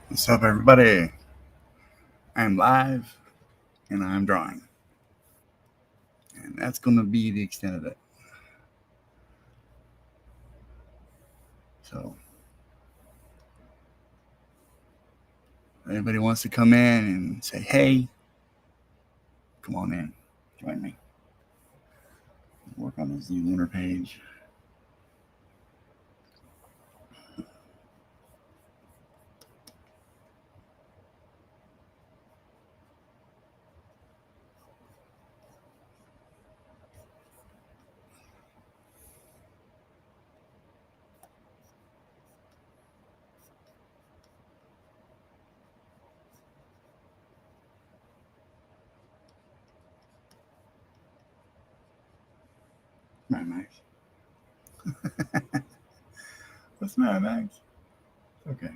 What's up, everybody? I'm live and I'm drawing, and that's going to be the extent of it. So, if anybody wants to come in and say, hey, come on in, join me. Work on this new lunar page. My Max. What's the matter, Max? Okay.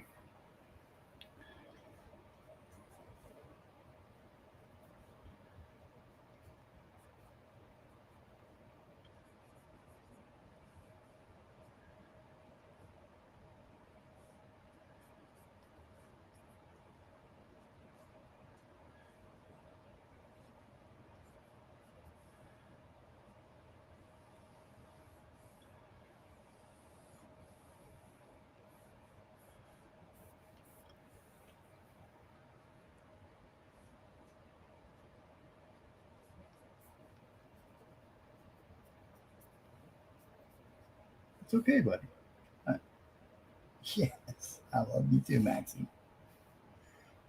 It's okay, buddy. Uh, yes, I love you too, Maxie.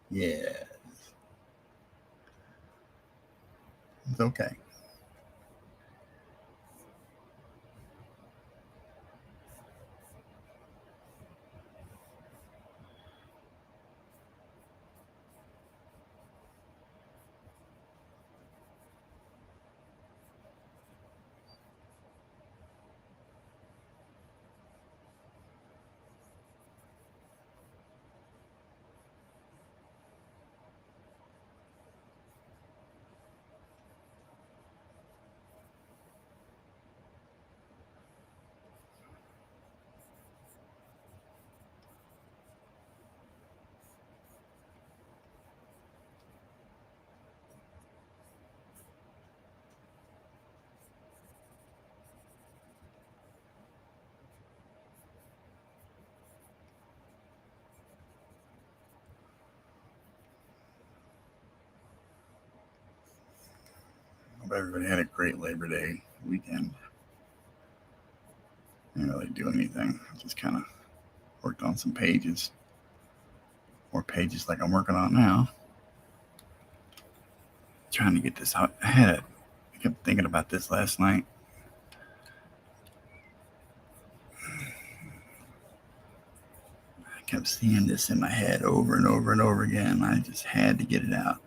Yes, it's okay. Hope everybody had a great Labor Day weekend. Didn't really do anything. Just kind of worked on some pages. More pages like I'm working on now. Trying to get this out ahead. I kept thinking about this last night. I kept seeing this in my head over and over and over again. I just had to get it out.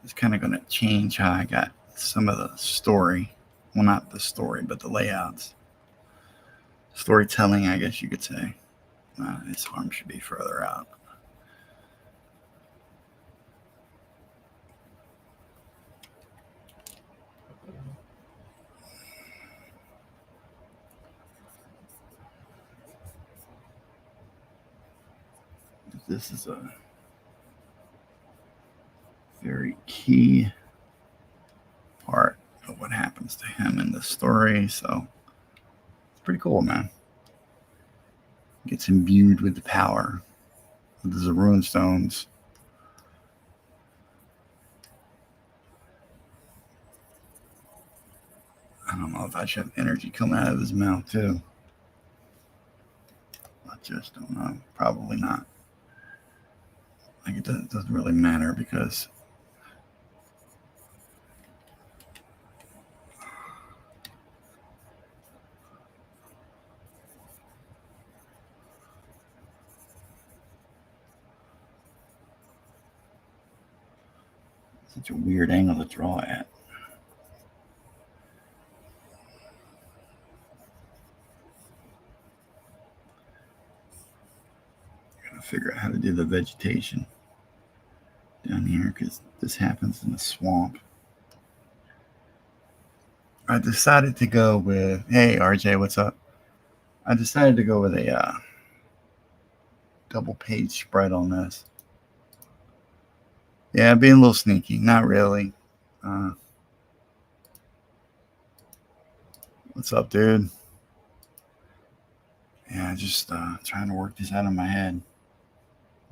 It's kind of going to change how I got some of the story. Well, not the story, but the layouts. Storytelling, I guess you could say. This arm should be further out. This is a very key part of what happens to him in the story. So it's pretty cool, man. Gets imbued with the power of the rune stones. I don't know if I should have energy coming out of his mouth too. I just don't know. Probably not. Like it doesn't really matter because it's such a weird angle to draw at. Gotta figure out how to do the vegetation down here because this happens in the swamp. I decided to go with, hey RJ, what's up? I decided to go with a double page spread on this. Yeah, being a little sneaky. Not really. What's up, dude? Yeah, just trying to work this out in my head.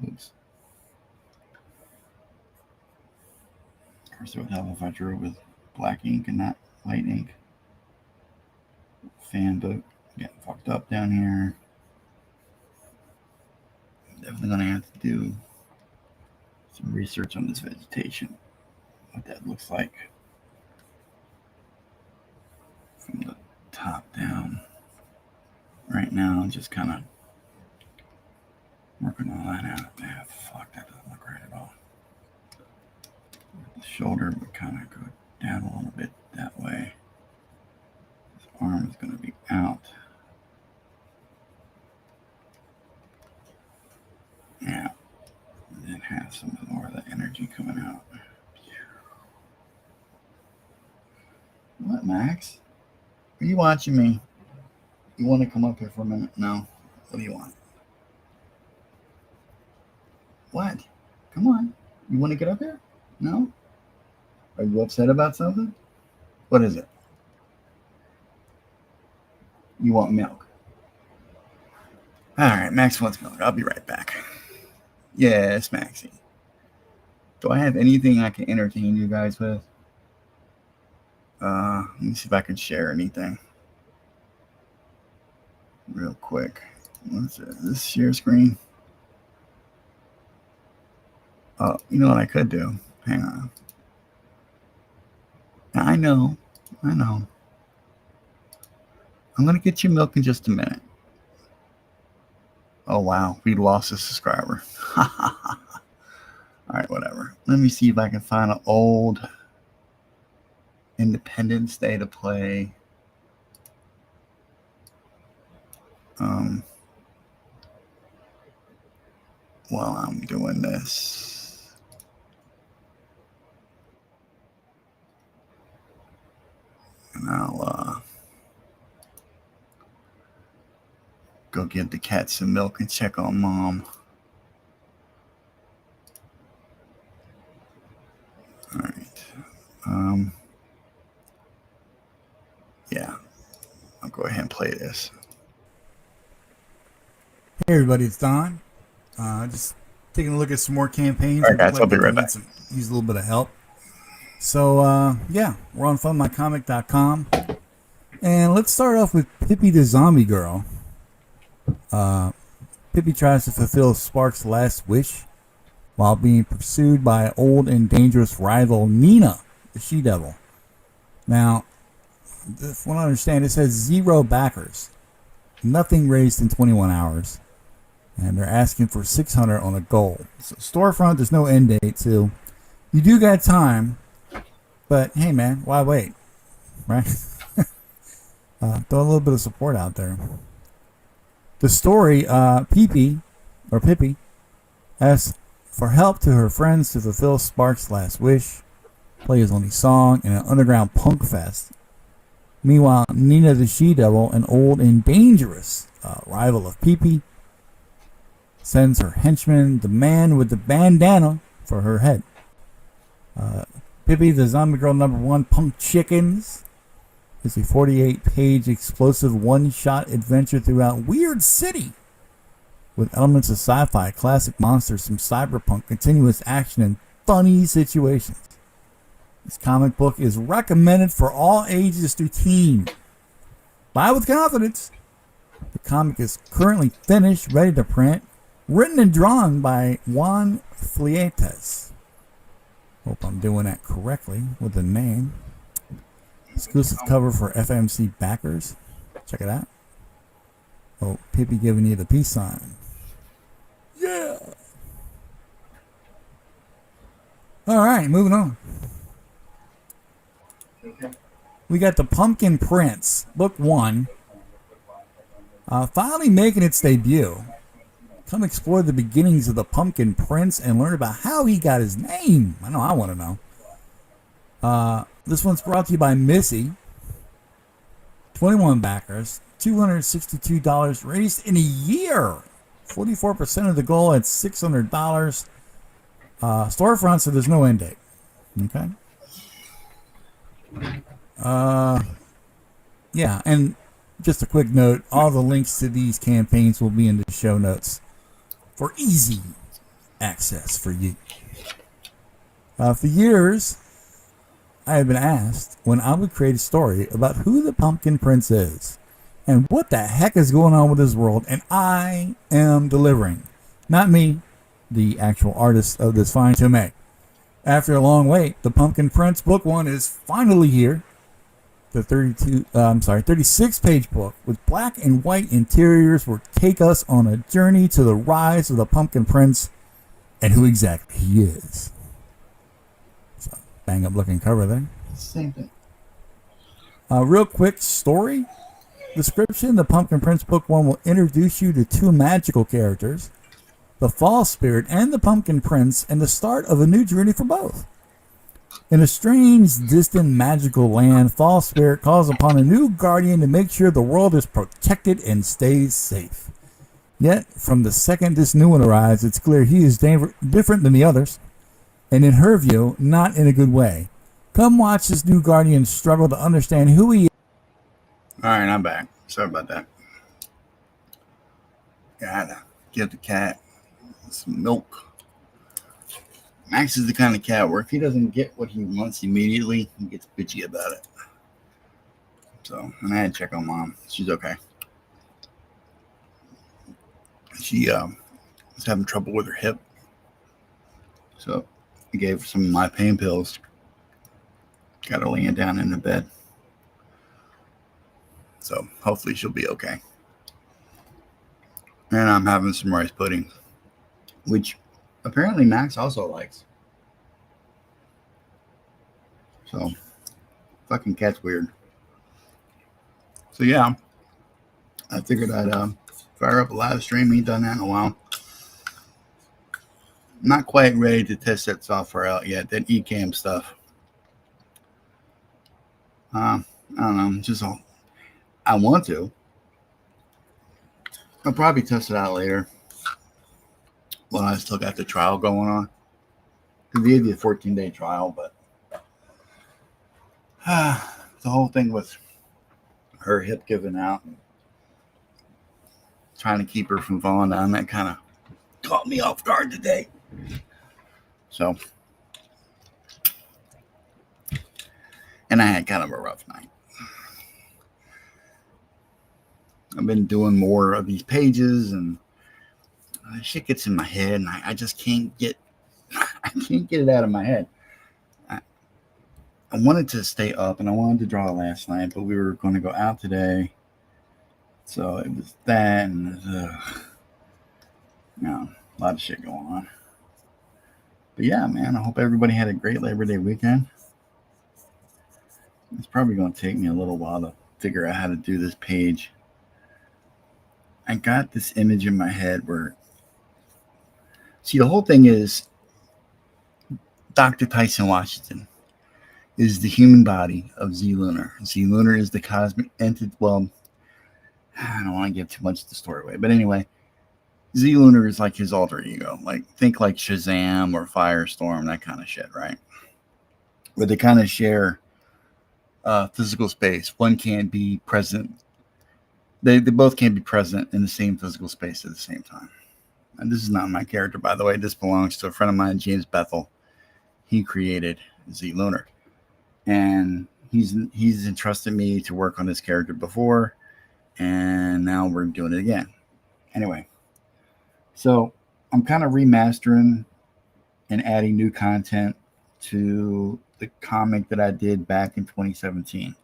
Oops. Of course, it would help if I drew with black ink and not white ink. Fan book getting fucked up down here. Definitely gonna have to do some research on this vegetation, what that looks like from the top down. Right now, I'm just kind of working all that out. Yeah, fuck, that doesn't look right at all. The shoulder would kind of go down a little bit that way. His arm is going to be out. Yeah, and then have some more of the energy coming out. What, Max? Are you watching me? You want to come up here for a minute? No. What do you want? What? Come on. You want to get up here? No? Are you upset about something? What is it? You want milk? All right, Max wants milk. I'll be right back. Yes, Maxie. Do I have anything I can entertain you guys with? Let me see if I can share anything. Real quick. What's it? This share screen? Oh, you know what I could do? Hang on. I know. I'm going to get you milk in just a minute. Oh, wow. We lost a subscriber. All right, whatever. Let me see if I can find an old Independence Day to play. While I'm doing this. And I'll go give the cat some milk and check on Mom. All right. Yeah. I'll go ahead and play this. Hey everybody, it's Don. Just taking a look at some more campaigns. All right, guys, I'll be right back. Use a little bit of help. So, yeah, we're on fundmycomic.com. And let's start off with Pippi the Zombie Girl. Pippi tries to fulfill Spark's last wish while being pursued by old and dangerous rival Nina, the She-Devil. Now, from what I understand, it says 0 backers. Nothing raised in 21 hours. And they're asking for $600 on a goal. So storefront, there's no end date, so you do got time. But hey, man, why wait? Right? Throw a little bit of support out there. The story, Pippi asks for help to her friends to fulfill Spark's last wish, play his only song in an underground punk fest. Meanwhile, Nina the She-Devil, an old and dangerous rival of Pippi, sends her henchman, the man with the bandana, for her head. Pippi the Zombie Girl #1 Punk Chickens is a 48-page explosive one-shot adventure throughout Weird City with elements of sci-fi, classic monsters, some cyberpunk, continuous action, and funny situations. This comic book is recommended for all ages to teen. Buy with confidence. The comic is currently finished, ready to print, written and drawn by Juan Fleites. Hope I'm doing that correctly with the name. Exclusive cover for FMC backers. Check it out. Oh, Pippi giving you the peace sign. Yeah. All right, moving on. We got the Pumpkin Prince, book 1, finally making its debut. Come explore the beginnings of the Pumpkin Prince and learn about how he got his name. I know, I want to know. This one's brought to you by Missy. 21 backers, $262 raised in a year. 44% of the goal at $600. Storefront, so there's no end date. Okay. Yeah, and just a quick note, all the links to these campaigns will be in the show notes for easy access for you. For years, I have been asked when I would create a story about who the Pumpkin Prince is and what the heck is going on with his world, and I am delivering. Not me, the actual artist of this fine tome. After a long wait, the Pumpkin Prince Book 1 is finally here. The 36-page book with black and white interiors will take us on a journey to the rise of the Pumpkin Prince and who exactly he is. So, bang up looking cover there. Same thing. Real quick story description. The Pumpkin Prince Book 1 will introduce you to two magical characters, the Fall Spirit and the Pumpkin Prince, and the start of a new journey for both. In a strange, distant, magical land, Fall Spirit calls upon a new guardian to make sure the world is protected and stays safe. Yet, from the second this new one arrives, it's clear he is different than the others, and in her view, not in a good way. Come watch this new guardian struggle to understand who he is. All right, I'm back. Sorry about that. Gotta give the cat some milk. Max is the kind of cat where if he doesn't get what he wants immediately, he gets bitchy about it. So, and I had to check on Mom. She's okay. She was having trouble with her hip. So, I gave her some of my pain pills. Got her laying down in the bed. So, hopefully she'll be okay. And I'm having some rice pudding, which apparently Max also likes. So, fucking cat's weird. So yeah, I figured I'd fire up a live stream. Ain't done that in a while. Not quite ready to test that software out yet. That eCam stuff. I don't know. Just all. I want to. I'll probably test it out later. Well, I still got the trial going on. It gave you a 14-day trial, but the whole thing with her hip giving out and trying to keep her from falling down, that kind of caught me off guard today. So, and I had kind of a rough night. I've been doing more of these pages and shit gets in my head and I just can't get it out of my head. I wanted to stay up and I wanted to draw last night, but we were going to go out today. So it was that and a lot of shit going on. But yeah, man, I hope everybody had a great Labor Day weekend. It's probably going to take me a little while to figure out how to do this page. I got this image in my head where, see, the whole thing is Dr. Tyson Washington is the human body of Z Lunar. Z Lunar is the cosmic entity. Well, I don't want to give too much of the story away, but anyway, Z Lunar is like his alter ego. Like, think like Shazam or Firestorm, that kind of shit, right? Where they kind of share physical space. One can't be present. They both can't be present in the same physical space at the same time. And this is not my character, by the way. This belongs to a friend of mine, James Bethel. He created Z Lunar. And he's entrusted me to work on this character before. And now we're doing it again. Anyway. So I'm kind of remastering and adding new content to the comic that I did back in 2017.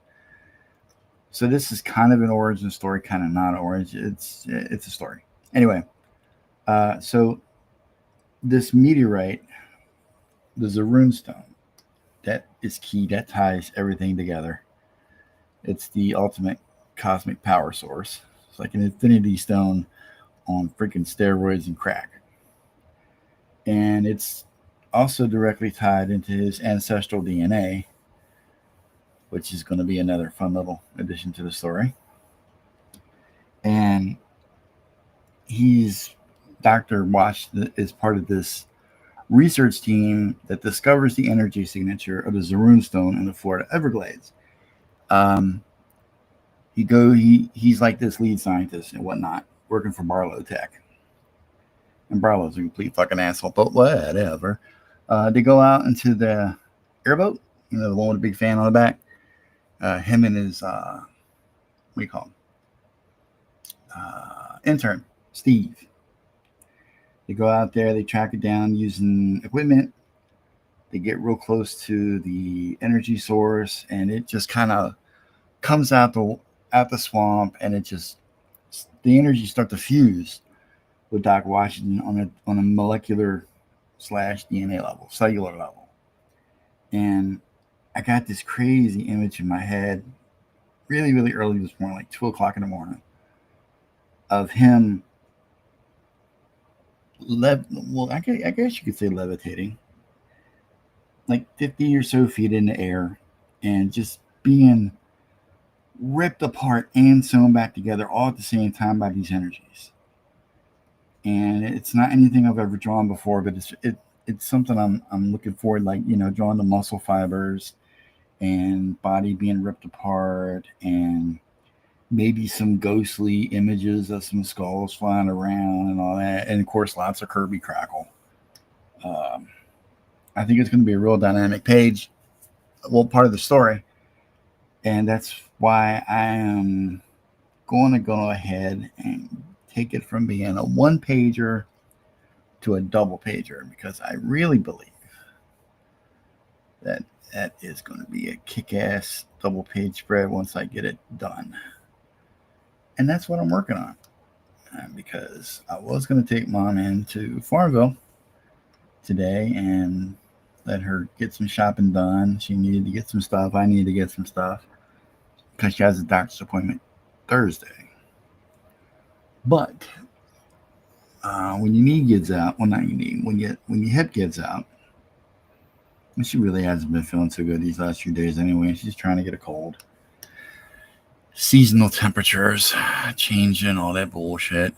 So this is kind of an origin story, kind of not origin. It's a story. Anyway, so this meteorite, there's a runestone that is key, that ties everything together. It's the ultimate cosmic power source. It's like an infinity stone on freaking steroids and crack. And it's also directly tied into his ancestral DNA, which is going to be another fun little addition to the story. And he's Dr. Washington is part of this research team that discovers the energy signature of the Zaroon stone in the Florida Everglades. Um, he's like this lead scientist and whatnot, working for Barlow Tech. And Barlow's a complete fucking asshole, but whatever. They go out into the airboat, the one with a big fan on the back. Him and his what do you call him? Intern, Steve. They go out there, they track it down using equipment. They get real close to the energy source, and it just kind of comes out the swamp, and the energy starts to fuse with Doc Washington on a molecular / DNA level, cellular level. And I got this crazy image in my head really, really early this morning, like 2 o'clock in the morning, of him I guess you could say levitating, like 50 or so feet in the air, and just being ripped apart and sewn back together all at the same time by these energies. And it's not anything I've ever drawn before, but it's something I'm looking forward, like, drawing the muscle fibers and body being ripped apart, and maybe some ghostly images of some skulls flying around and all that. And of course, lots of Kirby crackle. I think it's going to be a real dynamic page, part of the story. And that's why I am going to go ahead and take it from being a one pager to a double pager, because I really believe that is going to be a kick-ass double page spread once I get it done. And that's what I'm working on, because I was going to take Mom into Farmville today and let her get some shopping done. She needed to get some stuff. I needed to get some stuff because she has a doctor's appointment Thursday. But when your knee gives out, well, not your knee, when your hip gives out, and she really hasn't been feeling so good these last few days anyway. She's trying to get a cold. Seasonal temperatures changing, all that bullshit.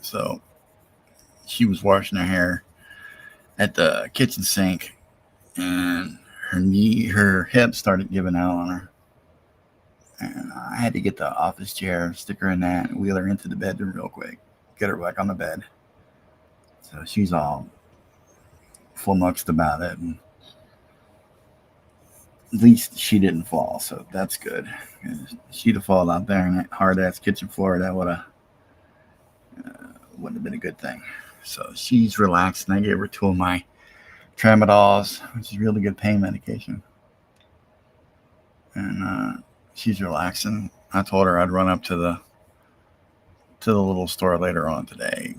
So she was washing her hair at the kitchen sink, and her hip started giving out on her. And I had to get the office chair, stick her in that, and wheel her into the bedroom real quick, get her back on the bed. So she's all flummoxed about it. And at least she didn't fall, so that's good. If she'd have fallen out there in that hard-ass kitchen floor, that wouldn't have been a good thing. So she's relaxed, and I gave her 2 of my Tramadols, which is really good pain medication. And she's relaxing. I told her I'd run up to the little store later on today,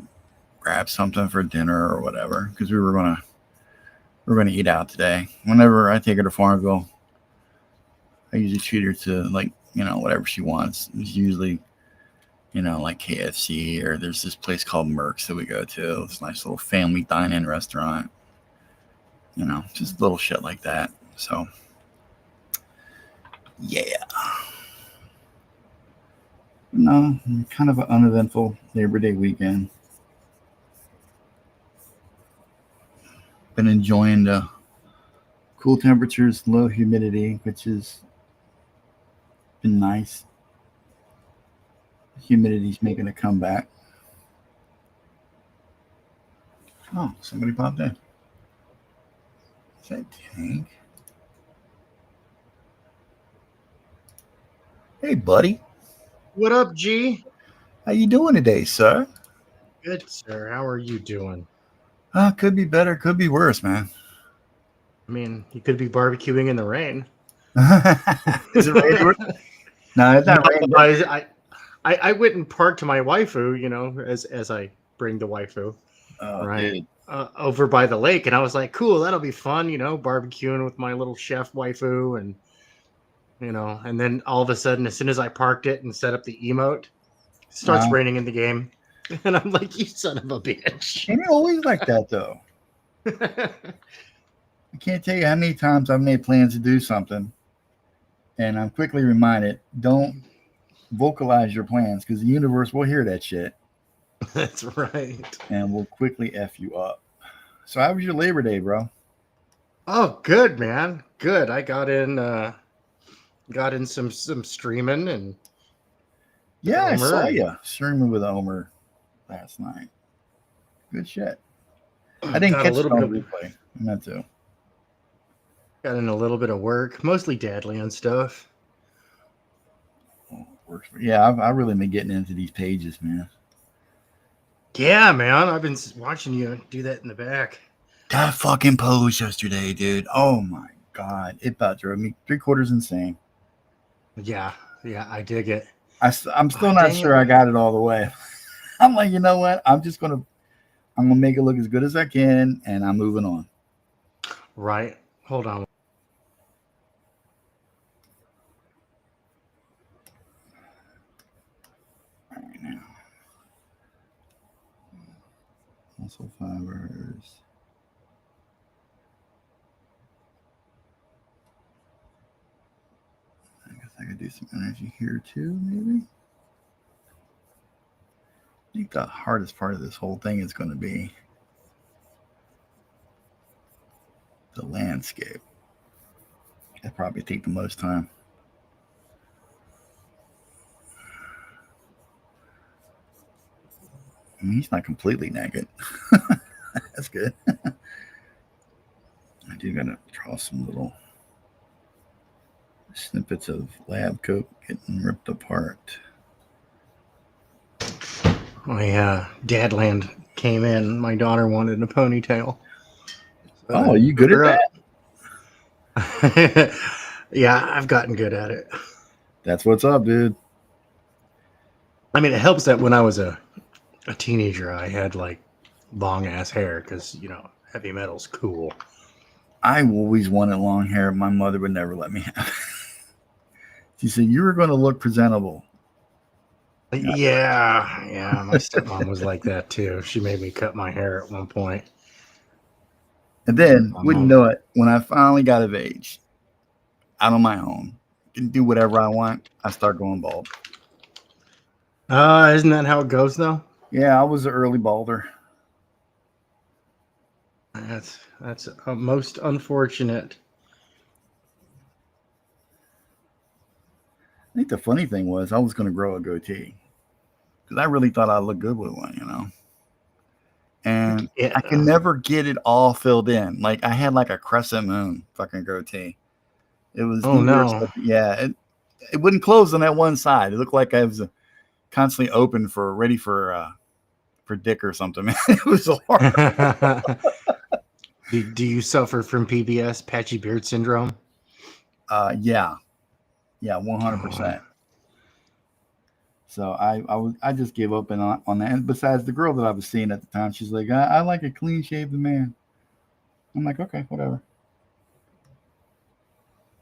grab something for dinner or whatever, because we're gonna eat out today. Whenever I take her to Farmville, I usually treat her to, like, whatever she wants. It's usually, like KFC, or there's this place called Merck's that we go to. It's a nice little family dine-in restaurant. Just little shit like that. So, yeah. No, kind of an uneventful Labor Day weekend. Been enjoying the cool temperatures, low humidity, which has been nice. Humidity's making a comeback. Oh, somebody popped in. Is that Tank? Hey, buddy. What up, G? How you doing today, sir? Good, sir. How are you doing? Could be better, could be worse, man. I mean, you could be barbecuing in the rain. Is it raining? No, it's not raining. I went and parked my waifu, as I bring the waifu, right, over by the lake, and I was like, cool, that'll be fun, barbecuing with my little chef waifu, and and then all of a sudden, as soon as I parked it and set up the emote, it starts raining in the game, and I'm like, you son of a bitch. Ain't it always like that, though? I can't tell you how many times I've made plans to do something, and I'm quickly reminded, don't vocalize your plans, because the universe will hear that shit. That's right. And we'll quickly F you up. So how was your Labor Day, bro? Oh, good, man. Good. I got in some streaming and Yeah, I Omer saw and you streaming with Omer last night. Good shit. I didn't got a catch little it on bit the of replay. I meant to. got in a little bit of work, mostly Deadland stuff. Oh, works. Yeah, I've really been getting into these pages, man. Yeah, man. I've been watching you do that in the back. That fucking pose yesterday, dude. Oh my god, it about drove me 3/4 insane. Yeah, yeah, I dig it. I'm still not Dang sure it. I got it all the way. I'm like, you know what? I'm gonna make it look as good as I can, and I'm moving on. Right. Hold on. All right now, muscle fibers. I guess I could do some energy here too, maybe. I think the hardest part of this whole thing is going to be the landscape. That probably take the most time. I mean, he's not completely naked. That's good. I do gotta draw some little snippets of lab coat getting ripped apart. My Dadland came in. My daughter wanted a ponytail. Oh, are you good at that? Yeah, I've gotten good at it. That's what's up, dude. I mean, it helps that when I was a teenager, I had like long ass hair because, heavy metal's cool. I always wanted long hair. My mother would never let me have it. She said, you were going to look presentable. Yeah. My stepmom was like that too. She made me cut my hair at one point. And then, My wouldn't mom. know it, when I finally got of age, out on my own, can do whatever I want, I start going bald. Isn't that how it goes though? Yeah, I was an early balder. That's most unfortunate. I think the funny thing was I was going to grow a goatee because I really thought I'd look good with one. And Yeah. I can never get it all filled in. Like I had like a crescent moon fucking goatee. It was Oh the worst. no. Yeah, it wouldn't close on that one side. It looked like I was constantly open ready for dick or something. It was horrible. Do you suffer from PBS, patchy beard syndrome? Yeah, 100%. So I just gave up on that. And besides, the girl that I was seeing at the time, she's like, I like a clean shaven man. I'm like, okay, whatever.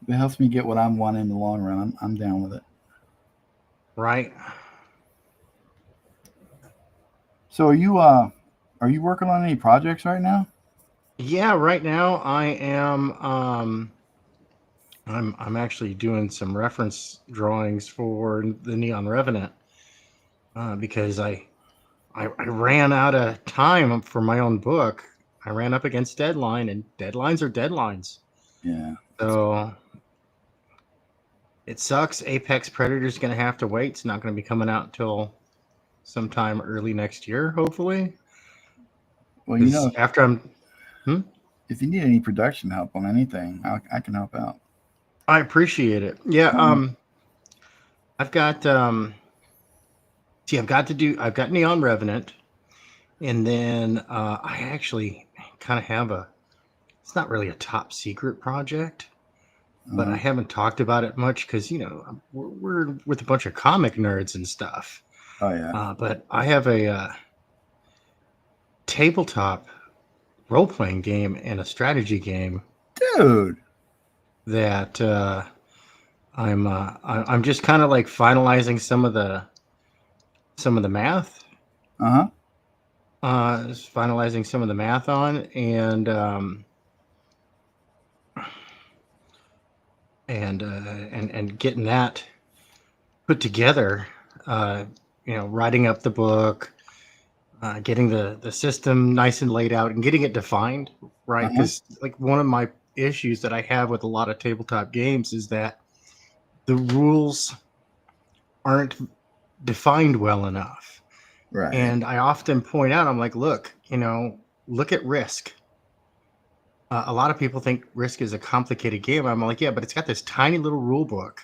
If it helps me get what I want in the long run, I'm down with it. Right. So are you working on any projects right now? Yeah, right now I am I'm actually doing some reference drawings for the Neon Revenant because I ran out of time for my own book. I ran up against deadline, and deadlines are deadlines. Yeah. So it sucks. Apex Predator's going to have to wait. It's not going to be coming out until sometime early next year, hopefully. Well, Because after I'm, if you need any production help on anything, I can help out. I appreciate it. Yeah. I've got I've got Neon Revenant, and then I actually kind of have it's not really a top secret project, but I haven't talked about it much because we're with a bunch of comic nerds and stuff. Oh yeah. But I have a tabletop role-playing game and a strategy game Dude. that I'm just kind of like finalizing some of the math. Uh-huh. Finalizing some of the math on and getting that put together. Writing up the book getting the system nice and laid out and getting it defined, right? Because like one of my issues that I have with a lot of tabletop games is that the rules aren't defined well enough. Right. And I often point out, I'm like, look at Risk. A lot of people think Risk is a complicated game. I'm like, yeah, but it's got this tiny little rule book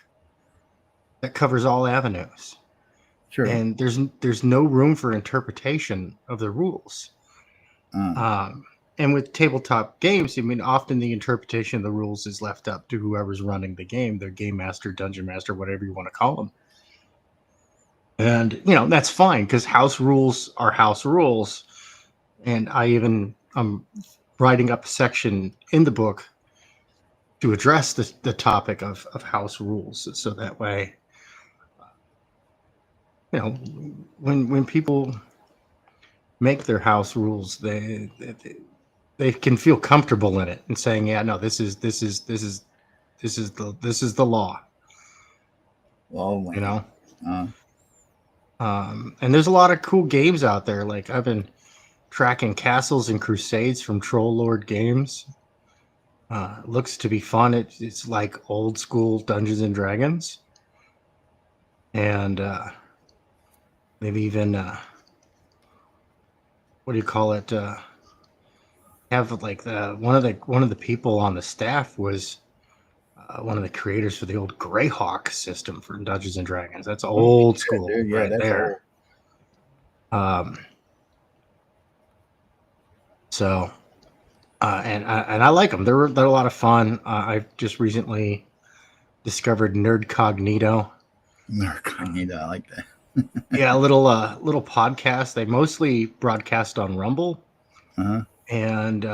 that covers all avenues. Sure. And there's no room for interpretation of the rules. And with tabletop games, I mean, often the interpretation of the rules is left up to whoever's running the game, their game master, dungeon master, whatever you want to call them. And, that's fine because house rules are house rules. And I'm writing up a section in the book to address the topic of house rules. So that way, when people make their house rules, they can feel comfortable in it and saying, yeah, no, this is the law. Well, and there's a lot of cool games out there. Like I've been tracking Castles and Crusades from Troll Lord Games. Looks to be fun. It's like old school Dungeons and Dragons, and maybe even what do you call it? Have like one of the people on the staff was one of the creators for the old Greyhawk system for Dungeons and Dragons. That's old school, dude, yeah, right that's there. Old. So, and I like them. They're a lot of fun. I've just recently discovered Nerdcognito. Nerdcognito, I like that. Yeah, a little podcast. They mostly broadcast on Rumble, and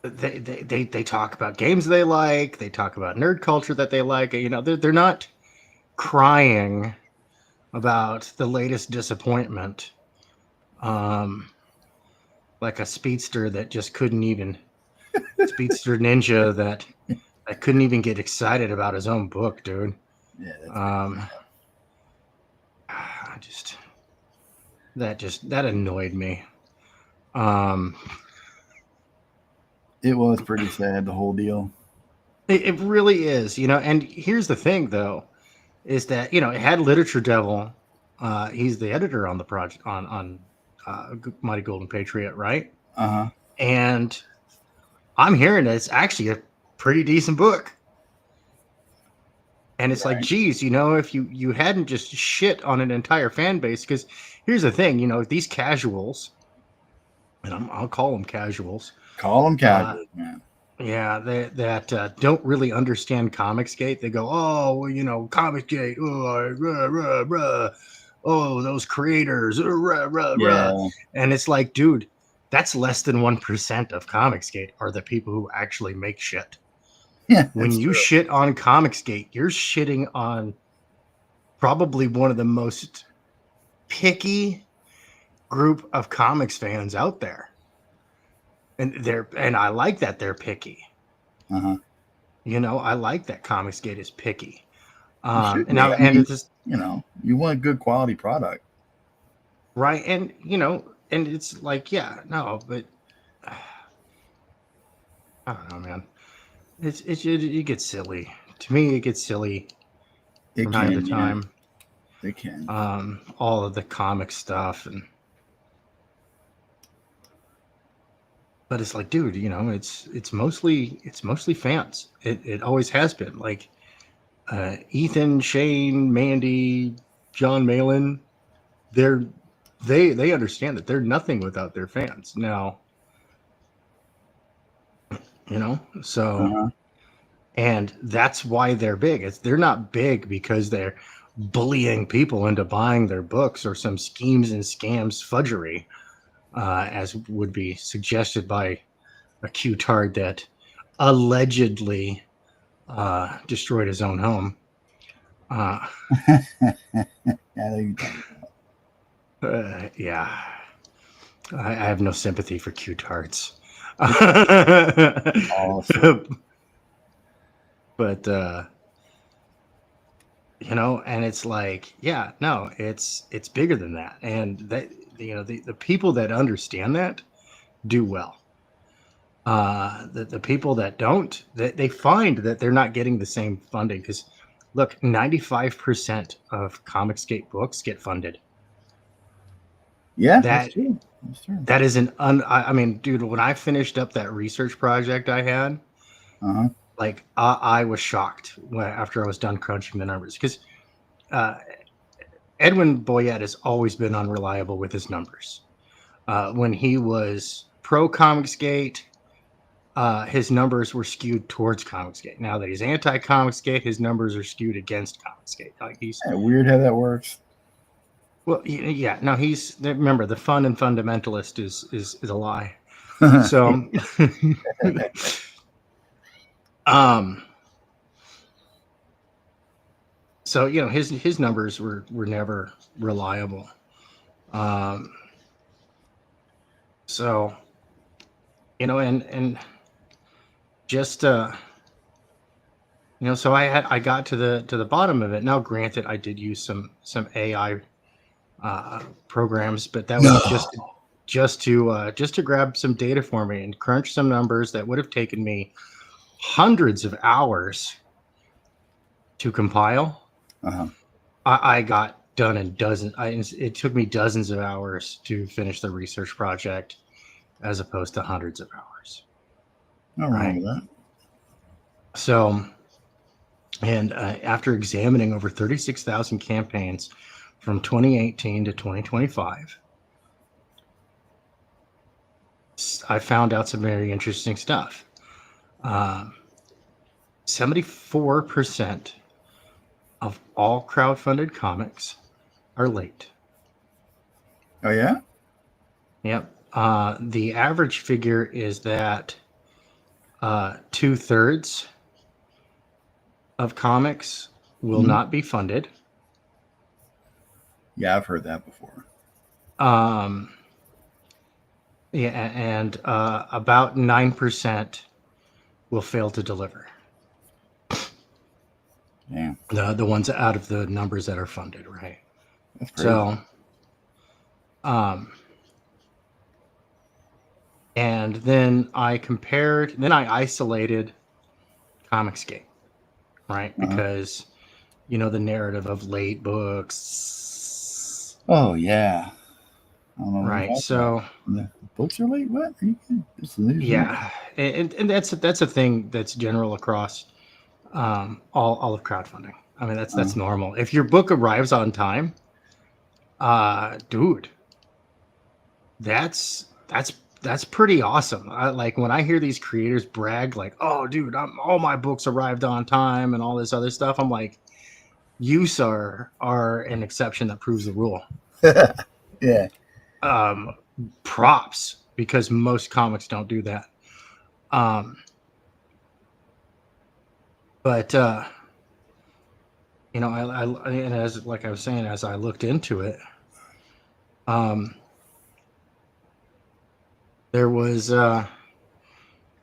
they talk about games they like. They talk about nerd culture that they like. They're not crying about the latest disappointment. Like a speedster that just couldn't even speedster ninja that couldn't even get excited about his own book, dude. Yeah. That annoyed me. It was pretty sad, the whole deal. It really is, and here's the thing though, is that, it had Literature Devil. He's the editor on the project on Mighty Golden Patriot, right? And I'm hearing that it's actually a pretty decent book. And it's like, geez, if you hadn't just shit on an entire fan base, because here's the thing, these casuals, and I'll call them casuals. Call them casuals, man. Yeah, that don't really understand Comicsgate. They go, oh, well, Comicsgate, oh, those creators, and it's like, dude, that's less than 1% of Comicsgate are the people who actually make shit. Yeah, when you shit on Comicsgate, you're shitting on probably one of the most picky group of comics fans out there. And I like that they're picky. I like that Comicsgate is picky. And it's just, you want a good quality product, right? And and it's like, yeah, no, but I don't know, man. It gets silly. To me, it gets silly from time to time. It can. All of the comic stuff but it's like, dude, it's mostly fans. It always has been. Like Ethan, Shane, Mandy, John Malin, they understand that they're nothing without their fans. Now, so and that's why they're big. They're not big because they're bullying people into buying their books or some schemes and scams fudgery, as would be suggested by a Q-tard that allegedly destroyed his own home. Yeah, I have no sympathy for Q-tards. Awesome. But And it's like, yeah, no, it's bigger than that. And that, the people that understand that do well. The people that don't, they find that they're not getting the same funding, because look, 95% of Comicsgate books get funded. Yeah, that's true. That's true. That is I mean, dude, when I finished up that research project I had, like I was shocked after I was done crunching the numbers, because Edwin Boyette has always been unreliable with his numbers. When he was pro Comicsgate, his numbers were skewed towards Comicsgate. Now that he's anti Comicsgate, his numbers are skewed against Comicsgate. Like weird how that works. Well, yeah, no, remember, the fun and fundamentalist is a lie. So, so his numbers were never reliable. So, and just so I got to the bottom of it. Now, granted, I did use some AI programs, but that was just to grab some data for me and crunch some numbers that would have taken me hundreds of hours to compile. I got done in dozens. It took me dozens of hours to finish the research project, as opposed to hundreds of hours. No wrong with that. So, and after examining over 36,000 campaigns from 2018 to 2025, I found out some very interesting stuff. 74% of all crowdfunded comics are late. Oh, yeah? Yep. The average figure is that 2/3 of comics will not be funded. Yeah, I've heard that before. Yeah, and about 9% will fail to deliver. Yeah. The ones out of the numbers that are funded, right? That's crazy. So, and then I isolated Comicsgate, right? Because, the narrative of late books. Oh, yeah. I don't know. Right. So the books are late. What? Are you kidding? Yeah, and that's a thing that's general across all of crowdfunding. I mean, that's normal. If your book arrives on time, dude, that's pretty awesome. Like when I hear these creators brag, like, "Oh, dude, all my books arrived on time," and all this other stuff, I'm like, "You, sir, are an exception that proves the rule." Yeah. Props, because most comics don't do that. But and as like I was saying, as I looked into it, there was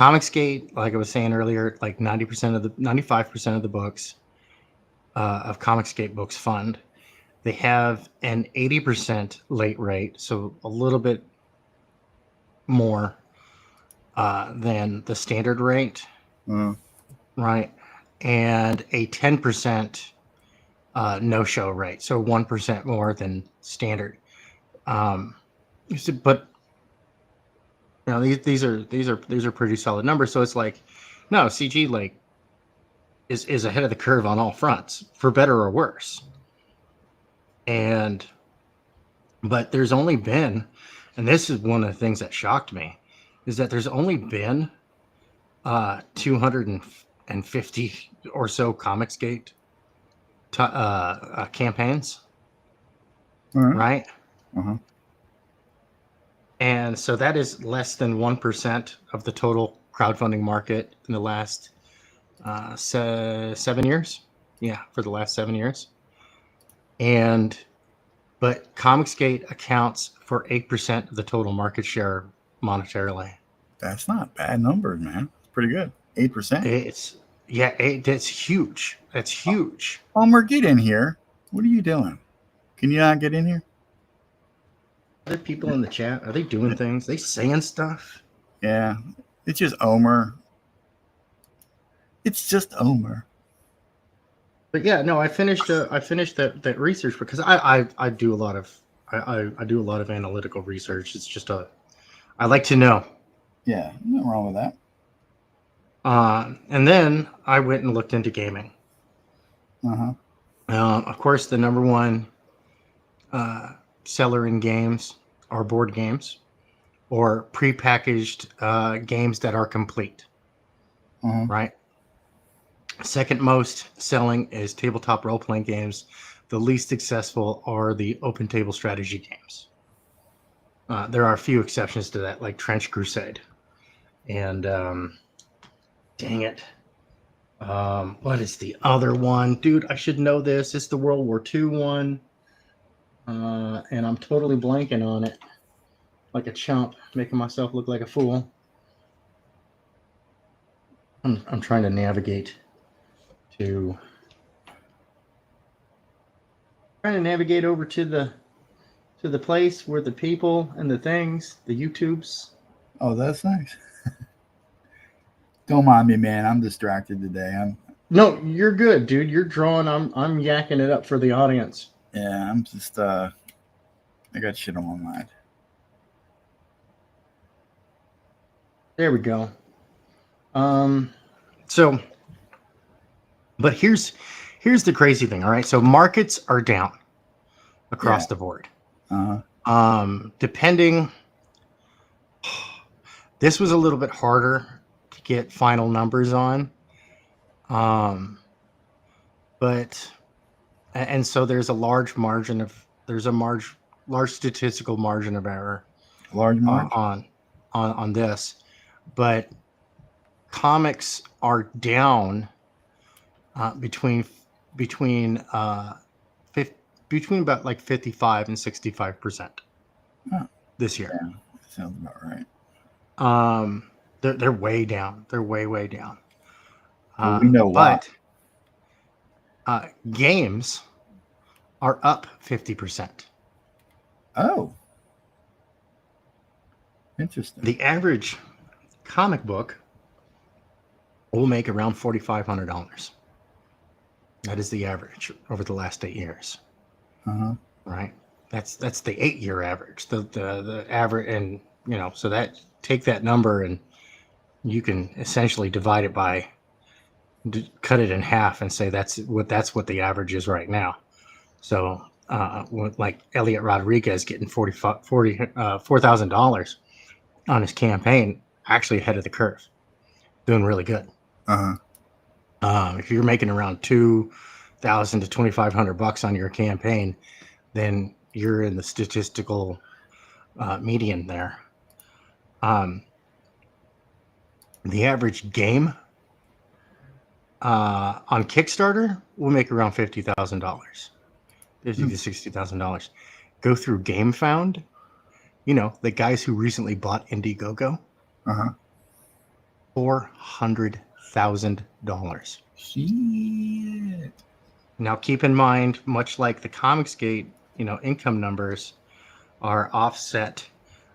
Comicsgate, like I was saying earlier, like 95% of the books of Comicsgate books fund. They have an 80% late rate, so a little bit more than the standard rate, right? And a 10% no-show rate, so 1% more than standard. But these are pretty solid numbers. So it's like, no, CG like is ahead of the curve on all fronts, for better or worse. But there's only been, and this is one of the things that shocked me, is that there's only been 250 or so Comicsgate campaigns, right? And so that is less than 1% of the total crowdfunding market in the last 7 years. Yeah, for the last 7 years. But Comicsgate accounts for 8% of the total market share monetarily. That's not bad numbers, man. It's pretty good. 8%. Yeah, that's huge. That's huge. Homer, get in here. What are you doing? Can you not get in here? Are there people in the chat? Are they doing things? Are they saying stuff? Yeah, it's just Homer. It's just Homer. But yeah, no, I finished that research because I do a lot of I do a lot of analytical research. It's just I like to know. Yeah, nothing wrong with that. And then I went and looked into gaming. Of course, the number one seller in games are board games or prepackaged games that are complete. Right. Second most selling is tabletop role-playing games. The least successful are the open table strategy games. There are a few exceptions to that, like Trench Crusade. And dang it. What is the other one? Dude, I should know this. It's the World War II one. And I'm totally blanking on it. Like a chump, making myself look like a fool. I'm trying to navigate over to the place where the people and the things, the YouTubes. Oh, that's nice. Don't mind me, man. I'm distracted today. No, you're good, dude. You're drawing. I'm yakking it up for the audience. Yeah, I'm just I got shit on my mind. There we go. So, but here's the crazy thing. All right, so markets are down across the board. Depending, this was a little bit harder to get final numbers on. But and so there's a large statistical margin of error. Large margin on this, but comics are down between about like 55 and 65% this year. Yeah, sounds about right. They're way down. They're way down. Well, we know why. But games are up 50%. Oh, interesting. The average comic book will make around $4,500. That is the average over the last 8 years. Right. That's the 8-year average. The average, and so that take that number and you can essentially divide it by, cut it in half and say that's what the average is right now. So like Elliot Rodriguez getting $4,000 on his campaign, actually ahead of the curve, doing really good. If you're making around $2,000 to $2,500 on your campaign, then you're in the statistical median there. The average game on Kickstarter will make around $50,000, $50,000 to $60,000. Go through GameFound, the guys who recently bought Indiegogo, $400,000. Shit. Now, keep in mind, much like the Comicsgate, income numbers are offset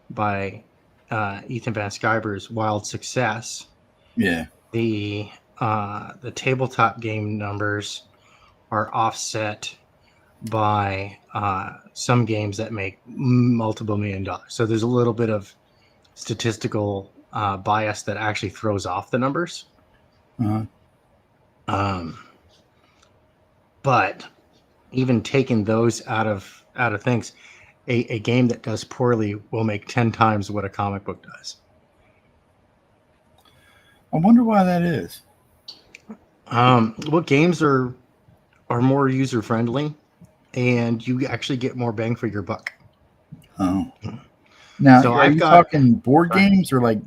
by Ethan Van Sciver's wild success. Yeah. The tabletop game numbers are offset by some games that make multiple $1 million. So there's a little bit of statistical bias that actually throws off the numbers. But even taking those out of things, a game that does poorly will make 10 times what a comic book does. I wonder why that is. Well, games are more user friendly, and you actually get more bang for your buck. Oh. Now, so are you talking board games or like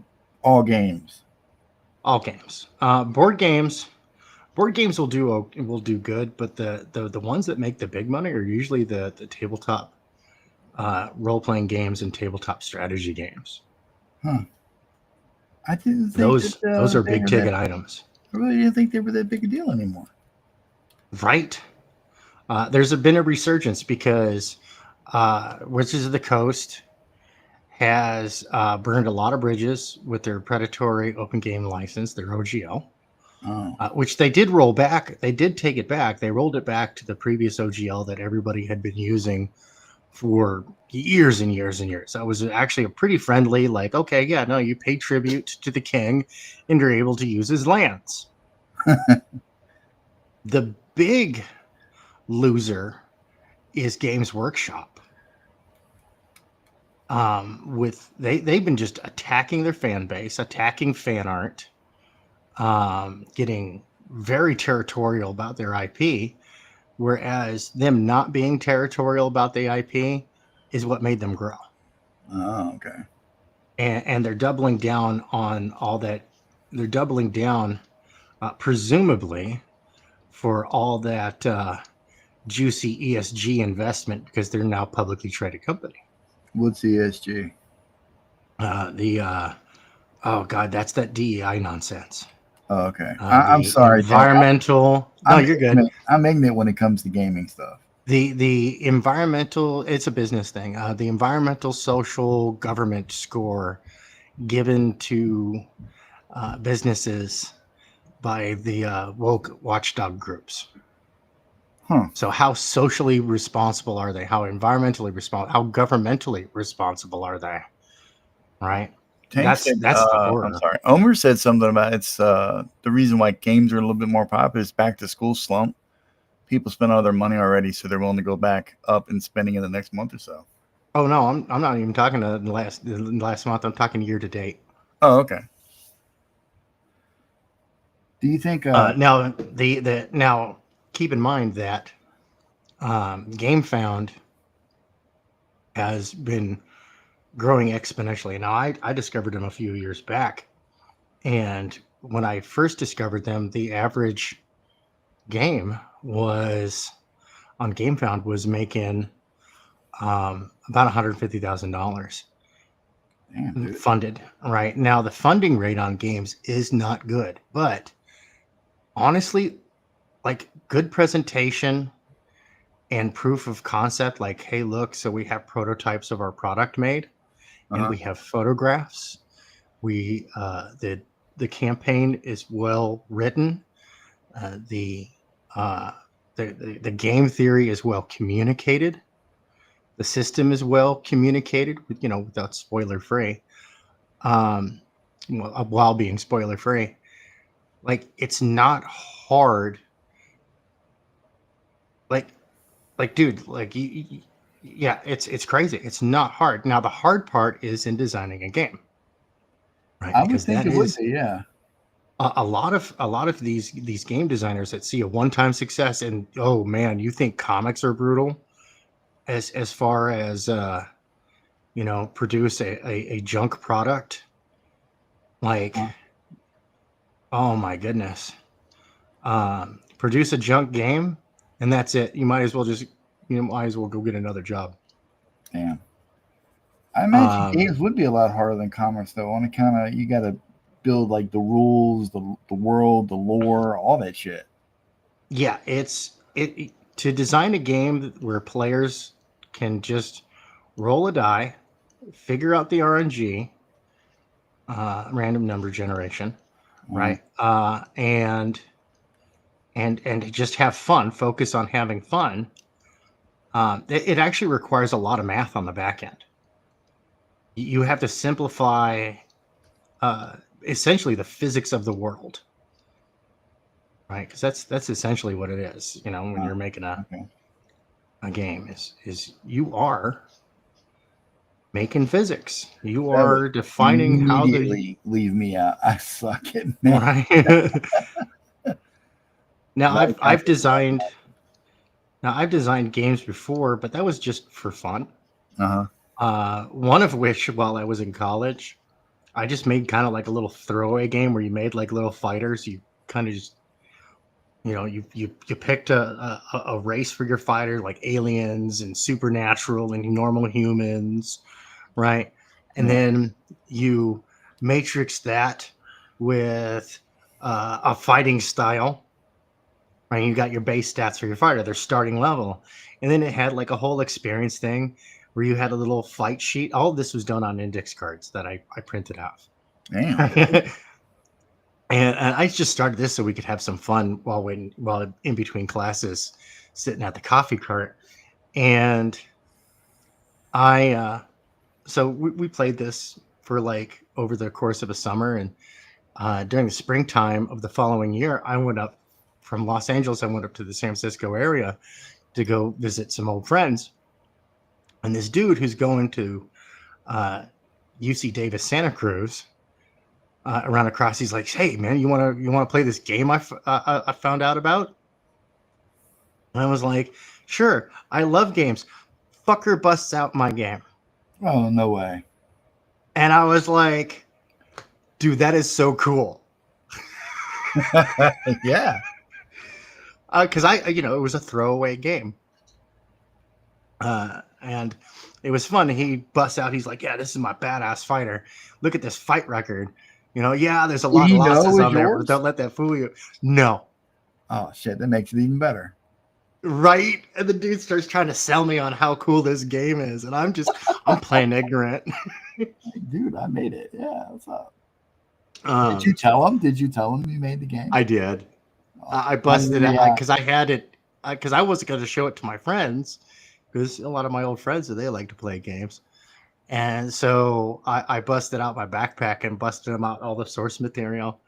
all games? All games. Board games will do good, but the ones that make the big money are usually the tabletop role playing games and tabletop strategy games. I didn't think those are big ticket items. I really didn't think they were that big a deal anymore. Right. There's been a resurgence because Wizards of the Coast has burned a lot of bridges with their predatory open game license, their OGL, which they did roll back. They did take it back. They rolled it back to the previous OGL that everybody had been using for years and years and years. That was actually a pretty friendly, like, okay, yeah, no, you pay tribute to the king and you're able to use his lands. The big loser is Games Workshop. They've been just attacking their fan base, attacking fan art, getting very territorial about their IP, whereas them not being territorial about the IP is what made them grow. Oh, okay. And they're doubling down on all that. They're doubling down, presumably, for all that juicy ESG investment because they're now a publicly traded company. What's ESG? Oh God, that's that DEI nonsense. Oh, okay. I'm sorry. Environmental. You're good. I'm ignorant when it comes to gaming stuff. The environmental, it's a business thing. The environmental social government score given to businesses by the woke watchdog groups. Huh. So how socially responsible are they? How environmentally responsible? How governmentally responsible are they? Right. That's the order. I'm sorry. Omer said something about it's the reason why games are a little bit more popular is back to school slump. People spend all their money already, so they're willing to go back up and spending in the next month or so. Oh no, I'm not even talking to the last month. I'm talking year to date. Oh, okay. Do you think now now keep in mind that GameFound has been growing exponentially. Now I discovered them a few years back, and when I first discovered them, the average game was on GameFound was making about $150,000 funded. Right now, the funding rate on games is not good, but honestly, like good presentation and proof of concept, like, hey, look, so we have prototypes of our product made, and we have photographs. We the campaign is well written. The game theory is well communicated. The system is well communicated, without spoiler free. While being spoiler free, like it's not hard. Like, dude, like yeah, it's crazy. It's not hard. Now the hard part is in designing a game, right? I would think it would be, yeah. A lot of these game designers that see a one-time success and, oh man, you think comics are brutal as far as produce a junk product, like oh my goodness, produce a junk game and that's it. You might as well go get another job. Damn. I imagine games would be a lot harder than comics though. On account of you got to build like the rules, the world, the lore, all that shit. Yeah, to design a game where players can just roll a die, figure out the RNG, random number generation, right? And just have fun, focus on having fun. It actually requires a lot of math on the back end. You have to simplify essentially the physics of the world, right? Because that's essentially what it is. When you're making a game, is you are making physics. You are defining how leave me out. I suck at math. Right. Now I've designed games before, but that was just for fun. One of which, while I was in college, I just made kind of like a little throwaway game where you made like little fighters. You kind of just, you picked a race for your fighter, like aliens and supernatural and normal humans, right? And then you matrix that with a fighting style. Right, you got your base stats for your fighter, their starting level, and then it had like a whole experience thing where you had a little fight sheet. All of this was done on index cards that I printed out. Damn. And I just started this so we could have some fun while in between classes, sitting at the coffee cart. And so we played this for like over the course of a summer, and during the springtime of the following year, I went up from Los Angeles. I went up to the San Francisco area to go visit some old friends. And this dude who's going to UC Davis Santa Cruz around across, he's like, "Hey man, you want to play this game I found out about?" And I was like, "Sure, I love games." Fucker busts out my game. Oh, no way. And I was like, "Dude, that is so cool." Yeah. Because it was a throwaway game. And it was fun. He busts out. He's like, "Yeah, this is my badass fighter. Look at this fight record. Yeah, there's a lot of losses on there, but don't let that fool you." No. Oh, shit. That makes it even better. Right? And the dude starts trying to sell me on how cool this game is. And I'm playing ignorant. Dude, I made it. Yeah, what's up? Did you tell him? Did you tell him you made the game? I did. I busted it because I had it. Because I wasn't going to show it to my friends. Because a lot of my old friends, they like to play games. And so I busted out my backpack and busted them out all the source material.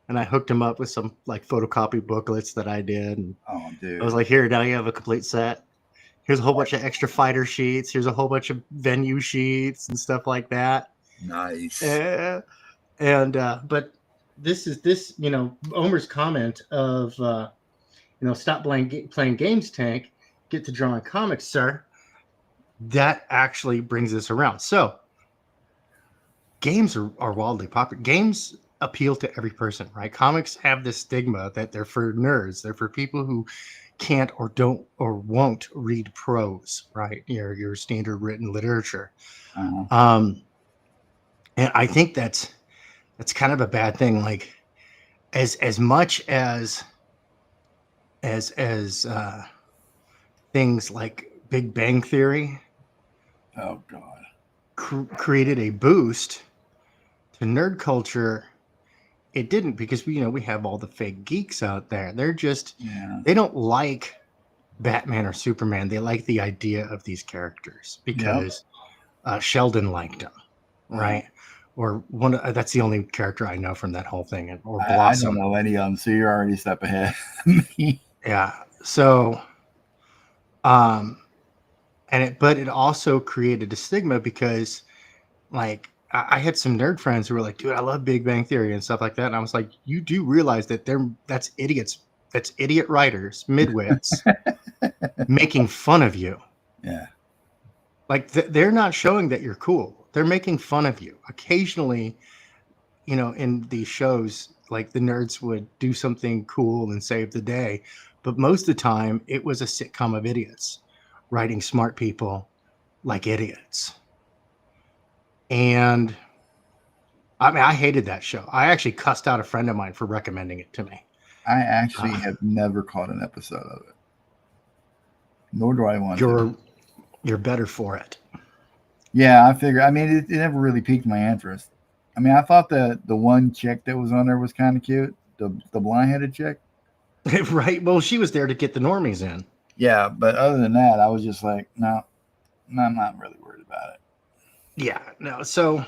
And I hooked them up with some like photocopy booklets that I did. And oh, dude. I was like, "Here, now you have a complete set. Here's a whole bunch of extra fighter sheets. Here's a whole bunch of venue sheets and stuff like that." Nice. But this Omer's comment of, "Stop playing games, Tank. Get to drawing comics, sir." That actually brings us around. So games are wildly popular. Games appeal to every person, right? Comics have this stigma that they're for nerds. They're for people who can't or don't or won't read prose, right? Your standard written literature. Uh-huh. And I think that's kind of a bad thing. Like as much as things like Big Bang Theory, oh god, created a boost to nerd culture, it didn't, because we have all the fake geeks out there. They're just they don't like Batman or Superman. They like the idea of these characters because Sheldon liked them, right? Or that's the only character I know from that whole thing. Or Blossom. I don't know any of them, so you're already a step ahead of me. Yeah. So, but it also created a stigma because, like, I had some nerd friends who were like, "Dude, I love Big Bang Theory and stuff like that." And I was like, "You do realize that that's idiots. That's idiot writers, midwits, making fun of you." Yeah. Like they're not showing that you're cool. They're making fun of you. Occasionally, in these shows, like the nerds would do something cool and save the day. But most of the time, it was a sitcom of idiots writing smart people like idiots. And I mean, I hated that show. I actually cussed out a friend of mine for recommending it to me. I actually have never caught an episode of it. Nor do I want to. You're better for it. Yeah, I figure. I mean, it never really piqued my interest. I mean, I thought the one chick that was on there was kind of cute. The blonde-headed chick. Right. Well, she was there to get the normies in. Yeah, but other than that, I was just like, no, I'm not really worried about it. Yeah, no. So,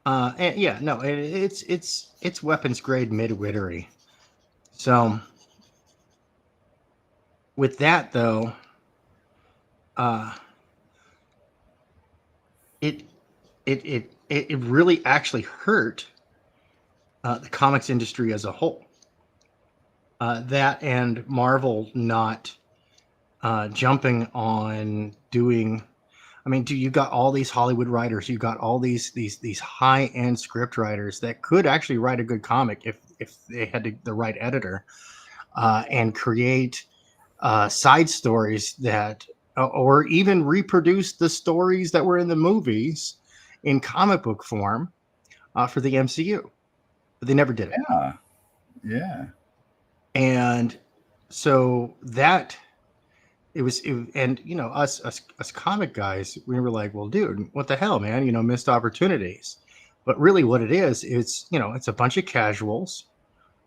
it's weapons grade midwittery. So, with that though, it really actually hurt the comics industry as a whole. That and Marvel not jumping on doing. I mean, you got all these Hollywood writers. You got all these high-end script writers that could actually write a good comic if they had the right editor, and create side stories that, or even reproduce the stories that were in the movies in comic book form for the MCU. But they never did it. Yeah. Yeah. And so that and you know, us comic guys, we were like, well, dude, what the hell, man? You know, missed opportunities. But really, what it is, it's it's a bunch of casuals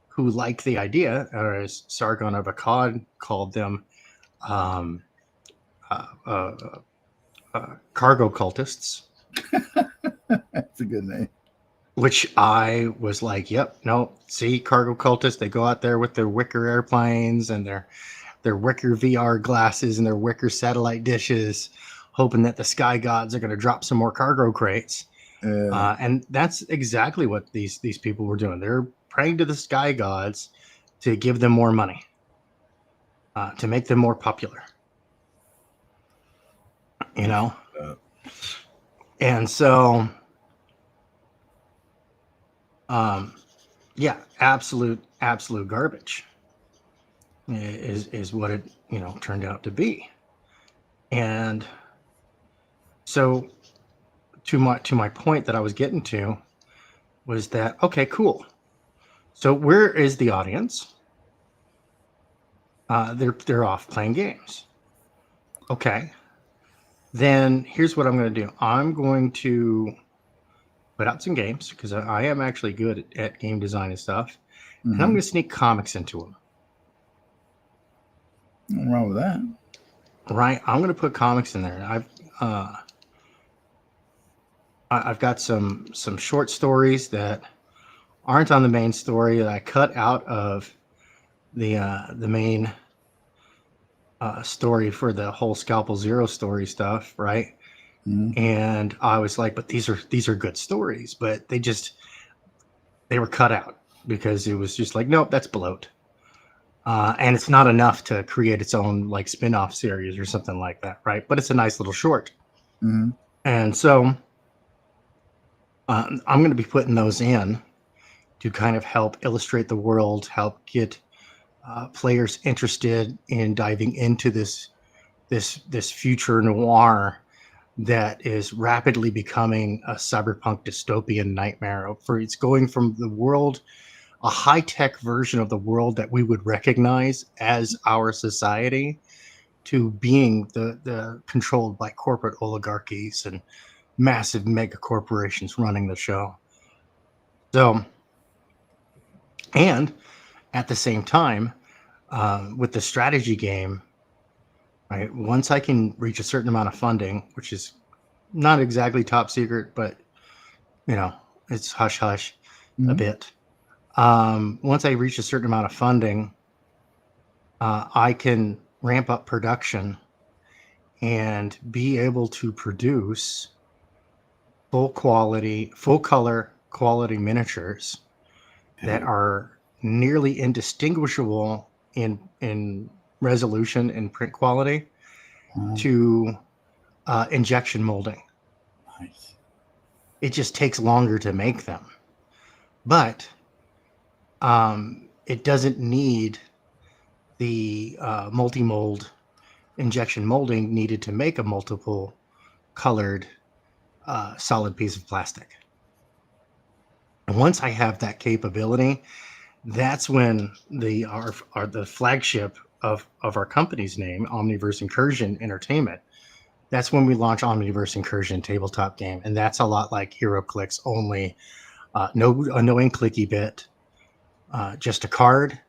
who like the idea, or as Sargon of Akkad called them, um, uh, uh, cargo cultists. That's a good name. Which I was like, yep, no, see, cargo cultists, they go out there with their wicker airplanes and their wicker VR glasses and their wicker satellite dishes, hoping that the sky gods are going to drop some more cargo crates. And that's exactly what these people were doing. They're praying to the sky gods to give them more money, to make them more popular. You know? And so, yeah, absolute garbage is what it, turned out to be. And so to my point that I was getting to was that, okay, cool. So where is the audience? They're off playing games. Okay. Then here's what I'm going to do. I'm going to put out some games because I am actually good at game design and stuff. Mm-hmm. And I'm going to sneak comics into them. Nothing wrong with that. Right. I'm going to put comics in there. I've got some short stories that aren't on the main story that I cut out of the main story for the whole Scalpel Zero story stuff, right? Mm-hmm. And I was like, but these are good stories, but they were cut out because it was just like, nope, that's bloat. And it's not enough to create its own like spin-off series or something like that, right? But it's a nice little short. Mm-hmm. And so I'm going to be putting those in to kind of help illustrate the world, help get players interested in diving into this future noir that is rapidly becoming a cyberpunk dystopian nightmare. It's going from the world, a high-tech version of the world that we would recognize as our society, to being the controlled by corporate oligarchies and massive mega corporations running the show. So, and at the same time, with the strategy game, right? Once I can reach a certain amount of funding, which is not exactly top secret, but it's hush hush a bit. Once I reach a certain amount of funding, I can ramp up production and be able to produce full color quality miniatures that are nearly indistinguishable in resolution and print quality to injection molding. Nice. It just takes longer to make them, but it doesn't need the multi-mold injection molding needed to make a multiple colored solid piece of plastic. And once I have that capability, that's when the flagship of our company's name, Omniverse Incursion Entertainment, that's when we launch Omniverse Incursion tabletop game. And that's a lot like HeroClix, only no annoying clicky bit, just a card,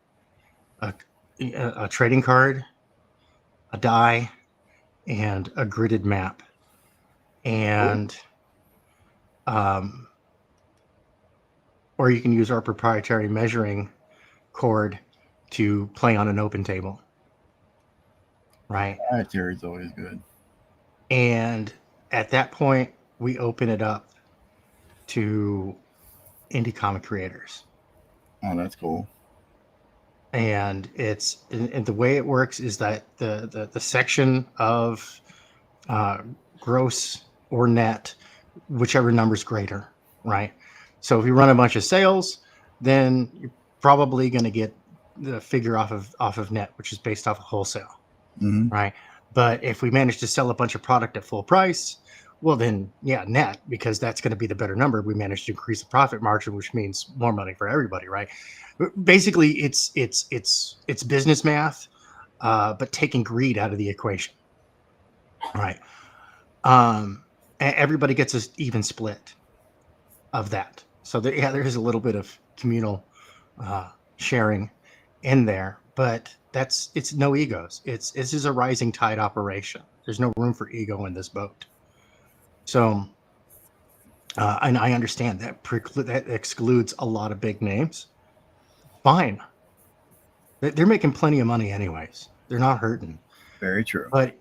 a trading card, a die, and a gridded map. And or you can use our proprietary measuring cord to play on an open table. Right? That theory's always good. And at that point, we open it up to indie comic creators. Oh, that's cool. And and the way it works is that the section of gross or net, whichever number's greater, right? So if you run a bunch of sales, then you're probably going to get the figure off of net, which is based off of wholesale, right? But if we manage to sell a bunch of product at full price, Well, then, yeah, net, because that's going to be the better number. We managed to increase the profit margin, which means more money for everybody, right? Basically, it's business math, but taking greed out of the equation, right? Everybody gets an even split of that. So there is a little bit of communal sharing in there, but it's no egos. This is a rising tide operation. There's no room for ego in this boat. So, and I understand that excludes a lot of big names. Fine, they're making plenty of money anyways. They're not hurting. Very true. But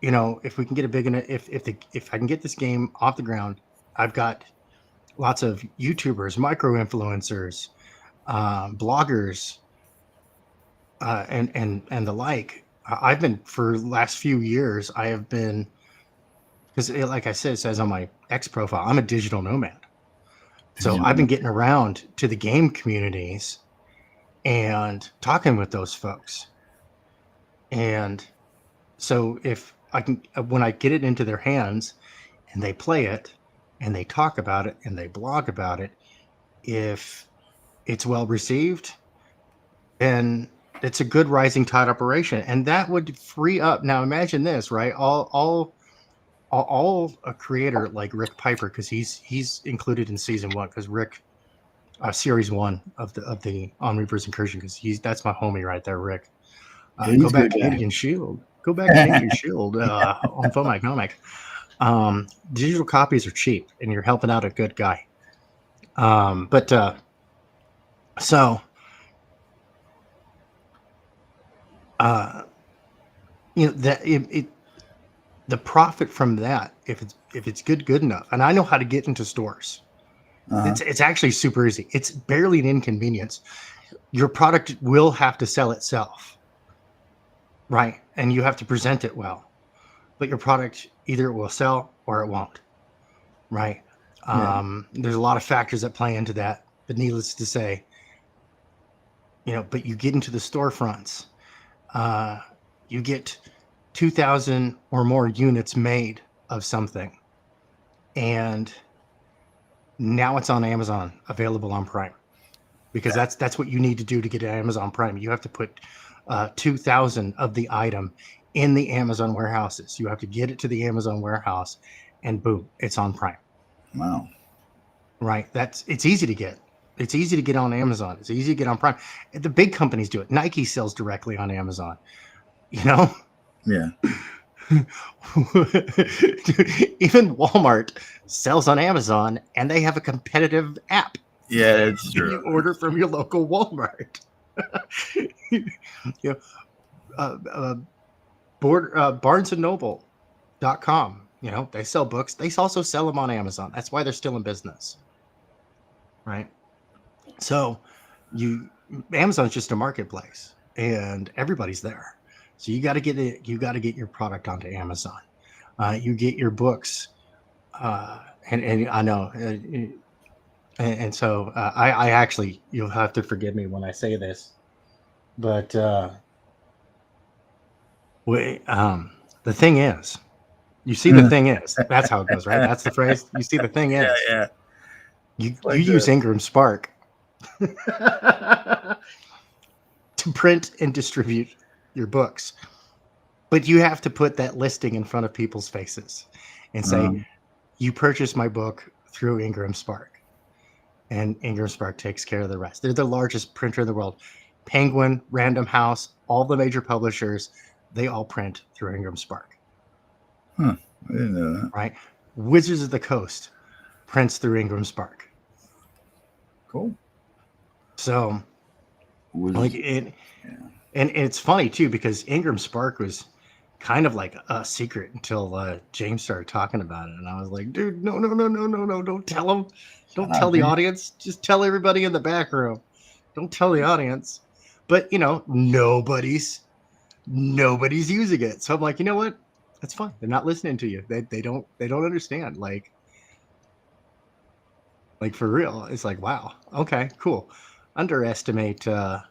if we can get a big enough, if I can get this game off the ground, I've got lots of YouTubers, micro influencers, bloggers, and the like. I've been for the last few years. I have been, because like I said, it says on my X profile, I'm a digital nomad. So I've been getting around to the game communities and talking with those folks. And so if I can, when I get it into their hands and they play it and they talk about it and they blog about it, if it's well received, then it's a good rising tide operation. And that would free up. Now imagine this, right? All a creator like Rick Piper, because he's included in season 1, because Rick, series 1 of the Omniverse Incursion, because that's my homie right there, Rick. Go back Canadian Shield. Go back Canadian Shield on Phone Economic. Digital copies are cheap, and you're helping out a good guy. So that the profit from that, if it's good enough, and I know how to get into stores. It's actually super easy. It's barely an inconvenience. Your product will have to sell itself, right? And you have to present it well. But your product, either it will sell or it won't, right? Yeah. There's a lot of factors that play into that. But needless to say, but you get into the storefronts, you get 2,000 or more units made of something, and now it's on Amazon, available on Prime, because that's what you need to do to get Amazon Prime. You have to put 2,000 of the item in the Amazon warehouses. You have to get it to the Amazon warehouse, and boom, it's on Prime. Wow. Right. It's easy to get. It's easy to get on Amazon. It's easy to get on Prime. The big companies do it. Nike sells directly on Amazon. Yeah. Even Walmart sells on Amazon, and they have a competitive app. Yeah, that's true. You order from your local Walmart. BarnesandNoble.com. They sell books. They also sell them on Amazon. That's why they're still in business, right? So, Amazon's just a marketplace, and everybody's there. So you got to get it. You got to get your product onto Amazon. You get your books, and I know, and so I actually, you'll have to forgive me when I say this, but the thing is, you see, the thing is, that's how it goes, right? That's the phrase. You see, the thing is, yeah. You use Ingram Spark to print and distribute your books, but you have to put that listing in front of people's faces and say, you purchased my book through Ingram Spark, and Ingram Spark takes care of the rest. They're the largest printer in the world. Penguin, Random House, all the major publishers, they all print through Ingram Spark. I didn't know that. Right? Wizards of the Coast prints through Ingram Spark. Cool. So, and it's funny too, because Ingram Spark was kind of like a secret until James started talking about it, and I was like, dude, no, don't tell them, don't tell the audience, just tell everybody in the back room, don't tell the audience. But nobody's using it, so I'm like, you know what? That's fine. They're not listening to you. They don't understand. Like for real. It's like, wow. Okay, cool. Underestimate. I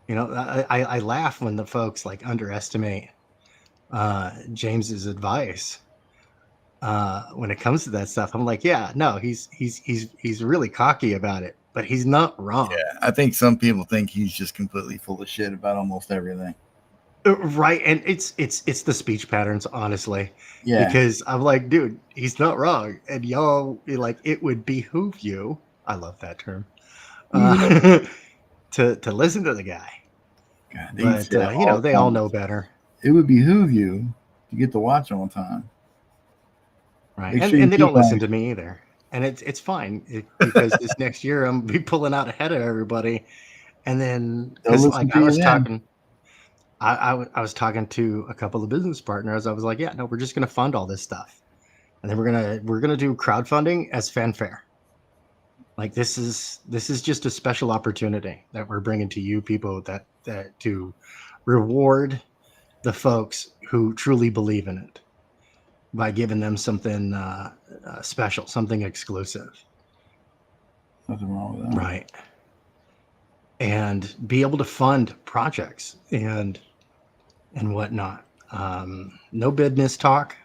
laugh when the folks like underestimate James's advice. when it comes to that stuff. I'm like, yeah, no, he's really cocky about it, but he's not wrong. Yeah, I think some people think he's just completely full of shit about almost everything. Right, and it's the speech patterns, honestly. Yeah, Because I'm like, dude, he's not wrong, and y'all be like, it would behoove you. I love that term. Uh, to listen to the guy, God, but they all know better, it would behoove you to get to watch on time. right? Make sure you And they keep don't listen on. to me either, and it's fine because this next year I'm gonna be pulling out ahead of everybody, and then They'll because listen like to you then. I was talking to a couple of business partners. I was like, yeah, no, we're just gonna fund all this stuff, and then we're gonna do crowdfunding as fanfare. Like this is just a special opportunity that we're bringing to you people that to reward the folks who truly believe in it by giving them something special, something exclusive, Nothing wrong with that. right? And be able to fund projects and whatnot. No business talk.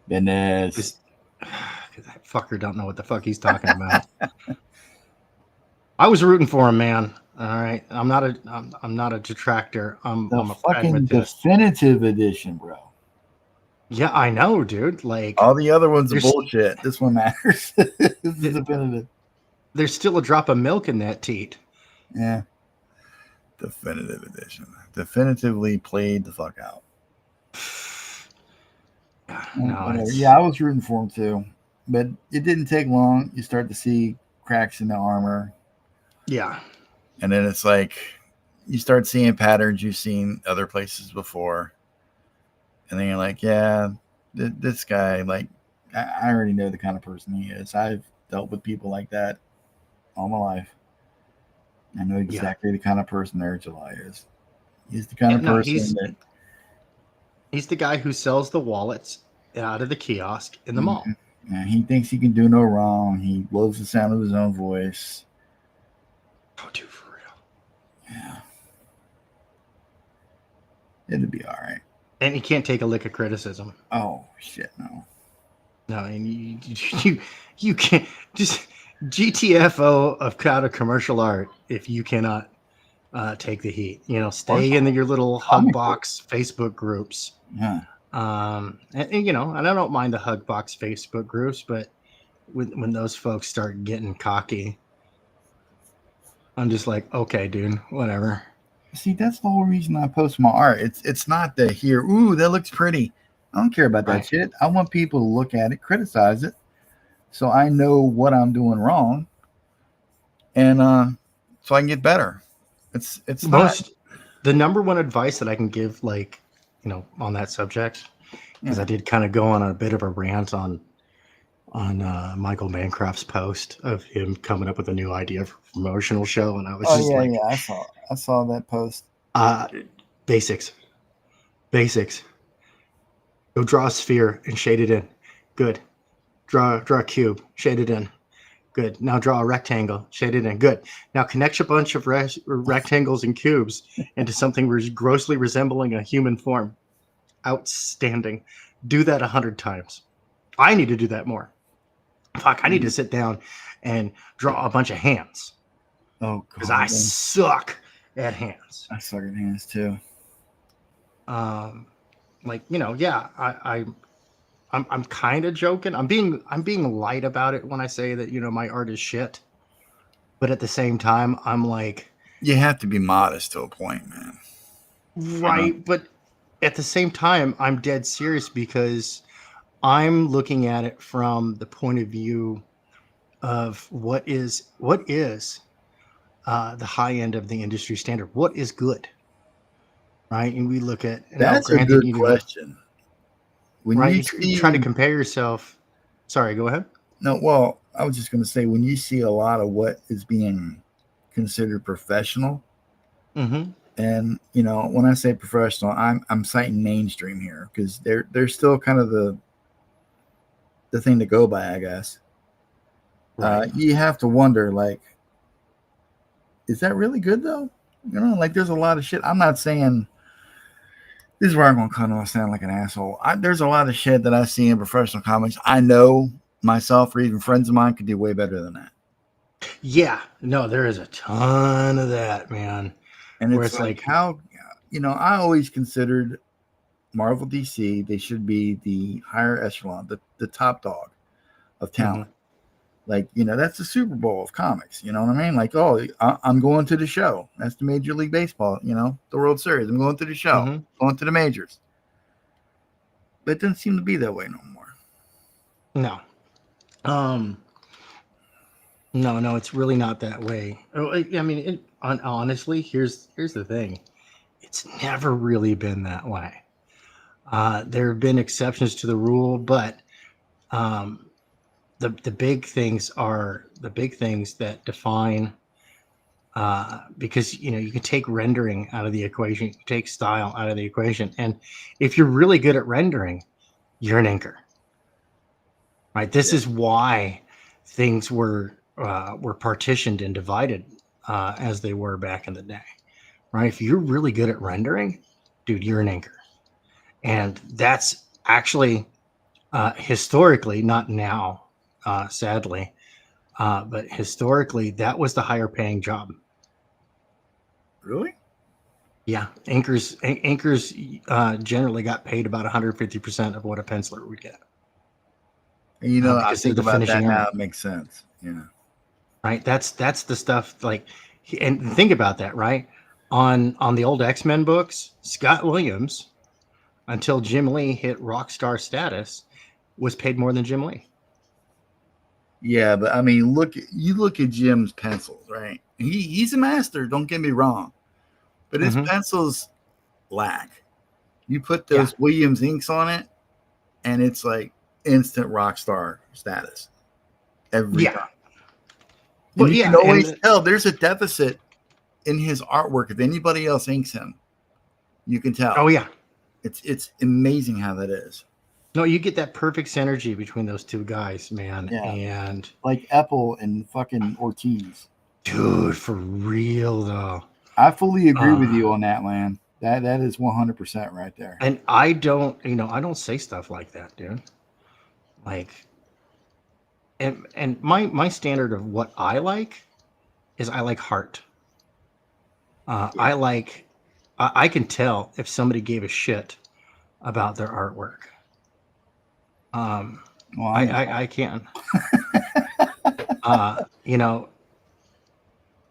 Business. Just because that fucker don't know what the fuck he's talking about. I was rooting for him, man. All right, I'm not a detractor. I'm The a fucking pragmatist. definitive edition, bro. Yeah, I know, dude. Like, All the other ones are there's bullshit. This one matters. This is definitive. there's still a drop of milk in that teat. Yeah. Definitive edition. Definitively played the fuck out. No, Whatever. it's Yeah, I was rooting for him too. But it didn't take long. You start to see cracks in the armor. yeah, And then it's like you start seeing patterns you've seen other places before. And then you're like, yeah, this guy, like, I already know the kind of person he is. I've dealt with people like that all my life. I know exactly the kind of person Eric July is. He's the kind yeah. of No, person that he's the guy who sells the wallets out of the kiosk in the mall. he thinks he can do no wrong. He loves the sound of his own voice. Oh, dude, for real. Yeah. It'll be all right. And he can't take a lick of criticism. Oh, shit, no. No, and you can't just GTFO out of commercial art if you cannot take the heat. You know, stay in your little hug box Facebook groups. Yeah. And you know, and I don't mind the hug box Facebook groups, but when those folks start getting cocky, I'm just like, okay, dude, whatever. See, that's the whole reason I post my art. It's not to hear, ooh, that looks pretty. I don't care about that Right. shit. I want people to look at it, criticize it, so I know what I'm doing wrong, and so I can get better. It's The number one advice that I can give, like, you know, on that subject, because I did kind of go on a bit of a rant on Michael Bancroft's post of him coming up with a new idea for a promotional show, and I was I saw that post. Basics. Go draw a sphere and shade it in. Good. Draw a cube, shade it in. Good. Now draw a rectangle, shade it in. Good. Now connect a bunch of rectangles and cubes into something grossly resembling a human form. Outstanding. Do that 100 times. I need to do that more. Fuck, I need to sit down and draw a bunch of hands. Oh, God. Because I suck at hands. I suck at hands too. Like, you know, yeah, I'm kind of joking. I'm being light about it when I say that, you know, my art is shit. But at the same time, I'm like, you have to be modest to a point, man. Right, but at the same time, I'm dead serious because I'm looking at it from the point of view of what is the high end of the industry standard. What is good, right? And we look at that's a good question. When you try to compare yourself. Sorry, go ahead. No, well, I was just going to say when you see a lot of what is being considered professional, and you know, when I say professional, I'm citing mainstream here because they're still kind of the thing to go by, I guess. Right. You have to wonder, like, is that really good though? You know, like there's a lot of shit. I'm not saying This is where I'm going to kind of sound like an asshole. There's a lot of shit that I see in professional comics. I know myself or even friends of mine could do way better than that. Yeah, no, there is a ton of that, man. And it's like how, I always considered Marvel DC, they should be the higher echelon, the top dog of talent. Like, that's the Super Bowl of comics. You know what I mean? Like, I'm going to the show. That's the Major League Baseball, the World Series. I'm going to the show, going to the majors. But it doesn't seem to be that way no more. No. No, it's really not that way. I mean, honestly, here's the thing. It's never really been that way. There have been exceptions to the rule, but the big things are the big things that define, because you can take rendering out of the equation, you can take style out of the equation, and if you're really good at rendering, you're an inker, right? This is why things were partitioned and divided as they were back in the day, right? If you're really good at rendering, dude, you're an inker, and that's actually historically, not now, sadly, but historically, that was the higher paying job. Really? Yeah, inkers generally got paid about 150% of what a penciler would get. And I think about that now, it makes sense. Yeah. Right. That's the stuff, like, and think about that, right? On the old X-Men books, Scott Williams, until Jim Lee hit rock star status, was paid more than Jim Lee. Yeah, but I mean, look at Jim's pencils, right? He's a master, don't get me wrong. But his pencils lack. You put those Williams inks on it, and it's like instant rock star status every time. But you can always tell there's a deficit in his artwork. If anybody else inks him, you can tell. Oh yeah, it's amazing how that is. No, you get that perfect synergy between those two guys, man. Yeah. And like Apple and fucking Ortiz. Dude, for real though. I fully agree with you on that, man. That is 100% right there. And I don't say stuff like that, dude. Like, and my standard of what I like is I like heart. I can tell if somebody gave a shit about their artwork. Well, I can.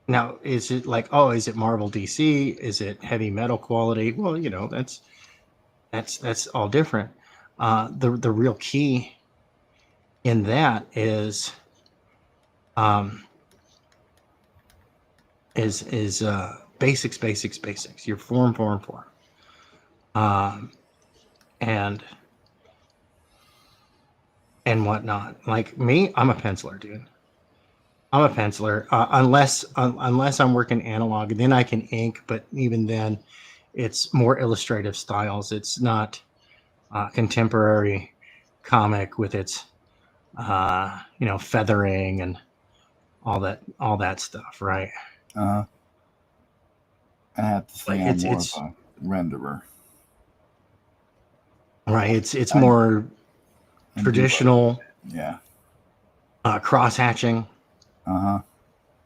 Now, is it like, is it Marvel DC? Is it heavy metal quality? Well, that's all different. The real key in that is basics. Your form. And whatnot. Like me, I'm a penciler, dude. I'm a penciler, unless I'm working analog, then I can ink. But even then, it's more illustrative styles. It's not contemporary comic with its feathering and all that stuff, right? I have to say, I'm more of a renderer. Right. It's more traditional. Yeah. Cross hatching. A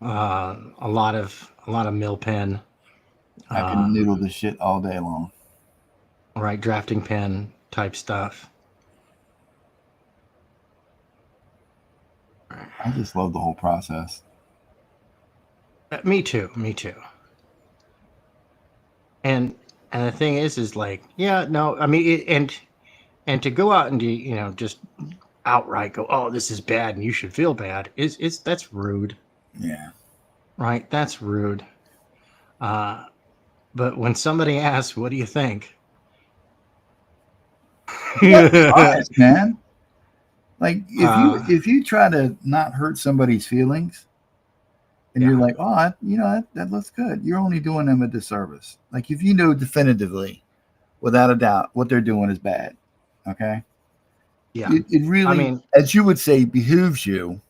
lot of mill pen. I can noodle the shit all day long. Right, drafting pen type stuff. I just love the whole process. Me too. And the thing is like, yeah, no, I mean, and to go out and just outright go, oh, this is bad and you should feel bad, that's rude. Yeah. Right, that's rude. But when somebody asks, what do you think? Honest, man. Like if you try to not hurt somebody's feelings and you're like, oh, that looks good, you're only doing them a disservice. Like if you know definitively, without a doubt, what they're doing is bad. Okay. Yeah. It really, as you would say, behooves you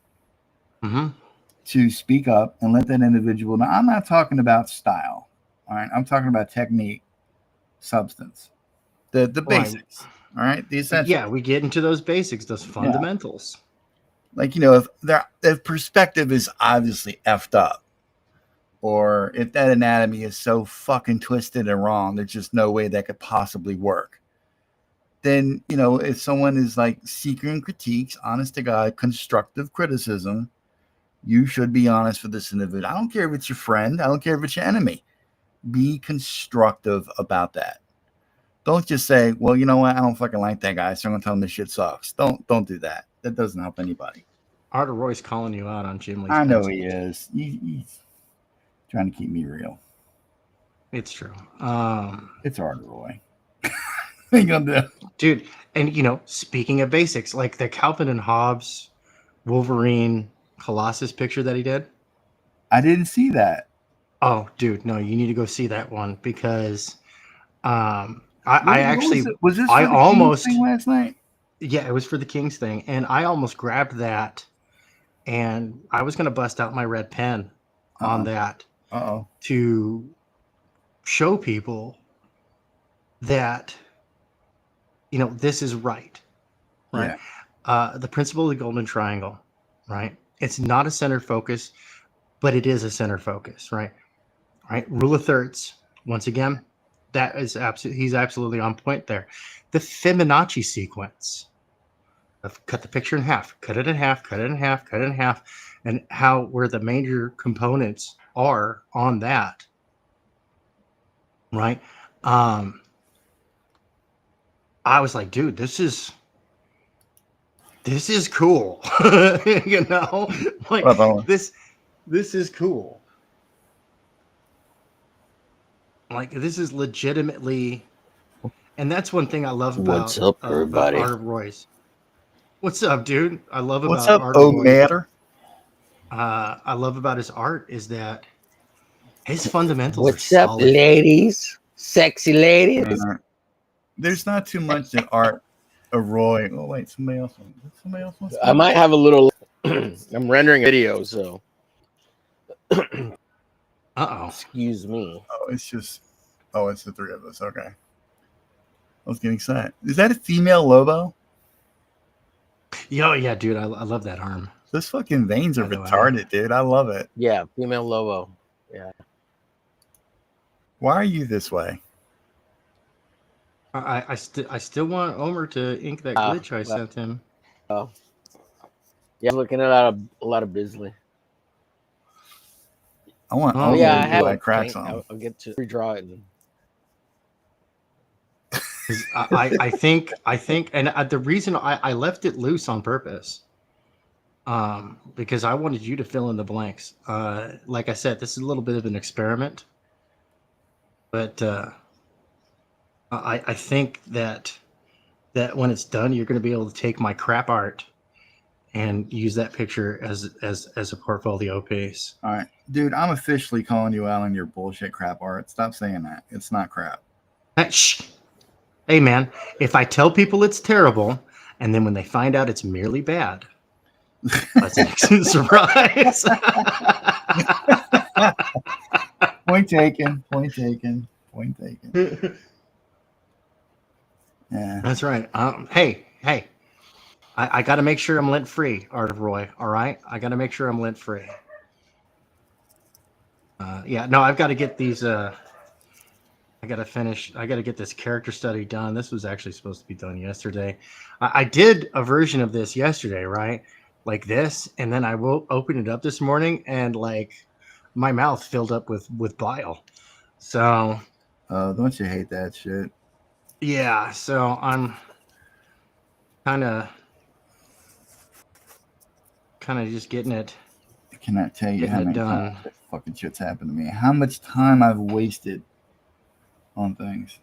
to speak up and let that individual know. I'm not talking about style. All right. I'm talking about technique, substance. The Right. basics. All right, the essentials. Yeah, we get into those basics, those fundamentals. Like, you know, if perspective is obviously effed up, or if that anatomy is so fucking twisted and wrong, there's just no way that could possibly work. Then, you know, if someone is like seeking critiques, honest to God, constructive criticism, you should be honest with this individual. I don't care if it's your friend. I don't care if it's your enemy. Be constructive about that. Don't just say, well, you know what? I don't fucking like that guy, so I'm going to tell him this shit sucks. Don't do that. That doesn't help anybody. Art of Roy's calling you out on Jim Lee's I know pencil. he is. He's trying to keep me real. It's true. It's Art of Roy. What are you gonna do? Dude, and you know, speaking of basics, like the Calvin and Hobbes Wolverine Colossus picture that he did. I didn't see that. Oh, dude, no, you need to go see that one because I actually was this I for the almost Kings thing last night? Yeah, it was for the Kings thing, and I almost grabbed that, and I was gonna bust out my red pen on that to show people that, you know, this is right? Yeah. The principle of the golden triangle, right? It's not a center focus, but it is a center focus, right? Rule of thirds. Once again, that is he's absolutely on point there. The Fibonacci sequence of cut the picture in half, cut it in half, cut it in half, cut it in half, and how where the major components are on that, right? I was like, dude, this is cool. You know, like this is cool. Like this is legitimately, and that's one thing I love about What's up, everybody? Art of Roy's. What's up, dude? I love What's about up, Art of Roy's. matter? I love about his art is that his fundamentals What's are up, solid. ladies? Sexy ladies. There's not too much that Art of Roy. Oh wait, somebody else wants I might have a little. I'm rendering a video, so. Excuse me. It's the three of us. Okay. I was getting excited. Is that a female Lobo? Yo, yeah, dude, I love that arm. Those fucking veins are retarded, dude. I love it. Yeah, female Lobo. Yeah. Why are you this way? I still want Omer to ink that glitch I sent him. Oh. Yeah, I'm looking at a lot of Bisley. I want. Oh yeah, I have like cracks on. I'll get to redraw it. I think, and the reason I left it loose on purpose, because I wanted you to fill in the blanks. Like I said, this is a little bit of an experiment, but I think that when it's done, you're going to be able to take my crap art and use that picture as a portfolio piece. All right, dude, I'm officially calling you out on your bullshit crap art. Stop saying that. It's not crap. Shh. Hey, man, if I tell people it's terrible, and then when they find out it's merely bad, that's an excellent surprise. Point taken. Yeah, that's right. Hey, I got to make sure I'm lint free, Art of Roy. All right, I got to make sure I'm lint free. Yeah, no, I've got to get these. I got to get this character study done. This was actually supposed to be done yesterday. I did a version of this yesterday, right? Like this, and then I will open it up this morning, and like my mouth filled up with bile. So, don't you hate that shit? Yeah. So I'm kind of just getting it. I cannot tell you how many times that fucking shit's happened to me. How much time I've wasted on things.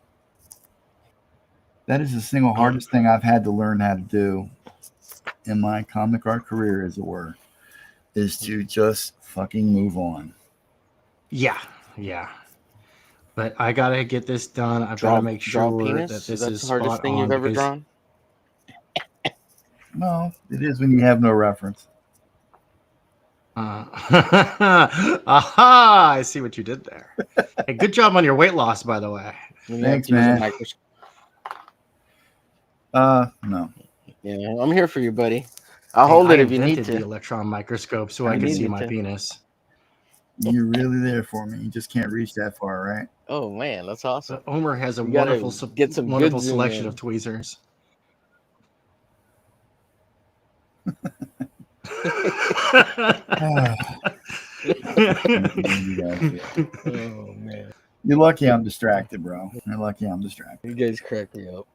That is the single hardest thing I've had to learn how to do in my comic art career, as it were, is to just fucking move on. Yeah. But I gotta get this done. I've got to make sure that this is the hardest thing you've ever drawn. No, it is when you have no reference. Aha! I see what you did there. Hey, good job on your weight loss, by the way. Thanks, man. No. Yeah, I'm here for you, buddy. I'll hold it if you need invented the to. electron microscope so I I can need see you my to. penis. You're really there for me. You just can't reach that far, right? Oh man, that's awesome. Omer has a You gotta wonderful, get some wonderful good zoom selection in. of tweezers. Oh man, You're lucky I'm distracted, bro. You're lucky I'm distracted. you guys crack me up.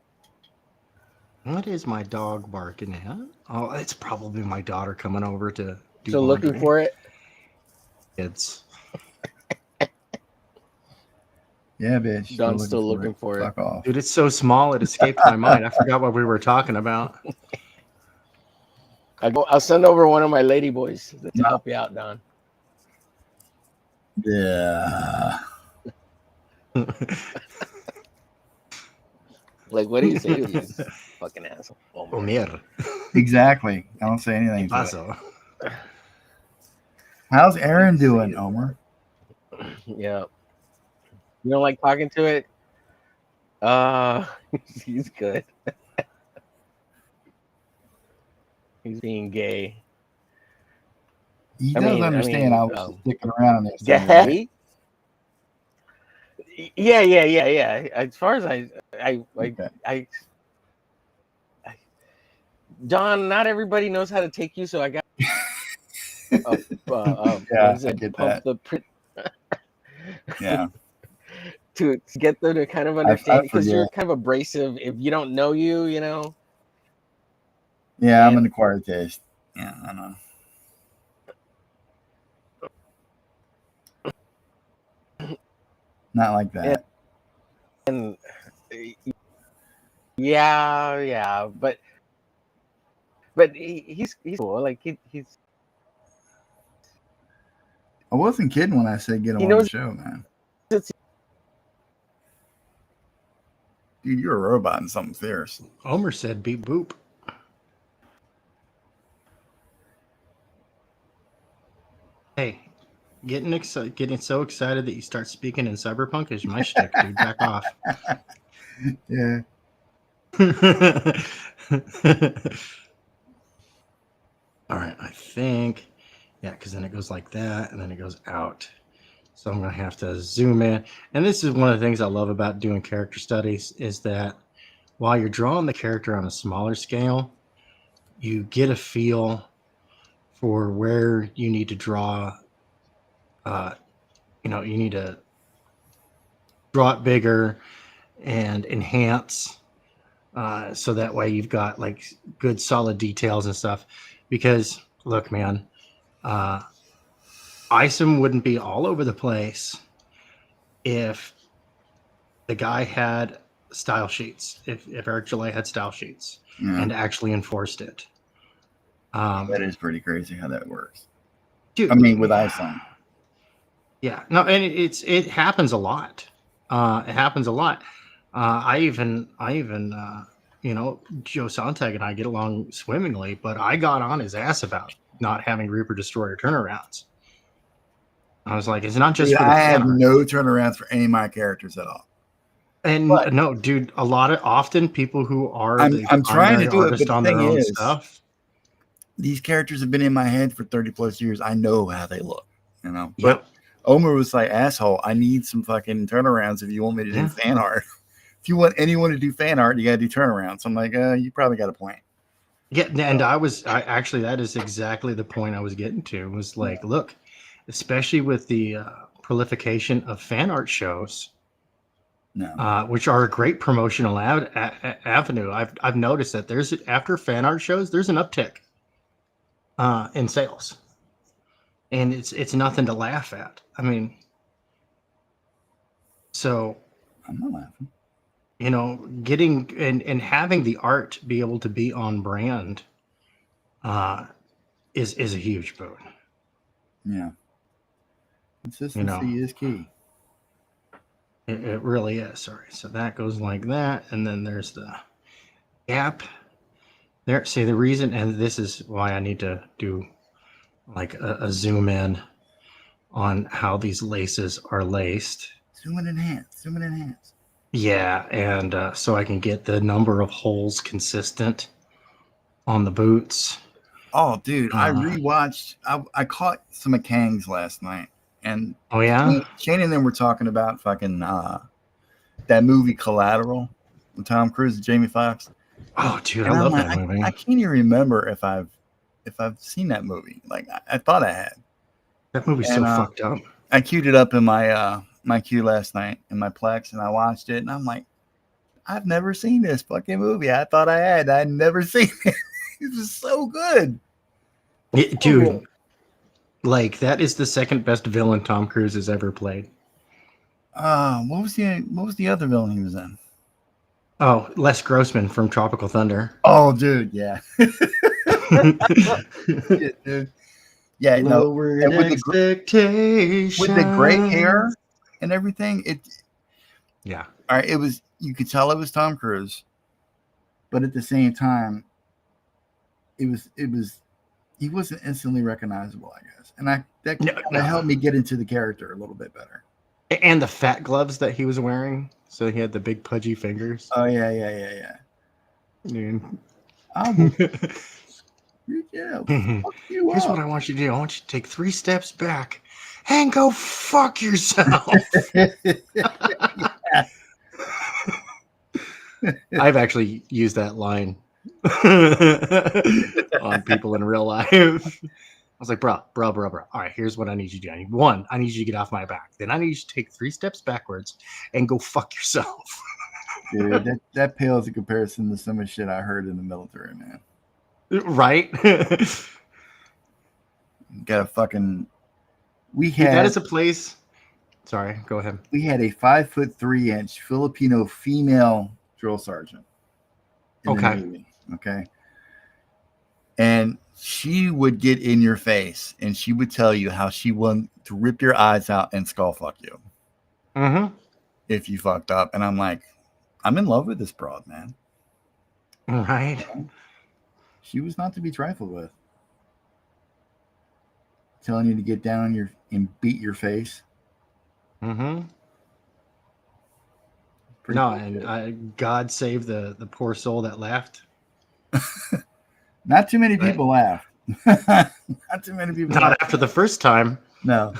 What is my dog barking at? Oh, it's probably my daughter coming over to do So laundry. looking for it. It's Yeah, bitch. Don's still looking for it. Fuck off. dude, it's so small it escaped my mind. I forgot what we were talking about. I'll send over one of my lady boys to help you out, Don. Yeah. Like, what do you say to these fucking asshole? Omer. Exactly. I don't say anything. To it. Paso. How's Aaron doing, Omer? Yeah. You don't like talking to it? He's good. He's being gay. He doesn't understand I was sticking around there. Gay? Yeah. As far as I Don, not everybody knows how to take you, so I got yeah, I get that. Yeah. To get them to kind of understand, because you're kind of abrasive if you don't know you, you know. Yeah, I'm an acquired taste. Yeah, I know. Not like that. And yeah, but he's cool. Like he's. I wasn't kidding when I said get him on the show, man. Dude, you're a robot and something fierce. Omer said beep boop. Hey, getting so excited that you start speaking in cyberpunk is my shtick, dude. Back off. Yeah. All right, I think, yeah, because then it goes like that, and then it goes out. So I'm going to have to zoom in. And this is one of the things I love about doing character studies is that while you're drawing the character on a smaller scale, you get a feel for where you need to draw. You need to draw it bigger and enhance so that way you've got like good solid details and stuff. Because look, man, Isom wouldn't be all over the place if the guy had style sheets, if Eric Gillet had style sheets and actually enforced it. That is pretty crazy how that works. Dude, I mean, with Isom. Yeah, no, and it happens a lot. It happens a lot. I even Joe Sontag and I get along swimmingly, but I got on his ass about not having Reaper Destroyer turnarounds. I was like, it's not just for the I have no turnarounds for any of my characters at all. And no, dude, often people who are I'm trying to do it, but on the their thing own is, stuff. These characters have been in my head for 30 plus years. I know how they look, you know. Yeah. But Omer was like, asshole, I need some fucking turnarounds if you want me to do fan art. If you want anyone to do fan art, you got to do turnarounds. I'm like, you probably got a point. Yeah, and actually, that is exactly the point I was getting to. Was like, look, especially with the proliferation of fan art shows, which are a great promotional avenue. I've noticed that there's after fan art shows, there's an uptick in sales, and it's nothing to laugh at. I mean, so I'm not laughing. Getting and having the art be able to be on brand is a huge boon. Yeah. Consistency is key. It really is. Sorry. So that goes like that. And then there's the gap there. See the reason, and this is why I need to do like a zoom in on how these laces are laced. Zoom and enhance. Zoom and enhance. Yeah, and so I can get the number of holes consistent on the boots. Oh, dude, I rewatched. I caught some of Kang's last night, and oh yeah, Shane and them were talking about fucking that movie Collateral with Tom Cruise and Jamie Foxx. oh dude, And I I'm love like, that movie. I can't even remember if I've seen that movie. Like I thought I had. That movie's so fucked up. I queued it up in my my queue last night in my Plex, and I watched it, and I'm like, I've never seen this fucking movie. I thought I had. I'd never seen it. It was so good. Dude, like that is the second best villain Tom Cruise has ever played. What was the other villain he was in? Oh, Les Grossman from Tropical Thunder. Oh, dude, yeah. Shit, dude. Yeah, Lowered expectations. with the gray hair and everything, yeah. All right, it was, you could tell it was Tom Cruise, but at the same time, it was he wasn't instantly recognizable, I guess, and that helped me get into the character a little bit better. And the fat gloves that he was wearing, so he had the big pudgy fingers. Oh yeah. Dude. Yeah, here's what I want you to do. I want you to take 3 steps back and go fuck yourself. I've actually used that line on people in real life. I was like, bro. All right, here's what I need you to do. I need you to get off my back. Then I need you to take 3 steps backwards and go fuck yourself. Dude, that pales in comparison to some of the shit I heard in the military, man. Right? Got a fucking. That is a place. Sorry, go ahead. We had a 5'3" Filipino female drill sergeant. Okay. And she would get in your face and she would tell you how she wanted to rip your eyes out and skull fuck you. Mm-hmm. If you fucked up. And I'm like, I'm in love with this broad, man. Right. She was not to be trifled with. Telling you to get down and beat your face. Mm-hmm. No, and God save the poor soul that laughed. Not too many people laughed. Not too many people. Not after the first time. No.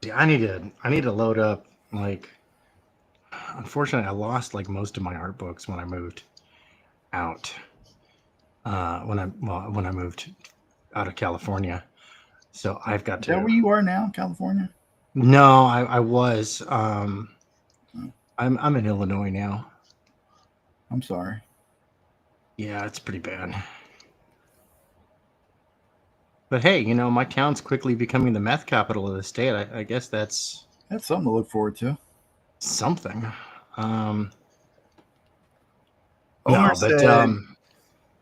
Yeah, I need to load up. Like, unfortunately, I lost like most of my art books when I moved out. When I moved out of California, so I've got to. Is that where you are now, California? No, I was. I'm in Illinois now. I'm sorry. Yeah, it's pretty bad. But hey, my town's quickly becoming the meth capital of the state. I guess that's something to look forward to. Something.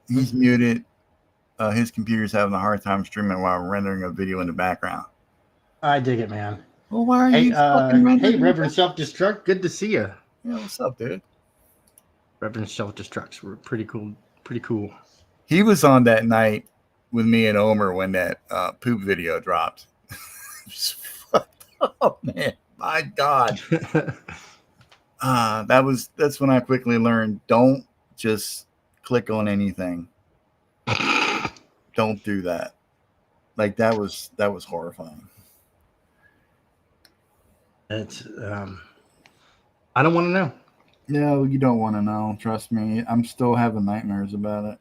He's muted. His computer's having a hard time streaming while rendering a video in the background. I dig it, man. Well, why are you fucking rendering? Hey, Reverend Self-Destruct, good to see you. Yeah, what's up, dude? Reverend Self-Destructs were pretty cool. Pretty cool. He was on that night with me and Omer when that poop video dropped. Oh man, my God. That's when I quickly learned, don't just click on anything. Don't do that. Like that was horrifying. It's I don't want to know. No, you don't want to know. Trust me. I'm still having nightmares about it.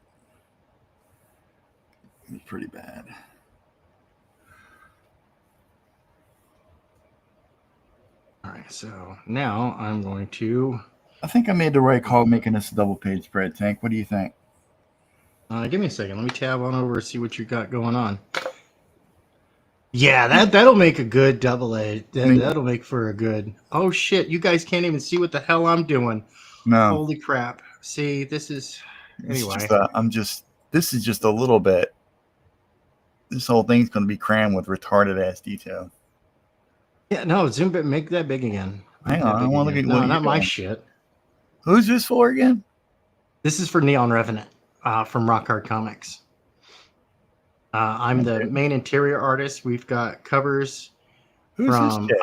It's pretty bad. All right, so now I'm going to. I think I made the right call making this a double page spread, Tank. What do you think? Give me a second. Let me tab on over and see what you got going on. Yeah, that'll make a good double A. That'll make for a good. Oh shit! You guys can't even see what the hell I'm doing. No. Holy crap! See, this is anyway. This is just a little bit. This whole thing's going to be crammed with retarded ass detail. Yeah, no, zoom it. Make that big again. Hang on, I want to look at. No, not my shit. Who's this for again? This is for Neon Revenant from Rock Hard Comics. I'm the main interior artist. We've got covers Who's from this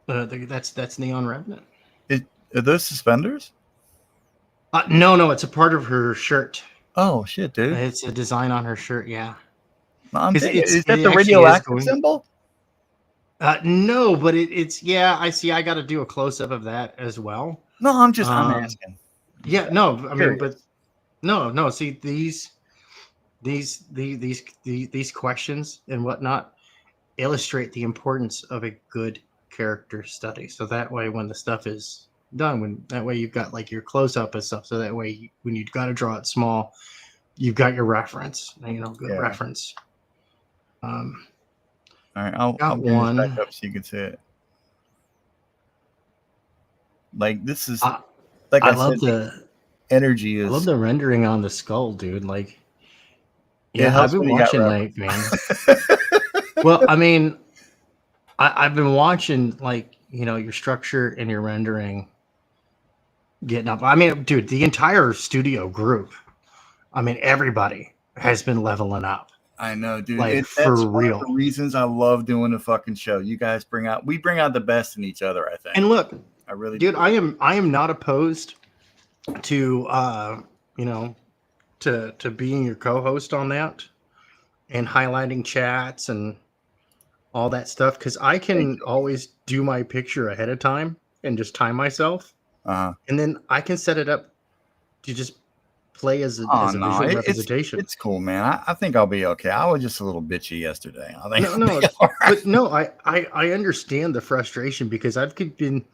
chick? that's Neon Revenant. Are those suspenders? No, it's a part of her shirt. Oh shit, dude! It's a design on her shirt. Yeah. I'm thinking, is It that the actually is radioactive going. symbol? No, but it's yeah. I see. I got to do a close up of that as well. No, I'm asking. Yeah, no, I mean, Curious. but no. See these questions and whatnot illustrate the importance of a good character study. So that way, when the stuff is done, that way you've got like your close up and stuff. So that way, when you've got to draw it small, you've got your reference. Good reference. All right, I'll Got bring one. this back up so you can see it. Like this is like I I love said, the energy is. I love the rendering on the skull, dude. Like, It yeah, helps I've been when you got watching like, man. Well, I mean, I've been watching like, your structure and your rendering getting up. I mean, dude, the entire studio group. I mean, everybody has been leveling up. I know, dude. Like, That's for one real. of the reasons I love doing the fucking show. You guys bring out the best in each other, I think. And look, I really dude, do. I am not opposed to to being your co-host on that and highlighting chats and all that stuff, because I can always do my picture ahead of time and just time myself, and then I can set it up to just play as a visual representation. It's cool, man. I think I'll be okay. I was just a little bitchy yesterday. I think but no, I understand the frustration, because I've got the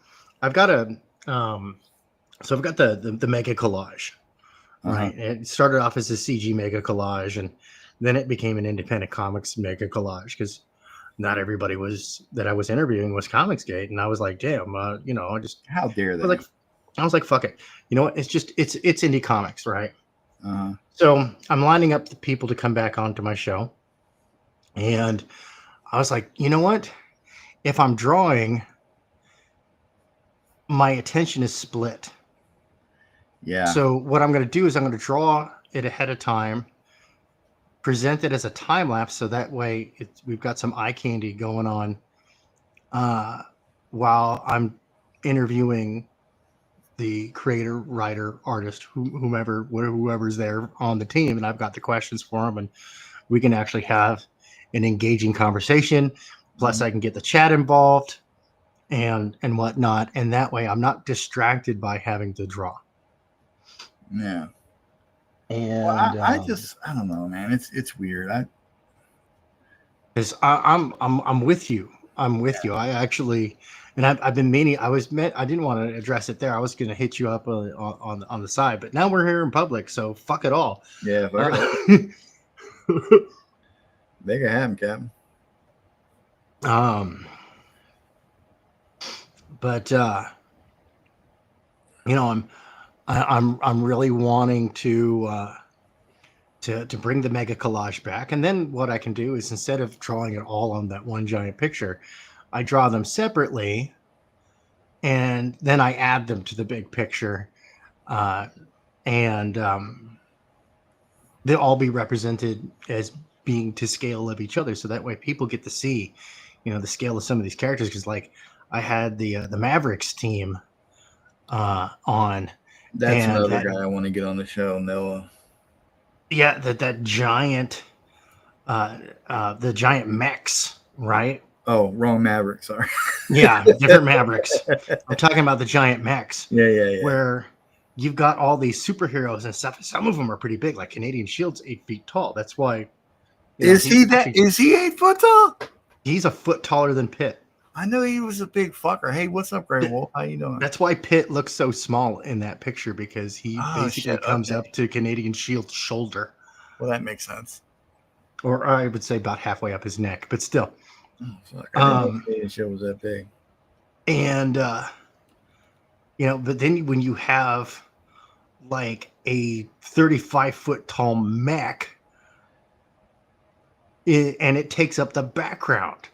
mega collage, right? It started off as a CG mega collage, and then it became an independent comics mega collage, because not everybody that I was interviewing was Comicsgate, and I was like, damn, I just how dare they? I was like, fuck it, you know what? It's indie comics, right? So I'm lining up the people to come back onto my show, and I was like, you know what? If I'm drawing, my attention is split. Yeah. So what I'm going to do is I'm going to draw it ahead of time, present it as a time lapse, so that way we've got some eye candy going on while I'm interviewing the creator, writer, artist, whoever's there on the team, and I've got the questions for them, and we can actually have an engaging conversation. Plus, I can get the chat involved and whatnot, and that way I'm not distracted by having to draw. Yeah. And I don't know, man. It's weird. I'm with you. I actually, and I've been meaning. I didn't want to address it there. I was going to hit you up on the side, but now we're here in public, so fuck it all. Yeah. Fuck it. They can have him, Captain. But I'm really wanting to bring the mega collage back, and then what I can do is, instead of drawing it all on that one giant picture, I draw them separately, and then I add them to the big picture, and they'll all be represented as being to scale of each other, so that way people get to see, the scale of some of these characters. Because like I had the Mavericks team on. That's another guy I want to get on the show, Noah. Yeah, that giant, the giant mechs, right? Oh, wrong Maverick. Sorry. Yeah, different Mavericks. I'm talking about the giant mechs. Yeah. Where you've got all these superheroes and stuff. Some of them are pretty big. Like Canadian Shield's 8 feet tall. That's why. Is he 8 foot tall? He's a foot taller than Pitt. I know he was a big fucker. Hey, what's up, Grey Wolf? How you doing? That's why Pitt looks so small in that picture, because he basically comes up to Canadian Shield's shoulder. Well, that makes sense. Or I would say about halfway up his neck, but still. Oh, fuck. I didn't know Canadian Shield was that big. And but then when you have like a 35-foot tall mech, and it takes up the background.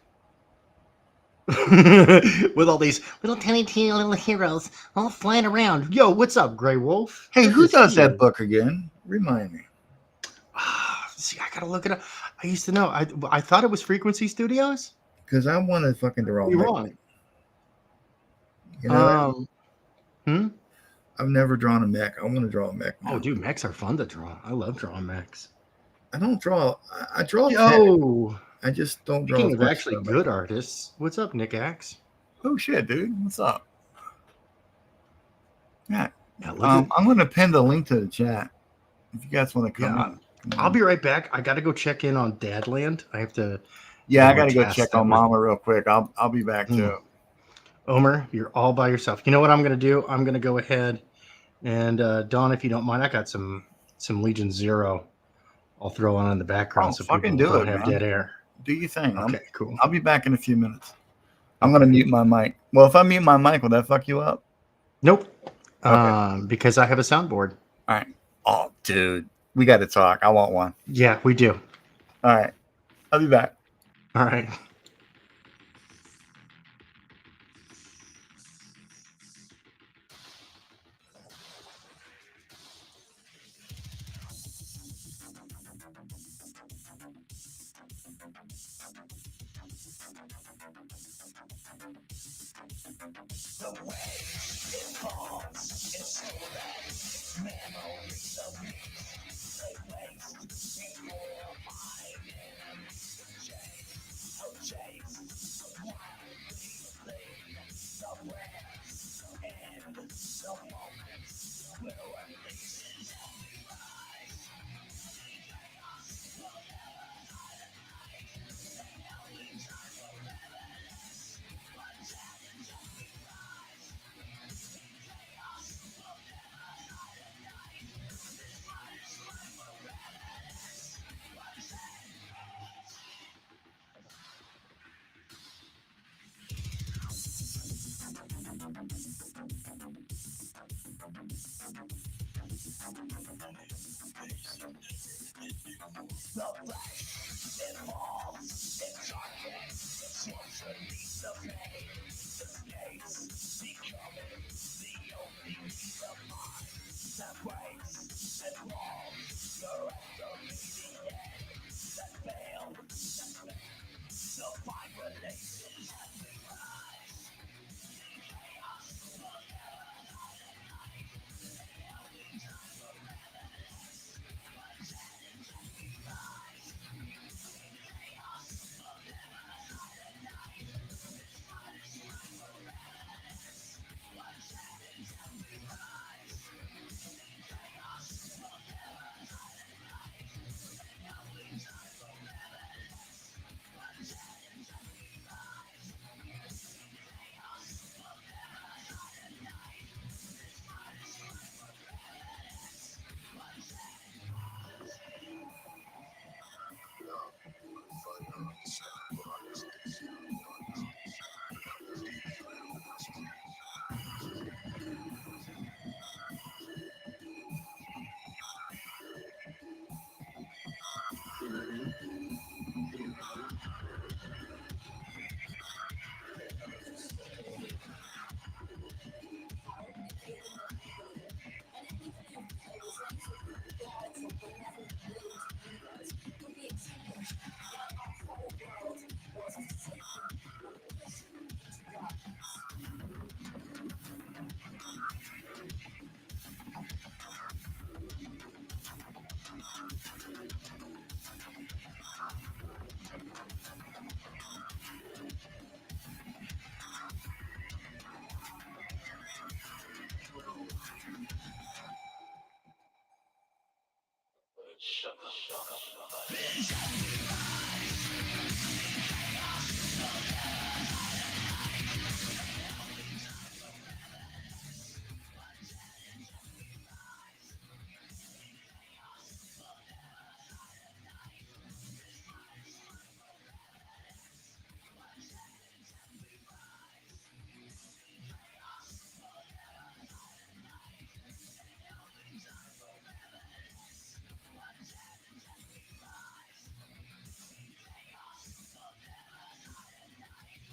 With all these little tiny little heroes all flying around. Yo, what's up, Grey Wolf? Hey, who does that book again? Remind me. See, I gotta look it up. I used to know. I thought it was Frequency Studios. Because I want to fucking draw. You want? You know that? I've never drawn a mech. I want to draw a mech now. Oh, dude, mechs are fun to draw. I love drawing mechs. I don't draw. I draw. Yo, I just don't draw. Speaking of actually good artists, what's up, Nick Axe? Oh shit, dude, what's up? Yeah, yeah I'm gonna pin the link to the chat if you guys want to come in. I'll be right back. I got to go check in on Dadland. I have to. Yeah, I got to go check on Mama real quick. I'll be back too. Omer, you're all by yourself. You know what I'm gonna do? I'm gonna go ahead and Don, if you don't mind, I got some Legion Zero. I'll throw on in the background so people don't have dead air. Do your thing. Okay, cool. I'll be back in a few minutes. I'm gonna mute my mic. Well, if I mute my mic, will that fuck you up? Nope. Okay. Because I have a soundboard. All right. Oh, dude, we got to talk. I want one. Yeah, we do. All right. I'll be back. All right. The way it falls is so that memories of me they waste in your mind and chase, oh chase, while we leave the rest and the moments will release in every rise. Chaos will never hide at night, and only time will never last, but challenge of me rise. Chaos will never hide at night, this honest life will never last, but challenge. The flesh, it falls, it sharpens, it swells beneath the pain. The space becoming the only piece of mind that breaks and falls. The rest of me the end that failed, the five relations as we rise. Chaos will never hide at night, and only time will never last, but challenge as we rise. Chaos will never hide at night, this honest life will never last, but challenge as we rise. Chaos will never hide at night, and only time will never last, but challenge as we rise. Chaos will never hide at night, this honest life will never last, but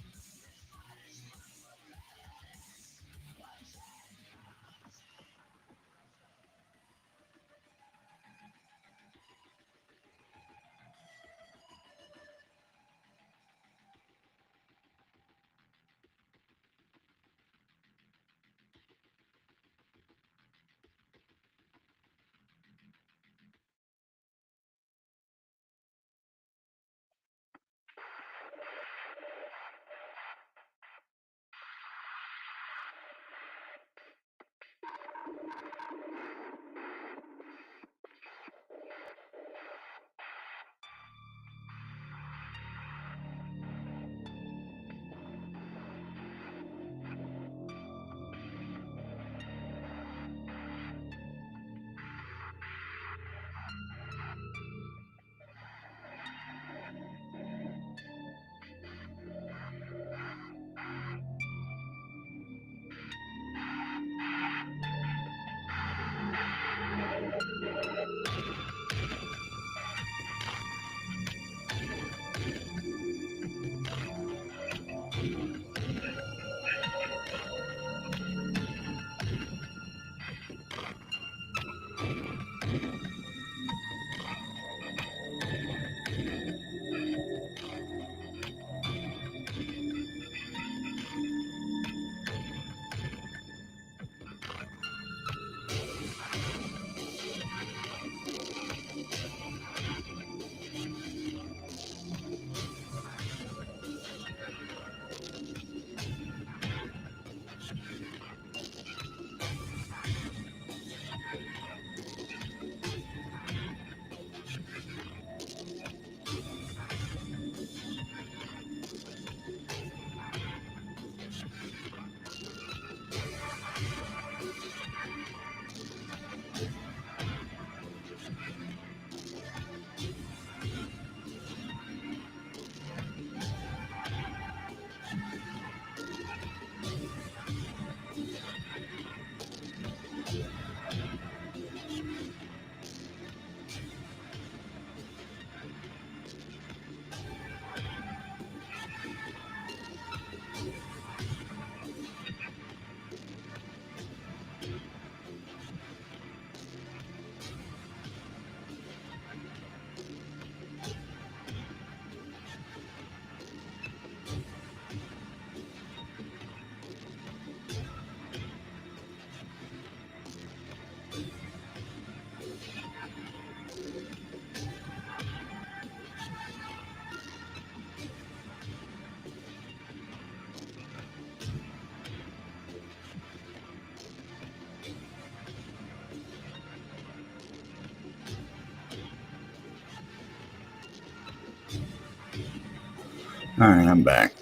All right, I'm back.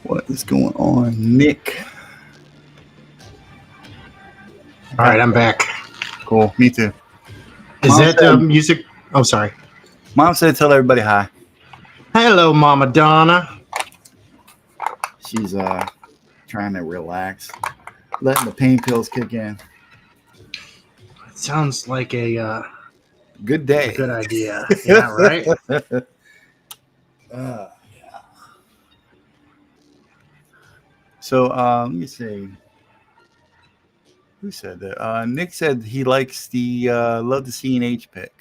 What is going on, Nick? All right, I'm back. Cool. Me too. Is Mom that said- music? Oh, sorry. Mom said tell everybody hi. Hello, Mama Donna. She's trying to relax, letting the pain pills kick in. It sounds like a Good day. good idea. Yeah, right? Yeah. So let me see. Who said that? Nick said he likes the love the C&H pick.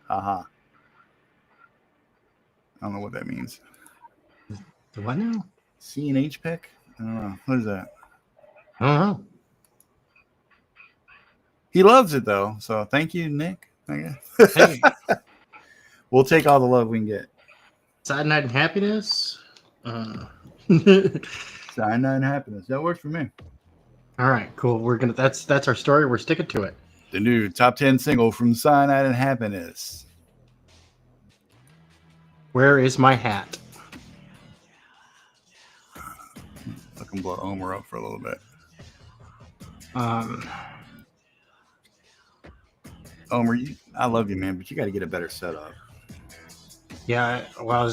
Haha. I don't know what that means. Do I know? C&H pick? I don't know. What is that? I don't know. He loves it though. So thank you, Nick. I guess. Hey, We'll take all the love we can get. Side Night and Happiness. All Cyanide and happiness. That works for me. right, cool. We're gonna. That's our story. We're sticking to it. The new top 10 single from Cyanide and Happiness. Where is my hat? I can blow Omer up for a little bit. Omer, I love you, man, but you got to get a better setup. Yeah. While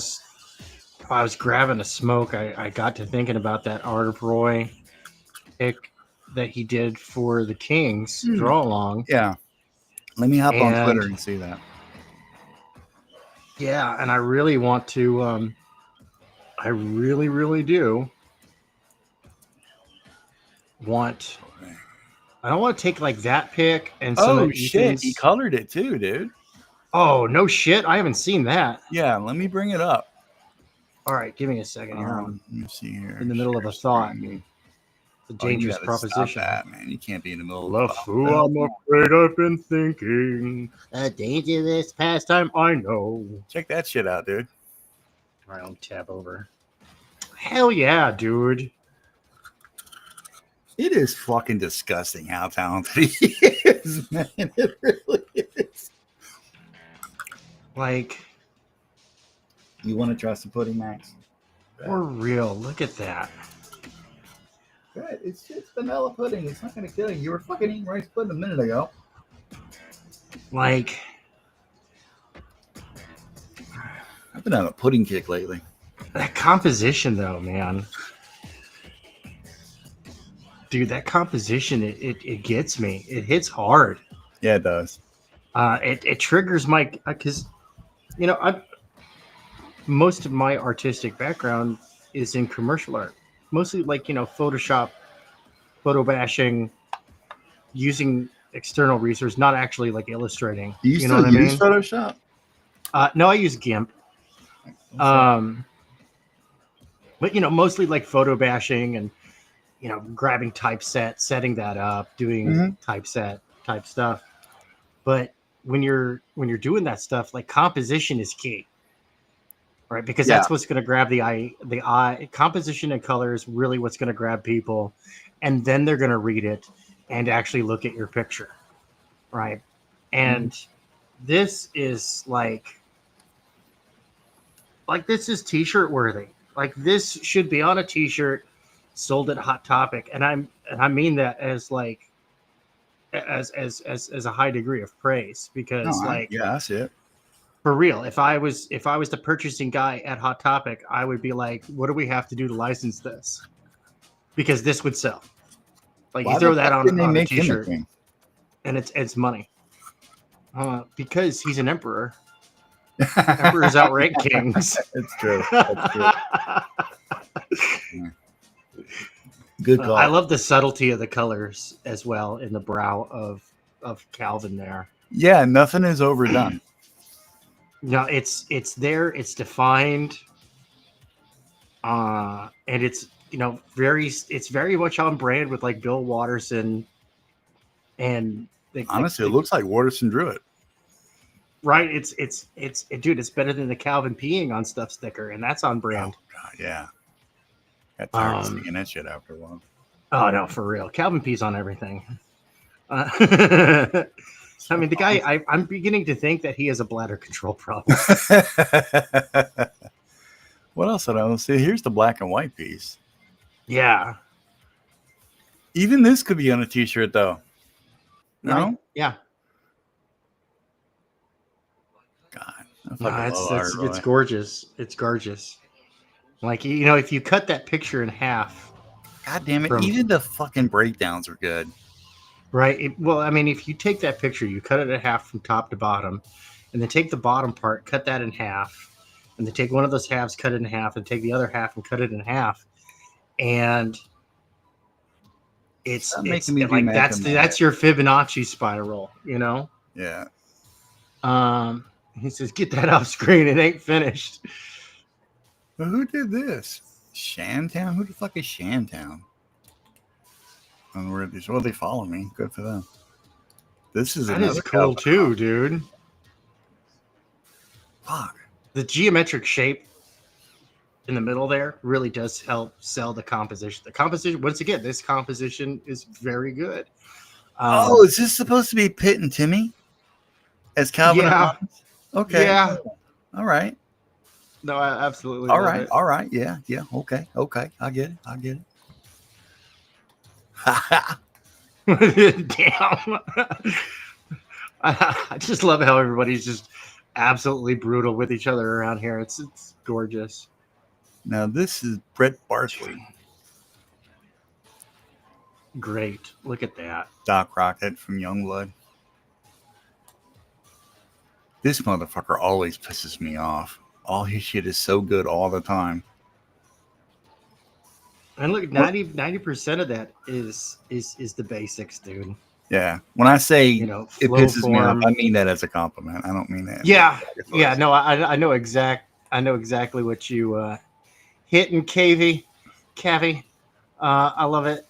I was grabbing a smoke, I got to thinking about that Art of Roy pick that he did for the Kings draw along. Yeah. Let me hop on And- Twitter and see that. Yeah, and I really want to. I really do want. I don't want to take like that pick and some Oh, of shit. Ethan's- He colored it too, dude. Oh no shit! I haven't seen that. Yeah, let me bring it up. All right, give me a second here. I'm Let me see here. in the middle of a thought. It's a dangerous you gotta proposition. Stop that, man. You can't be in the middle of Love a who I'm afraid I've been thinking. A dangerous pastime I know. Check that shit out, dude. All right, I'll tab over. Hell yeah, dude. It is fucking disgusting how talented he is, man. It really is. Like, You want to trust the pudding, Max? for real, look at that. Good. It's just vanilla pudding. It's not going to kill you. You were fucking eating rice pudding a minute ago. Like, I've been on a pudding kick lately. that composition, though, man. Dude, that composition, it gets me. It hits hard. Yeah, it does. It triggers my, because, you know, most of my artistic background is in commercial art, mostly like, you know, Photoshop photo bashing, using external resources, not actually like illustrating. Do you know still what I use mean? Photoshop? No, I use GIMP. But mostly like photo bashing and grabbing typeset, setting that up, doing typeset type stuff. But when you're doing that stuff, like composition is key, right? Because that's what's going to grab the eye. The eye composition and color is really what's going to grab people, and then they're going to read it and actually look at your picture, right? And this is like this is t-shirt worthy. Like this should be on a t-shirt sold at Hot Topic, and I mean that as like as a high degree of praise, because I see it. For real, if I was the purchasing guy at Hot Topic, I would be like, what do we have to do to license this? Because this would sell. Like you throw that on a t-shirt and it's money. Because he's an emperor. Emperors outrank kings. It's true. That's true. Good call. I love the subtlety of the colors as well in the brow of Calvin there. Yeah, nothing is overdone. No, it's there, it's defined, and it's very much on brand with like Bill Watterson, and honestly, it looks like Watterson drew it. Right, it's dude, it's better than the Calvin peeing on stuff sticker, and that's on brand. Oh, God, yeah. Got tired of seeing that shit after a while. Oh no, for real. Calvin pees on everything. I mean, the guy, I'm beginning to think that he has a bladder control problem. What else did I see? Here's the black and white piece. Yeah. Even this could be on a t-shirt, though. No? Right? Yeah. God. It's gorgeous. It's gorgeous. Like, if you cut that picture in half. God damn it. Even the fucking breakdowns are good. Right. Well, I mean, if you take that picture, you cut it in half from top to bottom, and then take the bottom part, cut that in half, and then take one of those halves, cut it in half, and take the other half and cut it in half. And it's like that's your Fibonacci spiral, Yeah. He says, "Get that off screen. It ain't finished." But who did this? Shantown? Who the fuck is Shantown? And where these? Well, they follow me. Good for them. This is cool too, dude. Fuck. The geometric shape in the middle there really does help sell the composition. The composition, once again, this composition is very good. Is this supposed to be Pitt and Timmy as Calvin? Yeah. Okay. Yeah. All right. No, I absolutely. All right. All right. Yeah. Yeah. Okay. I get it. Damn. I just love how everybody's just absolutely brutal with each other around here. It's gorgeous. Now this is Brett Barkley. Great. Look at that. Doc Rocket from Youngblood. This motherfucker always pisses me off. All his shit is so good all the time. And look, 90% of that is the basics, dude. Yeah. When I say it pisses me off, I mean that as a compliment. I don't mean that. Yeah. Yeah. No, I know exactly what you hitting, Cavy. I love it.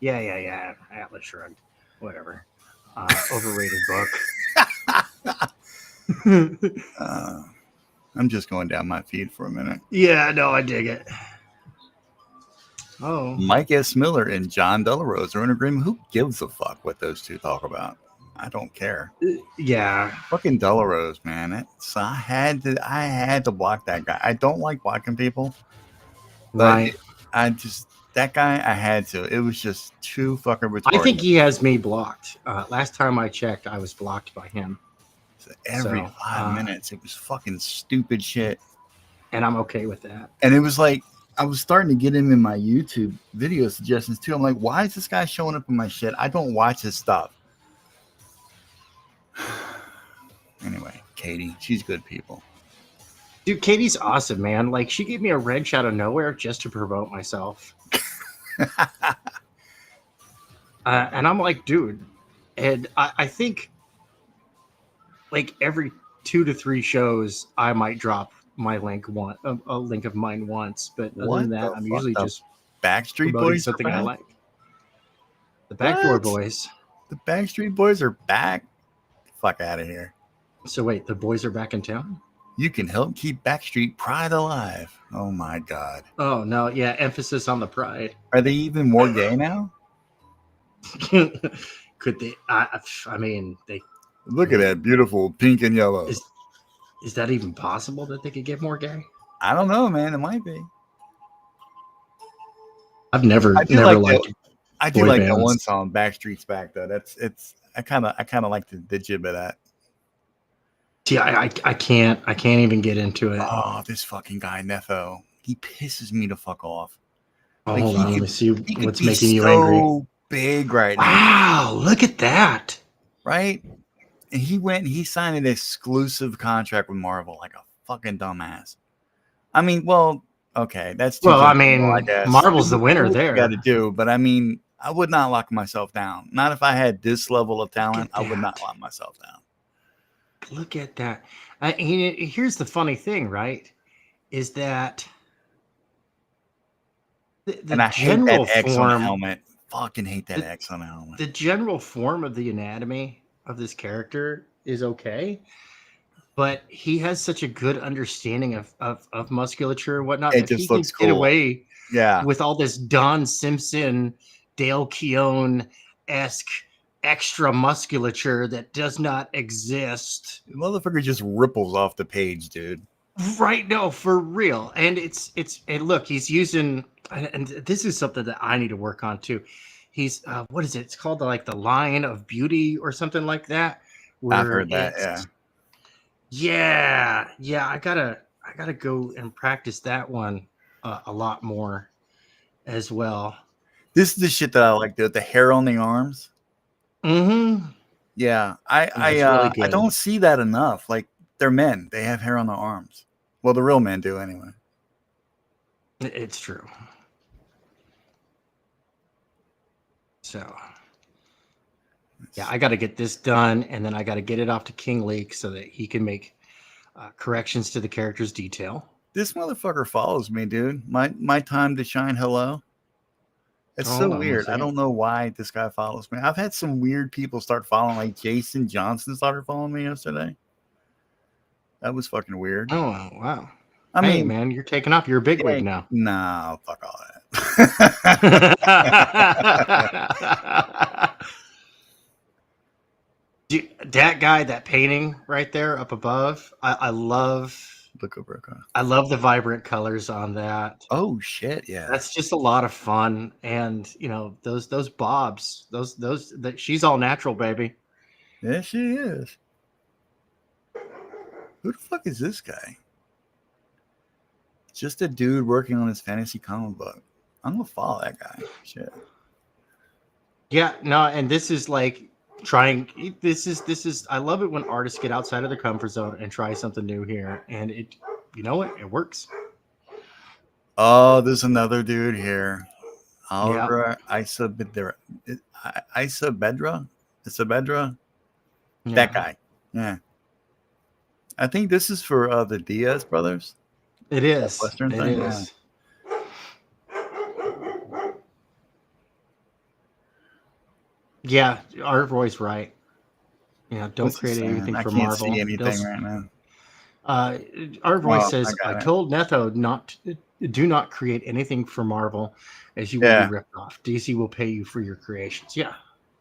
Yeah. Atlas Shrugged. Whatever. Overrated book. I'm just going down my feed for a minute. Yeah, no, I dig it. Oh, Mike S. Miller and John Delarose are in agreement. Who gives a fuck what those two talk about? I don't care. Yeah, fucking Delarose, man. I had to block that guy. I don't like blocking people, but right. That guy, I had to. It was just too fucking retarded. I think he has me blocked. Last time I checked, I was blocked by him. So every 5 minutes, it was fucking stupid shit. And I'm okay with that. And it was like, I was starting to get him in my YouTube video suggestions too. I'm like, why is this guy showing up in my shit? I don't watch his stuff. Anyway, Katie, she's good people. Dude, Katie's awesome, man. Like, she gave me a wrench out of nowhere just to promote myself. And I'm like, dude, and I think like every 2 to 3 shows, I might drop my link a link of mine once, but other than What that, the I'm fuck? usually The just Backstreet promoting Boys are something I back? like. The Backdoor What? Boys. The Backstreet Boys are back? Fuck out of here. So wait, the boys are back in town? You can help keep Backstreet Pride alive. Oh my god. Oh no, yeah, emphasis on the pride. Are they even more gay now? Could they? I mean, they Look at that beautiful pink and yellow. is that even possible that they could get more gay? I don't know, man. It might be. I've never I do liked I do boy like that bands. one song, Backstreet's Back, though. I kind of like the jib of that. See, I can't even get into it. Oh, this fucking guy Netho, he pisses me to fuck off. Oh, Like hold on, let me see he could what's be making you so angry. big right now, Wow, look at that. right? And he signed an exclusive contract with Marvel like a fucking dumbass. I mean, well, okay, that's too Well, I judgmental, I mean, guess. Marvel's the winner Do what you got to there. do, but I mean, I would not lock myself down. Not if I had this level of talent. I would not that. lock myself down. Look at that. Here's the funny thing, right? Is that the And I hate that general X on the form, helmet. Fucking hate that X on the helmet. the general form of the anatomy of this character is okay, but he has such a good understanding of musculature and whatnot It that he just can looks get cool. away Yeah. with all this Don Simpson, Dale Keown-esque extra musculature that does not exist. The motherfucker just ripples off the page, dude. Right, no, for real. And and look, he's using, and this is something that I need to work on too. He's what is it? It's called like the line of beauty or something like that. I've Where heard that, yeah. I gotta go and practice that one a lot more as well. This is the shit that I like, dude. The hair on the arms. Mm-hmm. Yeah. That's really I good. don't see that enough. Like, they're men. They have hair on their arms. Well, the real men do anyway. It's true. So yeah, I got to get this done, and then I got to get it off to King Leak so that he can make corrections to the character's detail. This motherfucker follows me, dude. My time to shine. Hello. It's so weird. I don't know why this guy follows me. I've had some weird people start following, like Jason Johnson started following me yesterday. That was fucking weird. Oh wow! I mean, man, you're taking off. You're a big wig now. Nah, fuck all that. Dude, that guy, that painting right there up above, I love. Look over. I love the vibrant colors on that. Oh shit! Yeah, that's just a lot of fun, and you know those bobs, that she's all natural, baby. Yeah, she is. Who the fuck is this guy? Just a dude working on his fantasy comic book. I'm gonna follow that guy. Shit. Yeah, no, and this is like trying. This is. I love it when artists get outside of their comfort zone and try something new here, and it. You know what? It works. Oh, there's another dude here. Oliver Yep. Isabedra. Yeah. That guy. Yeah. I think this is for the Diaz brothers. It is. Western it thing. is. Yeah, our voice right. Yeah, don't What's create he anything saying? for I can't Marvel. see anything right now. Our voice Oh, says, I "I got it. told Netho do not create anything for Marvel, as you will Yeah. be ripped off. DC will pay you for your creations." Yeah.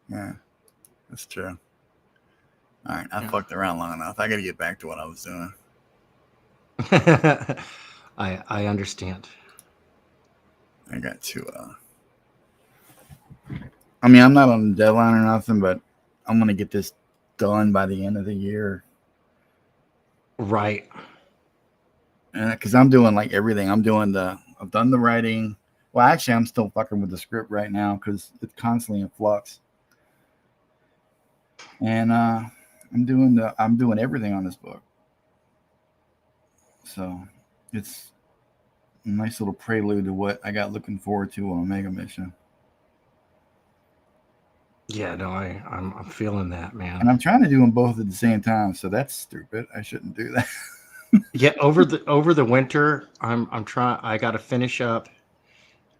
Yeah, that's true. All right, I Yeah. fucked around long enough. I got to get back to what I was doing. I understand. I got to. I mean, I'm not on a deadline or nothing, but I'm gonna get this done by the end of the year. Right. Because I'm doing like everything. I've done the writing. Well, actually, I'm still fucking with the script right now because it's constantly in flux. And I'm doing everything on this book. So it's nice little prelude to what I got looking forward to on Omega Mission. Yeah, no, I'm feeling that, And man. I'm trying to do them both at the same time, so that's stupid. I shouldn't do that. Yeah, over the winter, I'm trying. I got to finish up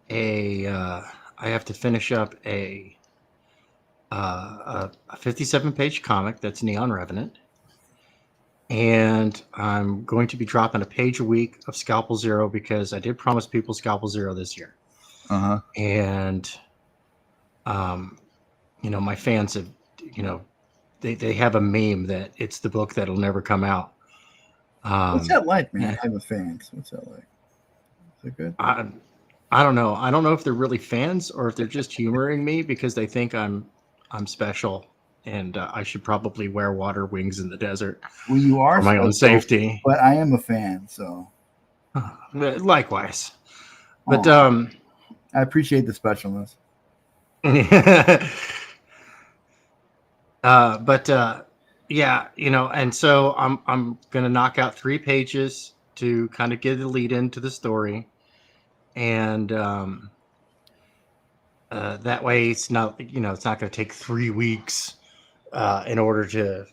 I have to finish up a 57-page comic that's Neon Revenant, and I'm going to be dropping a page a week of Scalpel Zero because I did promise people Scalpel Zero this year. And my fans have, they have a meme that it's the book that'll never come out. What's that like, man? I have a fans. What's that like? Is it good? I don't know. I don't know if they're really fans or if they're just humoring me because they think I'm special and I should probably wear water wings in the desert. Well, you are for my own safety. But I am a fan, so likewise. But I appreciate the specialness. Yeah, and so I'm gonna knock out 3 pages to kind of get the lead into the story, and that way it's not it's not gonna take 3 weeks in order to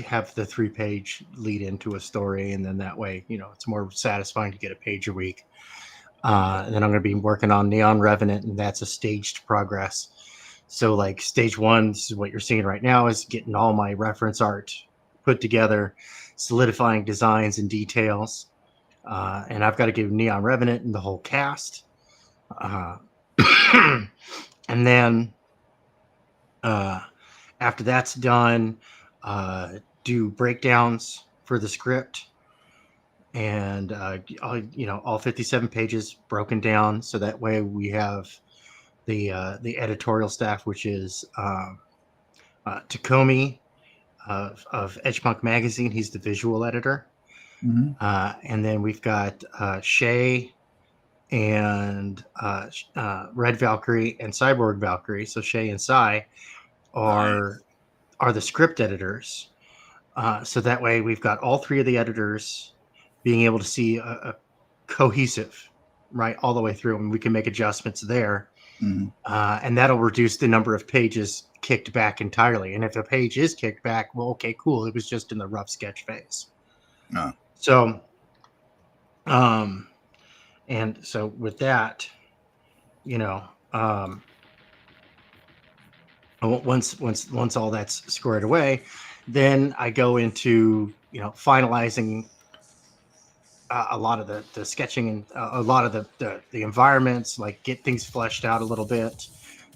have the 3-page lead into a story, and then that way it's more satisfying to get a page a week. And then I'm going to be working on Neon Revenant, and that's a staged progress. So like stage 1, this is what you're seeing right now, is getting all my reference art put together, solidifying designs and details. And I've got to give Neon Revenant and the whole cast. And then after that's done, do breakdowns for the script. And all 57 pages broken down, so that way we have the editorial staff, which is Takomi of Edgepunk Magazine. He's the visual editor. And then we've got Shay and Red Valkyrie and Cyborg Valkyrie. So Shay and Cy are the script editors. So that way we've got all 3 of the editors being able to see a cohesive, right, all the way through, and we can make adjustments there. And that'll reduce the number of pages kicked back entirely. And if a page is kicked back, well, okay, cool. It was just in the rough sketch phase. So, and so with that, once all that's squared away, then I go into, finalizing a lot of the sketching and a lot of the environments, like get things fleshed out a little bit,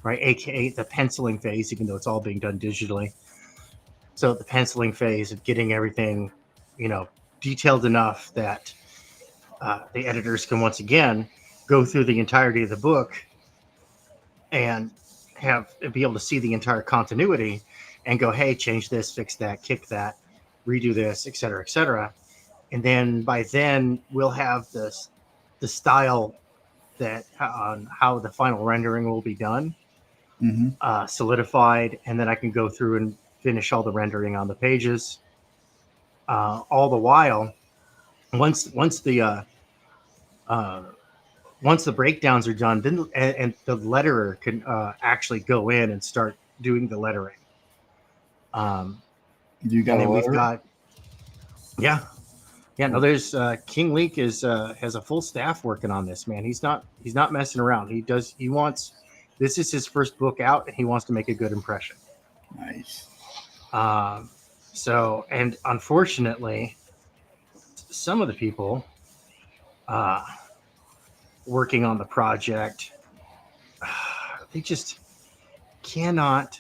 right? AKA the penciling phase, even though it's all being done digitally. So the penciling phase of getting everything, detailed enough that the editors can once again go through the entirety of the book and be able to see the entire continuity and go, hey, change this, fix that, kick that, redo this, et cetera, et cetera. And then by then we'll have the style that on how the final rendering will be done, solidified, and then I can go through and finish all the rendering on the pages. All the while, once the breakdowns are done, then and the letterer can actually go in and start doing the lettering. You got a we've got, no, there's King Leak has a full staff working on this, man. He's not messing around. This is his first book out, and he wants to make a good impression. Nice. So, and unfortunately, some of the people working on the project, they just cannot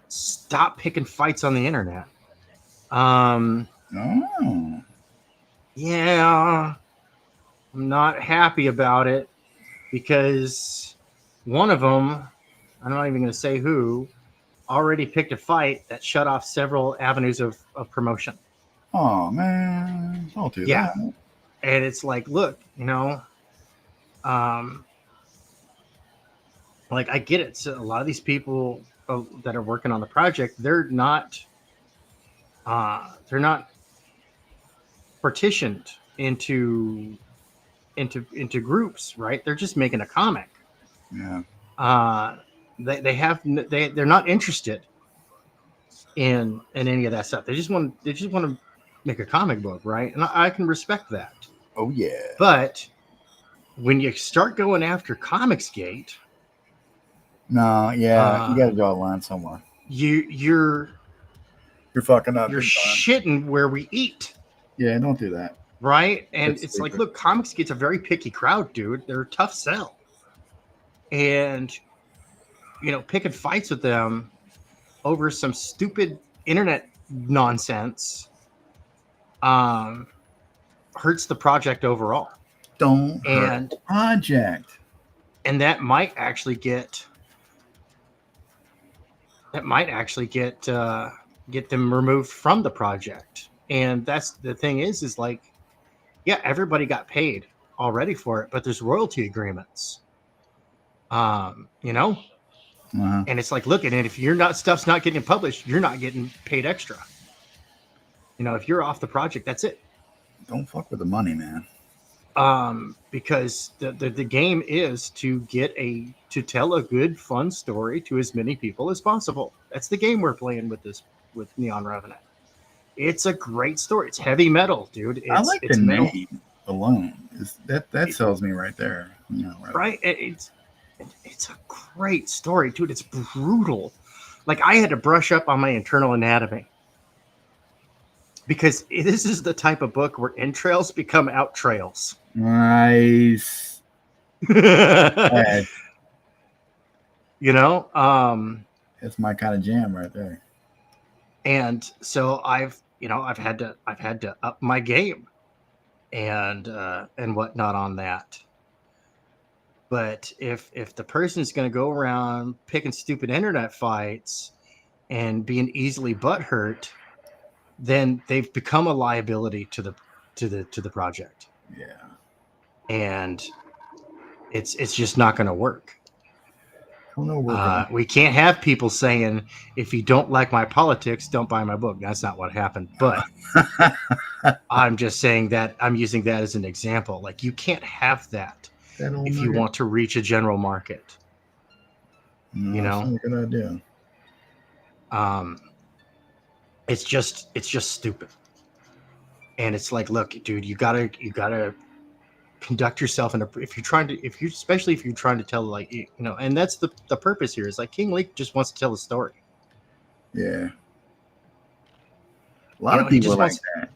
stop picking fights on the internet. Yeah, I'm not happy about it because one of them, I'm not even going to say who, already picked a fight that shut off several avenues of promotion. Oh, man. Don't do that. And it's like, look, like I get it. So a lot of these people that are working on the project, they're not partitioned into into groups, right? They're just making a comic. Yeah. They're not interested in any of that stuff. They just want to make a comic book, right? And I can respect that. Oh yeah. But when you start going after Comicsgate, No, yeah, you got to draw a line somewhere. you're fucking up. you're big time. shitting where we eat, Yeah, don't do that. right? And That's it's like, stupid. look, Comicsgate's a very picky crowd, dude. They're a tough sell, and picking fights with them over some stupid internet nonsense hurts the project overall. Don't hurt And the project. And that might actually get get them removed from the project. And that's the thing is like, yeah, everybody got paid already for it, but there's royalty agreements. Uh-huh. And it's like, look, and if stuff's not getting published, you're not getting paid extra. If you're off the project, that's it. Don't fuck with the money, man. Because the game is to tell a good, fun story to as many people as possible. That's the game we're playing with Neon Revenant. It's a great story. It's heavy metal, dude. I like it's the metal. name alone. That sells me right there. Right? It's a great story, dude. It's brutal. Like, I had to brush up on my internal anatomy. Because this is the type of book where entrails become out trails. Nice. That's my kind of jam right there. And so I've had to up my game and whatnot on that. But if the person's going to go around picking stupid internet fights and being easily butthurt, then they've become a liability to the project. Yeah. And it's just not going to work. We can't have people saying, if you don't like my politics, don't buy my book. That's not what happened. But I'm just saying that I'm using that as an example. Like, you can't have that if you want to reach a general market. That's not a good idea. It's just stupid. And it's like, look, dude, you gotta conduct yourself especially if you're trying to tell, like, and that's the purpose here is like King Leak just wants to tell a story. Yeah. A lot of people are like that.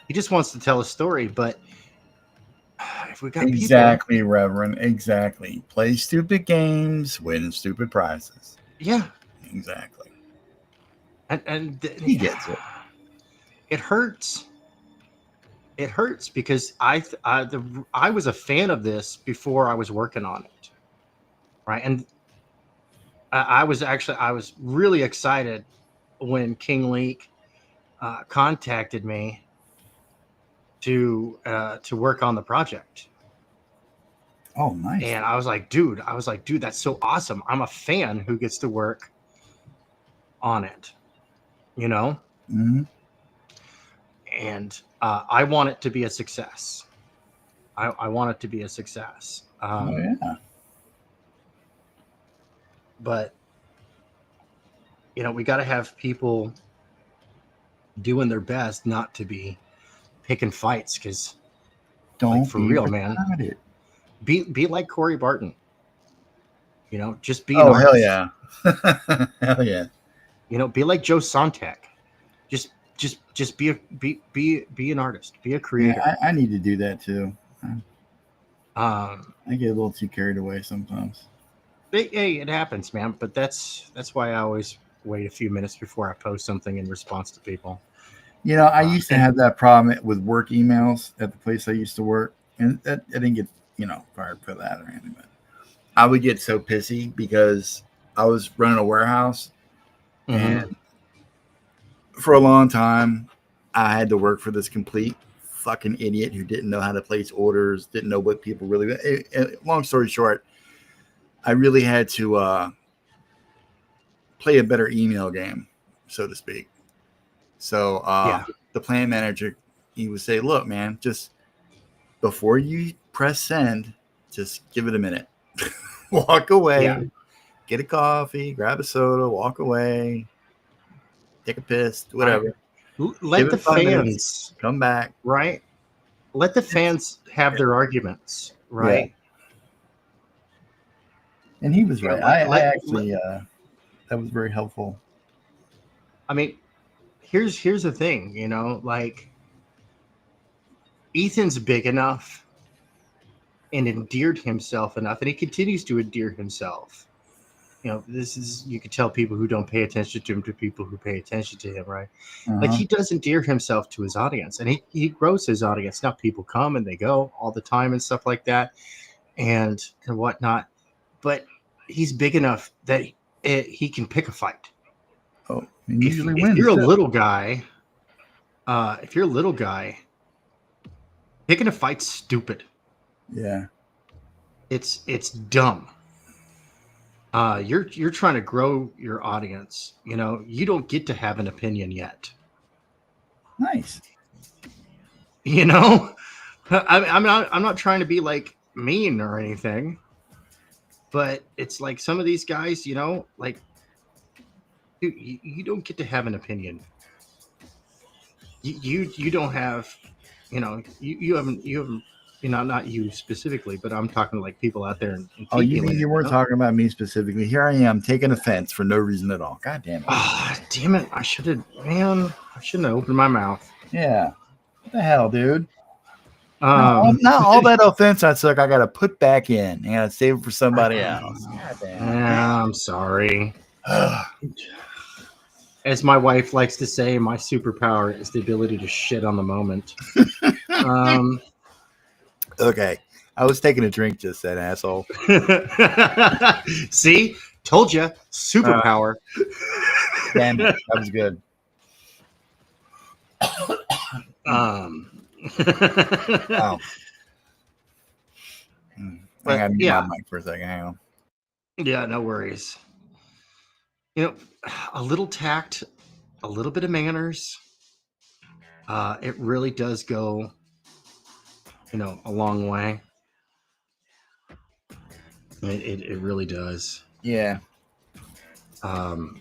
He just wants to tell a story, but if we got exactly, Reverend, exactly. Play stupid games, win stupid prizes. Yeah. Exactly. And he gets it. It hurts. It hurts because I was a fan of this before I was working on it, right? And I was really excited when King Leak contacted me to work on the project. Oh, nice. And I was like, dude, that's so awesome. I'm a fan who gets to work on it, Mm-hmm. And I want it to be a success. I want it to be a success. Yeah. But we got to have people doing their best not to be picking fights, because don't for real, man. Be like Corey Barton. Just be. Oh, hell yeah. Hell yeah. Be like Joe Sontag. Just be an artist. Be a creator. Yeah, I need to do that too. I get a little too carried away sometimes. Hey, it happens, man. But that's why I always wait a few minutes before I post something in response to people. I used to have that problem with work emails at the place I used to work, and I didn't get fired for that or anything. But I would get so pissy because I was running a warehouse, and for a long time, I had to work for this complete fucking idiot who didn't know how to place orders, didn't know what people really. Long story short, I really had to play a better email game, so to speak. So the plant manager, he would say, "Look, man, just before you press send, just give it a minute. Walk away, Yeah. get a coffee, grab a soda, walk away, take a piss, whatever. Let Give the it 5 minutes, fans, come back. right? Let the fans have their arguments, right? And he was You know, right. I actually, that was very helpful. I mean, here's the thing, you know, like Ethan's big enough and endeared himself enough, and he continues to endear himself. You know, you could tell people who don't pay attention to him to people who pay attention to him, right? Like he does endear himself to his audience, and he grows his audience. Now people come and they go all the time and stuff like that, and whatnot. But he's big enough that he can pick a fight. Oh, and If usually wins. you're a too. little guy, picking a fight's stupid. Yeah. It's dumb. You're trying to grow your audience. You know, you don't get to have an opinion yet. Nice. You know, I'm not trying to be like mean or anything, but it's like some of these guys, you know, like dude, you don't get to have an opinion. You don't have, you know, you haven't you know, not you specifically, but I'm talking like people out there in Oh, you TV mean land, you weren't know? talking about me specifically? Here I am taking offense for no reason at all. God damn it. Ah, damn it! I shouldn't have opened my mouth. Yeah. What the hell, dude? Not all that offense I took, I got to put back in. I got to save it for somebody else. God damn. Yeah, I'm sorry. As my wife likes to say, my superpower is the ability to shit on the moment. Okay. I was taking a drink just then, asshole. See? Told you. Superpower. Damn it. That was good. Wow. I got to mute my mic for a second. Hang on. Yeah, no worries. You know, a little tact, a little bit of manners. It really does go, you know, a long way. It really does. Yeah. And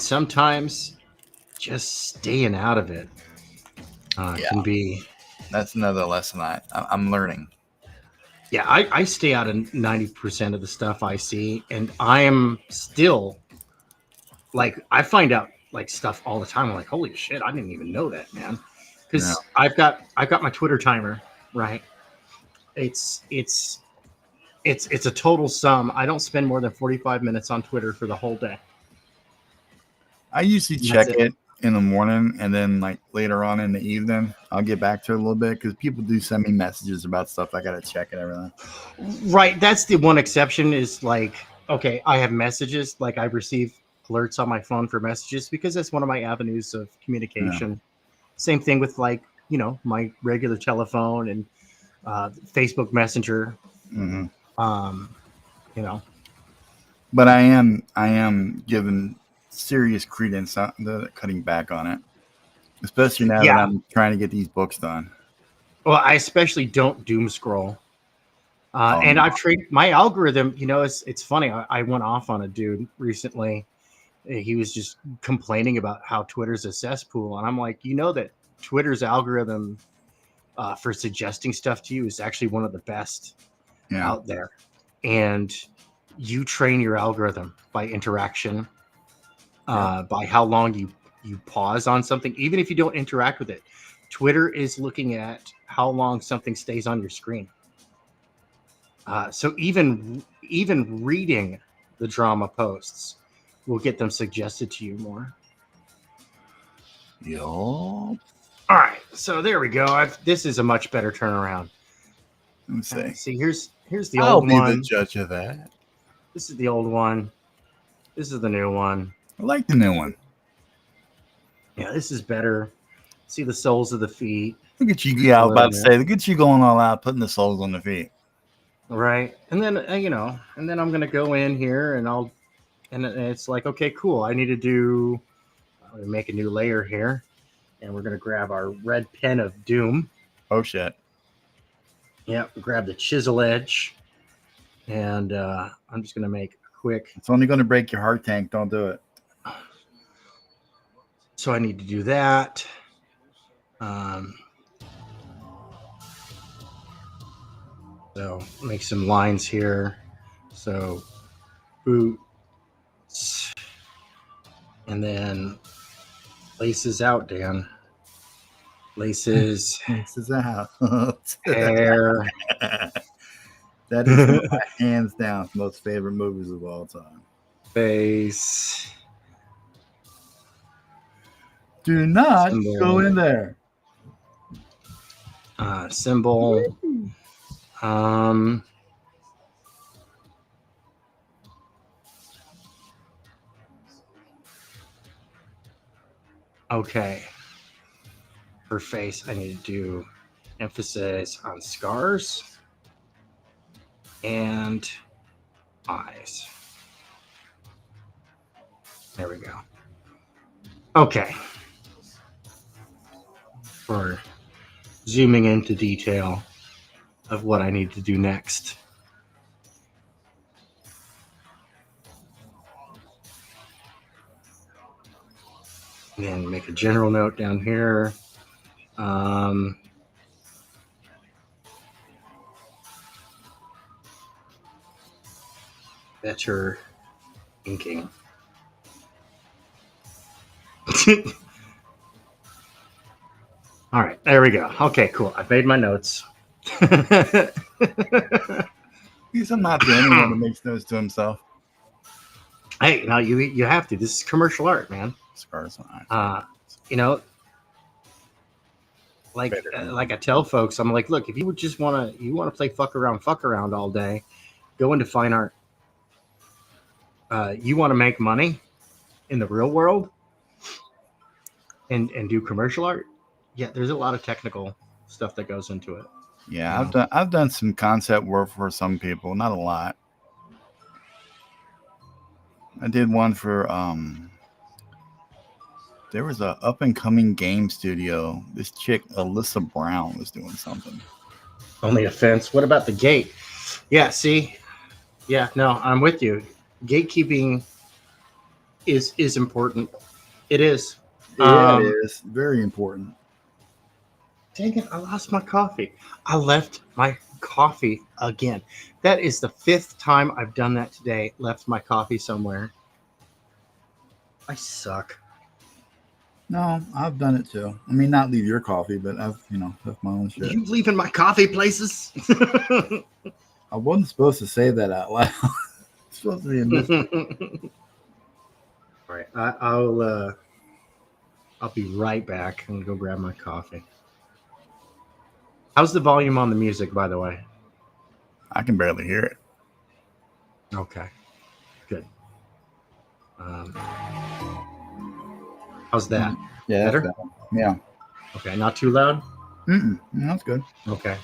sometimes just staying out of it can be. That's another lesson I'm learning. Yeah, I stay out of 90% of the stuff I see, and I am still like I find out like stuff all the time. I'm like, holy shit, I didn't even know that, man. Because I've got my Twitter timer, right? It's a total sum. I don't spend more than 45 minutes on Twitter for the whole day. I usually check it in the morning, and then like later on in the evening, I'll get back to it a little bit because people do send me messages about stuff I got to check and everything. Right. That's the one exception is like, okay, I have messages. Like I receive alerts on my phone for messages because that's one of my avenues of communication. Yeah. Same thing with like, you know, my regular telephone and Facebook Messenger. Mm-hmm. You know, but I am giving serious credence to cutting back on it, especially now that I'm trying to get these books done. Well, I especially don't doom scroll. And I've trained my algorithm. You know, it's funny. I went off on a dude recently. He was just complaining about how Twitter's a cesspool, and I'm like, you know that Twitter's algorithm for suggesting stuff to you is actually one of the best out there. And you train your algorithm by interaction, by how long you pause on something, even if you don't interact with it. Twitter is looking at how long something stays on your screen. So even reading the drama posts will get them suggested to you more. Yup. All right, so there we go. This is a much better turnaround. Let me see. See, here's the old one. I'll be the judge of that. This is the old one. This is the new one. I like the new one. Yeah, this is better. See the soles of the feet. Look at you. Yeah, I was about to say, look at you going all out, putting the soles on the feet. Right. And then, and then I'm going to go in here and it's like, okay, cool. I'm going to make a new layer here. And we're going to grab our red pen of doom. Oh shit. Yep, grab the chisel edge, and I'm just gonna make a quick. It's only going to break your heart tank. Don't do it. So I need to do that. So make some lines here. So boots, and then laces out, Dan. Laces, This is out. hair. That is one of my hands down most favorite movies of all time. Face. Do not Symbol. go in there. Symbol. Okay. For face, I need to do emphasis on scars and eyes. There we go. Okay. For zooming into detail of what I need to do next. And then make a general note down here. Better inking. All right, there we go. Okay, cool. I've made my notes. He's not the only one who makes notes to himself. Hey, no, you have to. This is commercial art, man. Scars on eyes. You know, like I tell folks, I'm like, look, if you would just want to play fuck around all day, go into fine art. You want to make money in the real world and do commercial art. Yeah, there's a lot of technical stuff that goes into it. Yeah, I've done some concept work for some people, not a lot. I did one for there was a up and coming game studio. This chick Alyssa Brown was doing something. Only a fence. What about the gate? Yeah, see? Yeah, no, I'm with you. Gatekeeping is important. It is. Yeah, it is very important. Dang it, I lost my coffee. I left my coffee again. That is the 5th time I've done that today. Left my coffee somewhere. I suck. No, I've done it too. I mean, not leave your coffee, but I've left my own shit. You leaving my coffee places? I wasn't supposed to say that out loud. It's supposed to be a mystery. All right, I'll be right back. I'm gonna go grab my coffee. How's the volume on the music, by the way? I can barely hear it. Okay, good. How's that? Yeah, better? Better. Yeah. Okay, not too loud? No, that's good. Okay.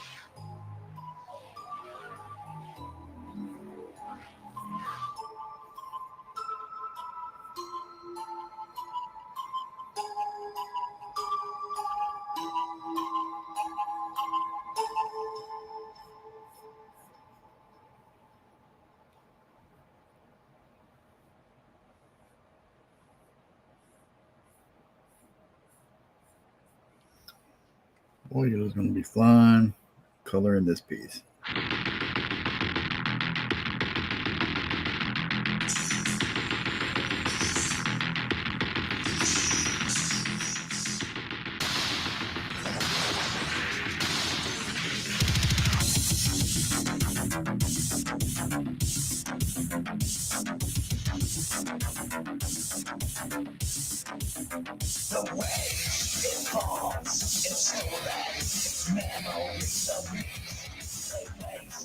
Boy, it was going to be fun coloring this piece. The way it falls, it's so red. Memories of me. They place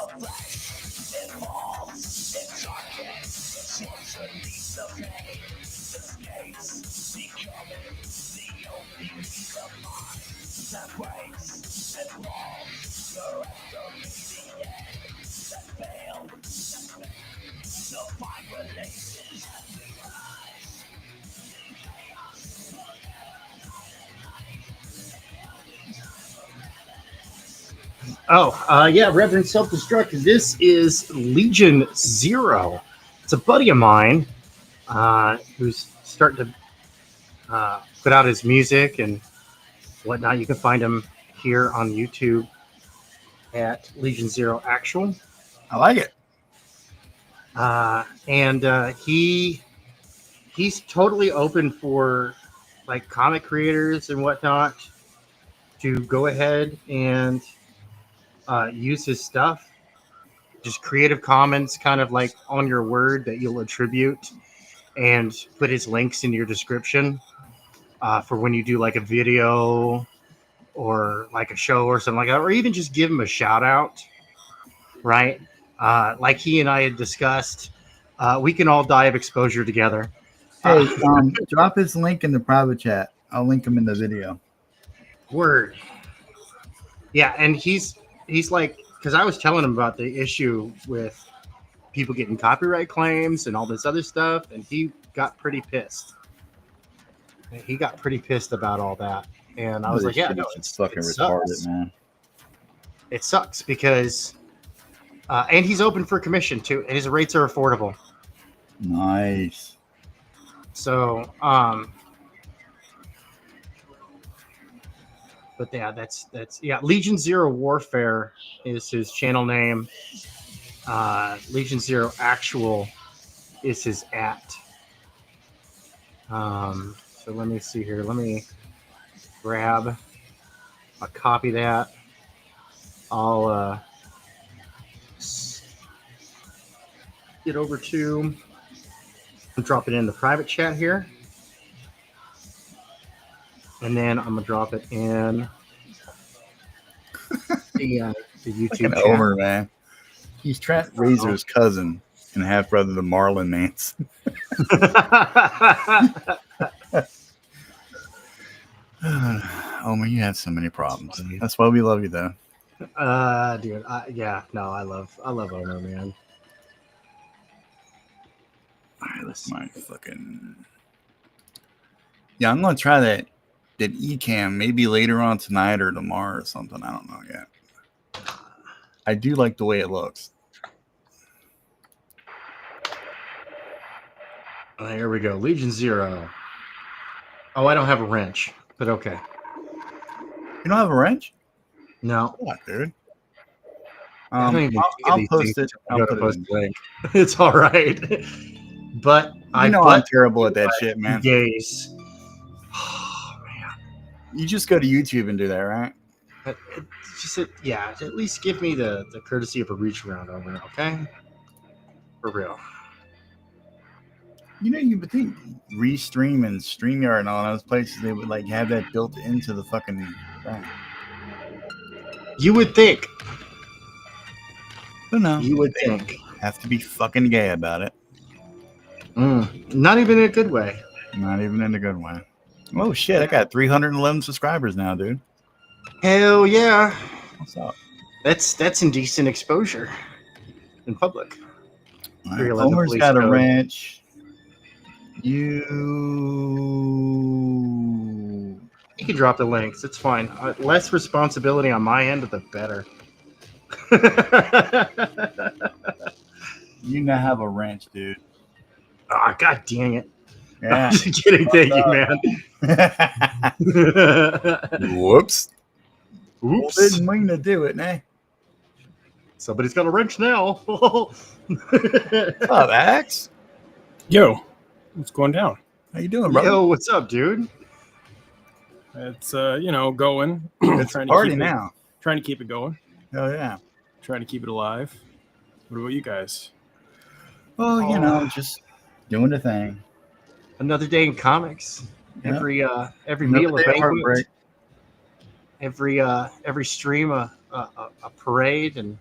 flesh, it falls, it charges, it swarms beneath the pain. The gates becoming the only the mind that breaks and falls. Your after the end that failed. The fight releases the rise. The chaos will never Yeah, Reverend Self-Destruct. This is Legion Zero. It's a buddy of mine who's starting to put out his music and whatnot. You can find him here on YouTube at Legion Zero Actual. I like it. And he's totally open for like comic creators and whatnot to go ahead and use his stuff. Just Creative Commons, kind of like on your word that you'll attribute, and put his links in your description for when you do like a video or like a show or something like that, or even just give him a shout out, right? Like he and I had discussed, we can all die of exposure together. Hey, drop his link in the private chat. I'll link him in the video. Word. Yeah, and he's like, because I was telling him about the issue with people getting copyright claims and all this other stuff, and he got pretty pissed. He got pretty pissed about all that, and I was like, "Yeah, no, it's fucking retarded, man. It sucks because, and he's open for commission too, and his rates are affordable. Nice. So, but yeah, that's Legion Zero Warfare is his channel name. Legion Zero Actual is his @. So let me see here. Let me grab a copy that. I'll get over to and drop it in the private chat here. And then I'm gonna drop it in the YouTube chat. Homer, man. He's Trent Razor's cousin and half brother to Marlon Manson. Homer, you have so many problems. That's why we love you, though. Dude, I love Homer, man. All right, let's my fucking. Yeah, I'm gonna try that Ecamm maybe later on tonight or tomorrow or something. I don't know yet. I do like the way it looks. Here we go. Legion Zero. Oh, I don't have a wrench, but okay. You don't have a wrench? No. What, dude? I don't even I'll post it. I'll put post it the link. It's all right. But I'm terrible at that shit, man. Days. Oh, man. You just go to YouTube and do that, right? At least give me the courtesy of a reach around over it, okay? For real. You know, you would think Restream and StreamYard and all those places, they would like have that built into the fucking thing. You would think. But no. You would think. Have to be fucking gay about it. Not even in a good way. Not even in a good way. Oh shit, I got 311 subscribers now, dude. Hell yeah. What's up? That's indecent exposure in public. Right. Homer's got a ranch. You can drop the links. It's fine. Less responsibility on my end, the better. You now have a wrench, dude. Oh, god dang it. Yeah. I'm just kidding. Thank you, man. Whoops. Oops. Didn't mean to do it, nah. Somebody's got a wrench now. What's up, Axe? Yo, what's going down? How you doing, bro? Yo, what's up, dude? It's going. It's a party now. Trying to keep it going. Oh yeah. Trying to keep it alive. What about you guys? Well, you know, just doing the thing. Another day in comics. Yep. Every meal a banquet. Every stream a parade, and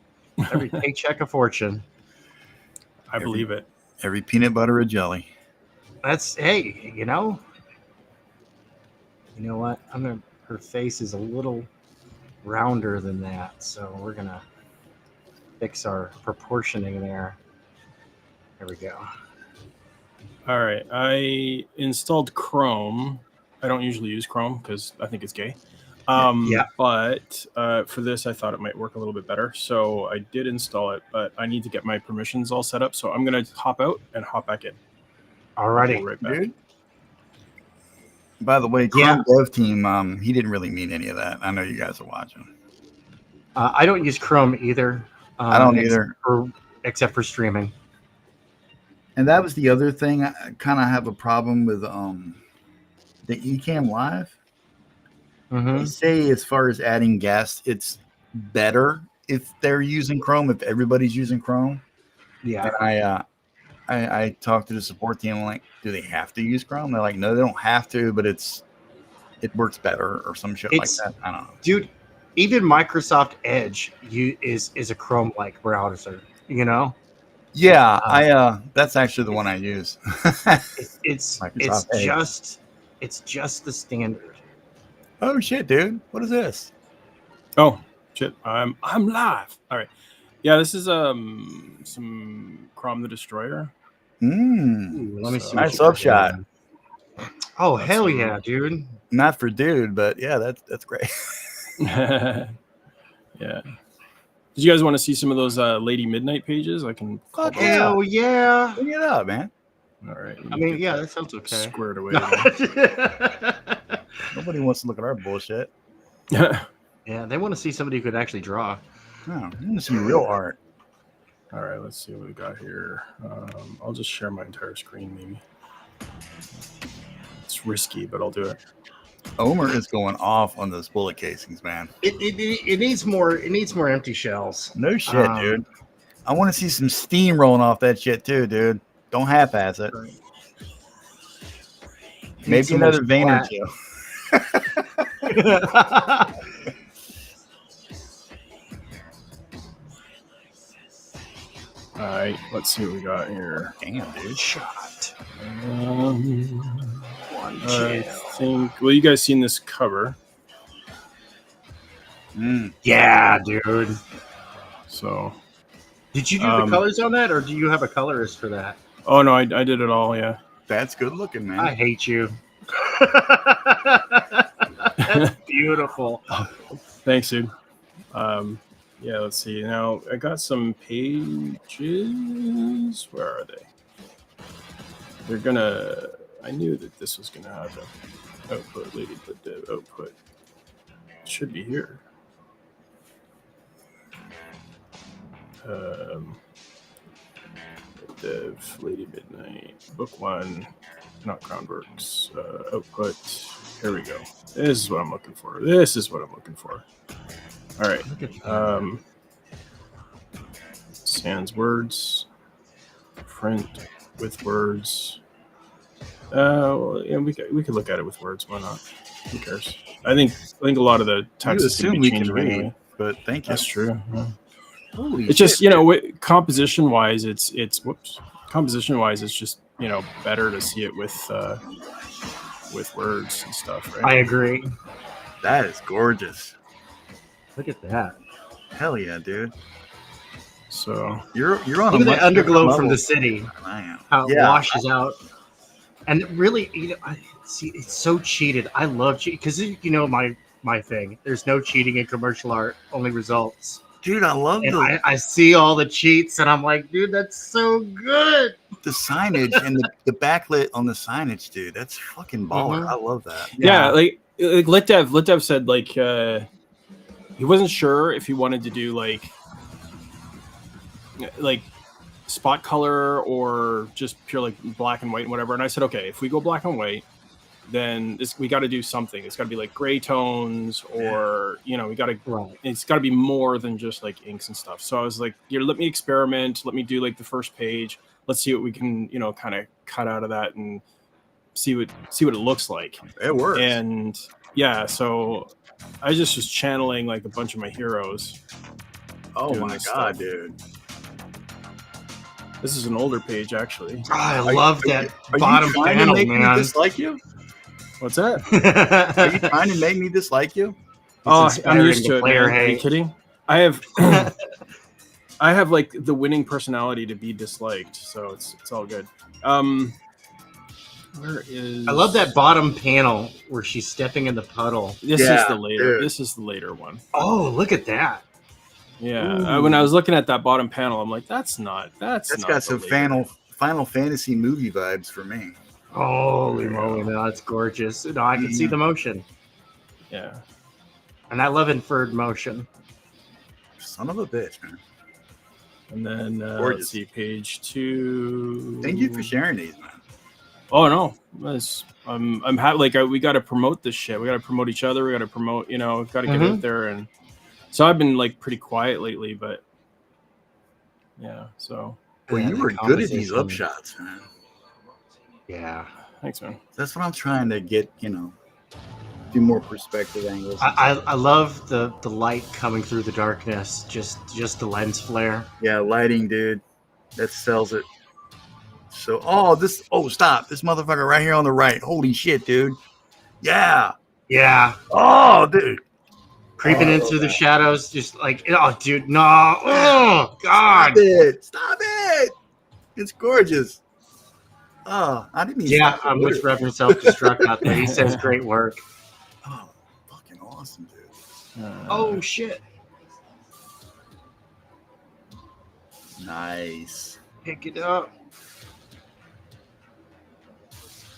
Every paycheck a fortune. I believe it. Every peanut butter a jelly. That's hey, you know what? Her face is a little rounder than that, so we're gonna fix our proportioning there. There we go. All right. I installed Chrome. I don't usually use Chrome because I think it's gay. But for this, I thought it might work a little bit better. So I did install it, but I need to get my permissions all set up. So I'm going to hop out and hop back in. Alrighty, Right back. Dude. By the way, Chrome Dev Team, he didn't really mean any of that. I know you guys are watching. I don't use Chrome either. I don't either. Except for streaming. And that was the other thing. I kind of have a problem with the Ecamm Live. They say as far as adding guests, it's better if they're using Chrome, if everybody's using Chrome. Yeah. And I talked to the support team, like, do they have to use Chrome? They're like, no, they don't have to, but it works better or some shit like that. I don't know. Dude, even Microsoft Edge is a Chrome-like browser, you know? Yeah, that's actually the one I use. It's just the standard. Oh shit, dude! What is this? Oh shit! I'm live. All right. Yeah, this is some Crom the Destroyer. Ooh, let me see. Nice upshot. Oh hell yeah, dude! Not for dude, but yeah, that's great. Yeah. Did you guys want to see some of those Lady Midnight pages? I can. Fuck hell yeah! Bring it up, man. All right. I mean, yeah, that sounds okay. Squared away. Nobody wants to look at our bullshit. Yeah, they want to see somebody who could actually draw. No, I want to see real art. All right, let's see what we got here. I'll just share my entire screen, maybe. It's risky, but I'll do it. Omer is going off on those bullet casings, man. It needs more. It needs more empty shells. No shit, dude. I want to see some steam rolling off that shit too, dude. Don't half-ass it. Maybe another vein or two. All right, let's see what we got here. Damn, dude. Shot. I think. Well, you guys seen this cover? Yeah, dude. So. Did you do the colors on that, or do you have a colorist for that? Oh no, I did it all. Yeah. That's good looking, man. I hate you. That's beautiful. Thanks, dude. Yeah, let's see. Now I got some pages. Where are they? They're gonna. I knew that this was gonna have an output. Lady put the output. It should be here. Dev, Lady Midnight, Book 1, not Groundworks, output. Here we go. This is what I'm looking for. All right. Sans words, print with words. Yeah, we could look at it with words. Why not? Who cares? I think a lot of the text is going to be changed anyway. But thank you. That's true. Yeah. Holy it's just composition wise it's just better to see it with words and stuff, right? I agree. That is gorgeous. Look at that. Hell yeah, dude. So you're on look a at the underglow from the city. I am. How it washes out. And really, it's so cheated. I love cheating because my thing. There's no cheating in commercial art, only results. Dude, I love I see all the cheats, and I'm like, dude, that's so good. The signage and the backlit on the signage, dude. That's fucking baller. I love that. Yeah, like Litdev said, like he wasn't sure if he wanted to do like spot color or just pure like black and white and whatever. And I said, okay, if we go black and white, then we got to do something. It's got to be like gray tones, or we got to. Right. It's got to be more than just like inks and stuff. So I was like, let me experiment. Let me do like the first page. Let's see what we can, kind of cut out of that and see what it looks like. It works. And yeah, so I just was channeling like a bunch of my heroes. Oh doing my this god, stuff. dude! This is an older page, actually. I love that bottom trying panel, to make me man. dislike you? What's that? Are you trying to make me dislike you? Oh, I'm used the to it, player man. Are you hate. kidding? I have I have like the winning personality to be disliked, so it's all good. Where is? I love that bottom panel where she's stepping in the puddle. This Yeah, is the later. dude. This is the later one. Oh, look at that! Yeah. Ooh. When I was looking at that bottom panel, I'm like, that's not. That's not got the some later. Final Fantasy movie vibes for me. Holy moly, man, that's gorgeous. No, I can see the motion, Yeah. and I love inferred motion. Son of a bitch, man. And then Gorgeous. let's see, page 2. Thank you for sharing these, man. Oh no, I'm happy. Like we got to promote this shit. We got to promote each other. We got to promote. We've got to get out there. And so I've been like pretty quiet lately, but yeah. So Well, you were good at these upshots, man. Yeah. Thanks, man. That's what I'm trying to get. Do more perspective angles. I love the light coming through the darkness. Just the lens flare. Yeah, lighting, dude. That sells it. So, stop. This motherfucker right here on the right. Holy shit, dude. Yeah. Yeah. Oh, dude. Creeping in through the shadows, just like, oh, dude, no. Oh, God. Stop it. It's gorgeous. Oh, I didn't even. Yeah, I'm with Reverend Self-Destruct out there. He says great work. Oh, fucking awesome, dude. Oh, shit. Nice. Pick it up.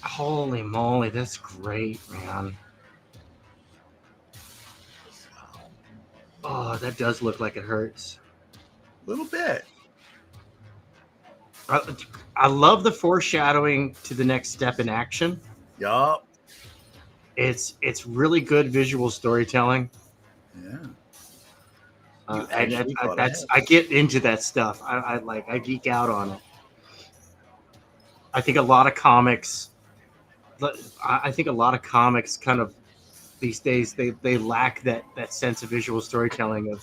Holy moly, that's great, man. Oh, that does look like it hurts. A little bit. I love the foreshadowing to the next step in action. Yup. It's really good visual storytelling. Yeah. And I get into that stuff. I geek out on it. I think a lot of comics kind of these days they lack that sense of visual storytelling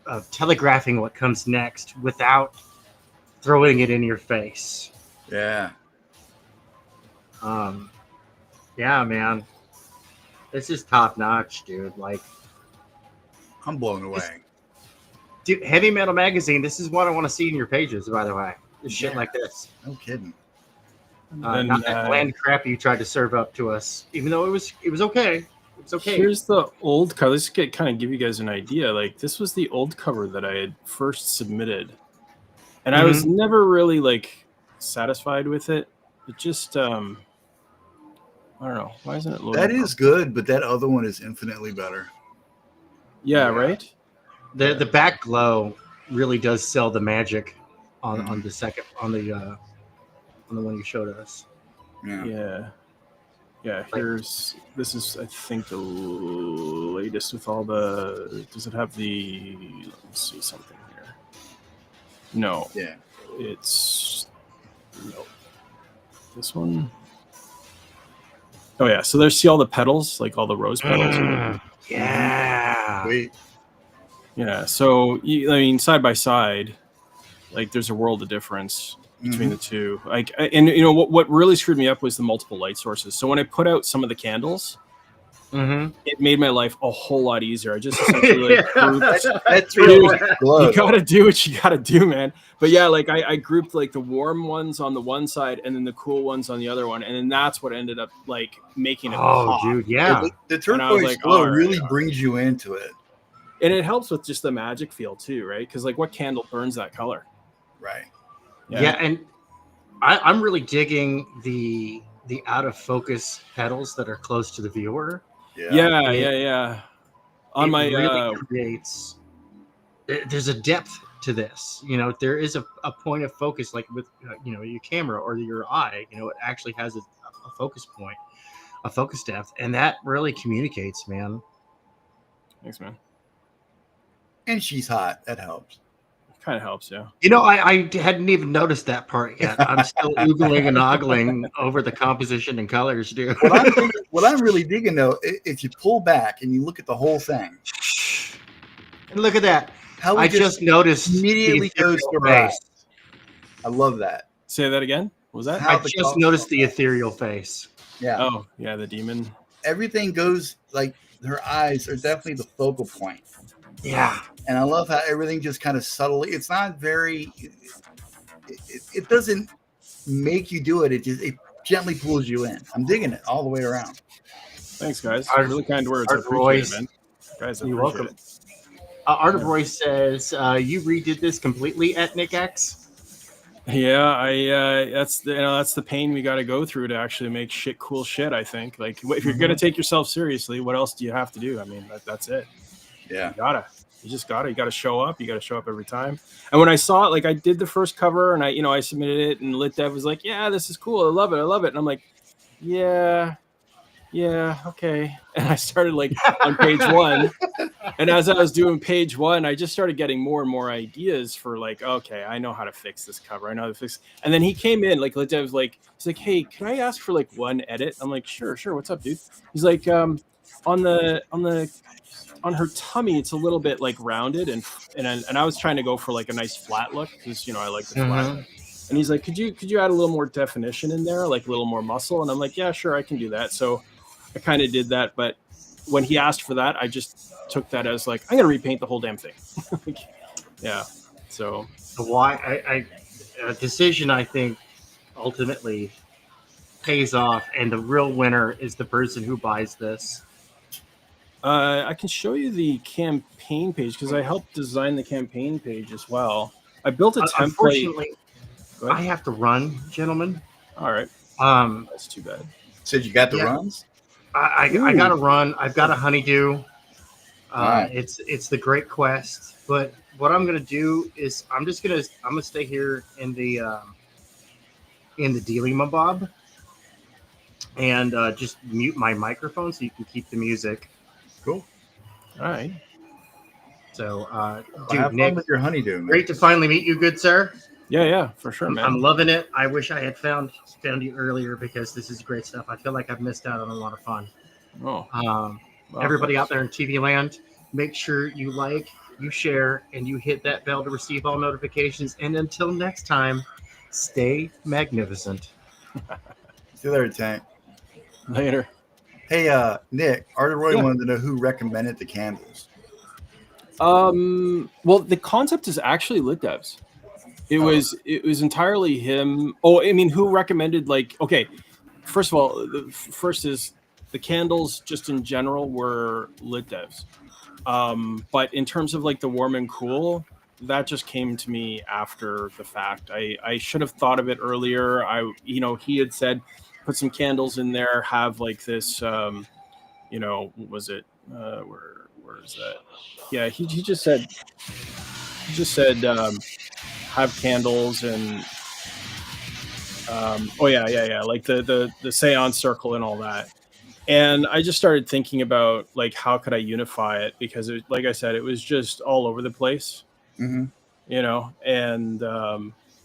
of telegraphing what comes next without throwing it in your face. Yeah. Yeah, man. This is top notch, dude. Like, I'm blown away. Dude, Heavy Metal Magazine, this is what I want to see in your pages, by the way. Shit like this. No kidding. Not that bland crap you tried to serve up to us, even though it was okay. It's okay. Here's the old cover. Let's kind of give you guys an idea. Like, this was the old cover that I had first submitted, and I was never really like satisfied with it. It just I don't know. Why isn't it loading? That is good, but that other one is infinitely better. Yeah, right. The back glow really does sell the magic on the second on the one you showed us. Yeah. This is I think the latest with all the. Does it have the? Let's see something here. No. Yeah. It's no. This one. Oh yeah. So there's see all the petals, like all the rose petals. Yeah. Wait. Yeah. So side by side, like there's a world of difference between the two. Like, and what really screwed me up was the multiple light sources. So when I put out some of the candles, it made my life a whole lot easier. I just essentially That's really you gotta do what you gotta do, man. But yeah, like I grouped like the warm ones on the one side and then the cool ones on the other one, and then that's what ended up like making it. Oh, dude, yeah. The turquoise glow really brings you into it, and it helps with just the magic feel too, right? Because like, what candle burns that color? right? Yeah, and I'm really digging the out of focus petals that are close to the viewer. Yeah. On my really creates. There's a depth to this. There is a point of focus, like with your camera or your eye. It actually has a focus point, a focus depth, and that really communicates, man. Thanks, man. And she's hot. That helps. Kind of helps, yeah. I hadn't even noticed that part yet. I'm still oogling and ogling over the composition and colors, dude. What I'm really digging though, if you pull back and you look at the whole thing, and look at that. How I just noticed immediately the goes ethereal to her face. I love that. Say that again. What was that? How I just noticed the ethereal face. Yeah. Oh, yeah, the demon. Everything goes like her eyes are definitely the focal point. Yeah. And I love how everything just kind of subtly, it's not very, it doesn't make you do it. It gently pulls you in. I'm digging it all the way around. Thanks, guys. Art- Really kind words. I Art appreciate Royce. it, man. Guys, I You're appreciate welcome. it. Art of Royce says you redid this completely at Nick X. Yeah, that's the pain we got to go through to actually make cool shit. I think like if you're gonna take yourself seriously, what else do you have to do? I mean, that's it. Yeah, you got to show up. You got to show up every time. And when I saw it, like I did the first cover and I submitted it, and LitDev was like, "Yeah, this is cool. I love it." And I'm like, "Yeah, okay." And I started like on page 1. And as I was doing page 1, I just started getting more and more ideas for like, okay, I know how to fix this cover. I know how to fix. And then he came in, like, LitDev was like, he's like, "Hey, can I ask for like one edit?" I'm like, "Sure. What's up, dude?" He's like, on her tummy, it's a little bit like rounded, and I was trying to go for like a nice flat look because I like the flat. And he's like, could you add a little more definition in there, like a little more muscle? And I'm like, yeah, sure, I can do that. So I kind of did that, but when he asked for that, I just took that as like, I'm gonna repaint the whole damn thing. Yeah. So why a decision I think ultimately pays off, and the real winner is the person who buys this. I can show you the campaign page because I helped design the campaign page as well. I built a template. Unfortunately, I have to run, gentlemen. All right. That's too bad. Said you got the runs? I got to run. I've got a honeydew. Right. It's the Great Quest. But what I'm gonna do is I'm gonna stay here in the dealing mabob and just mute my microphone so you can keep the music. Cool. All right. So, dude, have Nick, fun with your honeydew. Man. Great to finally meet you, good sir. Yeah, for sure, man. I'm loving it. I wish I had found you earlier because this is great stuff. I feel like I've missed out on a lot of fun. Oh. Everybody out there in TV land, make sure you like, you share, and you hit that bell to receive all notifications. And until next time, stay magnificent. See you later, Tank. Later. Hey, Nick, Art of Roy wanted to know who recommended the candles. Well, the concept is actually LitDev's. It was entirely him. Oh, I mean, who recommended? Like, okay, first of all, first is the candles just in general were LitDev's. But in terms of like the warm and cool, that just came to me after the fact. I should have thought of it earlier. He had said, put some candles in there, have like this, what was it? Where is that? Yeah, he just said, have candles and, like the seance circle and all that. And I just started thinking about like how could I unify it, because like I said, it was just all over the place, and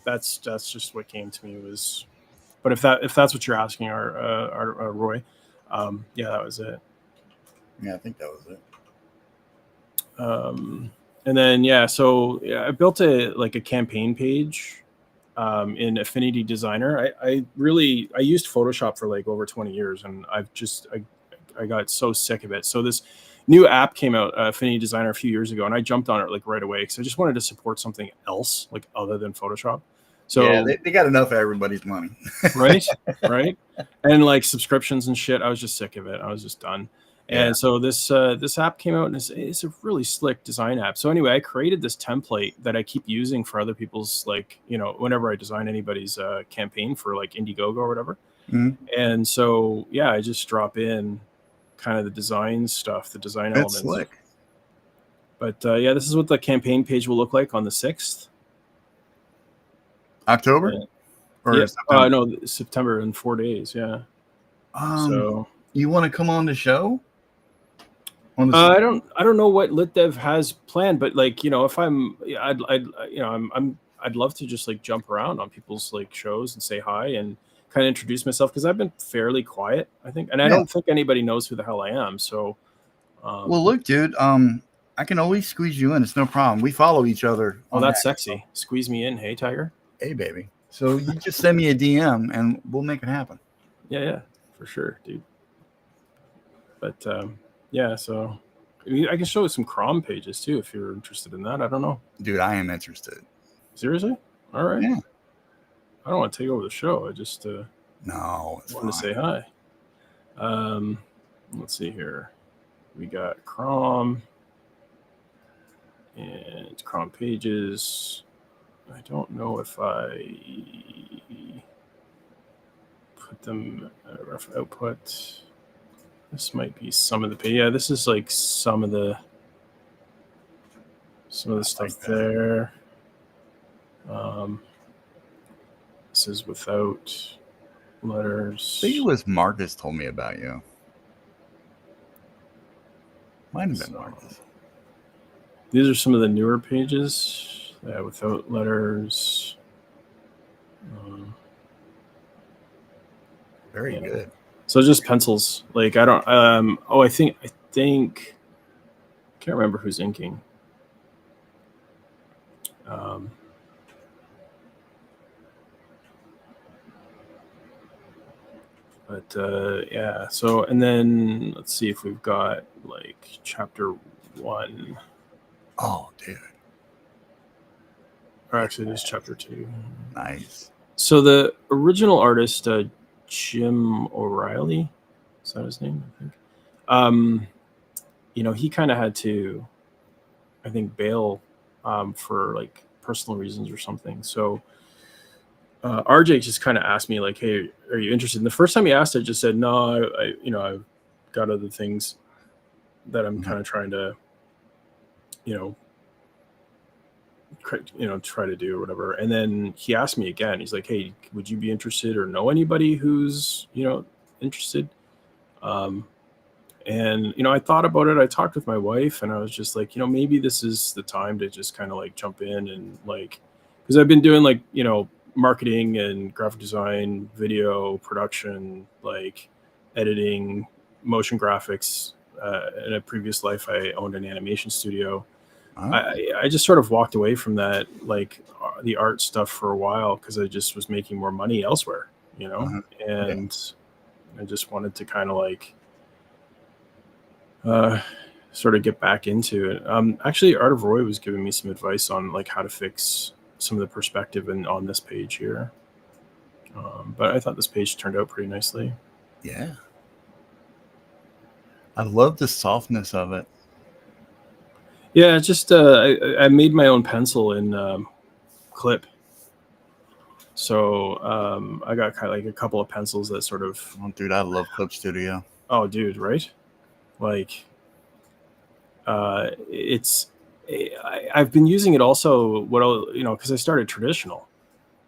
that's just what came to me was. But if that's what you're asking, our Roy, that was it. Yeah, I think that was it. And then so I built a campaign page in Affinity Designer. I used Photoshop for like over 20 years, and I got so sick of it. So this new app came out, Affinity Designer, a few years ago, and I jumped on it like right away because I just wanted to support something else like other than Photoshop. So yeah, they got enough of everybody's money. right. And like subscriptions and shit, I was just sick of it. I was just done. Yeah. And so this app came out, and it's a really slick design app. So anyway, I created this template that I keep using for other people's, like, whenever I design anybody's campaign for like Indiegogo or whatever. Mm-hmm. And so, I just drop in kind of the design stuff, the design That's elements. Slick. But this is what the campaign page will look like on the 6th. October? September? No, September in 4 days. Yeah. So you want to come on the show? I don't know what LitDev has planned, but like, if I'd love to just like jump around on people's like shows and say hi and kind of introduce myself, because I've been fairly quiet, I think, and I don't think anybody knows who the hell I am. So, well, look, dude, I can always squeeze you in. It's no problem. We follow each other. Oh, that's sexy. Squeeze me in. Hey, Tiger. Hey, baby. So you just send me a DM and we'll make it happen. Yeah, for sure, dude. But yeah, so I can show you some Crom pages too if you're interested in that. I don't know. Dude, I am interested. Seriously? All right. Yeah. I don't want to take over the show. I just no, wanted to say hi. Let's see here. We got Crom and Crom pages. I don't know if I put them rough output. This might be some of the yeah. This is like some of the stuff like there. This is without letters. I think it was Marcus told me about you. Might have been Marcus. These are some of the newer pages without letters. Very good. So just pencils. Like I don't. I think. Can't remember who's inking. But yeah. So and then let's see if we've got like chapter 1. Oh, dude. Or actually, this chapter 2. Nice. So the original artist, Jim O'Reilly, is that his name? I think. He kind of had to, I think, bail for like personal reasons or something. So RJ just kind of asked me like, "Hey, are you interested?" And the first time he asked, I just said, "No, I've got other things that I'm kind of trying to, try to do or whatever." And then he asked me again. He's like, "Hey, would you be interested or know anybody who's interested?" And I thought about it. I talked with my wife, and I was just like, maybe this is the time to just kind of like jump in and like, because I've been doing like marketing and graphic design, video production, like editing, motion graphics. In a previous life, I owned an animation studio. I just sort of walked away from that, like the art stuff for a while, because I just was making more money elsewhere, and I just wanted to kind of like sort of get back into it. Actually, Art of Roy was giving me some advice on like how to fix some of the perspective on this page here. But I thought this page turned out pretty nicely. Yeah. I love the softness of it. Yeah, just I made my own pencil in Clip. So I got kind of like a couple of pencils that sort of... Oh, dude, I love Clip Studio. Oh, dude, right? Like, I've been using it also, because I started traditional.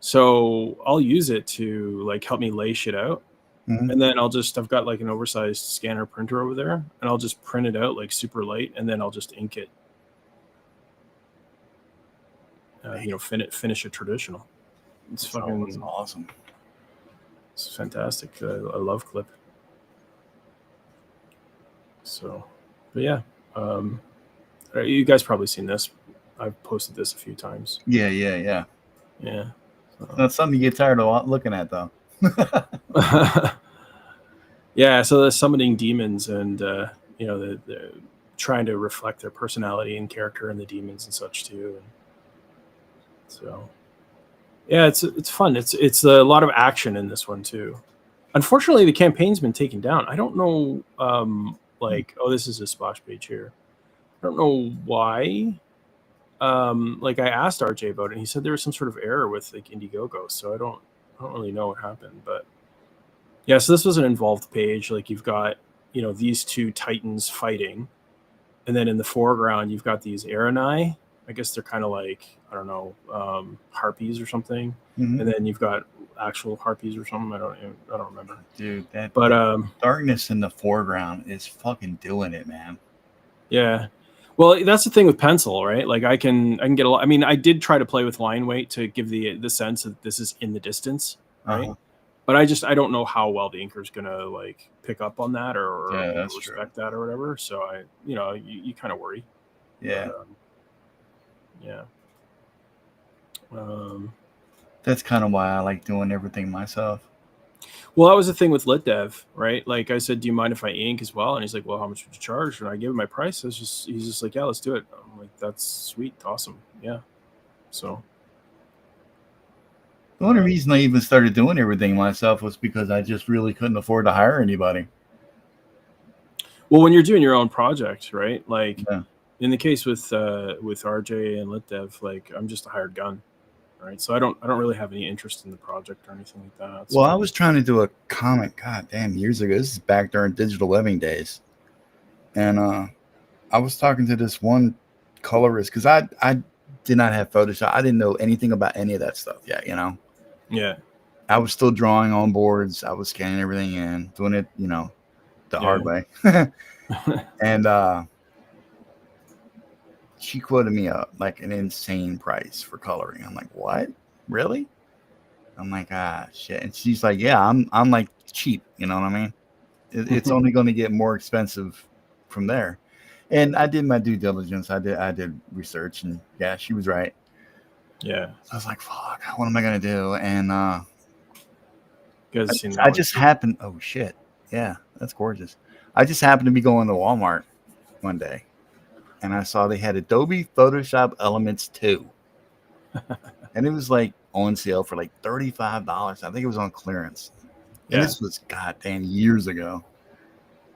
So I'll use it to like help me lay shit out. Mm-hmm. And then I've got like an oversized scanner printer over there, and I'll just print it out like super light, and then I'll just ink it. Finish it traditional. It's fucking awesome. It's fantastic. I love Clip. So, but yeah, you guys probably seen this. I've posted this a few times. Yeah. That's something you get tired of looking at, though. Yeah, so they're summoning demons, and they're trying to reflect their personality and character in the demons and such too. And so, yeah, it's fun. It's a lot of action in this one too. Unfortunately, the campaign's been taken down. I don't know. This is a splash page here. I don't know why. I asked RJ about it, and he said there was some sort of error with like Indiegogo, so I don't really know what happened. But yeah, so this was an involved page. Like you've got these two titans fighting, and then in the foreground you've got these Aranai. I guess they're kind of like, I don't know, harpies or something. Mm-hmm. And then you've got actual harpies or something. I don't remember. Dude, that darkness in the foreground is fucking doing it, man. Yeah. Well, that's the thing with pencil, right? Like I can get a lot. I mean, I did try to play with line weight to give the sense that this is in the distance, right? Uh-huh. But I don't know how well the inker's gonna like pick up on that or respect that or whatever. So you kind of worry. Yeah. Yeah. That's kind of why I like doing everything myself. Well, that was the thing with LitDev, right? Like I said, do you mind if I ink as well? And he's like, well, how much would you charge? And I gave him my price. He's just like, yeah, let's do it. I'm like, that's sweet. Awesome. Yeah. So The only reason I even started doing everything myself was because I just really couldn't afford to hire anybody. Well, when you're doing your own project, right? Like Yeah. in the case with RJ and LitDev, like I'm just a hired gun, right? So I don't really have any interest in the project or anything like that. So. Well, I was trying to do a comic, god damn, years ago. This is back during digital living days. And I was talking to this one colorist because I did not have Photoshop. I didn't know anything about any of that stuff yet, you know? Yeah. I was still drawing on boards. I was scanning everything in, doing it, you know, the hard way. And she quoted me like an insane price for coloring. I'm like, what? Really? I'm like, shit. And she's like, yeah, I'm like cheap. You know what I mean? It's only going to get more expensive from there. And I did my due diligence. I did research, and yeah, she was right. Yeah. So I was like, fuck, what am I going to do? And I just happened. Oh shit. Yeah, that's gorgeous. I just happened to be going to Walmart one day, and I saw they had Adobe Photoshop Elements 2. And it was like on sale for like $35. I think it was on clearance. And this was goddamn years ago.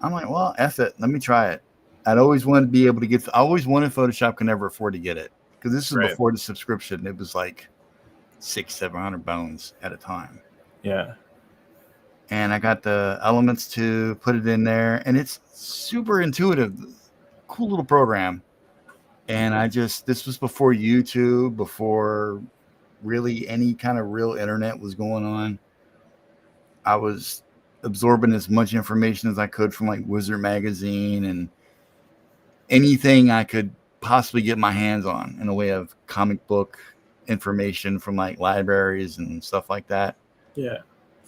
I'm like, well, F it. Let me try it. I'd always wanted to be able to get, I always wanted Photoshop, could never afford to get it. Because this was before the subscription. It was like $600-700 bones at a time. Yeah. And I got the Elements to put it in there. And it's super intuitive. Cool little program. And this was before YouTube, before really any kind of real internet was going on. I was absorbing as much information as I could from like Wizard Magazine and anything I could possibly get my hands on in a way of comic book information from like libraries and stuff like that. Yeah.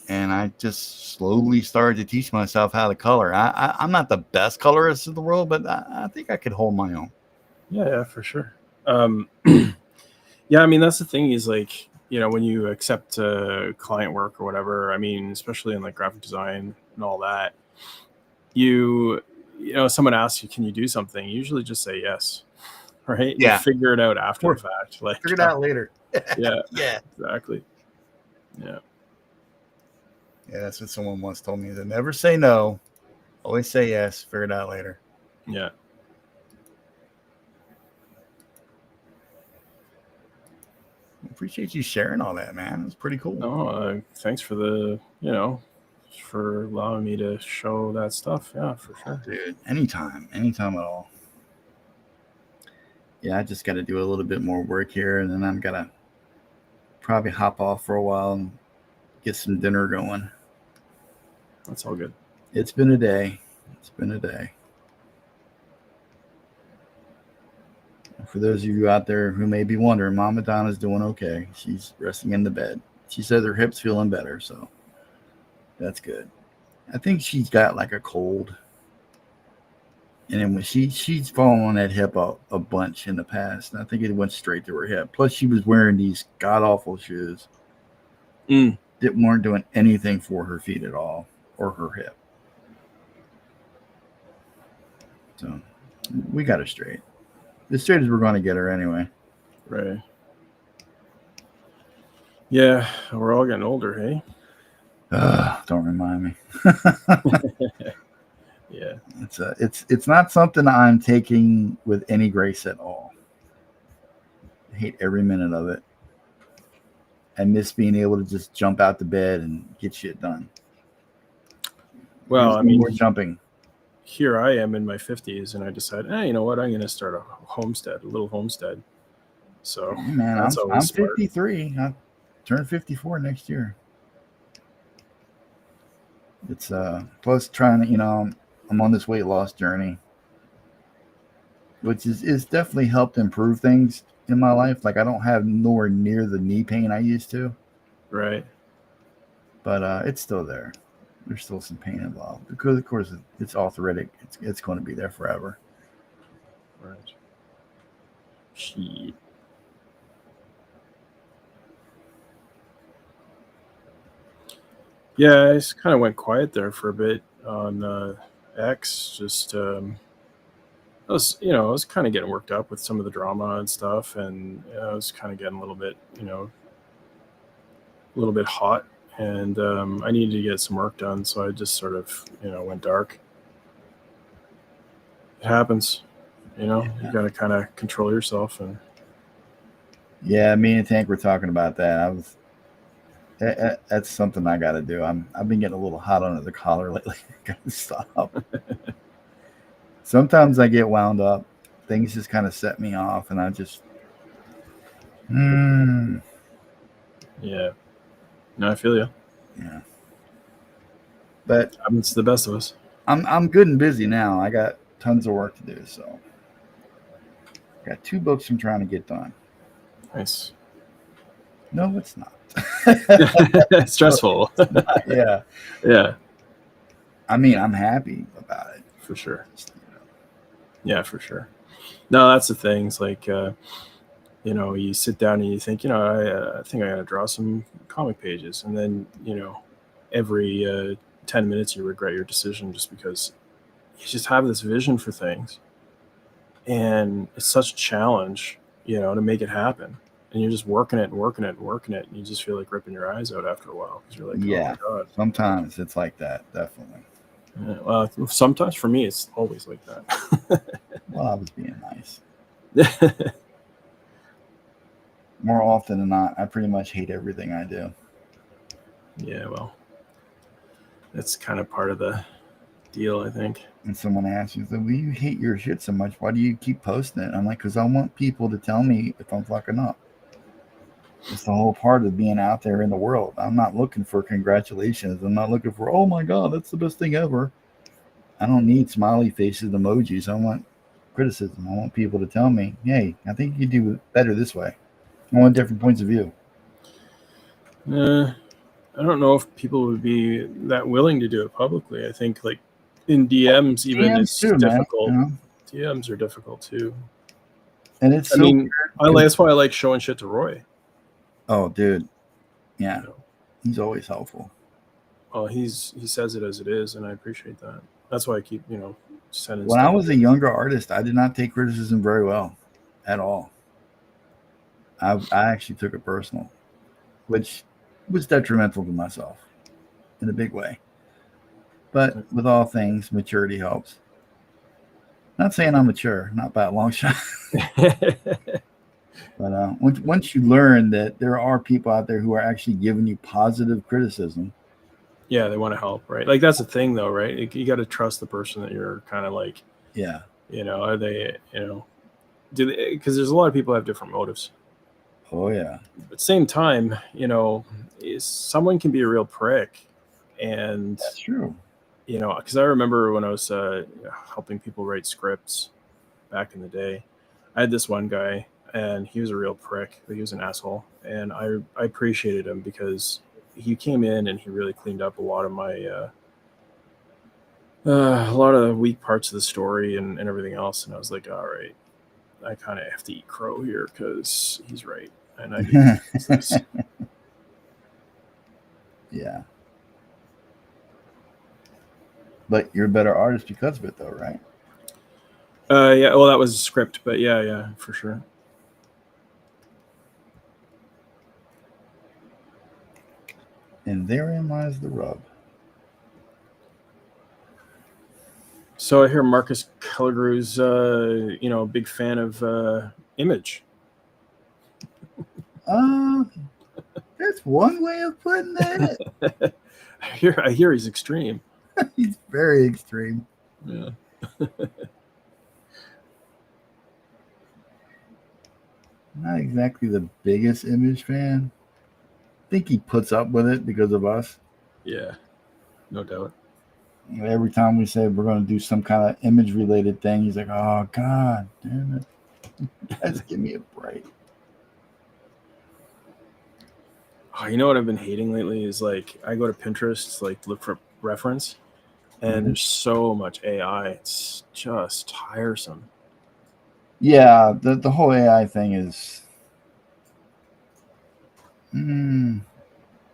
And I just slowly started to teach myself how to color. I'm not the best colorist in the world, but I think I could hold my own. Yeah, for sure. Yeah, I mean, that's the thing is like, you know, when you accept client work or whatever, I mean, especially in like graphic design and all that, you know, someone asks you, can you do something? You usually just say yes, right? Yeah. You figure it out after the fact. Like, figure it out later. Yeah. Yeah. Exactly. Yeah. Yeah, that's what someone once told me. They never say no. Always say yes. Figure it out later. Yeah. Appreciate you sharing all that, man. It was pretty cool. Oh, thanks for for allowing me to show that stuff. Yeah, for sure. Dude, anytime at all. Yeah, I just got to do a little bit more work here, and then I'm gonna probably hop off for a while and get some dinner going. That's all good. It's been a day. For those of you out there who may be wondering, Mama Donna's doing okay. She's resting in the bed. She says her hip's feeling better, so that's good. I think she's got like a cold. And then when she's fallen on that hip a bunch in the past, and I think it went straight to her hip. Plus, she was wearing these god-awful shoes that weren't doing anything for her feet at all, or her hip. So we got her straight. As straight as we're going to get her anyway. Right. Yeah, we're all getting older, hey? Don't remind me. Yeah. It's not something I'm taking with any grace at all. I hate every minute of it. I miss being able to just jump out the bed and get shit done. Well, I mean, we're jumping. Here I am in my 50s, and I decided, you know what? I'm going to start a little homestead. So, man, I'm 53. I turn 54 next year. It's plus trying to, you know, I'm on this weight loss journey, which is definitely helped improve things in my life. Like I don't have nowhere near the knee pain I used to. Right. But it's still there. There's still some pain involved because, of course, it's arthritic. It's going to be there forever. Right. Shit. Yeah, I just kind of went quiet there for a bit on X. Just I was kind of getting worked up with some of the drama and stuff, and I was kind of getting a little bit hot, and I needed to get some work done, so I just sort of went dark. It happens, you got to kind of control yourself. And yeah, me and Tank were talking about that. That's something I got to do. I've been getting a little hot under the collar lately. Got to stop. Sometimes I get wound up. Things just kind of set me off, and I just. Yeah. No, I feel you. Yeah. But it's the best of us. I'm good and busy now. I got tons of work to do, so got 2 books I'm trying to get done. Nice. No, it's not. Stressful. Yeah. Yeah. I mean, I'm happy about it. For sure. Yeah, for sure. No, that's the thing. It's like, you sit down and you think, I think I got to draw some comic pages. And then, every 10 minutes you regret your decision just because you just have this vision for things. And it's such a challenge, to make it happen. And you're just working it and working it and working it. And you just feel like ripping your eyes out after a while. Because you're like, yeah, oh my God. Sometimes it's like that, definitely. Yeah, well, sometimes for me, it's always like that. Well, I was being nice. More often than not, I pretty much hate everything I do. Yeah, well, that's kind of part of the deal, I think. And someone asks you, well, you hate your shit so much. Why do you keep posting it? I'm like, because I want people to tell me if I'm fucking up. It's the whole part of being out there in the world. I'm not looking for congratulations. I'm not looking for, oh my God, that's the best thing ever. I don't need smiley faces, emojis. I want criticism. I want people to tell me, hey, I think you do better this way. I want different points of view. I don't know if people would be that willing to do it publicly. I think like in DMs even DMs it's too, difficult. Man, DMs are difficult too. And it's that's why I like showing shit to Roy. Oh, dude. Yeah. He's always helpful. Well, he says it as it is, and I appreciate that. That's why I keep, sending When I was a younger artist, I did not take criticism very well at all. I actually took it personal, which was detrimental to myself in a big way. But with all things, maturity helps. Not saying I'm mature, not by a long shot. But once you learn that there are people out there who are actually giving you positive criticism. Yeah, they want to help, right? Like that's the thing, though, right? You got to trust the person that you're kind of like. Yeah. Are they? Do they? Because there's a lot of people who have different motives. Oh yeah. But at the same time, someone can be a real prick, and that's true. Because I remember when I was helping people write scripts back in the day, I had this one guy, and he was a real prick. He was an asshole, and I appreciated him because he came in and he really cleaned up a lot of my a lot of the weak parts of the story and everything else. And I was like, all right, I kind of have to eat crow here because he's right, and I need to fix this. Yeah. But you're a better artist because of it, though, right? Yeah. Well, that was a script, but yeah, for sure. And therein lies the rub. So I hear Marcus Kellegrew's, a big fan of Image. That's one way of putting it. I hear he's extreme. He's very extreme. Yeah. Not exactly the biggest Image fan. I think he puts up with it because of us. Yeah, no doubt. Every time we say we're going to do some kind of Image-related thing, he's like, oh, God damn it. Guys, give me a break. Oh, you know what I've been hating lately is like I go to Pinterest to look for reference, and there's so much AI. It's just tiresome. Yeah, the whole AI thing is. I don't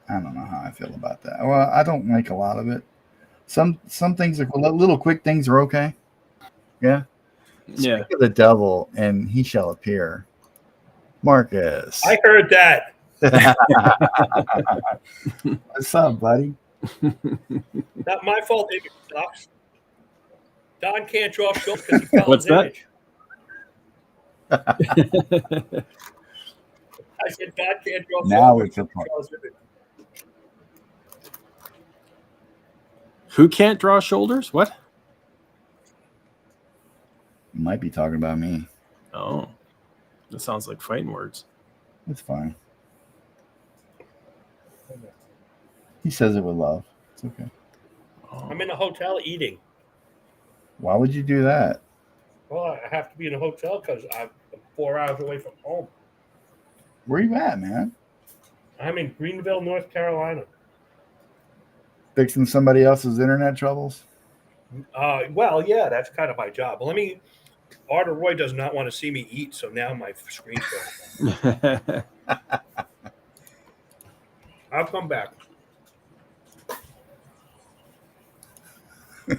know how I feel about that. Well, I don't like a lot of it. Some things are little quick things are okay. Yeah. Yeah. Speak of the devil, and he shall appear. Marcus. I heard that. What's up, buddy? Not my fault. Image sucks. Don can't draw shoulders because he fell What's his that? image. I said Don can't draw Now shoulders it's a because he point. fell his image. Who can't draw shoulders? What? You might be talking about me. Oh, that sounds like fighting words. It's fine. He says it with love. It's okay. Oh. I'm in a hotel eating. Why would you do that? Well, I have to be in a hotel because I'm 4 hours away from home. Where you at, man? I'm in Greenville, North Carolina. Fixing somebody else's internet troubles? Well, yeah, that's kind of my job. But Arthur Roy does not want to see me eat, so now my screen's going. I'll come back.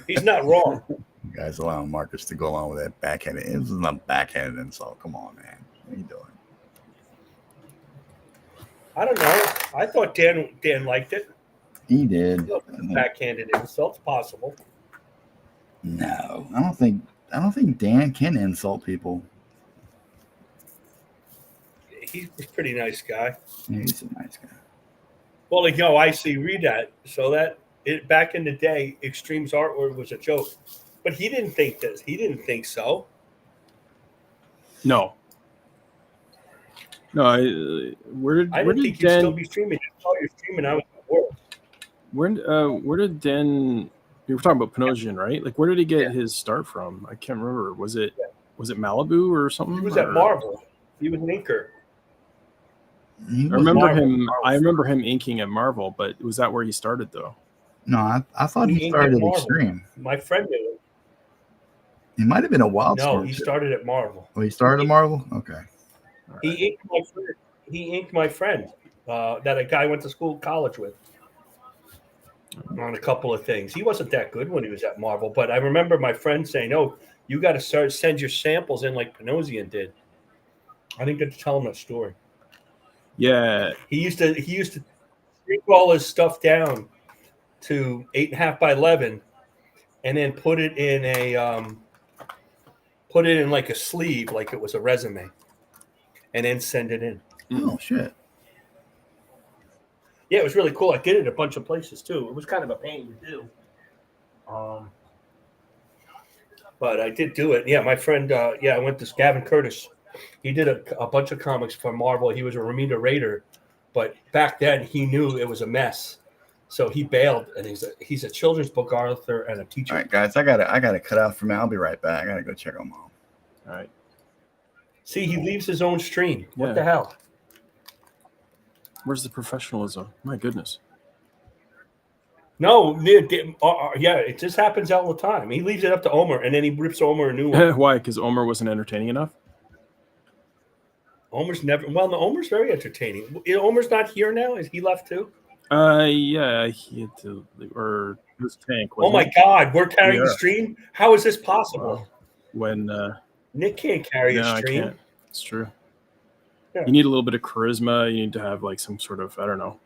He's not wrong. You guys allowing Marcus to go along with that backhanded. It was not backhanded insult. Come on, man. What are you doing? I don't know. I thought Dan liked it. He did. Backhanded insults possible. No, I don't think Dan can insult people. He's a pretty nice guy. Yeah, he's a nice guy. Well, I see read that. So that back in the day, Extreme's artwork was a joke. But he didn't think this. He didn't think so. No. No, where I did didn't think Dan, you'd still be streaming. I saw you streaming. I was at work. where did Dan? You were talking about Panosian, right? Like, where did he get his start from? I can't remember. Was it Malibu or something? He was at Marvel. He was an inker. I remember him inking at Marvel, but was that where he started though? No, I thought he started at Extreme. My friend knew it. He might have been a wild No, story. he started at Marvel. Oh, he started at Marvel? Okay. He inked my friend that a guy went to college with on a couple of things. He wasn't that good when he was at Marvel, but I remember my friend saying, "Oh, you got to send your samples in like Panosian did." I didn't get to tell him that story. Yeah, he used to shrink all his stuff down to 8.5 by 11, and then put it in like a sleeve, like it was a resume, and then send it in. Oh shit! Yeah, it was really cool. I did it a bunch of places too. It was kind of a pain to do, but I did do it. Yeah, my friend. I went to Gavin Curtis. He did a bunch of comics for Marvel. He was a Romita Raider, but back then he knew it was a mess, so he bailed. And he's a children's book author and a teacher. All right, guys, I gotta cut out for now. I'll be right back. I gotta go check on Mom. all right. See, he leaves his own stream. What the hell? Where's the professionalism? My goodness. No, it just happens all the time. He leaves it up to Omer, and then he rips Omer a new one. Why? Because Omer wasn't entertaining enough? Omer's never. Well, no, Omer's very entertaining. Omer's not here now. Is he left too? Yeah, he had to, or his tank. Oh my God, we're carrying the stream. How is this possible? When Nick can't carry a stream. I can't. It's true. Yeah. You need a little bit of charisma. You need to have like some sort of, I don't know.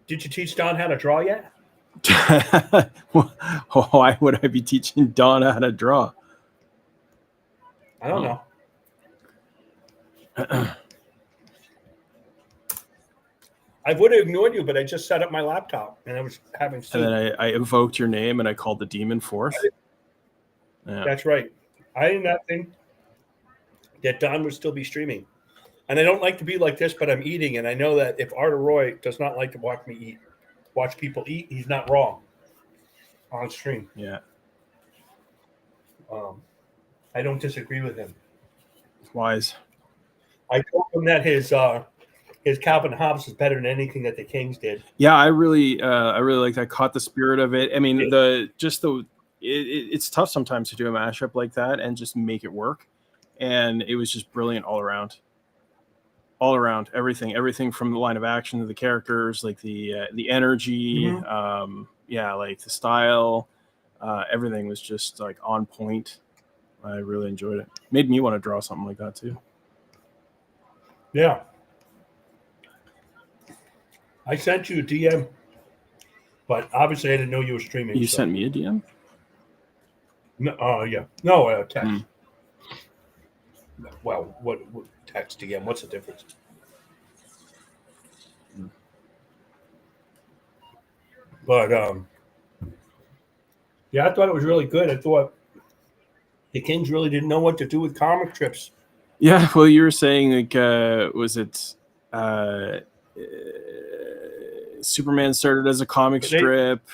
Did you teach Don how to draw yet? Why would I be teaching Don how to draw? I don't know. I would have ignored you, but I just set up my laptop and I was having soup. And then I invoked your name and I called the demon forth. Yeah. That's right. I did not think that Don would still be streaming. And I don't like to be like this, but I'm eating. And I know that if Arthur Roy does not like to watch people eat, he's not wrong on stream. Yeah. I don't disagree with him. Wise. I told him that his Calvin Hobbes is better than anything that the Kings did. Yeah, I really like that. Caught the spirit of it. I mean, it's tough sometimes to do a mashup like that and just make it work. and it was just brilliant all around. All around, everything from the line of action to the characters, like the energy, like the style, everything was just like on point. I really enjoyed it. Made me want to draw something like that too. Yeah. I sent you a DM, but obviously I didn't know you were streaming. You sent me a DM? No, yeah. No, text. Well, what text DM? What's the difference? But yeah, I thought it was really good. I thought the Kings really didn't know what to do with comic strips. Yeah, well, you were saying like, was it Superman started as a comic strip?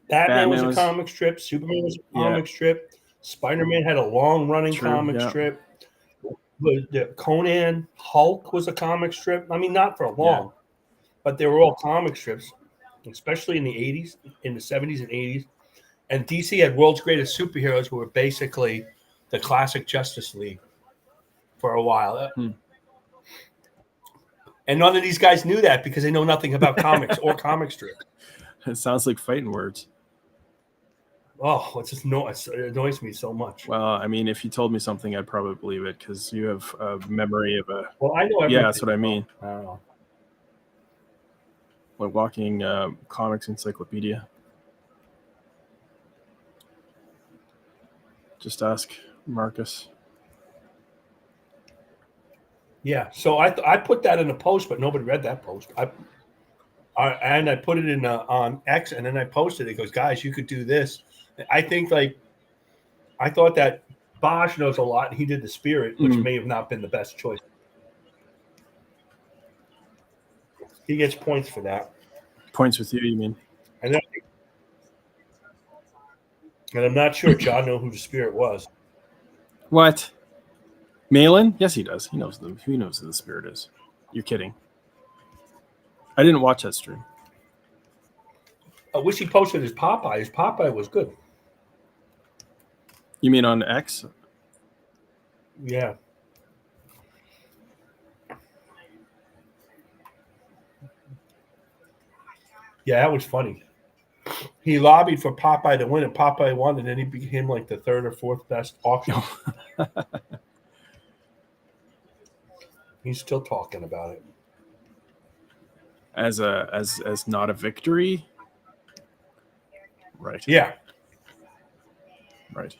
Batman was a comic strip. Superman was a comic strip. Spider-Man had a long-running comic strip. The Conan, Hulk was a comic strip. I mean, not for long, but they were all comic strips, especially in the 80s, in the 70s and 80s. And DC had World's Greatest Superheroes, who were basically the classic Justice League for a while. And none of these guys knew that because they know nothing about comics or comic strips. It sounds like fighting words. Oh, it annoys me so much. Well, I mean, if you told me something, I'd probably believe it because you have a memory of a. Well, I know everything. Yeah, that's what I mean. I don't know. Like walking comics encyclopedia. Just ask Marcus. Yeah, so I put that in a post, but nobody read that post. And I put it in on X, and then I posted it. It goes, guys, you could do this. I think I thought that Bosch knows a lot, and he did the Spirit, which may have not been the best choice. He gets points for that. Points with you mean? And I'm not sure John knew who the Spirit was. What? Malin? Yes, he does. He knows who the Spirit is. You're kidding. I didn't watch that stream. I wish he posted his Popeye. His Popeye was good. You mean on X? Yeah. Yeah, that was funny. He lobbied for Popeye to win, and Popeye won, and then he became like the third or fourth best auction. He's still talking about it. As not a victory? Right. Yeah. Right.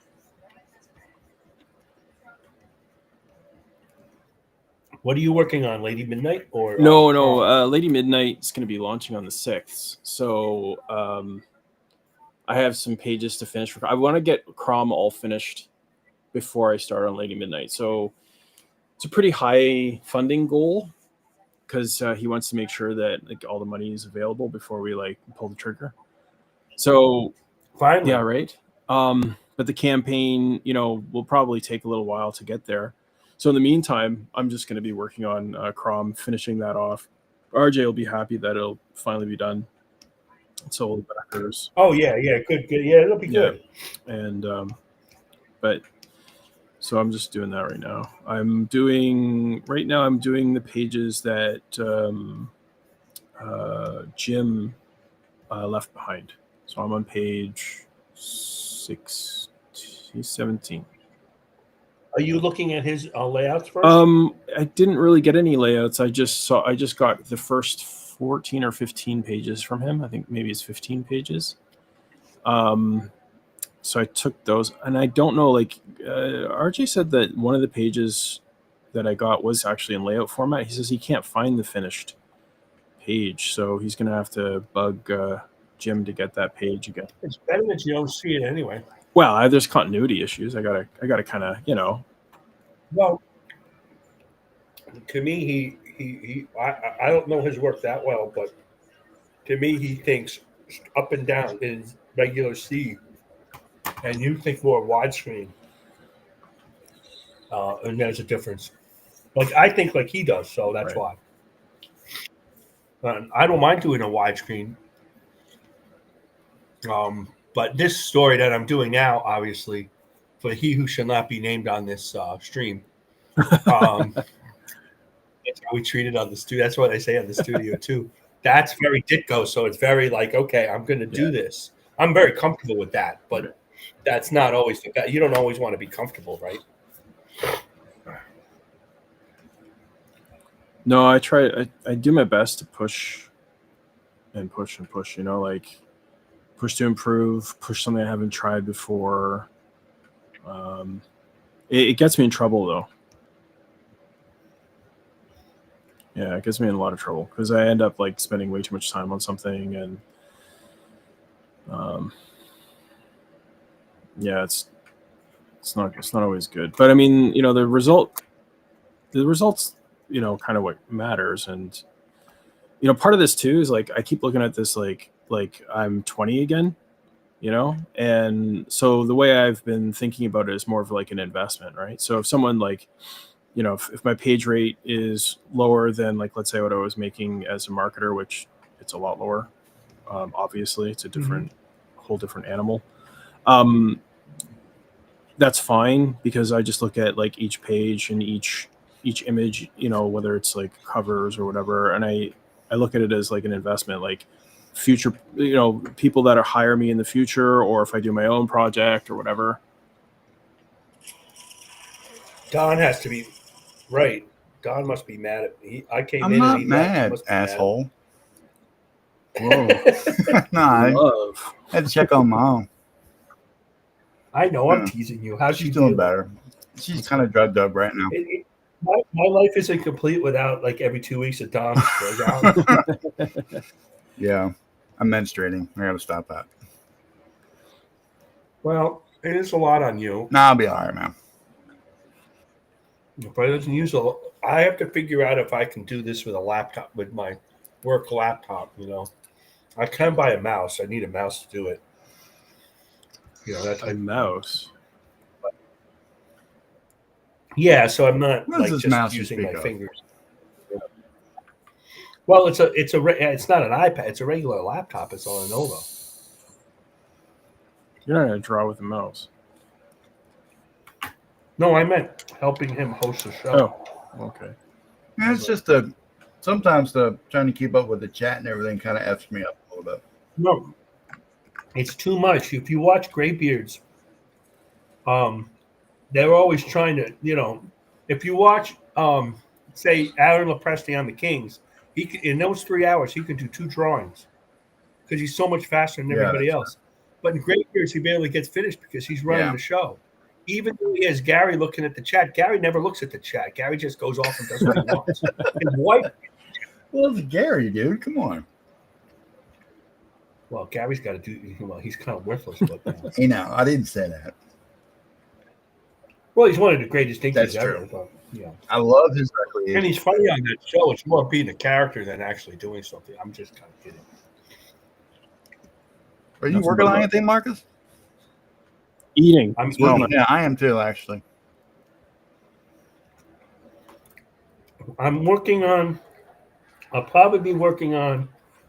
What are you working on, Lady Midnight? Or No. Lady Midnight is going to be launching on the 6th. So I have some pages to finish. I want to get Crom all finished before I start on Lady Midnight. So it's a pretty high funding goal because he wants to make sure that like all the money is available before we like pull the trigger. So finally, yeah, right. But the campaign, will probably take a little while to get there. So in the meantime, I'm just going to be working on Crom, finishing that off. RJ will be happy that it'll finally be done. So all the backers. Oh yeah, good. Yeah, it'll be good. And but so I'm just doing that right now. I'm doing the pages that Jim left behind. So I'm on page 17. Are you looking at his layouts first? I didn't really get any layouts. I just got the first 14 or 15 pages from him. I think maybe it's 15 pages. So I took those, and I don't know. Like RJ said that one of the pages that I got was actually in layout format. He says he can't find the finished page, so he's gonna have to bug Jim to get that page again. It's better that you don't see it anyway. Well, there's continuity issues. I gotta kind of, Well, to me, I don't know his work that well, but to me, he thinks up and down in regular C, and you think more widescreen, and there's a difference. Like I think like he does, so that's why. I don't mind doing a widescreen. But this story that I'm doing now, obviously, for he who shall not be named on this stream, that's how we treat it on the studio. That's what they say on the studio too. That's very Ditko, so it's very like, okay, I'm going to do this. I'm very comfortable with that, but that's not always the best. You don't always want to be comfortable, right? No, I try. I do my best to push and push and push. You know, like push to improve, push something I haven't tried before. It gets me in trouble though. Yeah, it gets me in a lot of trouble because I end up like spending way too much time on something, and yeah, it's not always good. But I mean, you know, the results, you know, kind of what matters. And you know, part of this too is like I keep looking at this like I'm 20 again, you know, and so the way I've been thinking about it is more of like an investment, right? So if someone like, you know, if my page rate is lower than like, let's say what I was making as a marketer, which it's a lot lower, obviously it's a different, whole different animal. That's fine because I just look at like each page and each image, you know, whether it's like covers or whatever, and I look at it as like an investment, like future, you know, people that are hire me in the future, or if I do my own project or whatever. Don has to be right. Don must be mad at me. I came I'm in not and he mad, must be asshole. Whoa. Nah, Love. I had to check on Mom. I know I'm Yeah. teasing you. How's she She's doing feeling? better. She's kind of drugged up right now. My life isn't complete without like every 2 weeks a Don goes out. Yeah, I'm menstruating. I gotta stop that. Well, it is a lot on you. Nah, I'll be all right, man. If I doesn't use I have to figure out if I can do this with a laptop, with my work laptop. You know, I can buy a mouse. I need a mouse to do it. You know, that's A mouse. Yeah, so I'm not What is like this just mouse you using my speak of? fingers. Well, it's not an iPad. It's a regular laptop. It's on a Lenovo. You're not gonna draw with a mouse. No, I meant helping him host the show. Oh, okay. Yeah, it's just sometimes the trying to keep up with the chat and everything kind of f's me up a little bit. No, it's too much. If you watch Graybeards, they're always trying to, you know, if you watch, say, Aaron Lopresti on the Kings, he can, in those 3 hours, he can do 2 drawings because he's so much faster than everybody else. But in Graybeards, he barely gets finished because he's running the show. Even though he has Gary looking at the chat, Gary never looks at the chat. Gary just goes off and does what he wants. His wife. Well, it's Gary, dude. Come on. Well, Gary's got to do. Well, he's kind of worthless, but You know, I didn't say that. Well, he's one of the greatest thinkers That's ever. true. But, yeah, I love his recreation. and he's funny on that show. It's more being a character than actually doing something. I'm just kind of kidding. Are you working on anything, Marcus? Eating. I'm Well, eating. yeah, I am too, actually. I'm working on. I'll probably be working on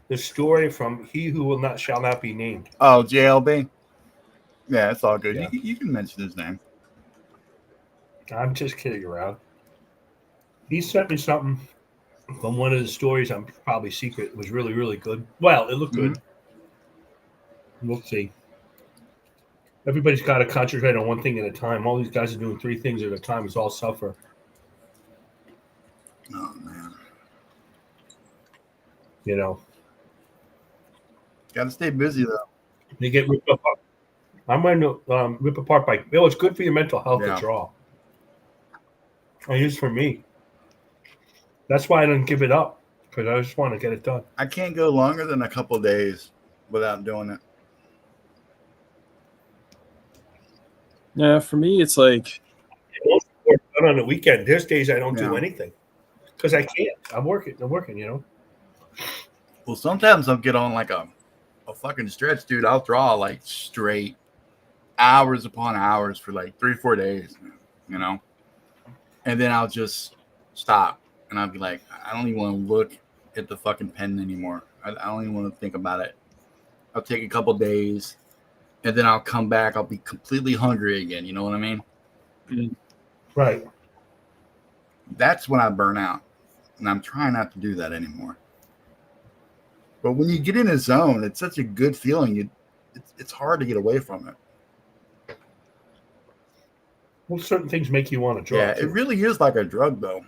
the story from "He Who Will Not Shall Not Be Named." Oh, JLB. Yeah, it's all good. Yeah. You can mention his name. I'm just kidding around. He sent me something from one of the stories. I'm probably secret. It was really, really good. Well, it looked good. We'll see. Everybody's got to concentrate on one thing at a time. All these guys are doing 3 things at a time. It's all suffer. Oh, man. You know, Got to stay busy, though. they get ripped apart. I'm going to rip apart by. Well, it's good for your mental health Yeah. to draw. It is for me. That's why I didn't give it up, because I just want to get it done. I can't go longer than a couple days without doing it. Yeah, for me, it's like Most work done on the weekend. There's days I don't do Yeah. anything because I can't. I'm working, you know. Well, sometimes I'll get on like a fucking stretch, dude. I'll draw like straight hours upon hours for like 3-4 days, you know? And then I'll just stop and I'll be like, I don't even want to look at the fucking pen anymore. I don't even want to think about it. I'll take a couple days and then I'll come back. I'll be completely hungry again. You know what I mean? Right. That's when I burn out, and I'm trying not to do that anymore. But when you get in a zone, it's such a good feeling. It's hard to get away from it. Well, certain things make you want to draw. Yeah, it really is like a drug, though.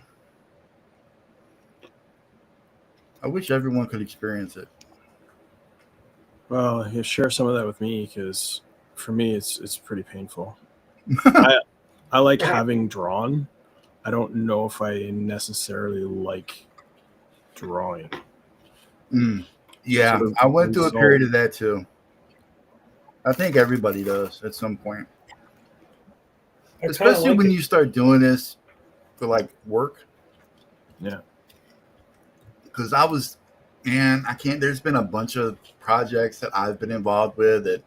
I wish everyone could experience it. Well, you share some of that with me because for me, it's pretty painful. I like having drawn. I don't know if I necessarily like drawing. Yeah, Sort of I went through a result. period of that too. I think everybody does at some point. Especially when you start doing this for like work. Yeah. Because I can't, there's been a bunch of projects that I've been involved with that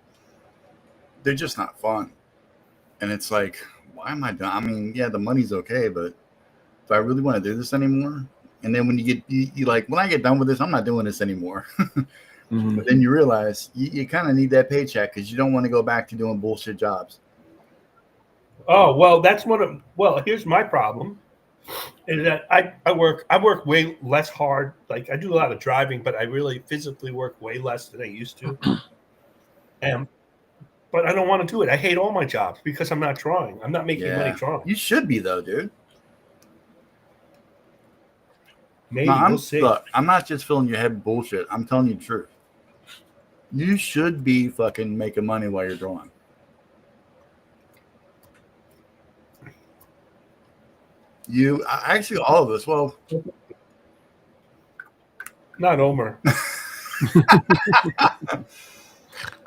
they're just not fun. And it's like, why am I done? I mean, yeah, the money's okay, but do I really want to do this anymore? And then when you like, when I get done with this, I'm not doing this anymore. But then you realize you kind of need that paycheck because you don't want to go back to doing bullshit jobs. Oh, well, that's here's my problem is that I work way less hard. Like I do a lot of driving, but I really physically work way less than I used to. But I don't want to do it. I hate all my jobs because I'm not drawing. I'm not making money drawing. You should be though, dude. Maybe we'll see. Look, I'm not just filling your head with bullshit. I'm telling you the truth. You should be fucking making money while you're drawing. Actually, all of us. Well, not Omer.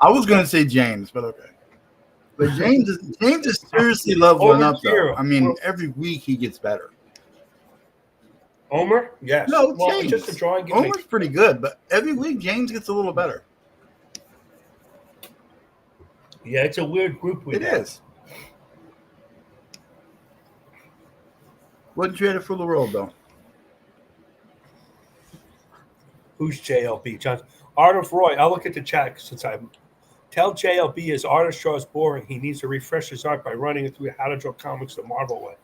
I was gonna say James, but okay. But James is seriously leveling up though. I mean, every week he gets better. Omer? Yes. No, well, James. Just a drawing. Omer's pretty good, but every week James gets a little better. Yeah, it's a weird group. It is. Wouldn't trade it for the world, though. Who's JLB? Johnson. Art of Roy. I'll look at the chat since I tell JLB his artist draws boring. He needs to refresh his art by running it through How to Draw Comics the Marvel way.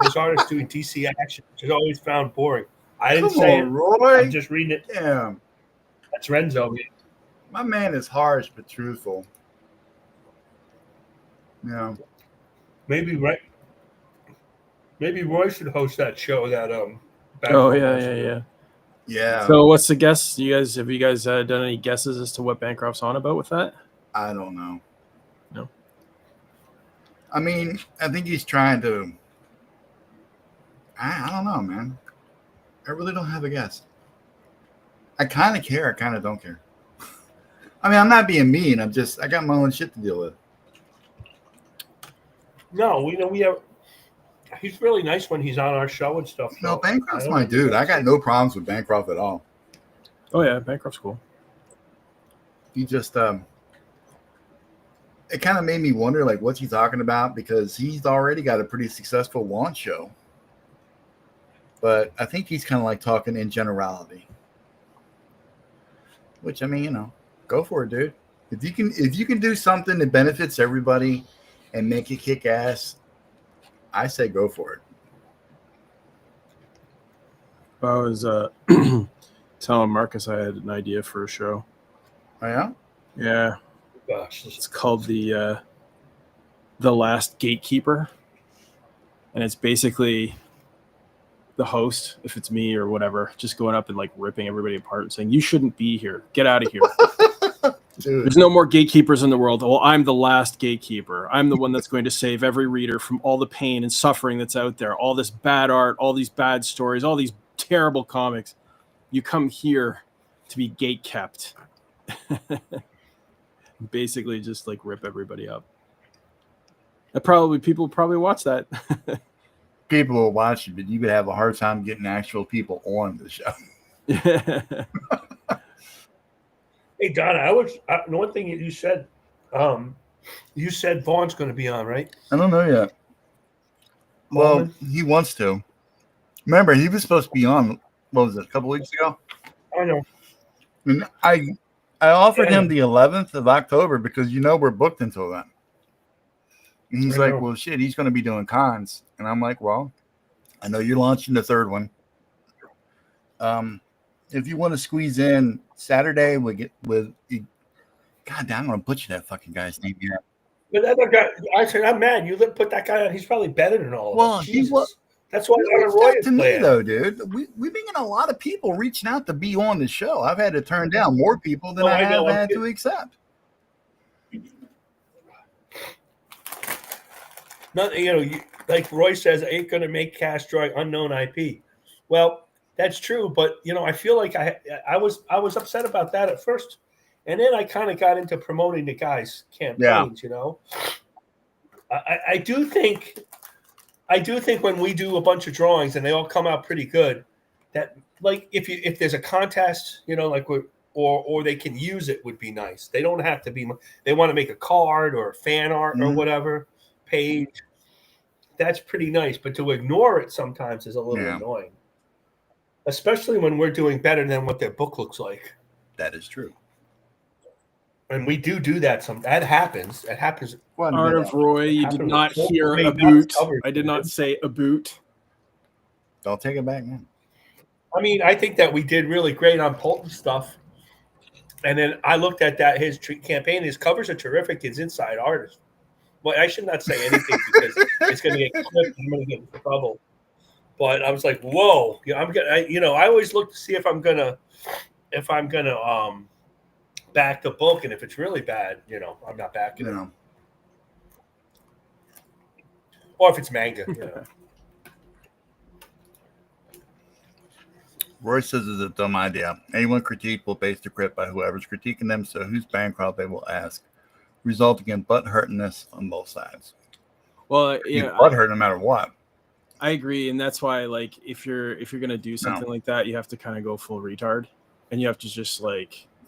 His artist doing DC action, which is always found boring. I didn't say it. Roy. I'm just reading it. Damn. That's Renzo. My man is harsh but truthful. Yeah. Maybe Roy should host that show. That Yeah. So what's the guess? Have you guys done any guesses as to what Bancroft's on about with that? I don't know. No. I mean, I think he's trying to. I don't know, man. I really don't have a guess. I kind of care. I kind of don't care. I mean, I'm not being mean. I got my own shit to deal with. No, we have. He's really nice when he's on our show and stuff. No, Bancroft's my dude. I got no problems with Bancroft at all. Oh yeah, Bancroft's cool. He just it kind of made me wonder like what's he talking about because he's already got a pretty successful launch show. But I think he's kind of like talking in generality. Which I mean, go for it, dude. If you can do something that benefits everybody and make it kick ass, I say go for it. I was telling Marcus I had an idea for a show. Oh yeah? Yeah. Gosh, it's called the Last Gatekeeper. And it's basically the host, if it's me or whatever, just going up and like ripping everybody apart and saying, you shouldn't be here. Get out of here. Dude. There's no more gatekeepers in the world. Well, I'm the last gatekeeper. I'm the one that's going to save every reader from all the pain and suffering that's out there, all this bad art, all these bad stories, all these terrible comics. You come here to be gate kept. Basically just like rip everybody up. People probably watch that. People will watch it, but you would have a hard time getting actual people on the show. Hey Donna, the one thing you said Vaughn's going to be on, right? I don't know yet. Well, he wants to. Remember, he was supposed to be on. What was it? A couple weeks ago. I know. And I offered him the 11th of October because we're booked until then. And he's like, well, shit, he's going to be doing cons. And I'm like, well, I know you're launching the third one. If you want to squeeze in Saturday, God damn, I'm going to butcher that fucking guy's name here. But that other guy, I said, I'm mad. You put that guy on. He's probably better than all of us. Jesus. That's why to me, though, dude. We've been getting a lot of people reaching out to be on the show. I've had to turn down more people than I have had to accept. Nothing, like Roy says, ain't going to make cash drawing unknown IP. Well, that's true, but I feel like I was upset about that at first, and then I kind of got into promoting the guys' campaigns. I do think when we do a bunch of drawings and they all come out pretty good, that like if there's a contest, or they can use it would be nice. They don't have to be. They want to make a card or fan art or whatever page. That's pretty nice, but to ignore it sometimes is a little annoying, especially when we're doing better than what their book looks like. That is true. And we do that. That happens. It happens. Art of Roy, you did not hear a boot. I did not say a boot. I'll take it back, man. I mean, I think that we did really great on Polton stuff. And then I looked at his campaign. His covers are terrific. His inside artist. Well, I should not say anything because it's going to get clipped. I'm going to get in trouble. But I was like, whoa! I always look to see if I'm gonna back the book, and if it's really bad, I'm not backing it. Or if it's manga, Roy says it's a dumb idea. Anyone critiqued will base the crit by whoever's critiquing them, so who's bankrupt they will ask, resulting in butt hurtiness on both sides. Well, butt hurt no matter what. I agree, and that's why, like, if you're gonna do something like that, you have to kind of go full retard, and you have to just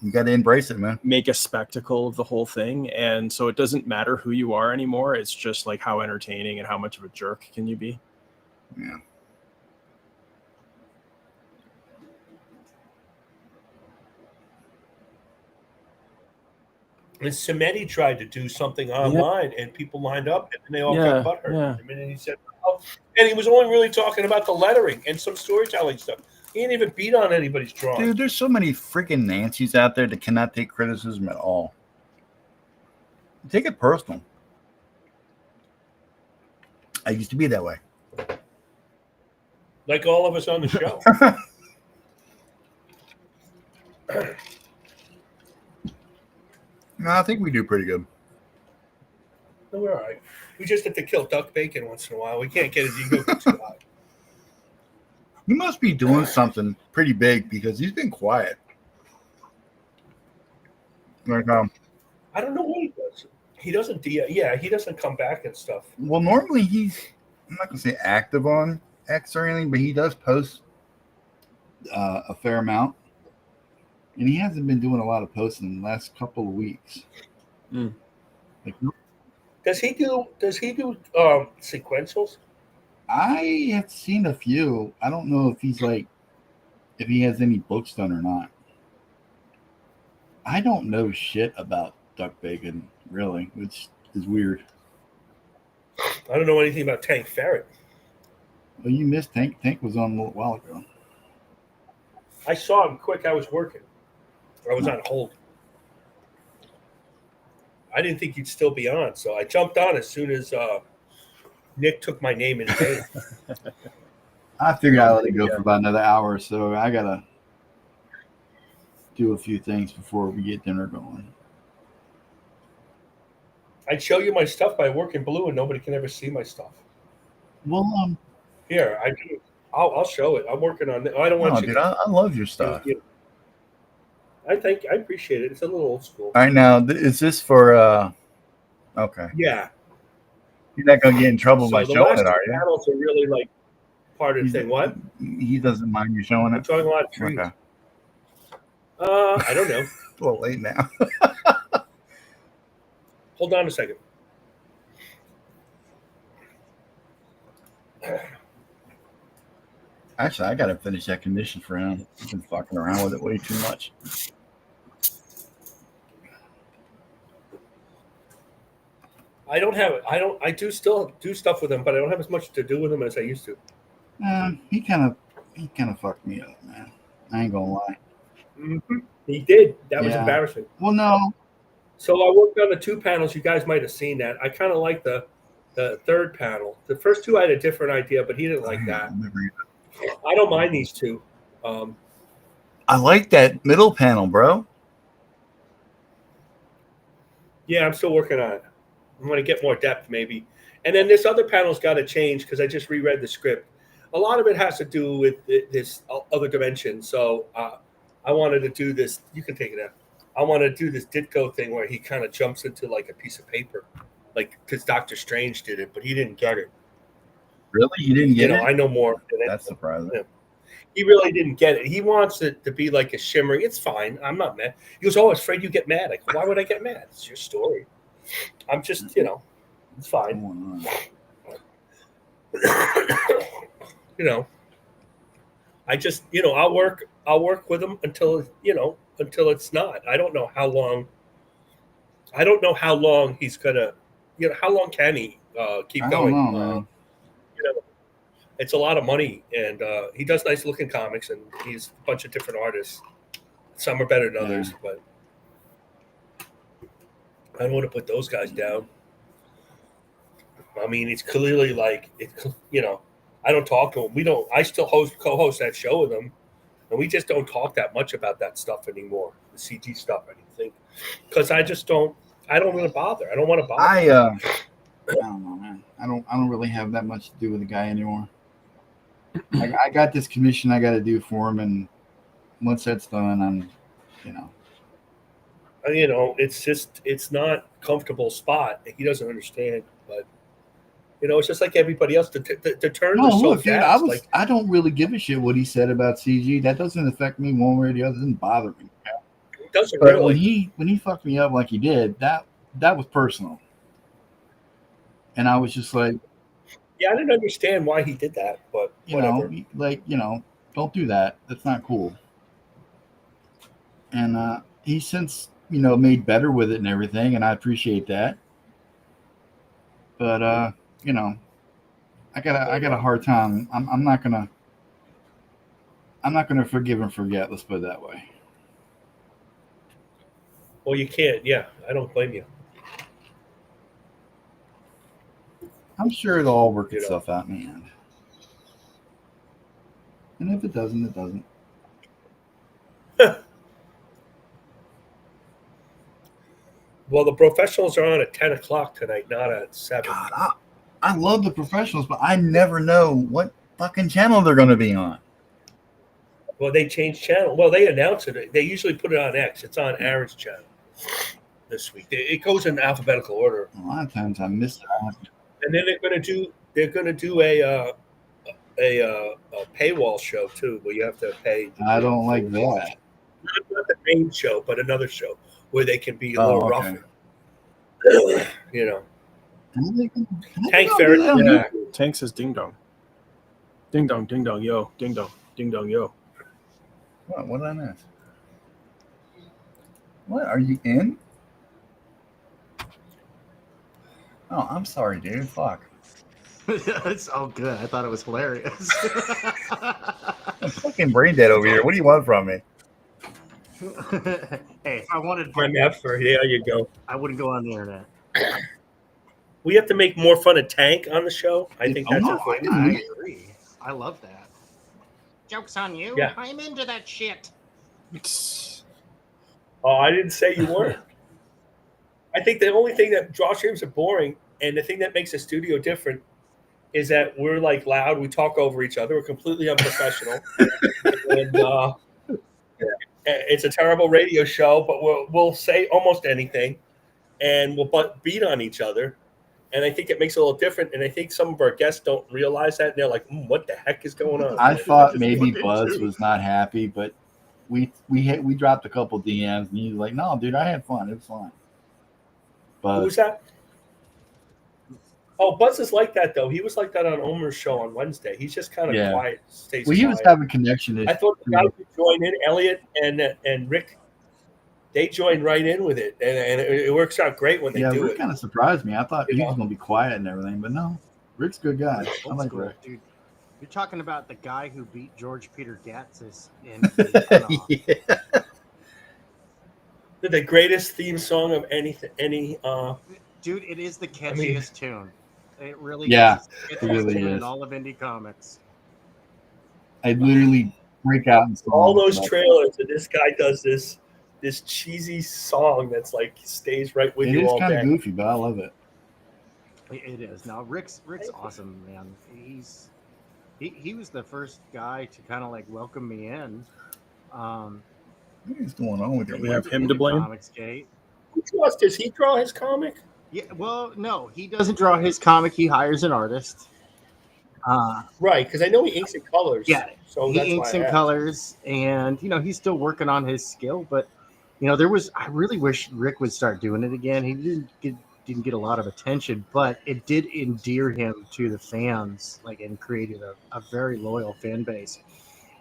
you got to embrace it, man. Make a spectacle of the whole thing, and so it doesn't matter who you are anymore. It's just like how entertaining and how much of a jerk can you be. Yeah. And Samedi tried to do something online, and people lined up, and they all got butthurt. Yeah. And then he said, and he was only really talking about the lettering and some storytelling stuff. He didn't even beat on anybody's drawing. Dude, there's so many freaking Nancys out there that cannot take criticism at all. Take it personal. I used to be that way. Like all of us on the show. No, I think we do pretty good. No, we're all right. We just have to kill duck bacon once in a while. We can't get his ego too high. He must be doing something pretty big because he's been quiet. Like, I don't know what he does. He doesn't. He doesn't come back and stuff. Well, normally I'm not gonna say active on X or anything, but he does post a fair amount, and he hasn't been doing a lot of posting in the last couple of weeks. Like, does he do sequentials? I have seen a few. I don't know if if he has any books done or not. I don't know shit about duck bacon, really, which is weird. I don't know anything about Tank Ferret. Well, you missed Tank. Tank was on a little while ago. I saw him quick. I was working. I was on hold. I didn't think he'd still be on, so I jumped on as soon as Nick took my name in vain. I figured I'd let it go for about another hour or so. I gotta do a few things before we get dinner going. I'd show you my stuff, but I work in blue and nobody can ever see my stuff. Well, here, I do. I'll show it. I'm working on it. I don't want you. Dude, I love your stuff. I appreciate it. It's a little old school. All right, now is this for? Okay. Yeah. You're not gonna get in trouble by showing it, are you? Panels are really like part of the thing. What? He doesn't mind you showing it. I'm showing a lot of trees. Okay. I don't know. It's a little late now. Hold on a second. Actually, I gotta finish that condition for him. I've been fucking around with it way too much. I do still do stuff with him, but I don't have as much to do with him as I used to. He kind of fucked me up, man. I ain't gonna lie. Mm-hmm. He did. That was embarrassing. Well, no. So I worked on the 2 panels. You guys might have seen that. I kind of like the third panel. The first 2 I had a different idea, but he didn't like that. I don't mind these 2. I like that middle panel, bro. Yeah, I'm still working on it. I'm going to get more depth, maybe. And then this other panel's got to change because I just reread the script. A lot of it has to do with this other dimension. So I wanted to do this. You can take it out. I want to do this Ditko thing where he kind of jumps into like a piece of paper, like because Doctor Strange did it, but he didn't get it. Really, he didn't get it. I know more. That's surprising. Yeah. He really didn't get it. He wants it to be like a shimmering. It's fine. I'm not mad. He was always afraid you get mad. Like, why would I get mad? It's your story. I'm just, it's fine. I just, I'll work with him until it's not. I don't know how long he's gonna, how long can he keep going? I don't know, man. It's a lot of money, and he does nice looking comics, and he's a bunch of different artists. Some are better than others, but I don't want to put those guys down. I mean, it's clearly like I don't talk to him. I still co-host that show with him, and we just don't talk that much about that stuff anymore, the CG stuff. I think because I don't really bother. I don't want to bother. I don't know, man. I don't really have that much to do with the guy anymore. I got this commission I got to do for him, and once that's done, I'm, it's not a comfortable spot. He doesn't understand, but it's just like everybody else. The turns are so fast. Dude, I don't really give a shit what he said about CG. That doesn't affect me one way or the other. It doesn't bother me. It doesn't but really. when he fucked me up like he did, that was personal, and I was just like. Yeah, I didn't understand why he did that, but whatever. Don't do that. That's not cool. And he's since, made better with it and everything, and I appreciate that. But I got a hard time. I'm not gonna forgive and forget. Let's put it that way. Well, you can't. Yeah, I don't blame you. I'm sure it'll all work itself out in the end. And if it doesn't, it doesn't. Well, the professionals are on at 10 o'clock tonight, not at 7. God, I love the professionals, but I never know what fucking channel they're going to be on. Well, they changed channel. Well, they announce it. They usually put it on X. It's on Aaron's channel this week. It goes in alphabetical order. A lot of times I miss that. And then they're gonna do a paywall show too, where you have to pay. I don't like that. Not the main show, but another show where they can be a little rougher. Tank Ferret. Yeah, Tank says ding dong. Ding dong, yo. Ding dong, yo. What did I miss? What, are you in? Oh, I'm sorry, dude. Fuck. It's all good. I thought it was hilarious. I'm fucking brain dead over here. What do you want from me? Hey, if I wanted I'm after. There you go. I wouldn't go on the internet. We have to make more fun of Tank on the show. I think that's I agree. I love that. Joke's on you. Yeah. I'm into that shit. Oh, I didn't say you weren't. I think the only thing that Drawstreams are boring, and the thing that makes the studio different, is that we're like loud. We talk over each other. We're completely unprofessional, and it's a terrible radio show. But we'll say almost anything, and we'll beat on each other. And I think it makes it a little different. And I think some of our guests don't realize that. And they're like, "What the heck is going on?" I thought maybe Buzz was not happy, but we dropped a couple DMs, and he was like, "No, dude, I had fun. It was fun." Buzz. Who's that? Oh, Buzz is like that, though. He was like that on Omer's show on Wednesday. He's just kind of quiet. Stays he was quiet. having connection issues. I thought the guys would join in, Elliot and Rick. they join right in with it, and it works out great when they do Rick it. kind of surprised me. I thought he was going to be quiet and everything, but no, Rick's a good guy. I like Rick. Dude, you're talking about the guy who beat George Peter Gatzis in Yeah. The greatest theme song of any. Dude, it is the catchiest tune. It really Yeah, is. It's it really tune is. in all of indie comics. I literally break out in song. All those trailers, and this guy does this cheesy song that's like stays right with you all day. It is kind of goofy, but I love it. It is. Now Rick's awesome, man. He was the first guy to kind of like welcome me in. What is going on with your? We have him to blame. Comicsgate. Does he draw his comic? Yeah. Well, no, he doesn't draw his comic. He hires an artist. Right, because I know he inks in colors. Yeah, so he inks in colors, and he's still working on his skill. But I really wish Rick would start doing it again. He didn't get a lot of attention, but it did endear him to the fans, and created a very loyal fan base.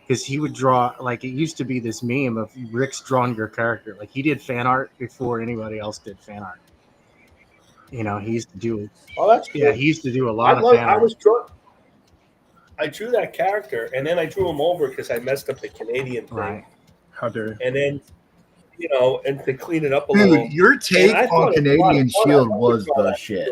Because he would draw, it used to be this meme of Rick's drawing your character. Like, he did fan art before anybody else did fan art. He used to do. Oh, that's cool. Yeah, he used to do a lot of fan art. I drew that character, and then I drew him over because I messed up the Canadian thing. Right. How dare you? And then, and to clean it up a little. Dude, your take on Canadian Shield was the shit.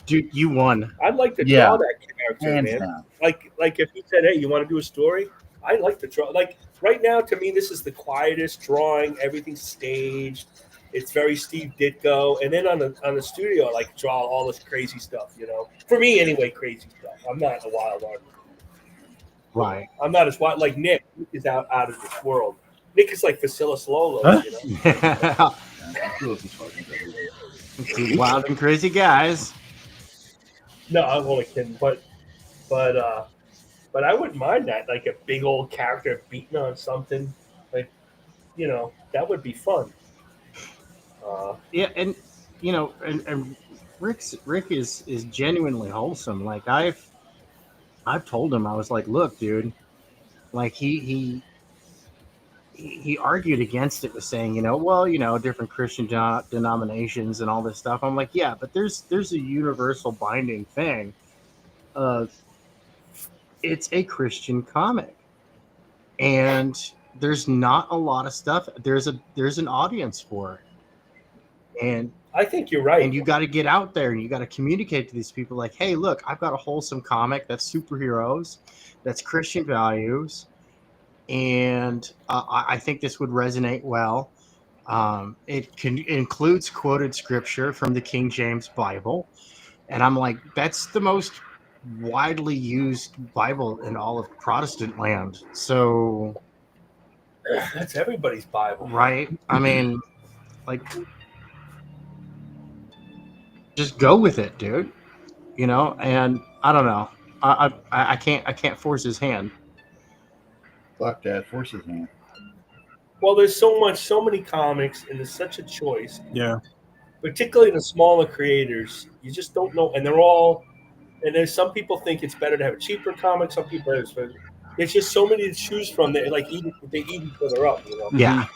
Dude, you won. I'd like to draw that character, Hands man. down. Like if he said, "Hey, you want to do a story?" I like to draw. Like right now, to me, this is the quietest drawing. Everything's staged. It's very Steve Ditko. And then on the studio, I like draw all this crazy stuff. For me anyway, crazy stuff. I'm not a wild artist. Right. I'm not as wild like Nick. Nick is out of this world. Nick is like Vasilis Lolo. Two wild and crazy guys. No, I'm only kidding. But I wouldn't mind that, like a big old character beating on something, that would be fun. Yeah, and and Rick is genuinely wholesome. Like I've told him, I was like, look, dude, like he argued against it with saying, different Christian denominations and all this stuff. I'm like, yeah, but there's a universal binding thing of it's a Christian comic, and there's not a lot of stuff. There's an audience for it, and I think you're right. And you got to get out there and you got to communicate to these people like, hey, look, I've got a wholesome comic that's superheroes, that's Christian values, and I think this would resonate well. It includes quoted scripture from the King James Bible, and I'm like, that's the most widely used Bible in all of Protestant land. So that's everybody's Bible, right? I mean, like, just go with it, dude. And I don't know. I can't force his hand. Fuck that, force his hand. Well, there's so many comics, and there's such a choice. Yeah. Particularly the smaller creators, you just don't know, and they're all. And there's some people think it's better to have a cheaper comic. Some people there's just so many to choose from that they eat each other up. Yeah.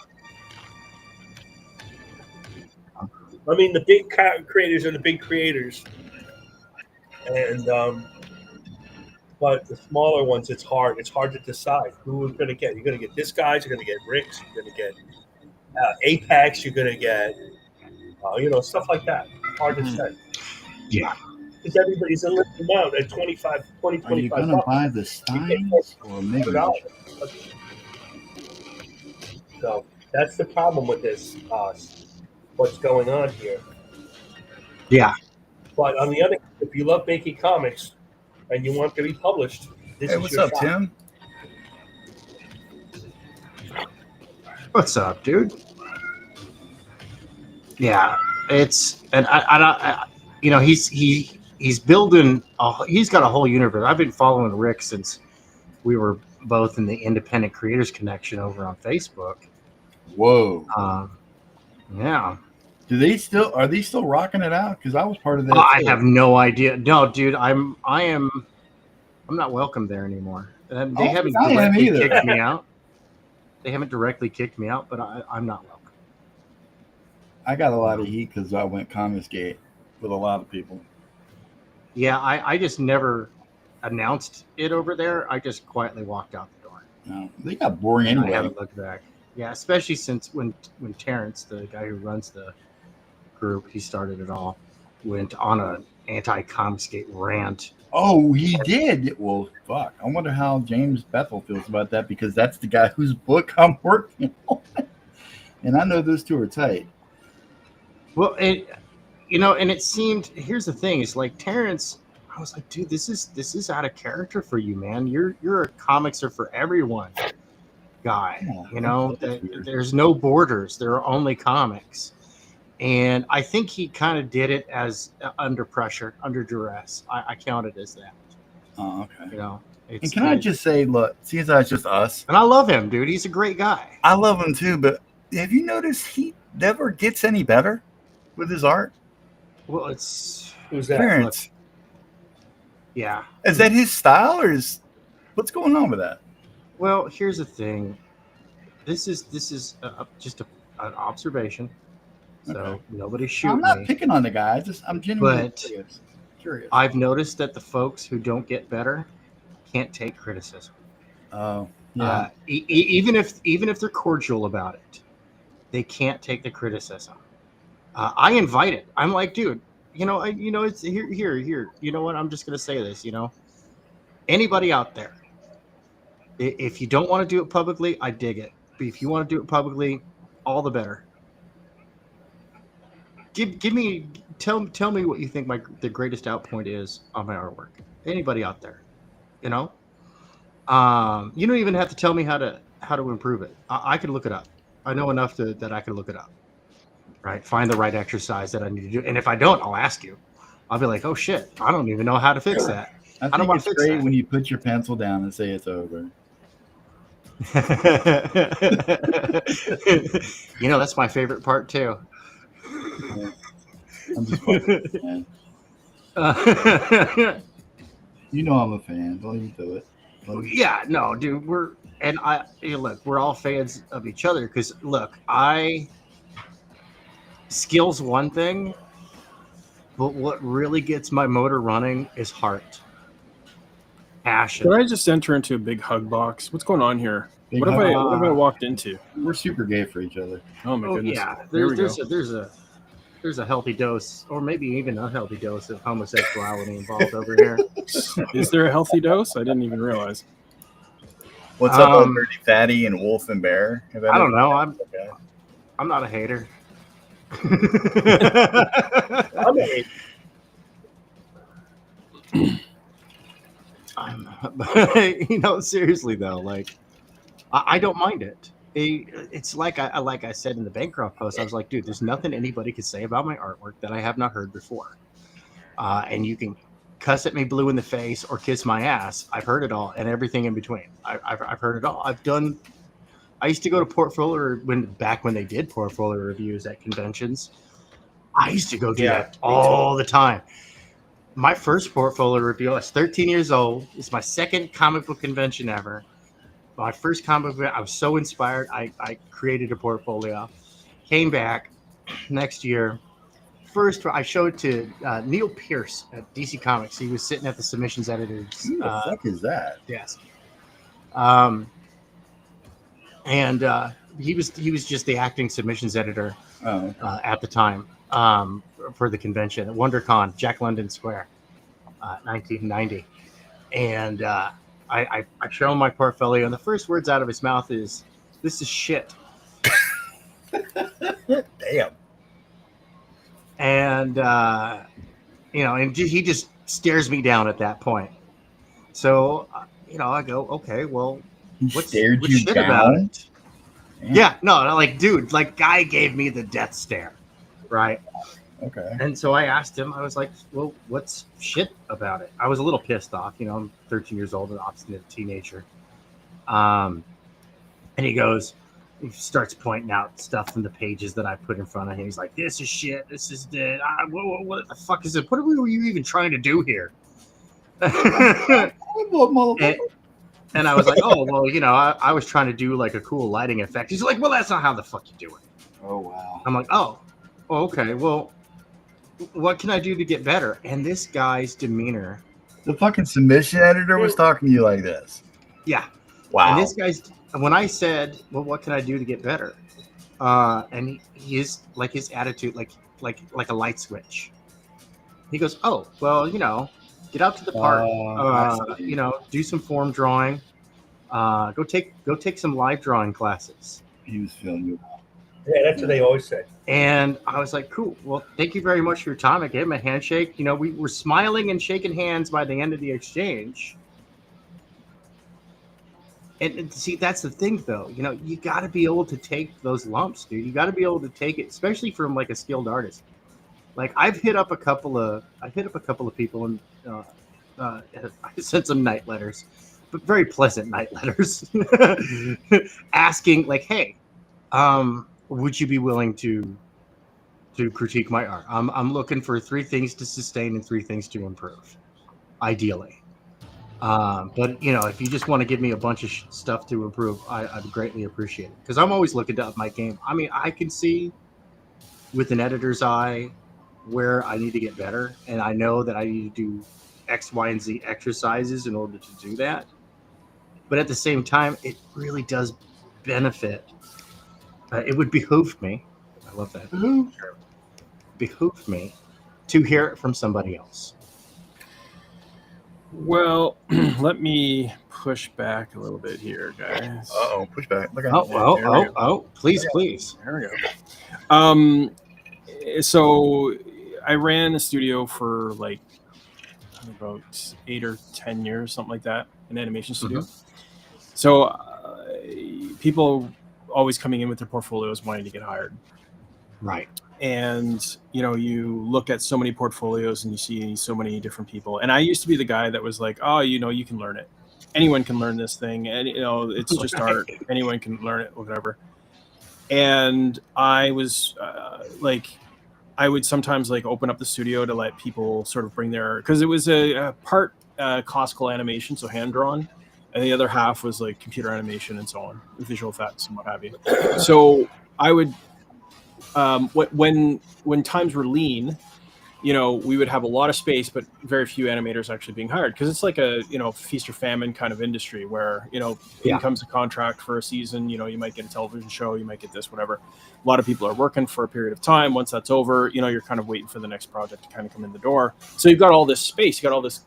I mean, the big creators are the big creators, and but the smaller ones, it's hard. It's hard to decide who we're going to get. You're going to get this guy. You're going to get Rick's. You're going to get Apex. You're going to get stuff like that. Hard to say. Yeah. Because everybody's a little amount at 25. Are you going to buy the Steins or Mega? So that's the problem with this. What's going on here? Yeah. But on the other, if you love making comics and you want to be published, this is what's your up, shot. Tim? What's up, dude? Yeah, it's and I he's building. He's got a whole universe. I've been following Rick since we were both in the Independent Creators Connection over on Facebook. Whoa. Yeah. Are they still rocking it out? Because I was part of that. I have no idea. No, dude, I'm not welcome there anymore. They haven't directly kicked me out. They haven't directly kicked me out, but I'm not welcome. I got a lot of heat because I went Comicsgate with a lot of people. Yeah, I just never announced it over there. I just quietly walked out the door. No, they got boring And anyway. I haven't looked back. Yeah, especially since when Terrence, the guy who runs the group, he started it all, went on an anti-Comicsgate rant. Oh, he did. Well, fuck. I wonder how James Bethel feels about that because that's the guy whose book I'm working on, and I know those two are tight. Well, and it seemed. Here's the thing: is like Terrence. I was like, dude, this is out of character for you, man. You're a comics are for everyone guy. Yeah, there's no borders. There are only comics. And I think he kind of did it as under pressure, under duress. I count it as that. Oh, okay. And can I just say, look, seems like it's just us. And I love him, dude. He's a great guy. I love him too, but have you noticed he never gets any better with his art? Well, it's Who's that? Terrence. Yeah. Is that his style, or what's going on with that? Well, here's the thing. This is just an observation. So Okay. nobody shoot me. I'm not picking on the guy. I'm genuinely But curious. I've noticed that the folks who don't get better can't take criticism. Oh, yeah. Even if they're cordial about it, they can't take the criticism. I invite it. I'm like, dude, it's here. You know what? I'm just gonna say this. Anybody out there, if you don't want to do it publicly, I dig it. But if you want to do it publicly, all the better. Tell me what you think the greatest outpoint is on my artwork. Anybody out there, you don't even have to tell me how to improve it. I can look it up. I know enough that I can look it up. Right, find the right exercise that I need to do, and if I don't, I'll ask you. I'll be like, oh shit, I don't even know how to fix that. I don't think want it's to fix great that. when you put your pencil down and say it's over. That's my favorite part too. Yeah. I'm just fucking fan. I'm a fan. Don't you do it. Yeah, no, dude. We're all fans of each other because look, skill's one thing, but what really gets my motor running is heart, passion. Did I just enter into a big hug box? What's going on here? What have I walked into? We're super gay for each other. Oh my goodness! Yeah, there's a healthy dose, or maybe even a healthy dose of homosexuality involved over here. Is there a healthy dose? I didn't even realize. What's up with Dirty Fatty and Wolf and Bear? I don't know. I'm not a hater. I'm a seriously though, like I don't mind it. It's like I said in the Bancroft post, I was like, dude, there's nothing anybody could say about my artwork that I have not heard before. And you can cuss at me blue in the face or kiss my ass. I've heard it all and everything in between. I've heard it all. I used to go to portfolio back when they did portfolio reviews at conventions. I used to go do that all the time. My first portfolio review, I was 13 years old. It's my second comic book convention ever. My first comic book, I was so inspired. I created a portfolio. Came back next year. First, I showed it to Neil Pierce at DC Comics. He was sitting at the submissions editor's Who the fuck is that? desk. And he was just the acting submissions editor at the time for the convention at WonderCon, Jack London Square, 1990. And I show him my portfolio, and the first words out of his mouth is, "This is shit." Damn. And and he just stares me down at that point. So I go, okay, well, what's shit about it? Yeah, no, like, dude, like, guy gave me the death stare, right? Okay. And so I asked him, I was like, well, what's shit about it? I was a little pissed off, I'm 13 years old, an obstinate teenager. And he starts pointing out stuff in the pages that I put in front of him. He's like, this is shit. This is dead. What the fuck is it? What were you even trying to do here? And I was like, oh, well, I was trying to do like a cool lighting effect. He's like, well, that's not how the fuck you do it. Oh, wow. I'm like, oh, Okay, well, what can I do to get better? And this guy's demeanor. The fucking submission editor was talking to you like this. Yeah. Wow. And this guy's, when I said, well, what can I do to get better? And he is like, his attitude, like a light switch. He goes, oh, well, get out to the park, do some form drawing, go take some live drawing classes. He was feeling you. Yeah, that's what they always say. And I was like, cool. Well, thank you very much for your time. I gave him a handshake. We were smiling and shaking hands by the end of the exchange. And see, that's the thing, though. You got to be able to take those lumps, dude. You got to be able to take it, especially from like a skilled artist. Like I've hit up a couple of people and I sent some night letters, but very pleasant night letters, asking like, hey, would you be willing to critique my art? I'm looking for 3 things to sustain and 3 things to improve, ideally. But if you just want to give me a bunch of stuff to improve, I'd greatly appreciate it, because I'm always looking to up my game. I mean, I can see with an editor's eye where I need to get better, and I know that I need to do X, Y, and Z exercises in order to do that. But at the same time, it really does benefit. It would behoove me. I love that. Behoove me to hear it from somebody else. Well, let me push back a little bit here, guys. Push back. Look at Please. There we go. So I ran a studio for like about 8 or 10 years, something like that, an animation studio. Mm-hmm. So people always coming in with their portfolios wanting to get hired. Right. And, you look at so many portfolios and you see so many different people. And I used to be the guy that was like, oh, you can learn it. Anyone can learn this thing. And, it's just art. Anyone can learn it, whatever. And I was I would sometimes open up the studio to let people sort of bring because it was a part classical animation, so hand drawn. And the other half was like computer animation and so on, visual effects and what have you. So I would, when times were lean, we would have a lot of space, but very few animators actually being hired, because it's like a feast or famine kind of industry where in comes a contract for a season. You might get a television show, you might get this, whatever. A lot of people are working for a period of time. Once that's over, you're kind of waiting for the next project to kind of come in the door. So you've got all this space, you got all this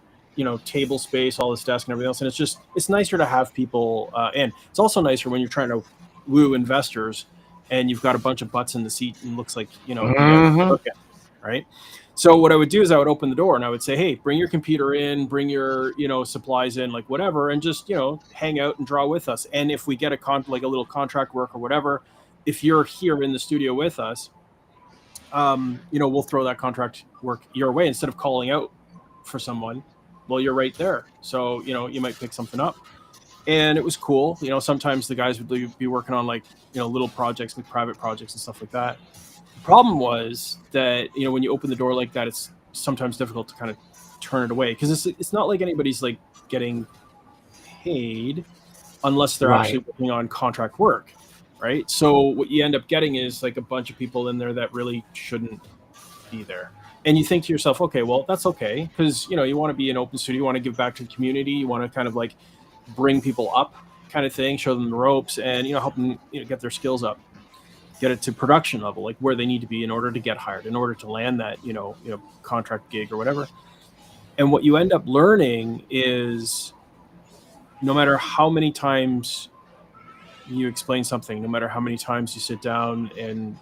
table space, all this desk and everything else, and it's nicer to have people in. It's also nicer when you're trying to woo investors and you've got a bunch of butts in the seat and looks like okay, right? So what I would do is I would open the door and I would say, hey, bring your computer in, bring your supplies in, like whatever, and just hang out and draw with us. And if we get a little contract work or whatever, if you're here in the studio with us, we'll throw that contract work your way instead of calling out for someone. Well, you're right there, so you might pick something up. And it was cool. Sometimes the guys would be working on little projects, like private projects and stuff like that. The problem was that when you open the door like that, it's sometimes difficult to kind of turn it away, because it's not like anybody's getting paid unless they're actually working on contract work, right? So what you end up getting is a bunch of people in there that really shouldn't be there. And you think to yourself, okay, well, that's okay, because you want to be an open studio, you want to give back to the community, you want to kind of bring people up, kind of thing, show them the ropes, and help them get their skills up, get it to production level, where they need to be in order to get hired, in order to land that contract gig or whatever. And what you end up learning is, no matter how many times you explain something, no matter how many times you sit down and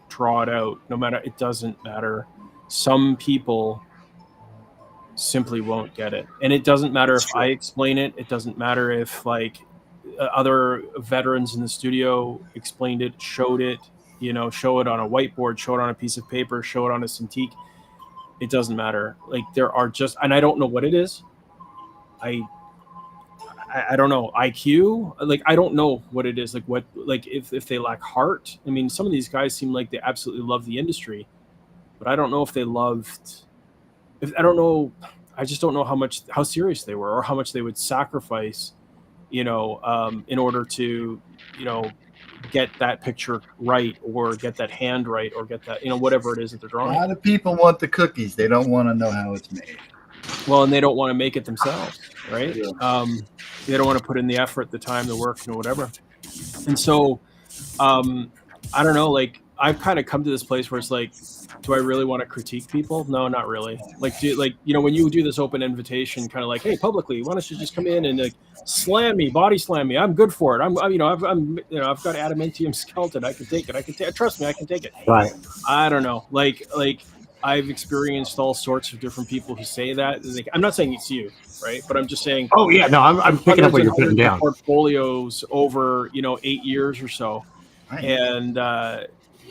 draw it out, it doesn't matter. Some people simply won't get it. And it doesn't matter if I explain it. It doesn't matter if other veterans in the studio explained it, showed it, show it on a whiteboard, show it on a piece of paper, show it on a Cintiq. It doesn't matter. There are just, and I don't know what it is. I don't know, IQ. I don't know what it is. If they lack heart. I mean, some of these guys seem like they absolutely love the industry, but I don't know if they loved. I don't know. I just don't know how serious they were, or how much they would sacrifice, in order to, get that picture right, or get that hand right, or get that, whatever it is that they're A drawing. lot of people want the cookies. They don't want to know how it's made. Well, and they don't want to make it themselves, right? Yeah. They don't want to put in the effort, the time, the work, whatever. And so, I don't know, like, I've kind of come to this place where it's like, do I really want to critique people? No, not really. Like, when you do this open invitation, kind of like, hey, publicly, why don't you just come in and like body slam me? I'm good for it. I've got adamantium skeleton. I can take it. Trust me, I can take it. Right. I don't know. Like I've experienced all sorts of different people who say that. I'm not saying it's you, right? But I'm just saying. Oh yeah, no, I'm picking up what you're putting down. Portfolios over 8 years or so, Right. and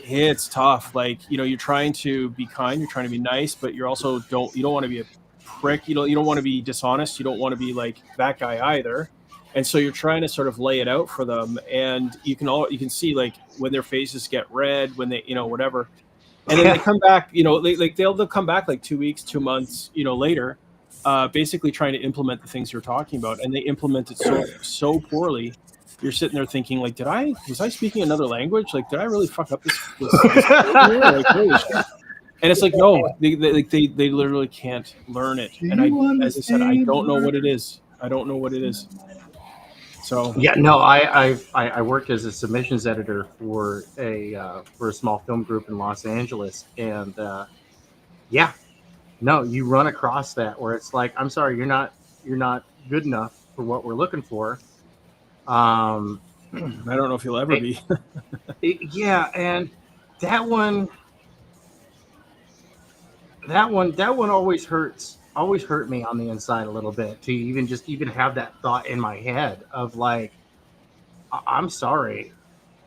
it's tough. Like, you're trying to be kind, you're trying to be nice, but you're also don't want to be a prick. You don't want to be dishonest. You don't want to be like that guy either. And so you're trying to sort of lay it out for them, and you can see like when their faces get red, when they whatever. And then they come back, they'll come back like 2 weeks, 2 months, later, basically trying to implement the things you're talking about, and they implement it so poorly. You're sitting there thinking, like, was I speaking another language? Like, did I really fuck up this like, holy shit. And it's like, no, they literally can't learn it. And as I said, I don't know what it is. So yeah, no, I worked as a submissions editor for a small film group in Los Angeles, and you run across that where it's like, I'm sorry, you're not good enough for what we're looking for. I don't know if you'll ever be. Yeah, and that one always hurt me on the inside a little bit to even have that thought in my head of like, I'm sorry,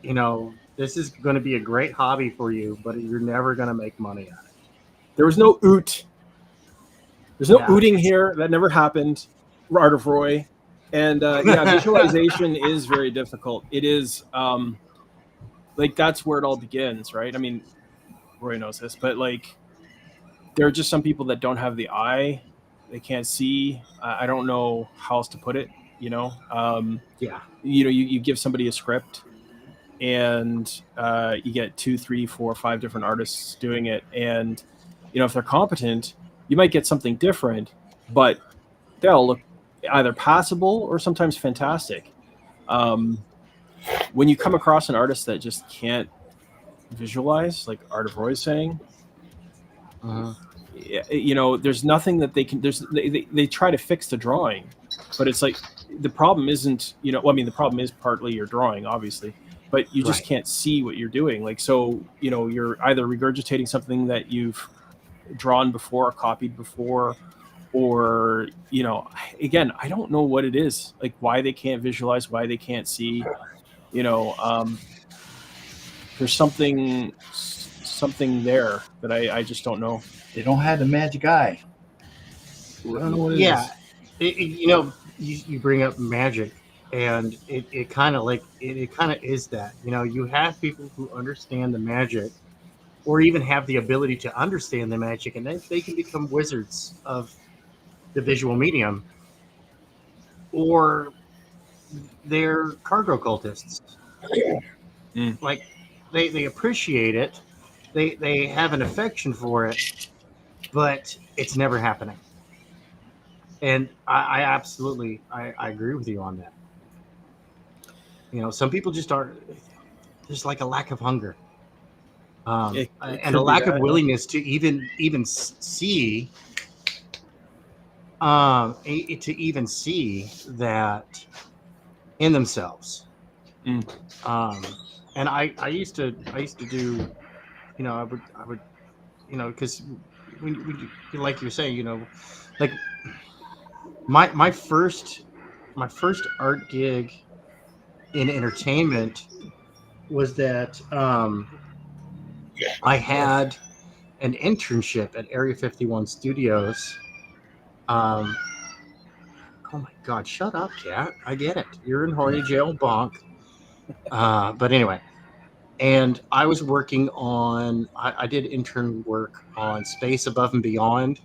this is going to be a great hobby for you, but you're never going to make money on it. There was no oot. There's no ooting here. That never happened. Art of Roy. And visualization is very difficult. It is that's where it all begins, right? I mean, Roy knows this, but like, there are just some people that don't have the eye. They can't see. I don't know how else to put it. You give somebody a script, and you get 2, 3, 4, 5 different artists doing it, and if they're competent, you might get something different, but they'll look either passable or sometimes fantastic. When you come across an artist that just can't visualize, like Art of Roy's saying, there's nothing that they can. They try to fix the drawing, but it's like the problem isn't. The problem is partly your drawing, obviously, but you just can't see what you're doing. Like, so you're either regurgitating something that you've drawn before or copied before, or again, I don't know what it is, like why they can't visualize, why they can't see. There's something there that I just don't know. They don't have the magic eye. I don't know what it is. You bring up magic, and it kind of is that. You have people who understand the magic, or even have the ability to understand the magic, and they can become wizards of the visual medium, or they're cargo cultists. Like, they appreciate it, they have an affection for it, but it's never happening. And I absolutely I agree with you on that. Some people just are. There's like a lack of hunger, and a lack of willingness to even see. To even see that in themselves. And I used to do, I would, because when like you're saying, like my first art gig in entertainment was that I had an internship at Area 51 Studios. Oh my God! Shut up, cat. I get it. You're in horny jail, bonk. But anyway, and I was working on. I did intern work on Space Above and Beyond.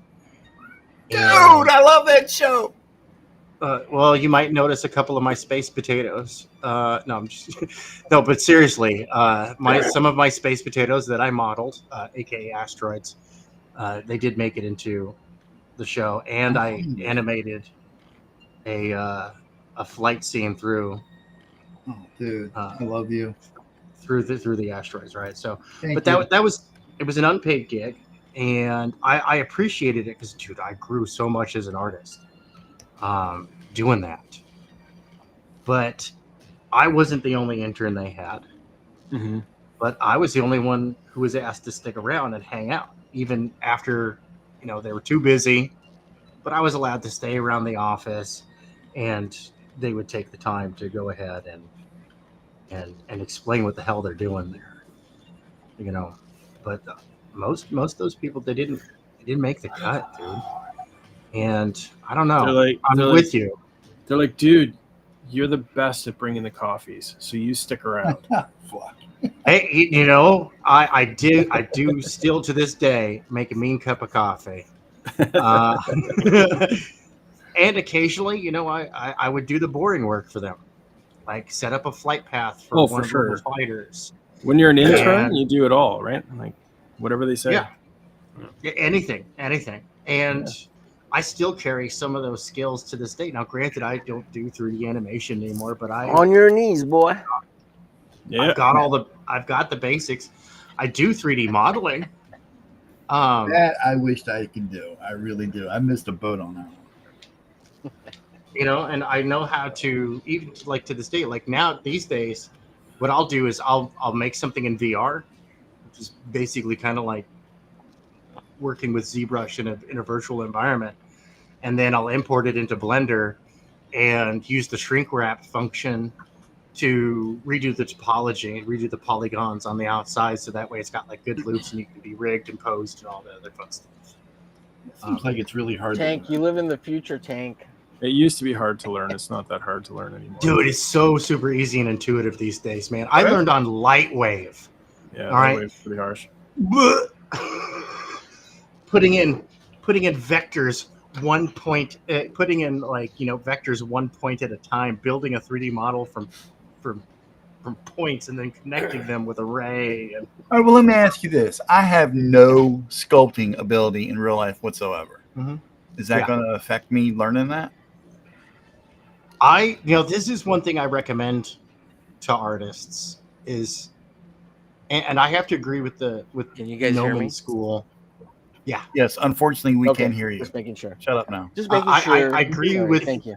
Dude, I love that show. Well, you might notice a couple of my space potatoes. No, I'm just no, but seriously, some of my space potatoes that I modeled, aka asteroids, they did make it into the show, and I animated a flight scene through. Oh, dude, I love you. Through the asteroids, right? So, Thank but you. that was it was an unpaid gig, and I appreciated it because, dude, I grew so much as an artist doing that. But I wasn't the only intern they had. Mm-hmm. But I was the only one who was asked to stick around and hang out, even after, they were too busy. But I was allowed to stay around the office, and they would take the time to go ahead and explain what the hell they're doing there. But most of those people, they didn't make the cut, dude. And I don't know. I'm with you. They're like, dude, you're the best at bringing the coffees, so you stick around. Fuck. Hey, I do still to this day make a mean cup of coffee. And occasionally, I would do the boring work for them, like set up a flight path for one of the fighters. When you're an intern, you do it all, right? Like whatever they say. Yeah, anything. And I still carry some of those skills to this day. Now, granted, I don't do 3D animation anymore, but on your knees, boy. Yeah, I've got the basics. I do 3D modeling. That I wished I could do. I really do. I missed a boat on that one. And I know how to, even like to this day, like now these days, what I'll do is I'll make something in VR, which is basically kind of like working with ZBrush in a virtual environment, and then I'll import it into Blender and use the shrink wrap function to redo the topology and redo the polygons on the outside, so that way it's got like good loops and you can be rigged and posed and all the other fun stuff. It seems like it's really hard. Tank, you live in the future, Tank. It used to be hard to learn. It's not that hard to learn anymore. Dude, it's so super easy and intuitive these days, man. I learned on Lightwave. Yeah, all right. Lightwave's pretty harsh. Putting in vectors one point, putting in vectors 1 point at a time, building a 3D model from points and then connecting them with array. All right, well, let me ask you this. I have no sculpting ability in real life whatsoever. Mm-hmm. Is that going to affect me learning that? This is one thing I recommend to artists is, and I have to agree with Can you guys hear me? School. Yeah. Yes. Unfortunately, we can't hear you. Just making sure. Shut up now. Just making sure. I agree Sorry, with. Thank you.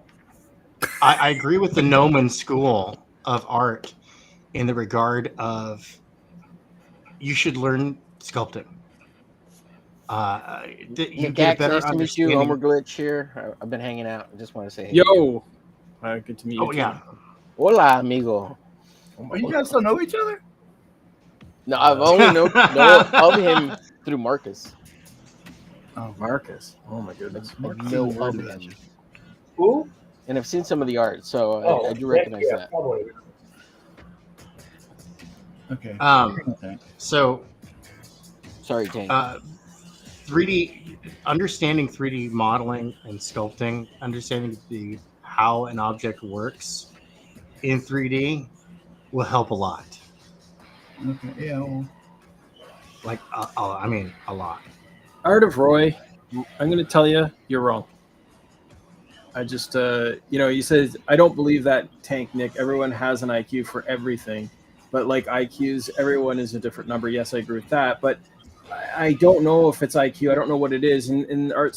I agree with the Noman School of Art in the regard of you should learn sculpting. You get a better nice to meet you. Homer Glitch here. I've been hanging out. I just want to say, hey. Yo, good to meet you. Oh yeah. Hola, amigo. Oh, you guys don't know each other? No, I've only known of him through Marcus. Oh, Marcus. Oh my goodness. No of him. Who? And I've seen some of the art, so I do recognize that. Probably. Okay. So, sorry, Tank. 3D, understanding 3D modeling and sculpting, understanding how an object works in 3D will help a lot. Okay. Yeah. Well. Like, I mean, a lot. Art of Roy, I'm going to tell you, you're wrong. I just, he says, I don't believe that, Tank Nick. Everyone has an IQ for everything. But like IQs, everyone is a different number. Yes, I agree with that. But I don't know if it's IQ. I don't know what it is. And Roy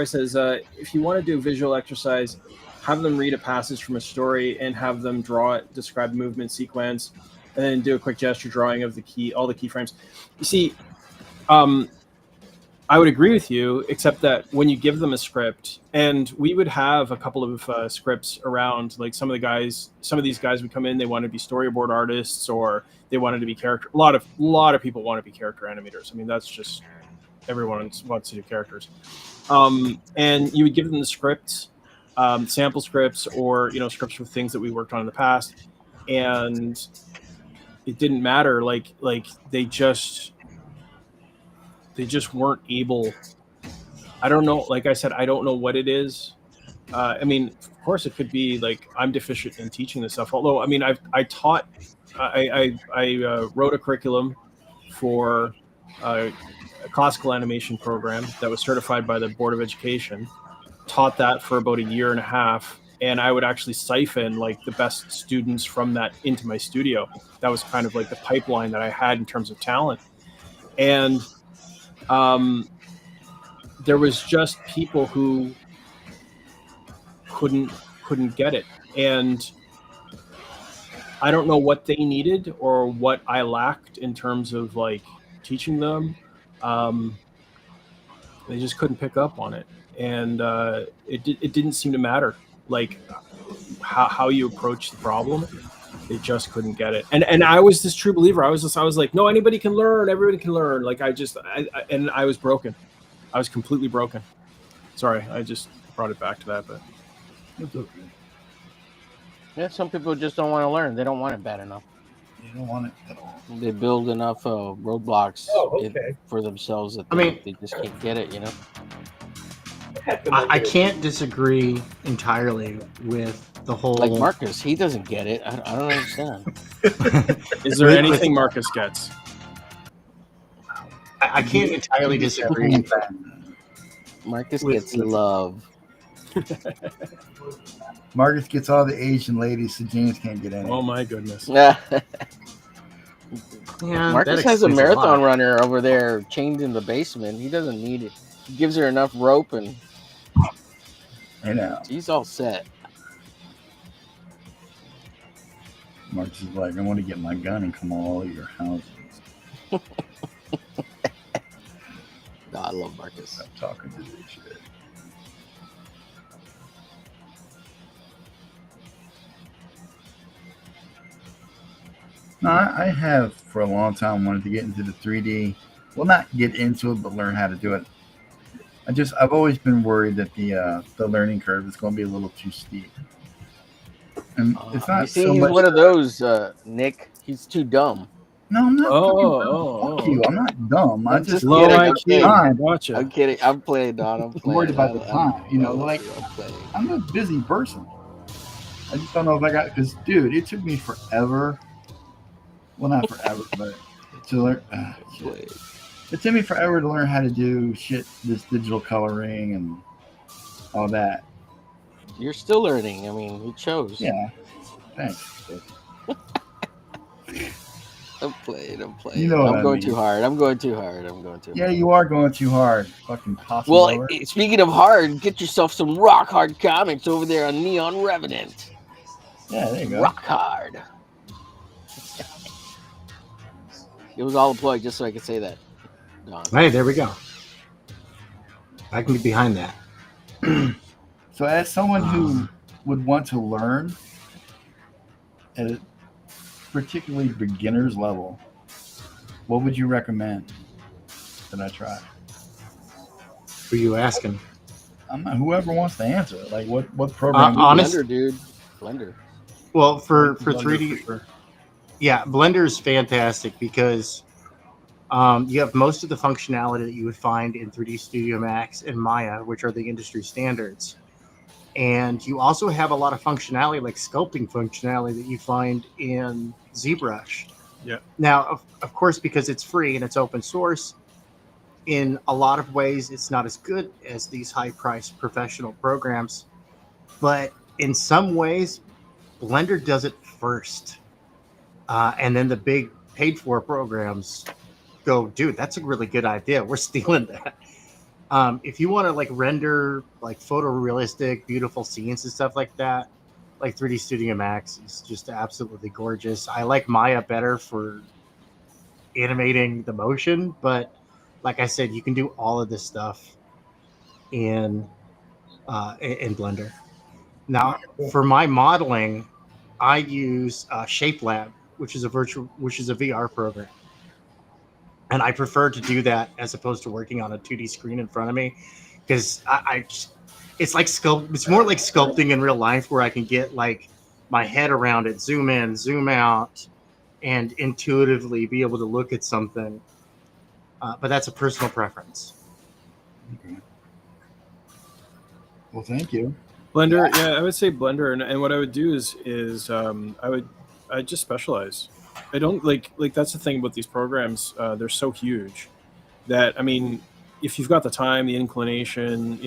says, if you want to do a visual exercise, have them read a passage from a story and have them draw it, describe the movement sequence, and then do a quick gesture drawing of all the keyframes. You see, I would agree with you, except that when you give them a script, and we would have a couple of scripts around, like some of these guys would come in, they want to be storyboard artists, or they wanted to be character. A lot of people want to be character animators. I mean, that's just everyone wants to do characters. And you would give them the scripts, sample scripts, or scripts for things that we worked on in the past, and it didn't matter. Like they just weren't able. I don't know. Like I said, I don't know what it is, I mean, of course, it could be like I'm deficient in teaching this stuff. Although, I mean, I wrote a curriculum for a classical animation program that was certified by the Board of Education. Taught that for about a year and a half, and I would actually siphon like the best students from that into my studio. That was kind of like the pipeline that I had in terms of talent. And there was just people who couldn't get it, and I don't know what they needed or what I lacked in terms of like teaching them. They just couldn't pick up on it, and it didn't seem to matter like how you approach the problem. They just couldn't get it, and I was this true believer. I was like, no, anybody can learn, everybody can learn. Like I was broken. I was completely broken. Sorry, I just brought it back to that, but It's okay. Yeah, some people just don't want to learn. They don't want it bad enough. You don't want it at all. They build enough roadblocks for themselves that they just can't get it, you know? I can't disagree entirely with the whole... Like Marcus, he doesn't get it. I don't understand. Is there anything Marcus gets? I can't entirely disagree. Marcus gets love. Marcus gets all the Asian ladies, so James can't get any. Oh my goodness. Yeah. Yeah, Marcus has a marathon runner over there chained in the basement. He doesn't need it. He gives her enough rope and I know. He's all set. Marcus is like, I want to get my gun and come all your houses. No, I love Marcus. I'm talking to this shit. No, I have for a long time wanted to get into the 3D. Well, not get into it, but learn how to do it. I've always been worried that the learning curve is going to be a little too steep. And it's not he's much one of those, Nick. He's too dumb. No, I'm not. Fuck you. I'm not dumb. I just low IQ. Gotcha. I'm kidding. I'm playing, Don. I'm worried about the time. You know, like I'm a busy person. I just don't know if I got because, dude, it took me forever. Well, not forever, but to learn. It took me forever to learn how to do this digital coloring and all that. You're still learning. I mean, it shows. Yeah. Thanks. I'm playing. You know what I'm going too hard. I'm going too hard. Yeah, you are going too hard. Fucking possible. Well, speaking of hard, get yourself some rock hard comics over there on Neon Revenant. Yeah, there you go. Rock hard. It was all a plug just so I could say that. Don. Hey, there we go. I can get behind that. So as someone who would want to learn at a particularly beginner's level, what would you recommend that I try? Who are you asking? I'm not, whoever wants to answer it. Like what program? Blender, dude. Blender. Well, for Blender 3D, for sure. Yeah, Blender is fantastic because you have most of the functionality that you would find in 3D Studio Max and Maya, which are the industry standards. And you also have a lot of functionality, like sculpting functionality, that you find in ZBrush. Yeah. Now, of course, because it's free and it's open source, in a lot of ways, it's not as good as these high-priced professional programs. But in some ways, Blender does it first. And then the big paid-for programs go, dude, that's a really good idea. We're stealing that. If you want to like render like photorealistic, beautiful scenes and stuff like that, like 3D Studio Max is just absolutely gorgeous. I like Maya better for animating the motion, but like I said, you can do all of this stuff in Blender. Now, for my modeling, I use ShapeLab, which is a VR program. And I prefer to do that as opposed to working on a 2D screen in front of me, because it's like it's more like sculpting in real life, where I can get like my head around it, zoom in, zoom out, and intuitively be able to look at something. But that's a personal preference. Okay. Well, thank you. Blender, yeah, I would say Blender, and what I would do is I just specialize. I don't like that's the thing about these programs. They're so huge that I mean, if you've got the time, the inclination,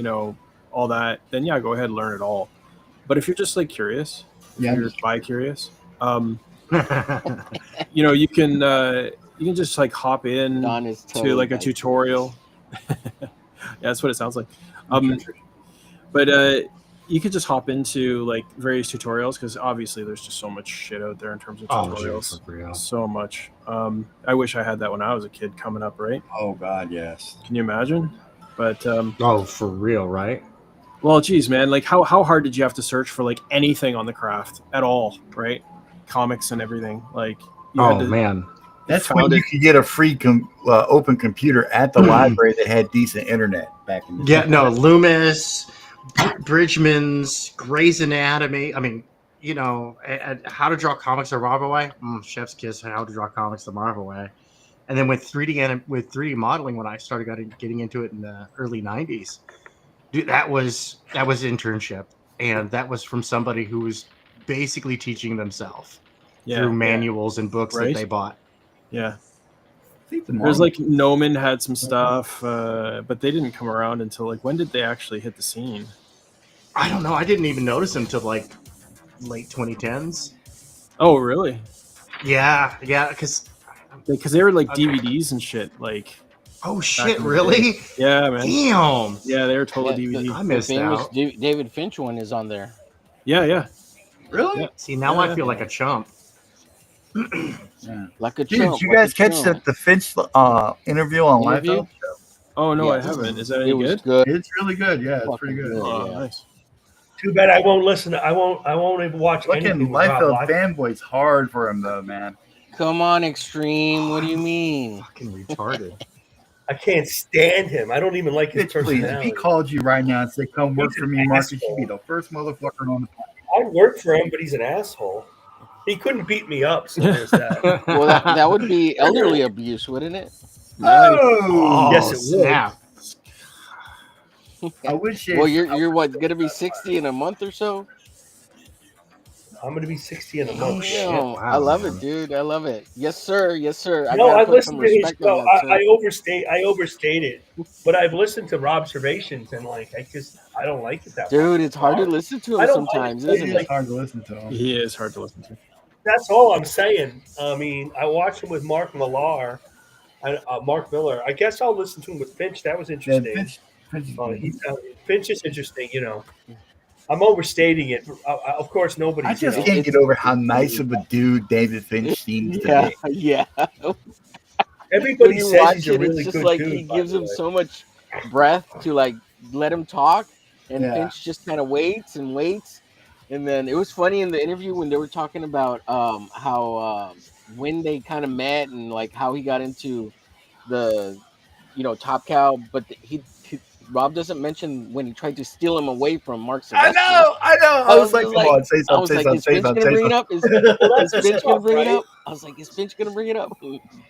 all that, then yeah, go ahead and learn it all. But if you're just like curious, if you're bi-curious, you can just like hop in Don is totally to like a tutorial. Yeah, that's what it sounds like. But you could just hop into like various tutorials because obviously there's just so much shit out there in terms of tutorials. For real. So much. I wish I had that when I was a kid coming up, right? Oh God, yes. Can you imagine? But for real, right? well, geez, man, like how hard did you have to search for like anything on the craft at all, right? Comics and everything. Like you had to, man. That's when you could get a free open computer at the library that had decent internet back in the day. Loomis, Bridgman's, Grey's Anatomy. I mean, How to Draw Comics the Marvel Way. Chef's kiss. How to Draw Comics the Marvel Way. And then with 3D modeling, when I started getting into it in the early '90s, dude, that was internship, and that was from somebody who was basically teaching themselves through manuals and books that they bought. Yeah. There's like Noman had some stuff, but they didn't come around until like when did they actually hit the scene? I don't know. I didn't even notice them until like late 2010s. Oh, really? Yeah, because they were like DVDs and shit. Like, oh shit, really? Yeah, man. Damn. Yeah, they were totally DVD. I missed out. David Finch one is on there. Yeah. Really? Yeah. See, now I feel like a chump. Like a Dude, chump. did you guys catch the Finch interview on Live? Oh no, I haven't. Is that any good? It's really good. Yeah, it's pretty good. Oh, nice. Too bad I won't listen. I won't even watch anything. Fucking Liefeld fanboy's hard for him though, man. Come on, Extreme. What do you mean? Fucking retarded. I can't stand him. I don't even like his personality. If he called you right now and said, "Come work for me, Marcus," you'd be the first motherfucker on the planet. I'd work for him, but he's an asshole. He couldn't beat me up, so there's that. Well, that would be elderly abuse, wouldn't it? Oh, yes, it would. Snap. I wish. Well, you're what, gonna be 60 in a month or so? I'm gonna be 60 in a month. Wow, I love it, dude. I love it. Yes, sir. Yes, sir. I listened to his show. I overstayed it, but I've listened to observations and like I don't like it that much. Dude, it's hard to listen to him sometimes, isn't it? It's hard to listen to him. He is hard to listen to. That's all I'm saying. I mean, I watched him with Mark Millar, Mark Miller. I guess I'll listen to him with Finch. That was interesting. Finch is interesting, I'm overstating it. Of course, nobody. I just can't get over how nice of a dude David Finch seems to be. Yeah. Everybody says he's a really it's just good like dude. He gives him so much breath to like let him talk, and Finch just kind of waits and waits. And then it was funny in the interview when they were talking about how when they kind of met and like how he got into the Top Cow, but Rob doesn't mention when he tried to steal him away from Mark Silvestri. I know. I was like, come on, say something. Is Finch going to bring it up? Is Finch going to bring it up? I was like, is Finch going to bring it up?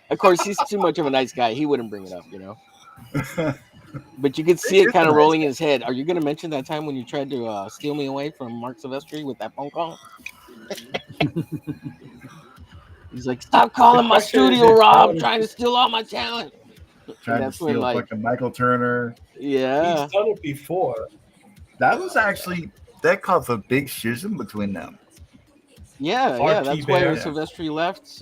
Of course, he's too much of a nice guy. He wouldn't bring it up, But you could see it kind of rolling in his head. Are you going to mention that time when you tried to steal me away from Mark Silvestri with that phone call? He's like, stop calling my studio, Rob. I'm trying to steal all my talent. Trying to steal fucking Michael Turner. Yeah. He's done it before. That caused a big schism between them. Yeah. That's why Silvestri left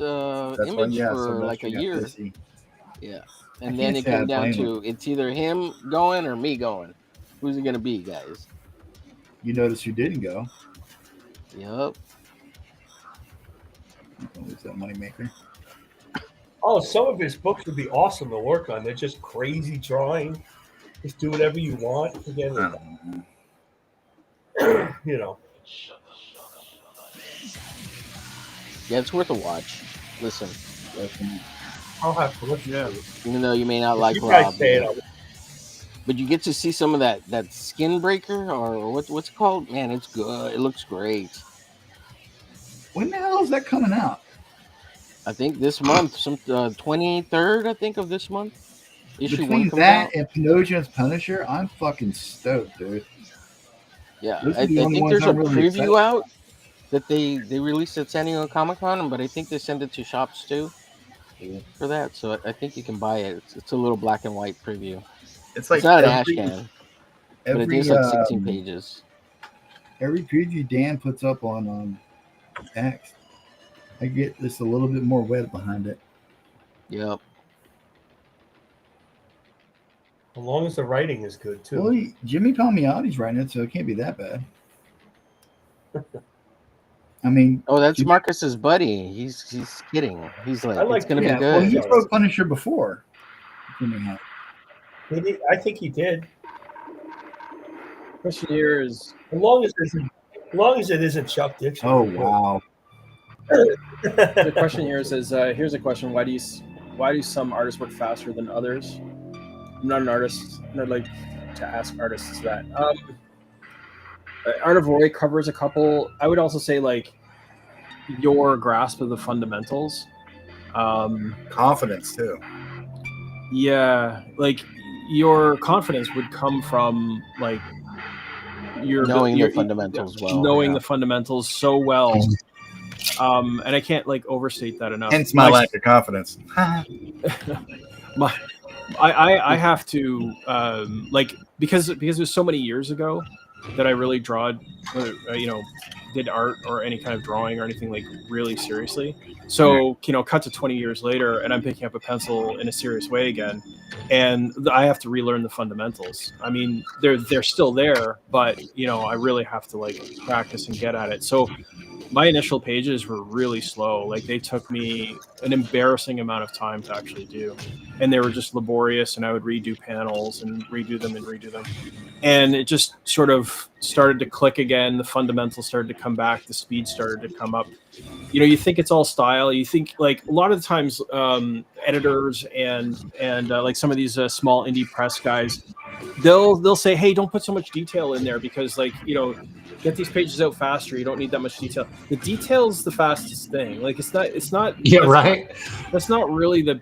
Image for like a year. Busy. Yeah. And then it came down to it's either him going or me going. Who's it going to be, guys? You notice who didn't go. Yep. Who's that moneymaker? Oh, some of his books would be awesome to work on. They're just crazy drawing. Just do whatever you want. Again, Yeah, it's worth a watch. Listen. I'll have to look. Yeah. Even though you may not like Rob. But you get to see some of that skin breaker or what's it called? Man, it's good. It looks great. When the hell is that coming out? I think this month, some 23rd, I think, of this month. Between that and Pinocchio's Punisher, I'm fucking stoked, dude. Yeah, Those I are the only think ones there's a I'm really excited preview out that they released at San Diego Comic-Con, but I think they send it to shops too for that. So I think you can buy it. It's a little black and white preview. It's It's like not an Ashcan, but I think it's every like 16 pages. every preview Dan puts up on X, I get just a little bit more wet behind it. Yep. As long as the writing is good too. Well, Jimmy Palmiotti's writing it, so it can't be that bad. I mean, Oh, that's Marcus's buddy. He's kidding. He's like, it's gonna be good. Well, he wrote Punisher before. Jimmy had. I think he did. Question here is, as long as it isn't Chuck Dixon. Oh wow. the question here says, here's a question: Why do some artists work faster than others? I'm not an artist, and I'd like to ask artists that. Art of Roy covers a couple. I would also say like your grasp of the fundamentals, Confidence too. Yeah, like your confidence would come from like knowing the fundamentals well. Knowing the fundamentals so well. And I can't like overstate that enough. Hence my lack of confidence. I have to like because it was so many years ago that I really did art or any kind of drawing or anything like really seriously. So, cut to 20 years later and I'm picking up a pencil in a serious way again. And I have to relearn the fundamentals. I mean, they're still there, but I really have to like practice and get at it. So my initial pages were really slow. Like they took me an embarrassing amount of time to actually do. And they were just laborious and I would redo panels and redo them. And it just sort of started to click again. The fundamentals started to come back. The speed started to come up. You think it's all style. You think like a lot of the times editors and like some of these small indie press guys, they'll say, hey, don't put so much detail in there because like, get these pages out faster. You don't need that much detail. The detail's the fastest thing. Like it's not. Yeah, right. That's not really the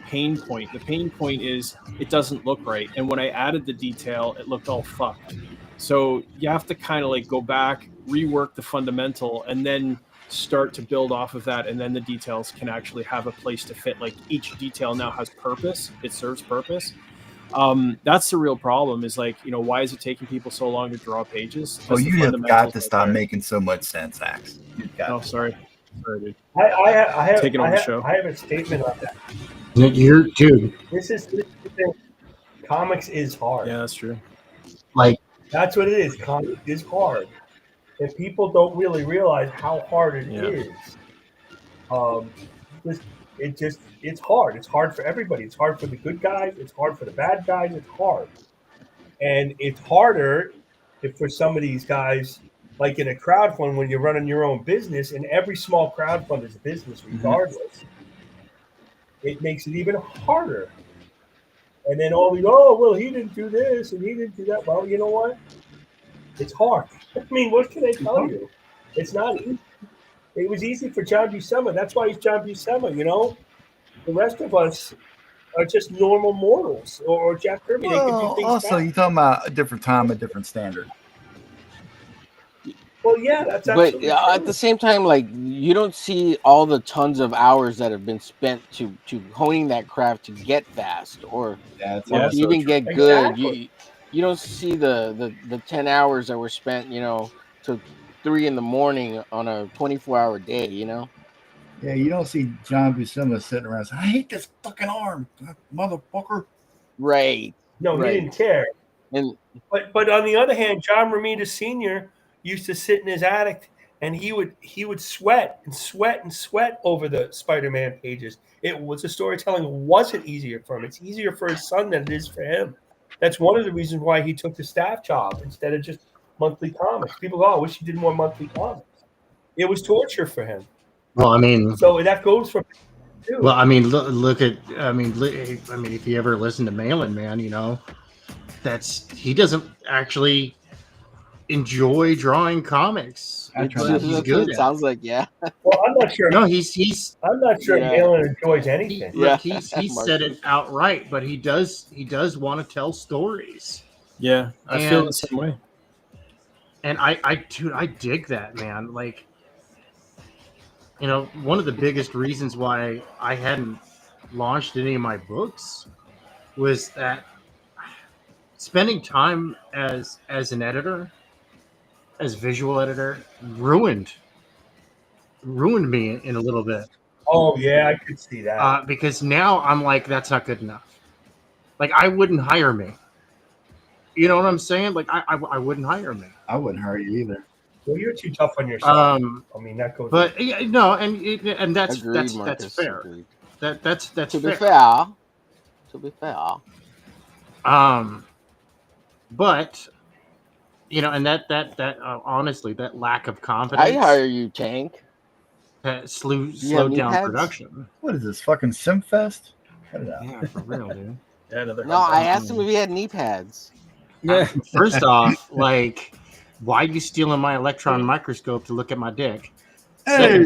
pain point. The pain point is it doesn't look right. And when I added the detail, it looked all fucked. So you have to kind of like go back, rework the fundamental, and then start to build off of that. And then the details can actually have a place to fit. Like each detail now has purpose. It serves purpose. That's the real problem is like, why is it taking people so long to draw pages? Oh, you have got to stop making so much sense, Axe. Sorry, dude. I have taking on the show. I have a statement on that. Dude. This is the thing. Comics is hard. Yeah, that's true. Like that's what it is. Comics is hard, and people don't really realize how hard it is. It's hard. It's hard for everybody. It's hard for the good guys. It's hard for the bad guys. It's hard. And it's harder if for some of these guys, like in a crowdfund, when you're running your own business, and every small crowdfund is a business regardless, it makes it even harder. And then he didn't do this and he didn't do that. Well, you know what? It's hard. I mean, what can I tell you? It's not easy. It was easy for John Buscema. That's why he's John Buscema, The rest of us are just normal mortals. Or Jack Kirby. Well, they can do things also, fast. you're talking about a different time, a different standard. Well, yeah, that's But at the same time, like you don't see all the tons of hours that have been spent to honing that craft to get fast or to even get good. Exactly. You don't see the 10 hours that were spent, to 3 a.m. on a 24-hour day. Yeah, you don't see John Buscema sitting around saying, I hate this fucking arm, motherfucker. Right. No, right. He didn't care. But on the other hand, John Romita Sr. used to sit in his attic and he would sweat over the Spider-Man pages. The storytelling wasn't easier for him. It's easier for his son than it is for him. That's one of the reasons why he took the staff job instead of just monthly comics. People go, I wish he did more monthly comics. It was torture for him. Well, I mean, so that goes from. Well, I mean, look at. I mean, if you ever listen to Malin Man, he doesn't actually enjoy drawing comics. He's good. It sounds like Well, I'm not sure. No, he's. I'm not sure Malin enjoys anything. He said it outright, but he does want to tell stories. Yeah, I feel the same way. And I dig that, man. Like, you know, one of the biggest reasons why I hadn't launched any of my books was that spending time as an editor, as visual editor, ruined me in a little bit. Oh yeah, I could see that. Because now I'm like, that's not good enough. Like, I wouldn't hire me. You know what I'm saying? Like, I wouldn't hire me. I wouldn't hire you either. Well, you're too tough on yourself. I mean, that goes. But no, and that's Agreed, that's fair. Agreed. That's To fair. be fair. To be fair. But you know, and that honestly, that lack of confidence. I hire you, Tank. Slowed down production. What is this fucking Simfest? Cut it out. Yeah, for real, dude. Yeah, No, I asked him if he had knee pads. Yeah. First off, like, why are you stealing my electron microscope to look at my dick? Hey!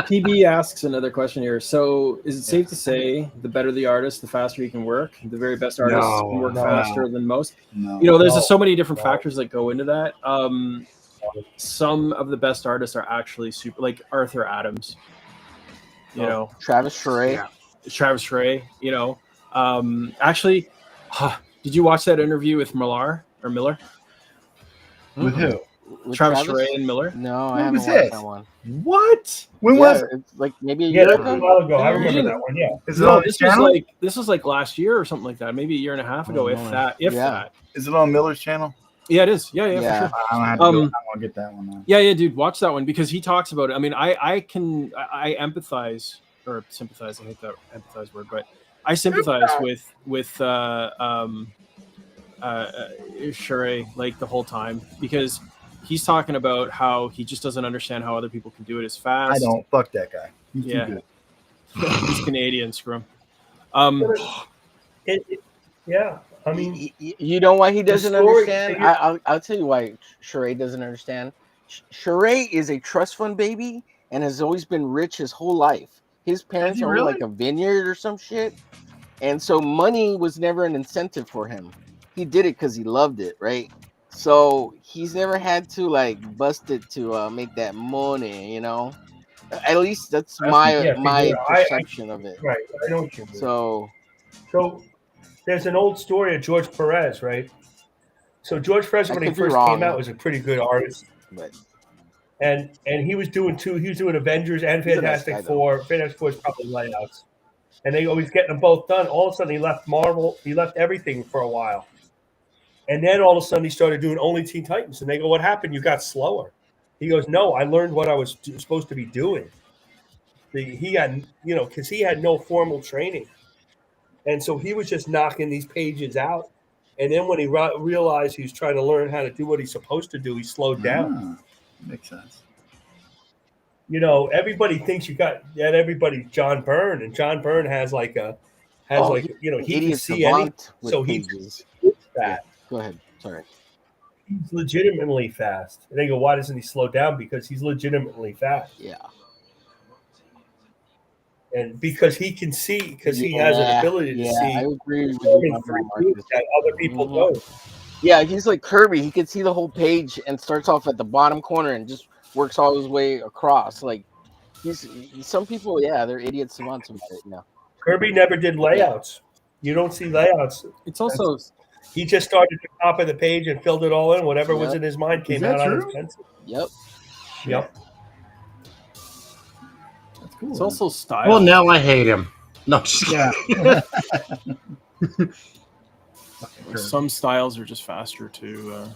PB asks another question here. So, is it safe to say the better the artist, the faster he can work? The very best artists can work faster than most. No. You know, there's so many different factors that go into that. Some of the best artists are actually super, like Arthur Adams. You know, Travis Schray. Yeah. Travis Schray. You know, actually, did you watch that interview with Miller? With who? With Travis Schray and Miller? No, I When haven't was watched this? that one. What? When was it? It's like maybe a Yeah, year that was a ago. while ago. I remember that one. Yeah. Is it on this channel? This was like last year or something like that. Maybe a year and a half ago, if that. Is it on Miller's channel? Yeah, it is. Yeah, Yeah. for sure. I don't have to go. I want to get that one. Yeah, dude, watch that one because he talks about it. I mean, I empathize or sympathize. I hate that empathize word, but I sympathize with Sheree like the whole time because he's talking about how he just doesn't understand how other people can do it as fast. I don't. Fuck that guy. He's too Yeah. good. He's Canadian. Screw him. Yeah. I mean, You know why he doesn't story- understand? I'll tell you why Sheree doesn't understand. Sheree is a trust fund baby and has always been rich his whole life. His parents owned like a vineyard or some shit. And so money was never an incentive for him. He did it because he loved it, right? So he's never had to like bust it to make that money, you know? At least that's my perception of it. Right. I know what you mean. So there's an old story of George Perez, right? So George Perez, when he first came out, was a pretty good artist. But and he was doing Avengers and Fantastic Four. Fantastic Four is probably layouts. And they always getting them both done. All of a sudden he left Marvel, he left everything for a while. And then all of a sudden he started doing only Teen Titans. And they go, what happened? You got slower. He goes, no, I learned what I was supposed to be doing. He got, because he had no formal training. And so he was just knocking these pages out. And then when he realized he was trying to learn how to do what he's supposed to do, he slowed down. Makes sense. Everybody thinks everybody's John Byrne, and John Byrne has he can see anything. So he's fast. Go ahead. Sorry. He's legitimately fast. And they go, why doesn't he slow down? Because he's legitimately fast. Yeah. And because he can see, because he has an ability to see. I agree with you that other people don't. Yeah, he's like Kirby. He can see the whole page and starts off at the bottom corner and just works all his way across. Like some people, they're idiot savants about it. Yeah. Kirby never did layouts. You don't see layouts. It's also he just started at the top of the page and filled it all in. Whatever was in his mind came out on his pencil. Yep. Cool. It's also style. Well, now I hate him. No, some styles are just faster to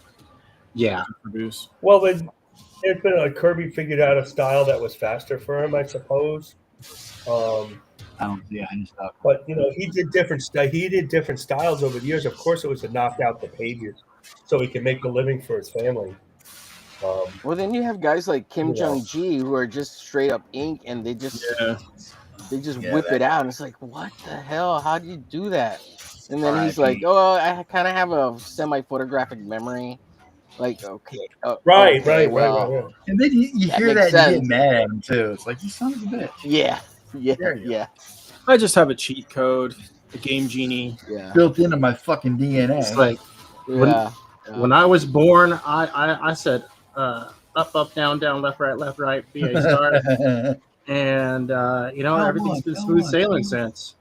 produce. Well, there's been Kirby figured out a style that was faster for him, I suppose. But he did different styles over the years. Of course, it was to knock out the pages so he can make a living for his family. Well, then you have guys like Kim Jong-gi who are just straight up ink, and they just whip it out, and it's like, what the hell? How do you do that? And then he's like, oh, I kind of have a semi-photographic memory. Like, okay, right. And then you hear that and you get mad at him too. It's like, you son of a bitch. Yeah. I just have a cheat code, a game genie, built into my fucking DNA. It's like, When I was born, I said up, down, left, right, BA start, and everything's been smooth sailing since.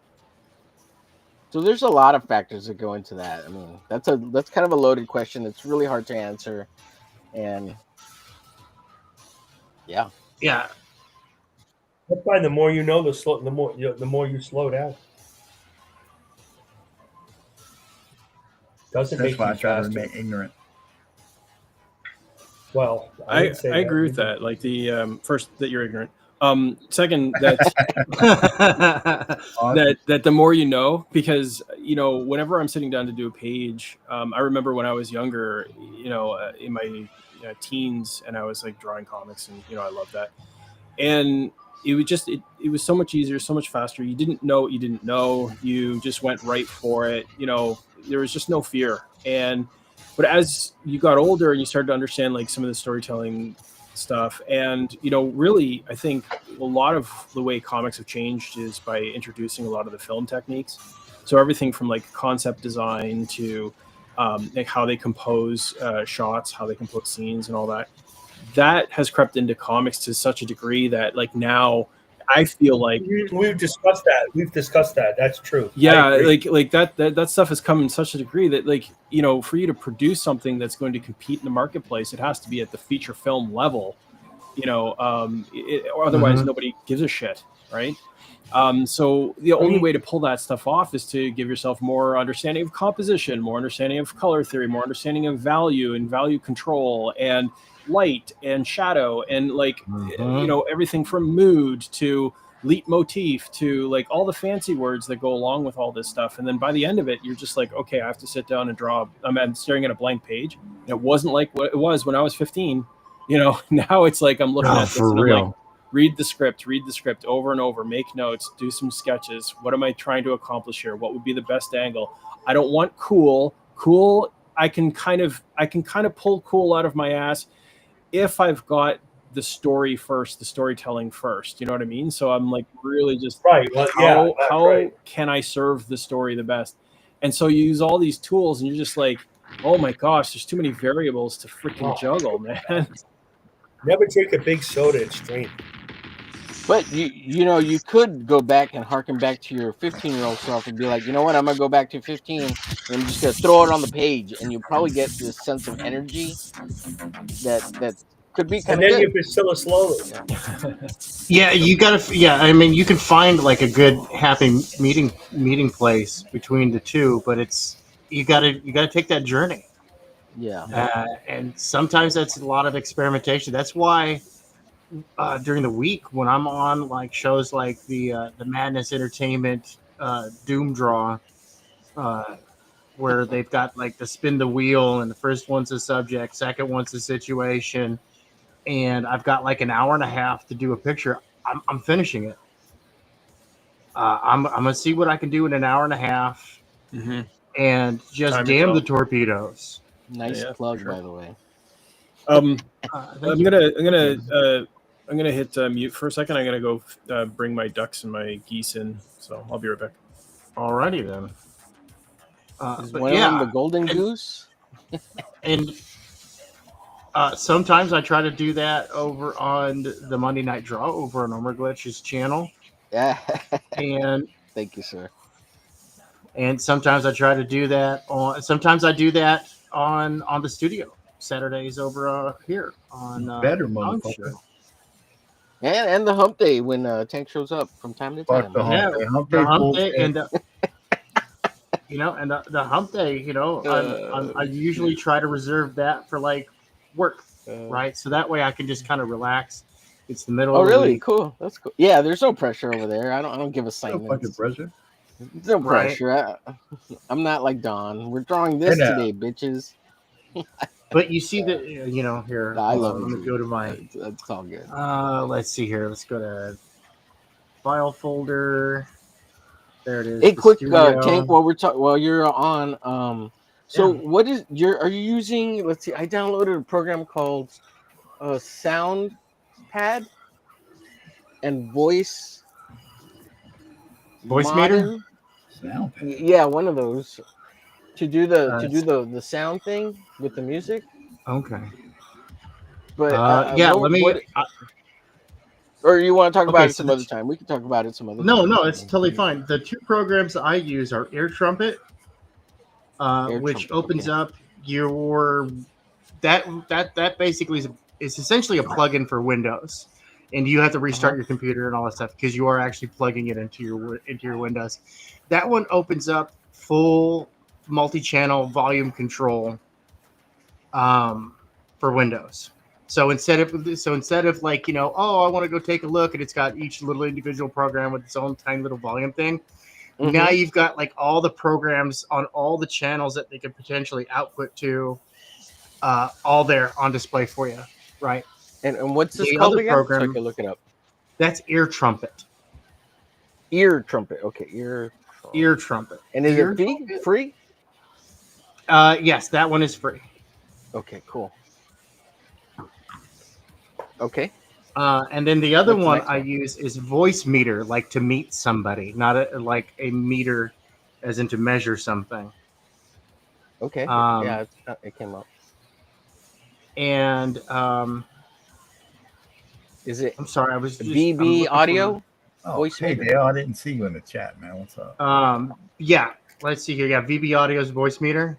So there's a lot of factors that go into that. I mean, that's kind of a loaded question. It's really hard to answer, and yeah. That's why the more you know, the more you slow down. Doesn't That's make why you I try to faster. remain ignorant. Well, I agree with that. Like the first, that you're ignorant. Second, that that the more you know, because whenever I'm sitting down to do a page, I remember when I was younger, in my teens, and I was like drawing comics, and I love that, and it was just it was so much easier, so much faster. You didn't know what you didn't know. You just went right for it. There was just no fear. But as you got older and you started to understand like some of the storytelling stuff, and really, I think a lot of the way comics have changed is by introducing a lot of the film techniques. So everything from like concept design to like how they compose shots, how they compose scenes, and all that has crept into comics to such a degree that like now I feel like we've discussed that. That's true. Yeah, like that stuff has come in such a degree that like for you to produce something that's going to compete in the marketplace, it has to be at the feature film level. Or otherwise nobody gives a shit, right? So the only way to pull that stuff off is to give yourself more understanding of composition, more understanding of color theory, more understanding of value and value control and light and shadow and like everything from mood to leitmotif to like all the fancy words that go along with all this stuff. And then by the end of it, you're just like, okay, I have to sit down and draw. I'm staring at a blank page. It wasn't like what it was when I was 15. Now it's like I'm looking at this and I'm like, read the script over and over, make notes, do some sketches. What am I trying to accomplish here? What would be the best angle? I don't want cool. I can kind of pull cool out of my ass if I've got the story first, the storytelling first. You know what I mean? So I'm like really just how can I serve the story the best? And so you use all these tools and you're just like, oh my gosh, there's too many variables to freaking juggle, man. Never drink a big soda extreme. But you could go back and harken back to your 15-year-old self and be like, you know what, I'm gonna go back to 15 and I'm just gonna throw it on the page, and you'll probably get this sense of energy that could be kind of good. And then you Priscilla slowly. Yeah, you gotta. Yeah, I mean, you can find like a good happy meeting place between the two, but you gotta take that journey. Yeah, and sometimes that's a lot of experimentation. That's why during the week when I'm on like shows like the Madness Entertainment Doom Draw, where they've got like the spin the wheel, and the first one's a subject, second one's a situation, and I've got like an hour and a half to do a picture. I'm finishing it. I'm gonna see what I can do in an hour and a half, and just damn the torpedoes. Nice plug, by the way. I'm gonna hit mute for a second. I'm gonna go bring my ducks and my geese in, so I'll be right back. Alrighty then. Is one of them the golden goose? And sometimes I try to do that over on the Monday Night Draw over on Omerglitch's channel. Yeah. And thank you, sir. And sometimes I try to do that on. Sometimes I do that on the studio Saturdays over here on better motherfucker. And the hump day when Tank shows up from time to time. The hump day, and the hump day. I usually try to reserve that for like work, right? So that way I can just kind of relax. It's the middle. Oh, of the really? week. Cool. That's cool. Yeah, there's no pressure over there. I don't give assignments. No fucking pressure. No pressure. I'm not like Don. We're drawing this today, bitches. But you see that, here. I love it. Let me go to my. That's all good. Let's see here. Let's go to file folder. There it is. Hey, quick, Tank. While you're on, what is are you using? Let's see. I downloaded a program called Sound Pad and Voice Meter. Yeah, one of those. to do the sound thing with the music. Okay. But yeah, let me. Or you want to talk about it so some other time? We can talk about it some other no, time. no, it's totally fine. The two programs I use are Ear Trumpet, which opens up your that basically is essentially a plugin for Windows, and you have to restart your computer and all that stuff because you are actually plugging it into your Windows. That one opens up full multi-channel volume control for Windows. So instead of like, oh, I want to go take a look, and it's got each little individual program with its own tiny little volume thing. Now you've got like all the programs on all the channels that they could potentially output to, all there on display for you, right? And what's this called again? Program, so I can look it up. That's Ear Trumpet. Ear Trumpet. Okay, Ear Trumpet. And is it free? Yes, that one is free. Okay, cool. Okay. And then the other one I use is Voice Meter, like to meet somebody, not like a meter as in to measure something. Okay. Yeah, it came up. And is it? I'm sorry, I was just BB Audio. Voice hey meter. Dale, I didn't see you in the chat, man. What's up? Yeah. Let's see here. Yeah, VB Audio's Voice Meter.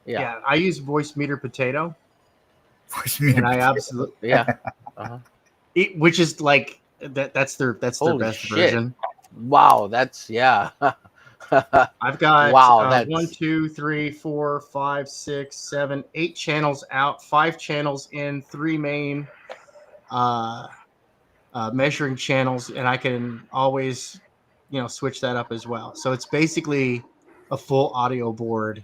Yeah, I use Voice Meter Potato. Voice Meter. And I absolutely which is like that's their best version. Wow, that's I've got 1, 2, 3, 4, 5, 6, 7, 8 channels out, 5 channels in, 3 main measuring channels, and I can always switch that up as well. So it's basically a full audio board.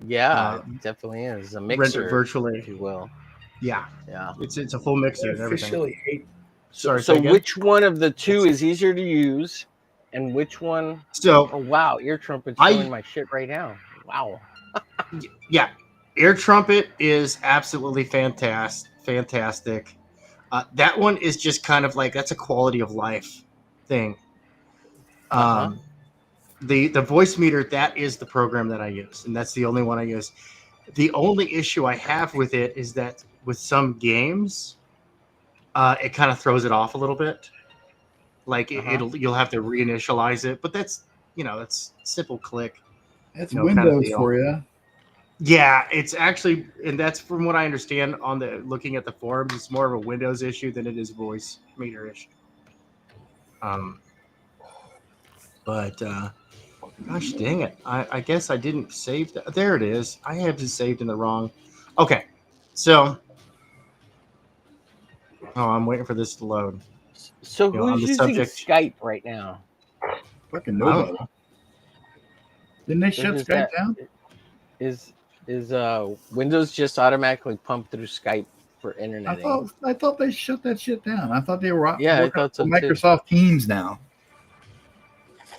Yeah, it definitely is a mixer, virtually, if you will. Yeah. It's a full mixer and everything. Sorry. So which one of the two is easier to use, and which one? So wow, Ear Trumpet's showing my shit right now. Wow. Yeah, Ear Trumpet is absolutely fantastic. That one is just kind of like that's a quality of life thing. The Voice Meter, that is the program that I use, and that's the only one I use. The only issue I have with it is that with some games, it kind of throws it off a little bit. Like you'll have to reinitialize it, but that's that's simple click. That's Windows kind of for you. Yeah, it's actually, and that's from what I understand on looking at the forums, it's more of a Windows issue than it is Voice Meter issue. But gosh dang it, I guess I didn't save that. There it is. I have it saved in the wrong. Okay, so I'm waiting for this to load. So who's using Skype right now? Fucking nobody. Didn't they shut Skype down? Is Windows just automatically pumped through Skype for internet? I thought they shut that shit down. I thought they were I thought so Microsoft Teams now.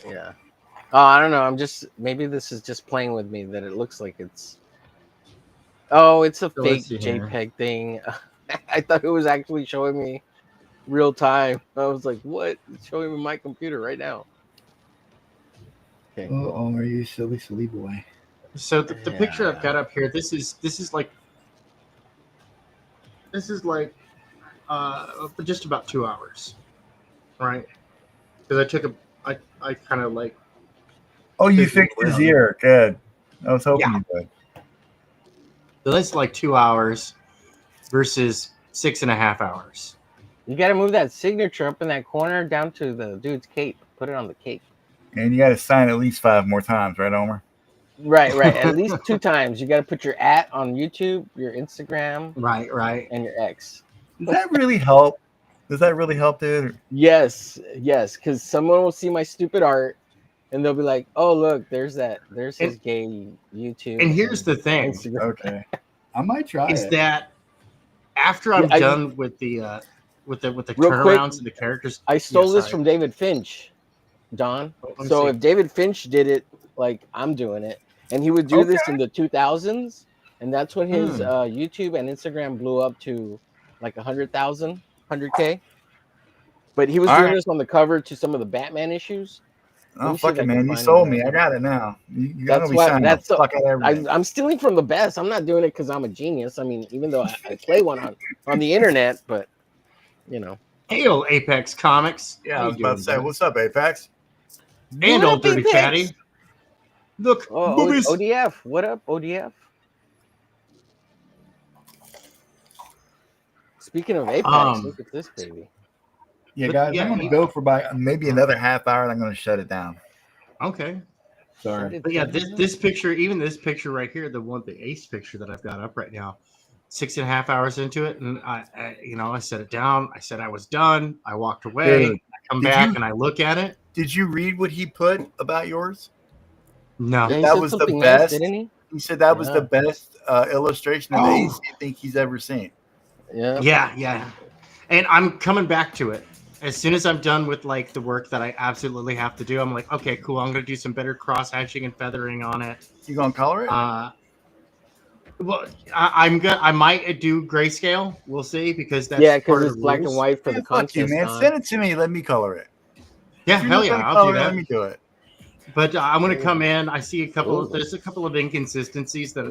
Yeah. Oh, I don't know. Maybe this is just playing with me that it looks like it's. Oh, it's a fake JPEG thing. I thought it was actually showing me real time. I was like, what? It's showing me my computer right now. Okay. Oh, are you silly boy? So the picture I've got up here, this is like just about 2 hours, right? Because I kind of like. Oh, you fixed his ear. Good. I was hoping you would. So that's like 2 hours versus 6.5 hours. You got to move that signature up in that corner down to the dude's cape. Put it on the cape. And you got to sign at least 5 more times, right, Homer? Right. At least 2 times. You got to put your @ on YouTube, your Instagram, right, and your X. Does that really help? Does that really help, dude? Yes. Because someone will see my stupid art, and they'll be like, "Oh, look, there's his gay YouTube." And here's the thing. Instagram. Okay, I might try. Is that after I'm done with the turnarounds and the characters? I stole this from David Finch, Don. So if David Finch did it, like I'm doing it, and he would do this in the 2000s, and that's when his YouTube and Instagram blew up to like 100,000, 100K. But he was doing this on the cover to some of the Batman issues. Oh, fuck it, man. You sold me. I got it now. You got to be signing the fuck out of everything. I'm stealing from the best. I'm not doing it because I'm a genius. I mean, even though I play one on the internet, but, you know. Hey, old Apex Comics. Yeah, I was about to say, what's up, Apex? And old Dirty Fatty. Look, boobies. ODF. What up, ODF? Speaking of Apex, look at this baby. Yeah, guys, I'm going to go for about maybe another half hour, and I'm going to shut it down. Okay. Sorry. But yeah, this picture, even this picture right here, the Ace picture that I've got up right now, 6.5 hours into it, and I set it down. I said I was done. I walked away. Dude, I come back and I look at it. Did you read what he put about yours? No. Yeah, that was the best. Nice, didn't he? He said that was the best illustration of Ace you think he's ever seen. Yeah. And I'm coming back to it. As soon as I'm done with like the work that I absolutely have to do, I'm like, okay, cool. I'm gonna do some better cross hatching and feathering on it. You gonna color it? Well, I might do grayscale. We'll see because that's because it's black and white for the contest. You, man, send it to me. Let me color it. Yeah, hell yeah, I'll do that. Let me do it. But I'm gonna come in. I see there's a couple of inconsistencies that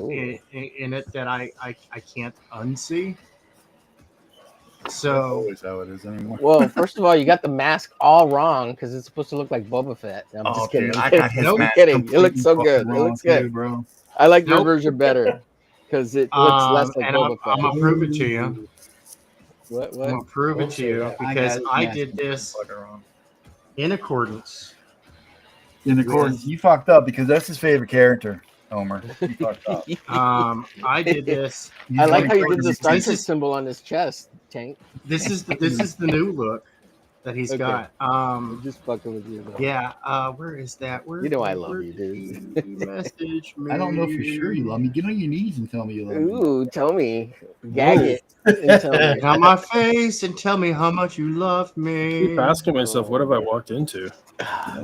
in it that I can't unsee. So that's always how it is anymore. Well, first of all, you got the mask all wrong because it's supposed to look like Boba Fett. I'm just kidding. I'm kidding. It looks so good. It looks good, bro. I like your version better because it looks less like Boba Fett. I'm gonna prove it to you. What? I'm gonna prove it to you because I did this in accordance. You fucked up because that's his favorite character, Homer. You fucked up. I did this. I like how you did the Star Trek symbol on his chest, Tank. This is the new look that he's got. Just fucking with you. Though. Yeah. Where is that? You know I love you, dude. Message me. I don't know for sure you love me. Get on your knees and tell me you love me. Ooh, tell me. Gag it. And tell me. On my face and tell me how much you love me. I keep asking myself, what have I walked into?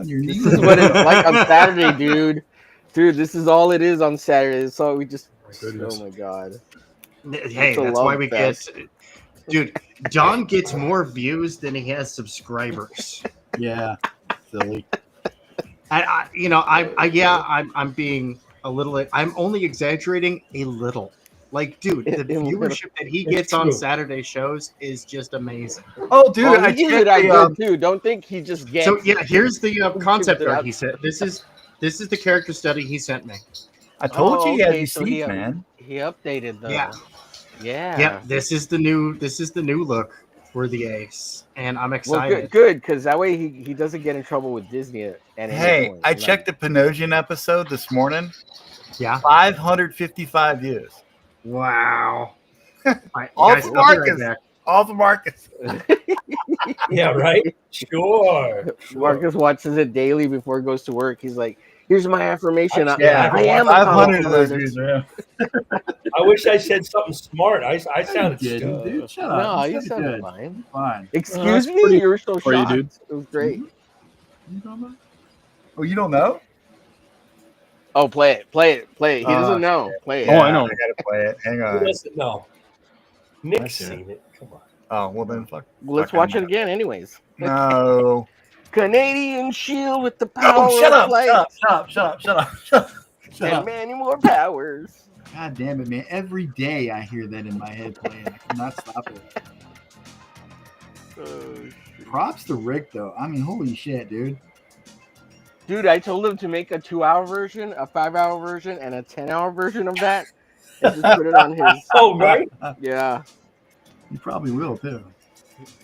This is what it's like on Saturday, dude. Dude, this is all it is on Saturday. So we just. Oh my god. Hey, that's why we get. Dude, John gets more views than he has subscribers. Yeah, silly. I'm being a little. I'm only exaggerating a little. Like, dude, the viewership that he gets on Saturday shows is just amazing. Oh, dude, I get it. I good too. Don't think he just gets. So yeah, here's the concept art he said. This is the character study he sent me. I told you he had these seats, man. He updated them. Yeah. Yep. This is the new look for the Ace, and I'm excited. Well, good, because that way he doesn't get in trouble with Disney at any point. I checked the Pinocchio episode this morning. Yeah, 555 views. Wow. All for Marcus. Yeah, right. Sure. Marcus watches it daily before he goes to work. He's like, "Here's my affirmation. I am 500 of those views. I wish I said something smart. I sounded stupid. Dude, shut up. No, you sounded fine. Fine. Excuse me, you were so shocked. Dude. It was great. Oh, you don't know? Oh, play it. He doesn't know. Play it. Oh, I know. I gotta play it. Hang on. Who doesn't know? Nick's seen it. Come on. Oh, well then, fuck. Well, let's watch it again, anyways. No. Canadian Shield with the power Shut of light. Shut up. And many more powers. God damn it, man. Every day I hear that in my head playing. I cannot stop it. Props to Rick, though. I mean, holy shit, dude. Dude, I told him to make a 2-hour version, a 5-hour version, and a 10-hour version of that. And just put it on his. Oh, right? Yeah. You probably will, too.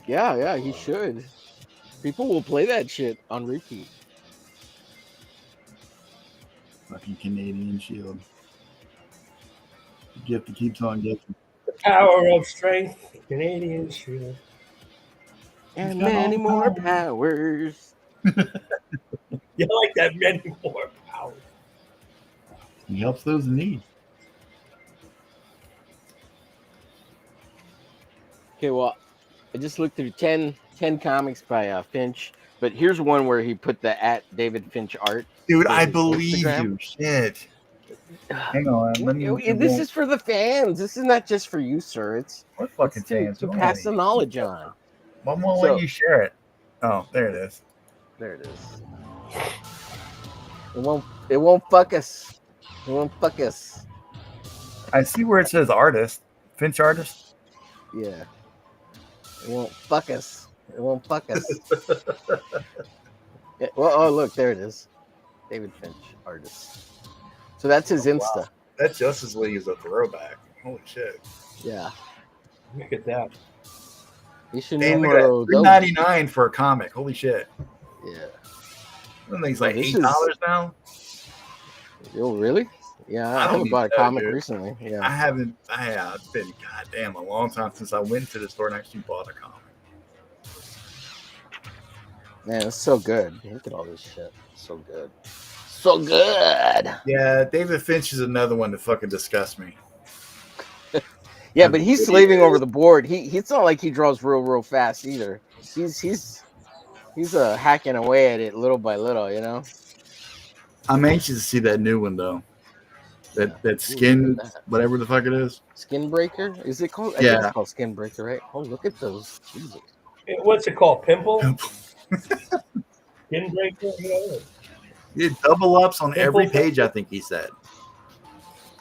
Yeah, he should. People will play that shit on repeat. Fucking Canadian Shield. The gift that keeps on gifting. The power of strength, Canadian Shield. And many more powers. You like that, many more powers. He helps those in need. Okay, well, I just looked through 10 comics by Finch, but here's one where he put the @David Finch art. Dude, I believe you. Shit. Hang on. This is for the fans. This is not just for you, sir. It's what fucking fans? To pass the knowledge on. One more let you share it. Oh, there it is. There it is. It won't fuck us. It won't fuck us. I see where it says artist, Finch artist. Yeah. It won't fuck us. It won't fuck us. Yeah, well, oh look, there it is. David Finch, artist. So that's his Insta. Wow. That Justice League is a throwback. Holy shit. Yeah. Look at that. Issue Damn, numero $3.99 for a comic. Holy shit. Yeah. I think it's like This $8 is- now. Oh, really? Yeah, I don't haven't need bought a that, comic dude. recently. I Yeah. haven't. It's been goddamn a long time since I went to the store and actually bought a comic. Man, it's so good. Look at all this shit. So good. So good. Yeah, David Finch is another one that fucking disgusts me. Yeah, but he's slaving over the board. It's not like he draws real fast either. He's hacking away at it little by little, you know. I'm anxious to see that new one though. That skin, whatever the fuck it is. Skin Breaker? Is it called? I Yeah. think it's called Skin Breaker, right? Oh, look at those. Jesus. What's it called? Pimple? Skin breaker? Yeah. It double ups on every Simple. page, I think he said.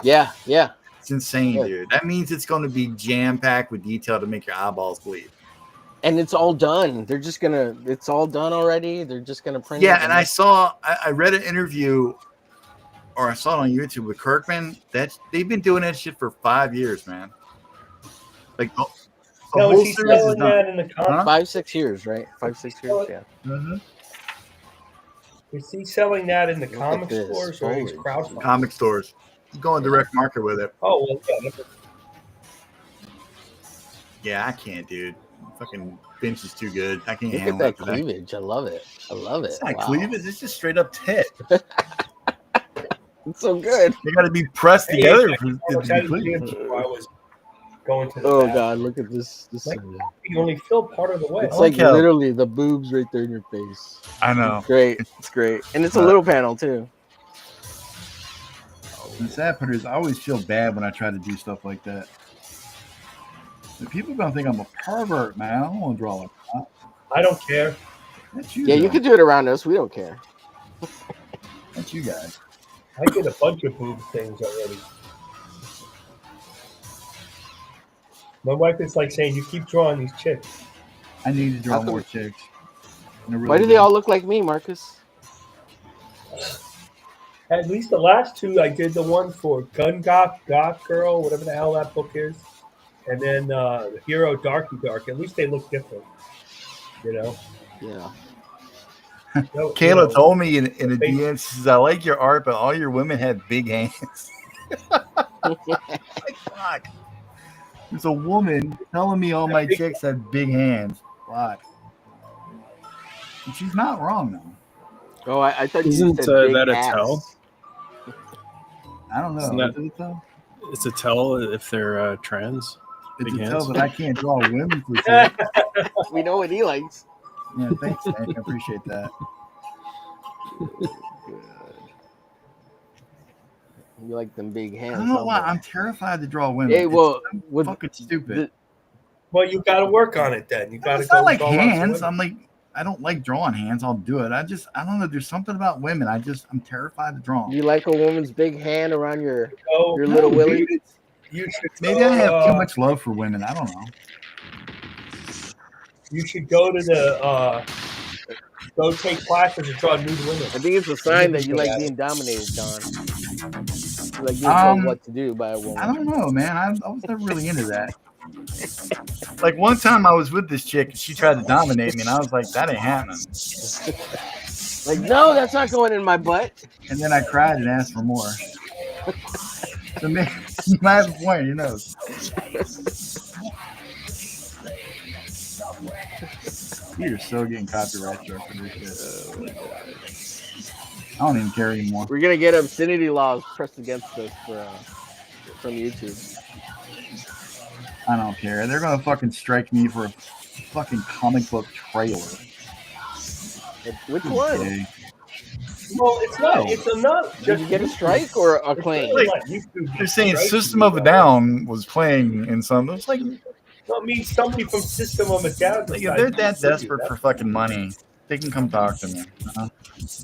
Yeah. It's insane, Yeah. dude. That means it's going to be jam packed with detail to make your eyeballs bleed. And it's all done. It's all done already. They're just gonna print it. Yeah, and I read an interview, or I saw it on YouTube with Kirkman. That they've been doing that shit for 5 years, man. Like the Now, whole is he series is selling done. that in the comic? Huh? 5-6 years, right? 5-6 years, yeah. Mm-hmm. Is he selling that in the Look at comic this. stores or he's Holy crowdfunding? Comic stores. You go in direct market with it. Oh, well, yeah. Yeah, I can't, dude. Fucking Finch is too good. I can't Look at handle that it today. cleavage. I love it. It's not Wow. cleavage. It's just straight up tit. It's so good. They got to be pressed Hey, together yeah, for it I was to at be the cleavage. gym before I was going to the Oh bathroom. god, look at this. Like, you only fill part of the way. It's I like like how- literally the boobs right there in your face. I know. It's great. It's great. And it's a little panel too. The sad part is I always feel bad when I try to do stuff like that. The people gonna think I'm a pervert, man. I don't want to draw like that. I don't care. That's you. Yeah, you though. can do it around us. We don't care. That's you guys. I did a bunch of boob things already. My wife is like saying, "You keep drawing these chicks." I need to draw How come- more chicks. I really Why do they all look like me, Marcus? At least the last two, I did the one for Gun Goth Girl, whatever the hell that book is, and then the Hero Darky Dark. At least they look different, you know. Yeah. No, Kayla you know, told me in a They- DM, she says, I like your art, but all your women have big hands. Like, fuck. There's a woman telling me all my chicks have big hands. Fuck. And she's not wrong, though. Oh, I thought you Isn't said big that a ass. tell? I don't know. Isn't that- Is it though? It's a tell if they're trans. It's Big a hands. tell that I can't draw women for sure. We know what he likes. Yeah, thanks, Nick. I appreciate that. You like them big hands. I don't know huh, why. boy? I'm terrified to draw women. Hey, well, it's with fucking stupid. the- Well, you got to work on it then. You got to It's go not like draw lots of hands. women. I'm like, I don't like drawing hands. I'll do it. I don't know. There's something about women. I'm terrified to draw. You like a woman's big hand around your Oh, little No, willy? dude, you should maybe go, I have too much love for women. I don't know. You should go to the go take classes and draw nude women. I think it's a sign that you like being dominated, Don. You like being told what to do by a woman. I don't know, man. I was never really into that. Like one time I was with this chick and she tried to dominate me and I was like, that ain't happening. Like, no, that's not going in my butt. And then I cried and asked for more. So maybe you might have a point, who knows? You're so getting copyright struck for this shit. I don't even care anymore. We're gonna get obscenity laws pressed against us from YouTube. I don't care. They're gonna fucking strike me for a fucking comic book trailer. Which one? Okay. Well, it's not. It's not. Did you get a strike or a claim? They're saying System of a Down was playing in some. It's like, Well, I mean, somebody from System of a Down. if they're that desperate for fucking money, They can come talk to me.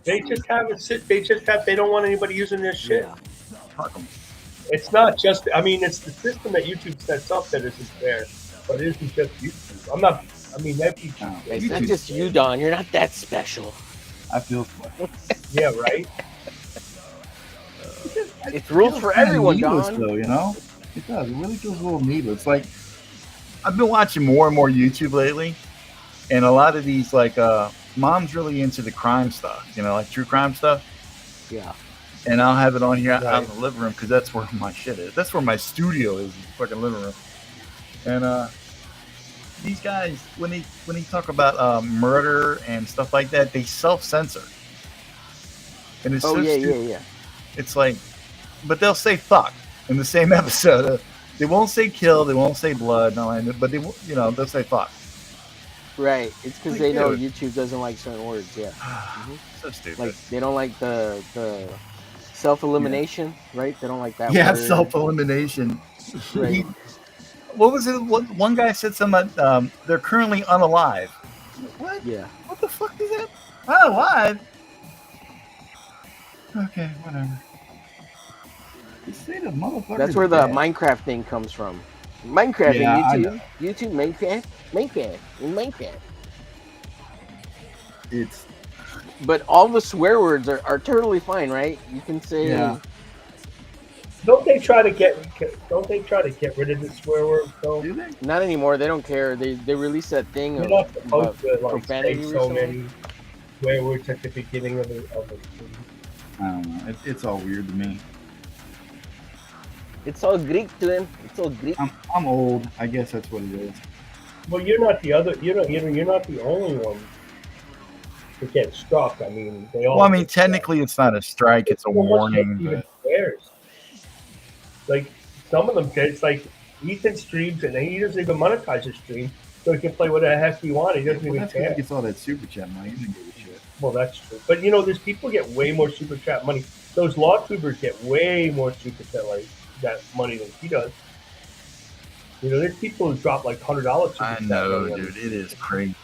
They just have it sit. They just have. They don't want anybody using their shit. Yeah. Fuck 'em. It's not just. I mean, it's the system that YouTube sets up that isn't fair. But it isn't just YouTube. I'm not. I mean, that people. No, It's not YouTube's just you, Don. You're not that special. I feel for Yeah, right. It's rules for everyone, needless, Don. though, you know? It does. It really feels a little needless. Like, I've been watching more and more YouTube lately, and a lot of these, like, mom's really into the crime stuff, you know, like true crime stuff. Yeah. And I'll have it on here out Right. in the living room because that's where my shit is. That's where my studio is, the fucking living room. And these guys, when they talk about murder and stuff like that, they self-censor. And it's Oh so yeah, stupid. yeah. It's like, but they'll say fuck in the same episode. They won't say kill, they won't say blood, but they, you know, they'll say fuck. Right. It's because Like, they know dude. YouTube doesn't like certain words. Yeah. So stupid. Like they don't like the self-elimination, right? They don't like that. Yeah, word. self-elimination. Right. What was it? One guy said something about they're currently unalive. What? Yeah. What the fuck is that? Unalive? Okay, whatever. Just say the motherfucker. That's where the Minecraft thing comes from. Minecraft Yeah, I and know. YouTube, Minecraft. It's But all the swear words are totally fine, right? You can say Yeah. Don't they try to get? Don't they try to get rid of the swear word? Though do they? not anymore. They don't care. They released that thing you're of not supposed to like profanity say so recently. many swear words at the beginning of the. I don't know. It's all weird to me. It's all Greek to them. It's all Greek. I'm old. I guess that's what it is. Well, you're not the other. You're not the only one to get struck. I mean, they all. Well, I mean, get struck. technically, it's not a strike; it's a Well, what's warning. even But swears? Like some of them, it's like Ethan streams and he doesn't even monetize his stream, so he can play whatever the heck he wants. He doesn't well, even that's because care. he gets all that super chat money. He doesn't give a shit. Well, that's true. But you know, there's people get way more super chat money. Those law tubers get way more super chat like that money than he does. You know, there's people who drop like $100 super I chat know, money on dude. It is crazy.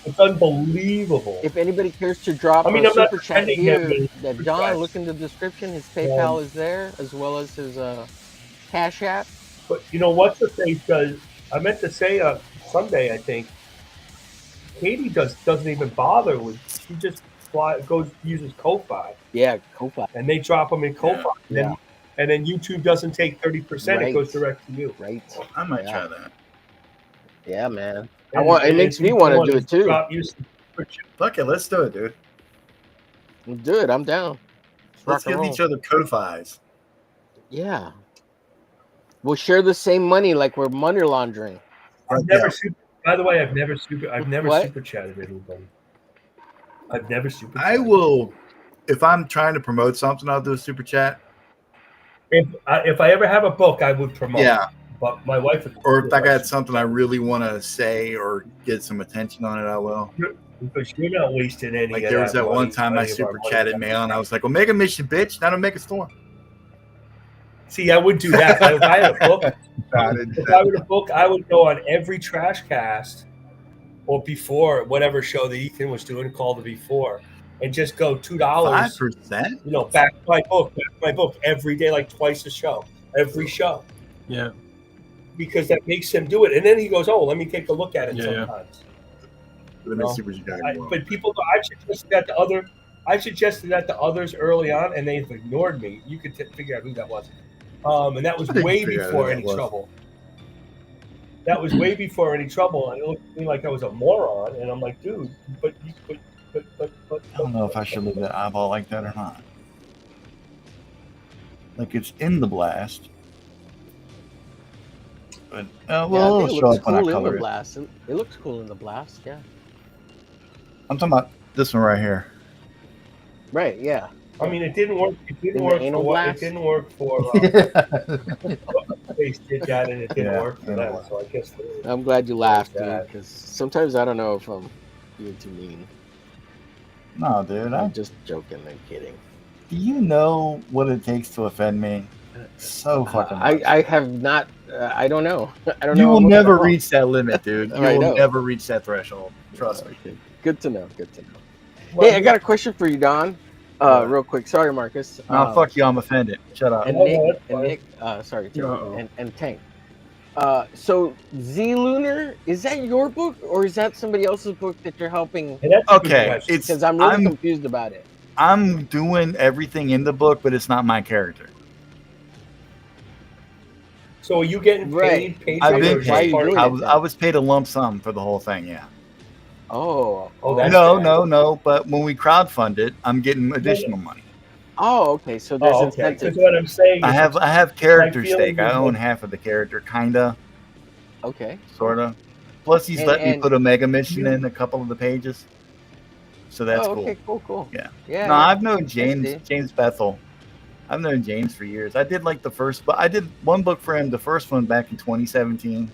It's unbelievable. If anybody cares to drop I mean, a I'm not super chat defending here, him, that super John, chat. look in the description. His PayPal is there, as well as his Cash App. But you know what's the thing? Because I meant to say Sunday, I think Katie doesn't even bother with. She just goes uses Ko-Fi, Yeah, Ko-Fi. and they drop them in Ko-Fi. Yeah. And then YouTube doesn't take 30%; Right. it goes direct to you. Right. I might Yeah. try that. Yeah, man. And It makes if me you want to want do it too. drop you some super chat. Fuck it, let's do it, dude. Do it. I'm down. Let's Rock and give roll. each other Ko-Fis. Yeah. We'll share the same money like we're money laundering. I've never super. By the way, I've never super What? super chatted anybody. I've never super. I will, if I'm trying to promote something, I'll do a super chat. If I ever have a book, I would promote. Yeah. But my wife would. Or if I got something I really want to say or get some attention on it, I will. Because you're not wasting any. Like of there was that money, one time I any of our super money. chatted mail, and I was like, "Well, make a mission, bitch. Not a make a store." See, I would do that. If I had a book, I didn't do if that. I were a book, I would go on every trash cast or before whatever show that Ethan was doing called the Before, and just go $2. 5%. You know, back my book every day, like twice a show, every show, Yeah. because that makes him do it. And then he goes, "Oh, let me take a look at it Yeah. sometimes." The No. super chat. But people, I suggested that to others early on, and they've ignored me. You could figure out who that was, and that was I didn't way figure out before who that any was. trouble. That was way before any trouble, and it looked at me like I was a moron. And I'm like, dude, but. I don't know if I should leave that eyeball like that or not. Like it's in the blast. But Yeah, well, I it'll think it show looks up when I cool in color the it. blast. It looks cool in the blast. Yeah. I'm talking about this one right here. Right. Yeah. I mean, it didn't work. It didn't In the work anal for what? It blast? didn't work for. Face did that, and it didn't Yeah, work for anal them. blast. So I guess. I'm glad you laughed, dude, Yeah. because sometimes I don't know if I'm being too mean. No, dude. I'm just joking and kidding. Do you know what it takes to offend me? So fucking much. I have not. I don't know. I don't You know. will what never the- reach that limit, dude. You I will know. never reach that threshold. Trust me. Good to know. Good to know. Hey, I got a question for you, Don. Real quick. Sorry, Marcus. No, fuck you. I'm offended. Shut up. And Nick, sorry, too. And Tank. So Z Lunar, is that your book or is that somebody else's book that you're helping? Okay, it's because I'm really confused about it. I'm doing everything in the book, but it's not my character. So are you getting paid? I've been paid. I was paid a lump sum for the whole thing. Yeah. Oh. No. But when we crowdfunded, I'm getting additional money. Oh, okay. So there's incentive. Because what I'm saying is I have character stake. I own half of the character, kinda. Okay. Sorta. Plus, he's let me put a mega mission in a couple of the pages. So that's cool. Okay, cool. Yeah. Yeah. No, I've known James Bethel. I've known James for years. I did like the first, but I did one book for him, the first one back in 2017.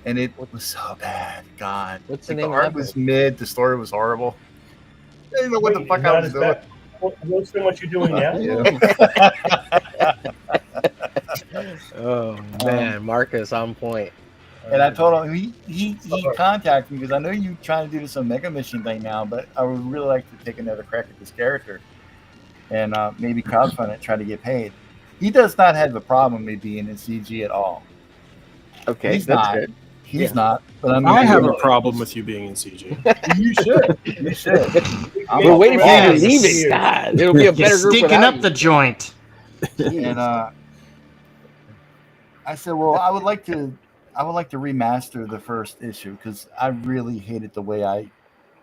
And it was so bad. God. What's the like name the of art that was book? mid. The story was horrible. I didn't know what the fuck I was doing. What's what you're doing now? Oh man, Marcus on point. And I told him he contacted me because I know you're trying to do this on Mega Mission thing now, but I would really like to take another crack at this character and maybe crowdfund it, try to get paid. He does not have a problem with me being in CG at all. Okay, he's that's not. good. He's not. But I have a problem with you being in CG. You should. You should. We're waiting for you to leave it. God, it'll be a better group stinking without up the joint. And I said, well, I would like to remaster the first issue because I really hated the way I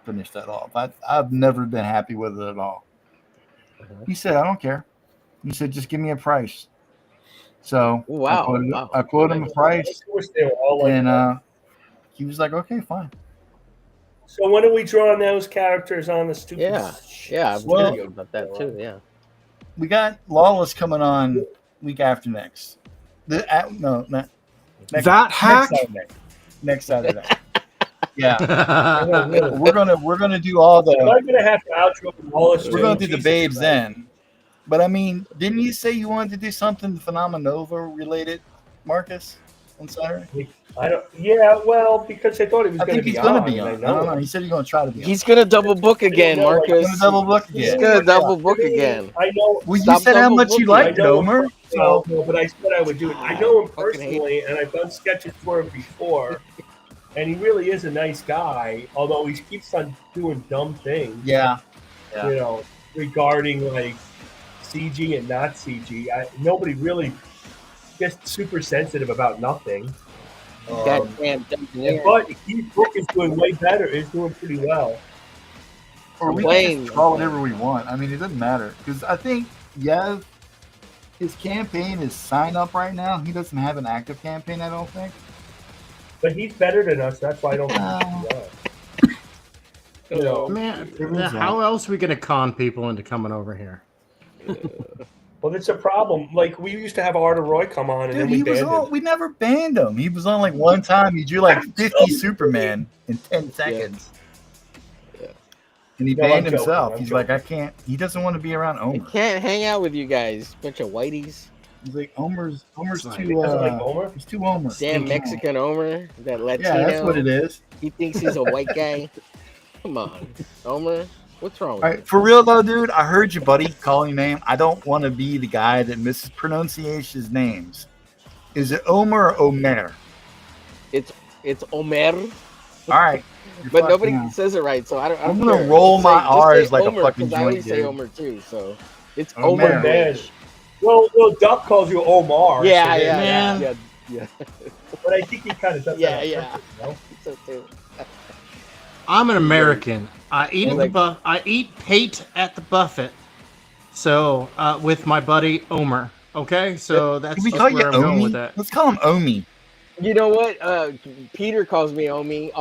finished that off. I've never been happy with it at all. He said, I don't care. He said, just give me a price. So I quoted him a price, and he was like, okay, fine. So when are we drawing those characters on the stupid? Yeah, I've heard about that too. Yeah, we got Lawless coming on week after next. Next Saturday. Yeah, we're gonna do all the. I'm gonna have to outro Lawless. We're gonna do the babes then. But I mean, didn't you say you wanted to do something Phenomenova related, Marcus, on Saturday? I don't. Yeah, well, because I thought he was going to be on. I don't know. He said he's going to try to be. He's going to double book again, Marcus. He's going to double book again. He's going to double book again. I know. Well, you said how much you liked it, Homer. No, but I said I would do it. I know him personally, and I've done sketches for him before, and he really is a nice guy. Although he keeps on doing dumb things. Yeah. You know, regarding like CG and not CG. Nobody really gets super sensitive about nothing. But his book is doing way better. It's doing pretty well. Or we can just call whatever we want. I mean, it doesn't matter. Because I think Yev, his campaign is sign up right now. He doesn't have an active campaign, I don't think. But he's better than us. That's why I don't think he's Man, how else are we going to con people into coming over here? Well, it's a problem. Like, we used to have Arthur Roy come on, and then we banned him. We never banned him. He was on like one time. He drew like 50 Superman in 10 seconds. Yeah. And he banned himself. He's like, I can't. He doesn't want to be around Omer. I can't hang out with you guys. Bunch of whiteys. He's like, Omer's too. Homer? He's too Omer. Damn Mexican Omer. That Latino. Yeah, that's what it is. He thinks he's a white guy. Come on, Omer. What's wrong with All right, for real though, dude, I heard you, buddy, calling your name. I don't want to be the guy that mispronunciations names. Is it Omer or Omer? It's Omer. All right. But nobody says it right, so I don't I'm going to roll my R's like Omer, a fucking joint, I always say Omer too, so it's Omer. Well, Duck calls you Omar. Yeah. But I think he kind of does that. Yeah. Purpose, So too. I'm an American. I eat pate at the buffet. So with my buddy Omer. Okay, so that's Can we call where you I'm going Omi? with that. Let's call him Omi. You know what? Peter calls me Omi.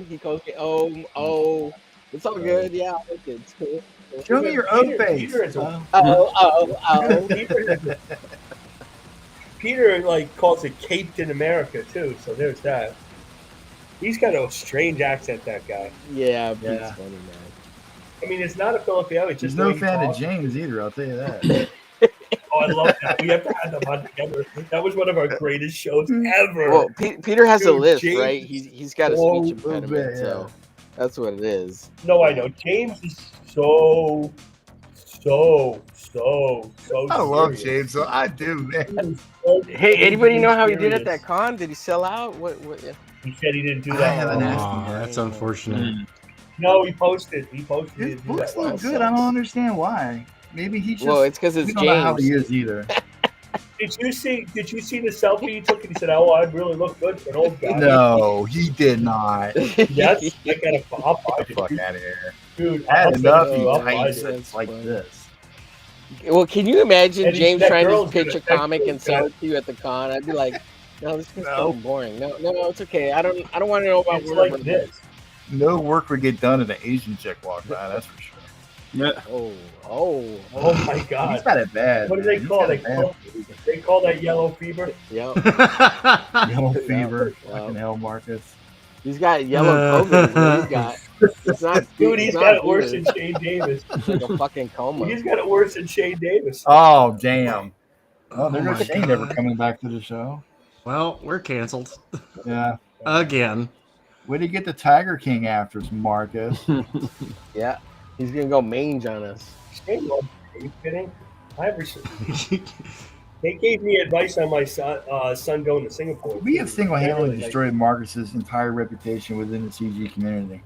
He calls me Om. Oh, it's all good. Yeah, it's cool. Show me your own face. Peter like calls it caped in America too, so there's that. He's got a strange accent, that guy. Yeah, Pete's funny, man. I mean, it's not a Filipino. It's just He's no fan of James either. I'll tell you that. Oh, I love that. We have to have them on together. That was one of our greatest shows ever. Well, Peter has a list, James, right? He's got a speech impediment, so That's what it is. No, I know. James is so I love serious. James, so I do, man. Hey, anybody know how he did at that con? Did he sell out? What? He said he didn't do I that. haven't asked him. That's unfortunate. No, he posted. He posted. He His didn't do books that well. look good. I don't understand why. Maybe he just. Well, it's because it's we don't know how James. he is either. Did you see the selfie he took? And he said, "Oh, I really look good for an old guy." No, he did not. Yes, I gotta. I'll Get find the it, fuck dude. out of here. Dude, Had I'll enough. send He it to you. I'll find tights it. it like funny. this. Well, can you imagine And James that trying to girl's pitch gonna- a comic that and girl's sell gonna- it to you at the con? I'd be like, no, this is No. so boring. No, it's okay. I don't want to know about It's work. like this. No work would get done if an Asian chick walked by. That's for sure. Yeah. Oh, Oh my He's god! got it bad. What do they man. call He's it? got it bad. They call that yellow fever. yeah. Yellow fever. Yeah. Fucking hell, Marcus. He's got yellow COVID. is what he's got. It's not, Dude, he's it's got not it worse fever. than Shane Davis. It's like a fucking coma. He's got it worse than Shane Davis. Oh, damn. Oh, there Oh goes my Shane God. never coming back to the show. Well, we're canceled Yeah. again. Where do you get the Tiger King after us, Marcus? Yeah, he's gonna go mange on us. Shane, are you kidding? They gave me advice on my son going to Singapore. We have single-handedly Really, like- destroyed Marcus's entire reputation within the CG community.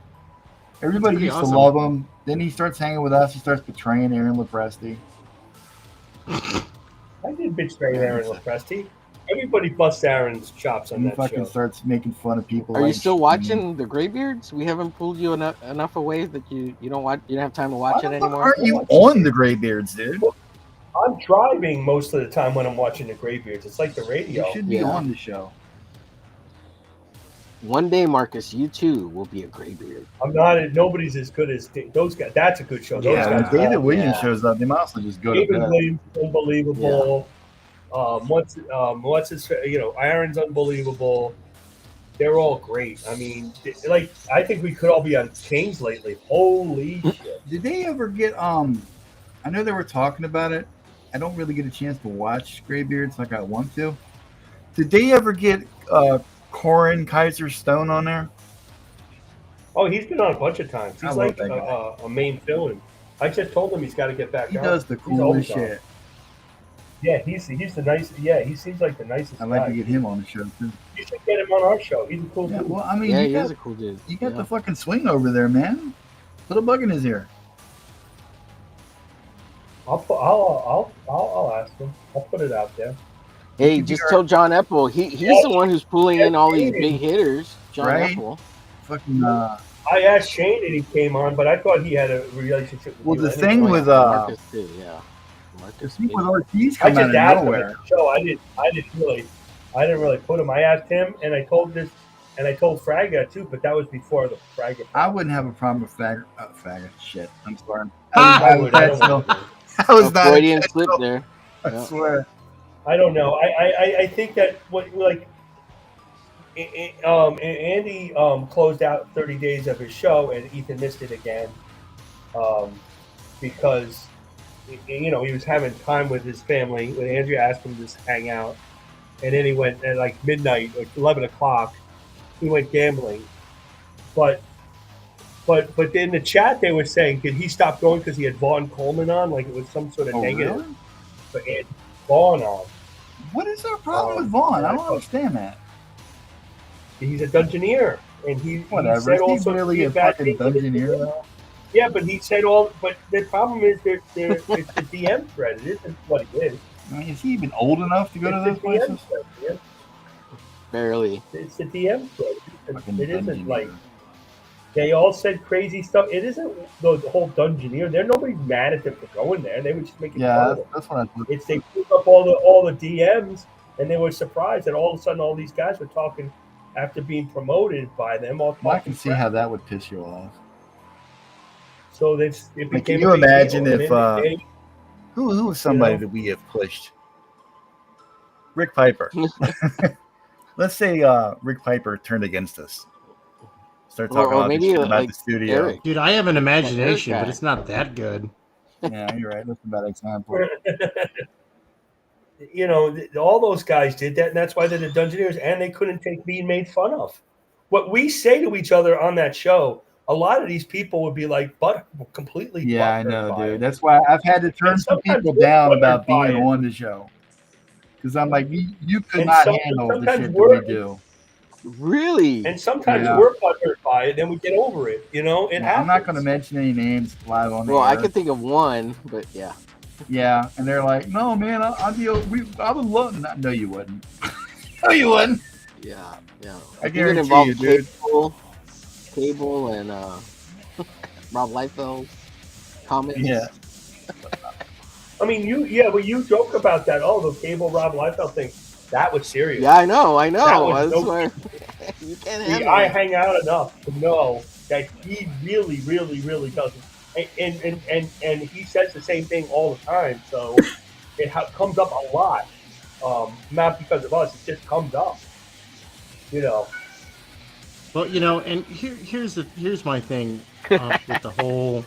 Everybody Pretty used awesome. to love him. Then he starts hanging with us. He starts betraying Aaron Lopresti. I did betray Aaron Lopresti. Everybody busts Aaron's chops on He that fucking show. starts making fun of people. Are you like still Shane. watching the Graybeards? We haven't pulled you enough away that you don't watch. You don't have time to watch Why it the fuck anymore. aren't you on the Graybeards, dude? I'm driving most of the time when I'm watching the Graybeards. It's like the You radio. should be Yeah. on the show. One day, Marcus, you too will be a Graybeard. I'm not. Nobody's as good as those guys. That's a good show. Those Yeah, when guys. David Williams yeah. shows up, they might also just go to David bed. Williams is unbelievable. What's his? Aaron's unbelievable. They're all great. I mean, like I think we could all be on Kings lately. Holy shit! Did they ever get I know they were talking about it. I don't really get a chance to watch Graybeards like I want to. Did they ever get Corin Kaiser Stone on there? Oh, he's been on a bunch of times. I He's love like that guy. a main villain. I just told him he's got to get back He on. does the He's always coolest on. shit. Yeah, he's the nice. Yeah, he seems like the nicest I'd like guy. to get him on the show too. You should get him on our show. He's a cool Yeah, dude. well, I mean, Yeah, you he got, is a cool dude. you got Yeah. the fucking swing over there, man. Put a bug in his ear. I'll ask him. I'll put it out there. Hey, just tell John Epple. He's the one who's pulling in all these big hitters. John Right? Epple. Fucking I asked Shane and he came on, but I thought he had a relationship with well, you the anyway. thing with Marcus too. Yeah. the Marcus. thing big- with Ortiz I coming just out asked of him nowhere. at the show. I didn't really put him. I asked him and I told Fraga too, but that was before the Fraga. I wouldn't have a problem with faggot. Shit, I'm sorry. I would. I intentional. don't know. I was A not Freudian slip intentional. there. I Yeah. swear. I don't know. I think that what like Andy closed out 30 days of his show and Ethan missed it again because he was having time with his family when Andrea asked him to just hang out, and then he went at like midnight, like 11 o'clock. He went gambling, but in the chat they were saying, did he stop going because he had Vaughn Coleman on? Like it was some sort of Oh, negative really? for Andy Vaughn on. What is our problem with Vaughn? I don't understand that. He's a Dungeoneer, and he Whatever. said all Is he sorts really a of bad fucking things. Dungeoneer though? Yeah, but he said all. But the problem is it's the DM thread. It isn't what it is. I mean, is he even old enough to go to those It's the DM places? thread. Yeah. Barely. It's the DM thread. Fucking It isn't Dungeoneer. like they all said crazy stuff. It isn't the whole Dungeoneer. There's nobody mad at them for going there. They were just making fun Yeah, of them. that's what I thought. It's they put up all the DMs, and they were surprised that all of a sudden all these guys were talking after being promoted by them. All Well, I talking can see crap. how that would piss you off. So it Like, became. can you a big imagine deal. if And then who is somebody know? that we have pushed? Rick Piper. Let's say Rick Piper turned against us. Start talking Or all this maybe, shit about like, the studio. Eric. Dude, I have an imagination, guy. but it's not that good. Yeah, you're right. That's a bad example. all those guys did that, and that's why they're the Dungeoneers, and they couldn't take being made fun of. What we say to each other on that show, a lot of these people would be like completely. Yeah, I butthurt know, by dude. it. That's why I've had to turn And some sometimes people we're down about butthurt by being it. on the show. Because I'm like, you could And not handle the sometimes shit that we we're do. Really? and sometimes Yeah. we're butthurt by it, then we get over it. It Well, happens. I'm not going to mention any names live on the Well, I air. could think of one, but yeah. Yeah, and they're like, no, man, I would love. No, you wouldn't. No, you wouldn't. Yeah. I think guarantee it involved you, dude. Cable, and Rob Liefeld's comments. Yeah. I mean, you joke about that. Oh, the Cable Rob Liefeld thing. That was serious. Yeah, I know. That was That's no why you can't See, handle I it. hang out enough to know that he really, really, really doesn't. And he says the same thing all the time. So it comes up a lot. Not because of us. It just comes up. Well, and here's my thing with the whole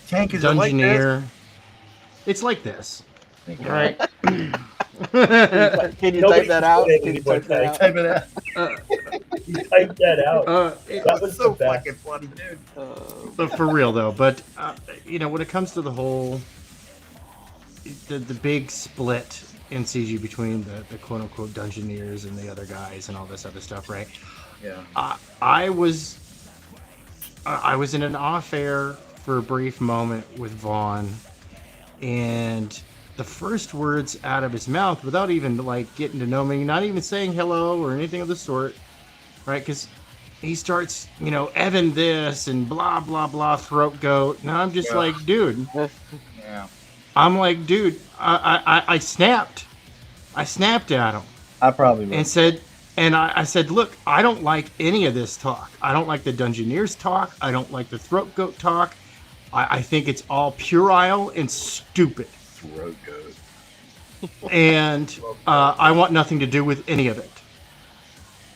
Tank is like this? Dungeoneer. It's like this, right? Can you type that out? Can you type that out? Type it out. You type that out. That was so the best. fucking funny, dude. But for real though, but when it comes to the whole the big split in CG between the quote unquote Dungeoneers and the other guys and all this other stuff, right? Yeah. I was in an off air for a brief moment with Vaughn, and the first words out of his mouth, without even like getting to know me, not even saying hello or anything of the sort, right? Because he starts, Evan this and blah blah blah, throat goat, and I'm just like, dude. Yeah. I'm like, dude, I snapped. I snapped at him. I probably would. And said, I said, look, I don't like any of this talk. I don't like the Dungeoneers talk. I don't like the throat goat talk. I think it's all puerile and stupid. Throat goat. And I want nothing to do with any of it.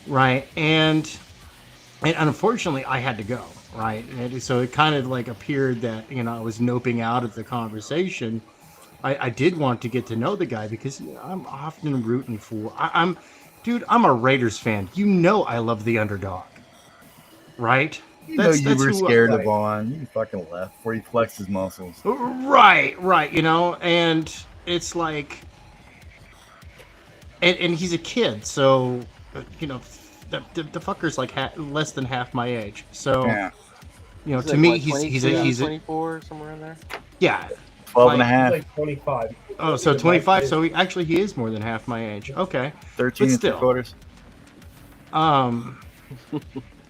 Right? And unfortunately, I had to go. Right? And so it kind of like appeared that, I was noping out of the conversation. I did want to get to know the guy because I'm often rooting for. I'm a Raiders fan. I love the underdog, right? You were scared of Vaughn. You fucking left before he flexed his muscles. Right. And it's like, and he's a kid, so the fucker's like less than half my age. So, yeah. To me, he's 24 somewhere in there. Yeah. 12 and a half. He's like 25. Oh, so 25. So he is more than half my age. Okay. 13 and 3/4.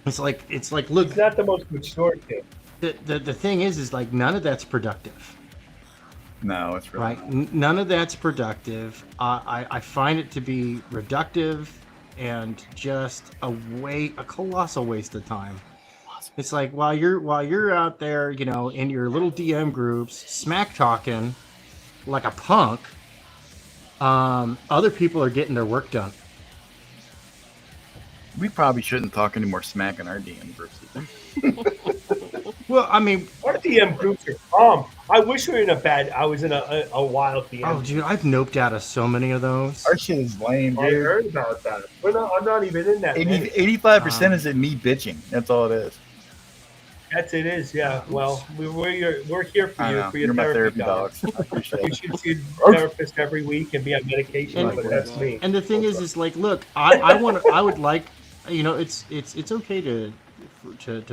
It's like look. He's not the most mature kid. The thing is like none of that's productive. No, it's really right. None of that's productive. I find it to be reductive and just a colossal waste of time. It's like while you're out there, in your little DM groups, smack talking like a punk, other people are getting their work done. We probably shouldn't talk any more smack in our DM groups. Well, I mean, our DM groups are calm. I wish we were I was in a wild DM. Oh, dude, I've noped out of so many of those. Our shit is lame, dude. I heard about that. I'm not even in that. 85% is it me bitching. That's all it is. It is, yeah. Well, we're here for you, for your You're my therapy dogs. I appreciate it. You should see a therapist every week and be on medication, but that's me. And the thing is like, look, I would like, it's okay to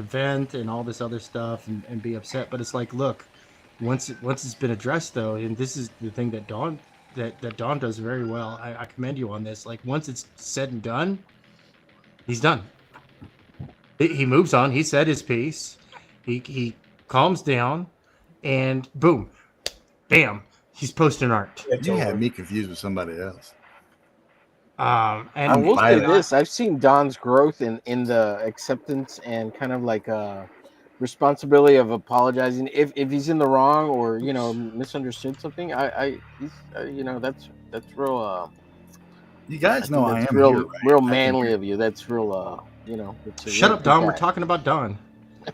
vent and all this other stuff and be upset, but it's like, look, once it's been addressed though, and this is the thing that Dawn does very well. I commend you on this. Like once it's said and done, he's done. He moves on. He said his piece. He calms down, and boom, bam, he's posting art. You had me confused with somebody else. And I will say this: I've seen Don's growth in the acceptance and kind of like responsibility of apologizing if he's in the wrong or misunderstood something. He's that's real. You guys know I am real here, right? real manly of you. That's real. Shut up, Don. We're talking about Don.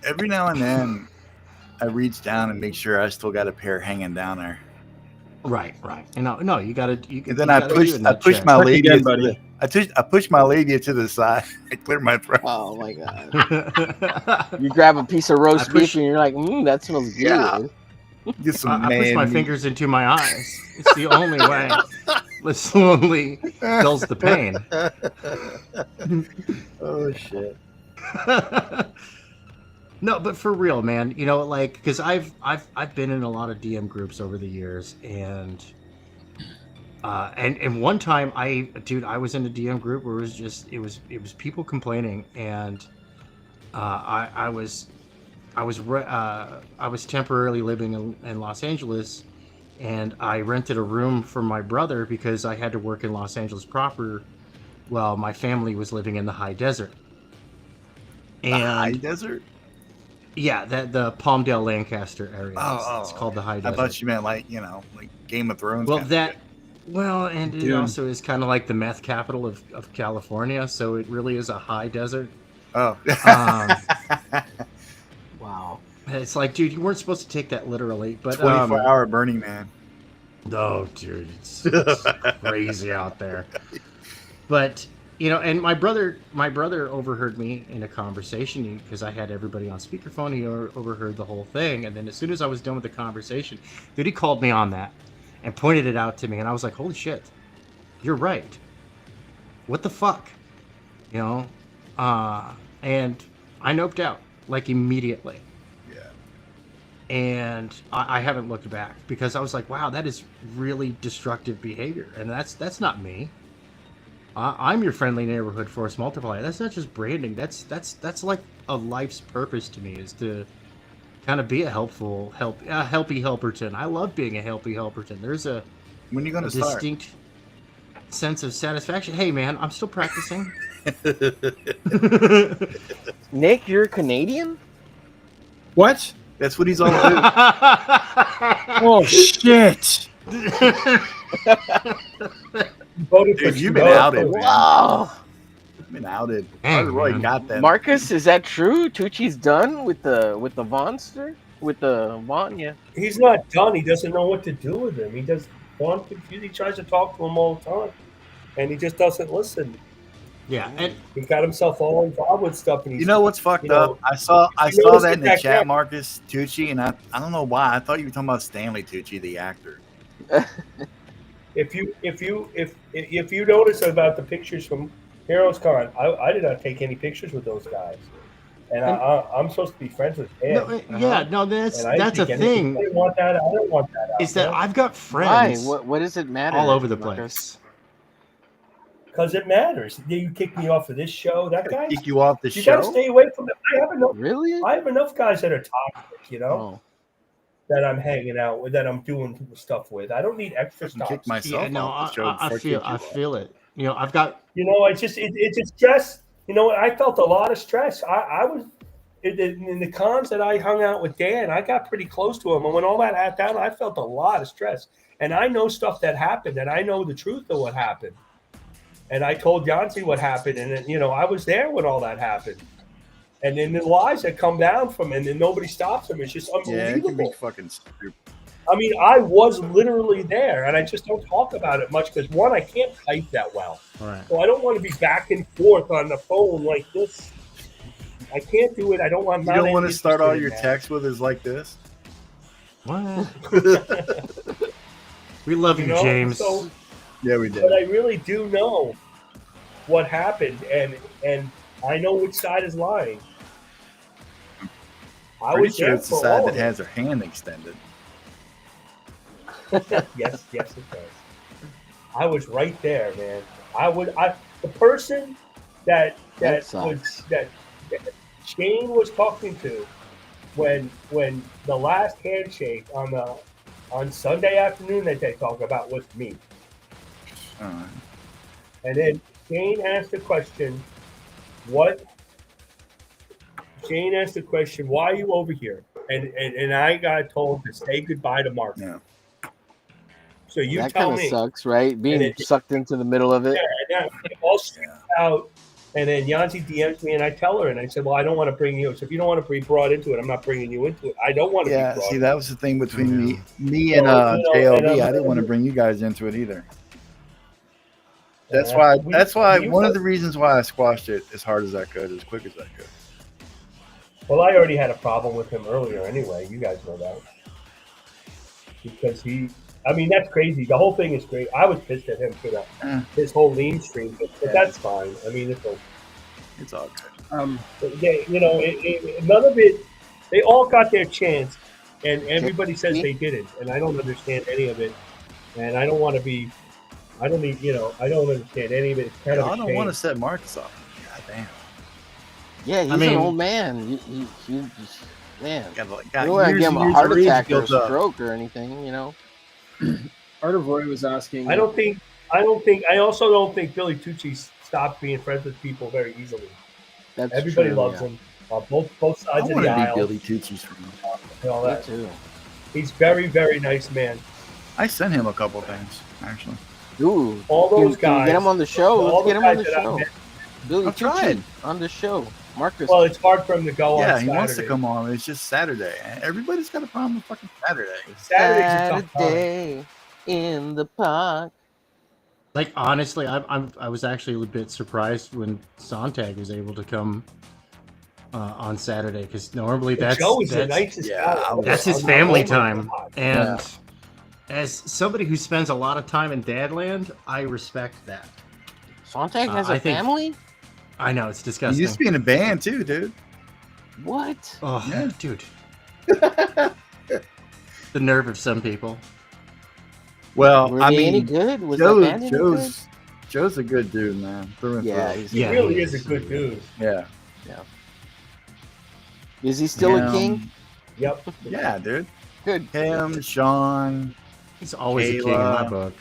Every now and then, I reach down and make sure I still got a pair hanging down there. Right. No, you got to. And then I push my lady. I pushed my labia to the side. I cleared my throat. Oh my god! You grab a piece of roast beef and you're like, that smells good. Yeah. Get some I push my meat. fingers into my eyes. It's the only way. It slowly dulls the pain. Oh shit. No, but for real, man. You know, like, because I've been in a lot of DM groups over the years, and one time I was in a DM group where it was people complaining, and I was temporarily living in Los Angeles, and I rented a room for my brother because I had to work in Los Angeles proper while my family was living in the high desert. And the high desert? Yeah, the Palmdale, Lancaster area. It's called the high desert. I thought you meant like Game of Thrones. And it also is kind of like the meth capital of California, so it really is a high desert. Oh. Wow. It's like, dude, you weren't supposed to take that literally, but 24-hour Burning Man. Oh, dude, it's crazy out there. But you know, and my brother overheard me in a conversation because I had everybody on speakerphone. He overheard the whole thing, and then as soon as I was done with the conversation, dude, he called me on that and pointed it out to me, and I was like, "Holy shit, you're right! What the fuck?" You know, and I noped out like immediately. Yeah. And I haven't looked back because I was like, "Wow, that is really destructive behavior," and that's not me. I'm your friendly neighborhood force multiplier. That's not just branding. That's like a life's purpose to me, is to kind of be a helpy helperton. I love being a helpy helperton. There's a distinct sense of satisfaction. Hey man, I'm still practicing. Nick, you're Canadian? What? That's what he's all about. Oh shit! Dude, you've been outed. Wow. You've been outed. Roy got that. Marcus, is that true? Tucci's done with the monster? With the Vaughn, yeah. He's not done. He doesn't know what to do with him. He does Vaughn confused. He tries to talk to him all the time, and he just doesn't listen. Yeah, and he got himself all involved with stuff. And you know what's fucked up? I saw that in the chat, Marcus Tucci, and I don't know why. I thought you were talking about Stanley Tucci, the actor. If you notice about the pictures from Heroes Con, I did not take any pictures with those guys, and I'm supposed to be friends with Dan. That's a thing. I don't want that. I don't want that. Is that I've got friends. Why? What does it matter? All over the place. Because it matters. You kick me off of this show. That guy kick you off the show. You got to stay away from it. I have enough guys that are toxic. You know. That I'm hanging out with, that I'm doing stuff with. I don't need extra stuff. Kick myself off the show. I feel it. You know, I've got. You know, it's just stress. You know, I felt a lot of stress. I was in the cons that I hung out with Dan. I got pretty close to him, and when all that happened, I felt a lot of stress. And I know stuff that happened, and I know the truth of what happened. And I told Yancey what happened, and you know, I was there when all that happened. And then the lies that come down from it, and then nobody stops them. It's just unbelievable. Yeah, it can be fucking stupid. I mean, I was literally there, and I just don't talk about it much because, one, I can't type that well. Right. So I don't want to be back and forth on the phone like this. I can't do it. I don't want. You don't want to start all your texts with is like this. What? We love you, James. So, yeah, we did. But I really do know what happened, and I know which side is lying. I was sure it's the side that has her hand extended. yes, it does. I was right there, man. The person that Shane was talking to when the last handshake on Sunday afternoon that they talk about was me. And then Shane asked the question, Shane asked the question, why are you over here? And I got told to say goodbye to Mark. Yeah. So you that tell me. That kind of sucks, right? Being sucked into the middle of it. Yeah, and it all straight out. And then Yancy DMs me, and I tell her, and I said, well, I don't want to bring you. So if you don't want to be brought into it, I'm not bringing you into it. I don't want to be brought see, that was the thing between me and JLB. I didn't want to bring you guys into it either. That's why. That's why one of the reasons why I squashed it as hard as I could, as quick as I could. Well, I already had a problem with him earlier anyway. You guys know that. Because I mean, that's crazy. The whole thing is great. I was pissed at him for that. His whole lean stream, but that's fine. I mean, it's all good. None of it. They all got their chance, and everybody says they didn't, and I don't understand any of it. And I don't want to be. I don't understand any of it. It's kind of. I don't want to set Marcus off. God damn. Yeah, he's an old man. Man, got you don't want to give him a heart attack or a stroke or anything, you know. Artie Roy was asking. I also don't think Billy Tucci stopped being friends with people very easily. Everybody loves him. Both sides of the aisle. Billy Tucci's friend. And all that too. He's very, very nice man. I sent him a couple things actually. Dude, all those guys. Get him on the show. Let's get him on the show. Billy Tucci on the show. Marcus. Well, it's hard for him to go on Saturday. Yeah, he wants to come on. It's just Saturday. Everybody's got a problem with fucking Saturday. Saturday in the park. Like, honestly, I was actually a bit surprised when Sontag was able to come on Saturday, because normally that's his family time. And as somebody who spends a lot of time in Dadland, I respect that. Sontag has a family? I know, it's disgusting. He used to be in a band too, dude. What? Oh, yeah. Dude. The nerve of some people. Well, Were they any good? Was that band any good? Joe's a good dude, man. He really is a good dude. Yeah. Is he still a king? Yep. Yeah, dude. Good. Him, Sean. He's always a king in my book.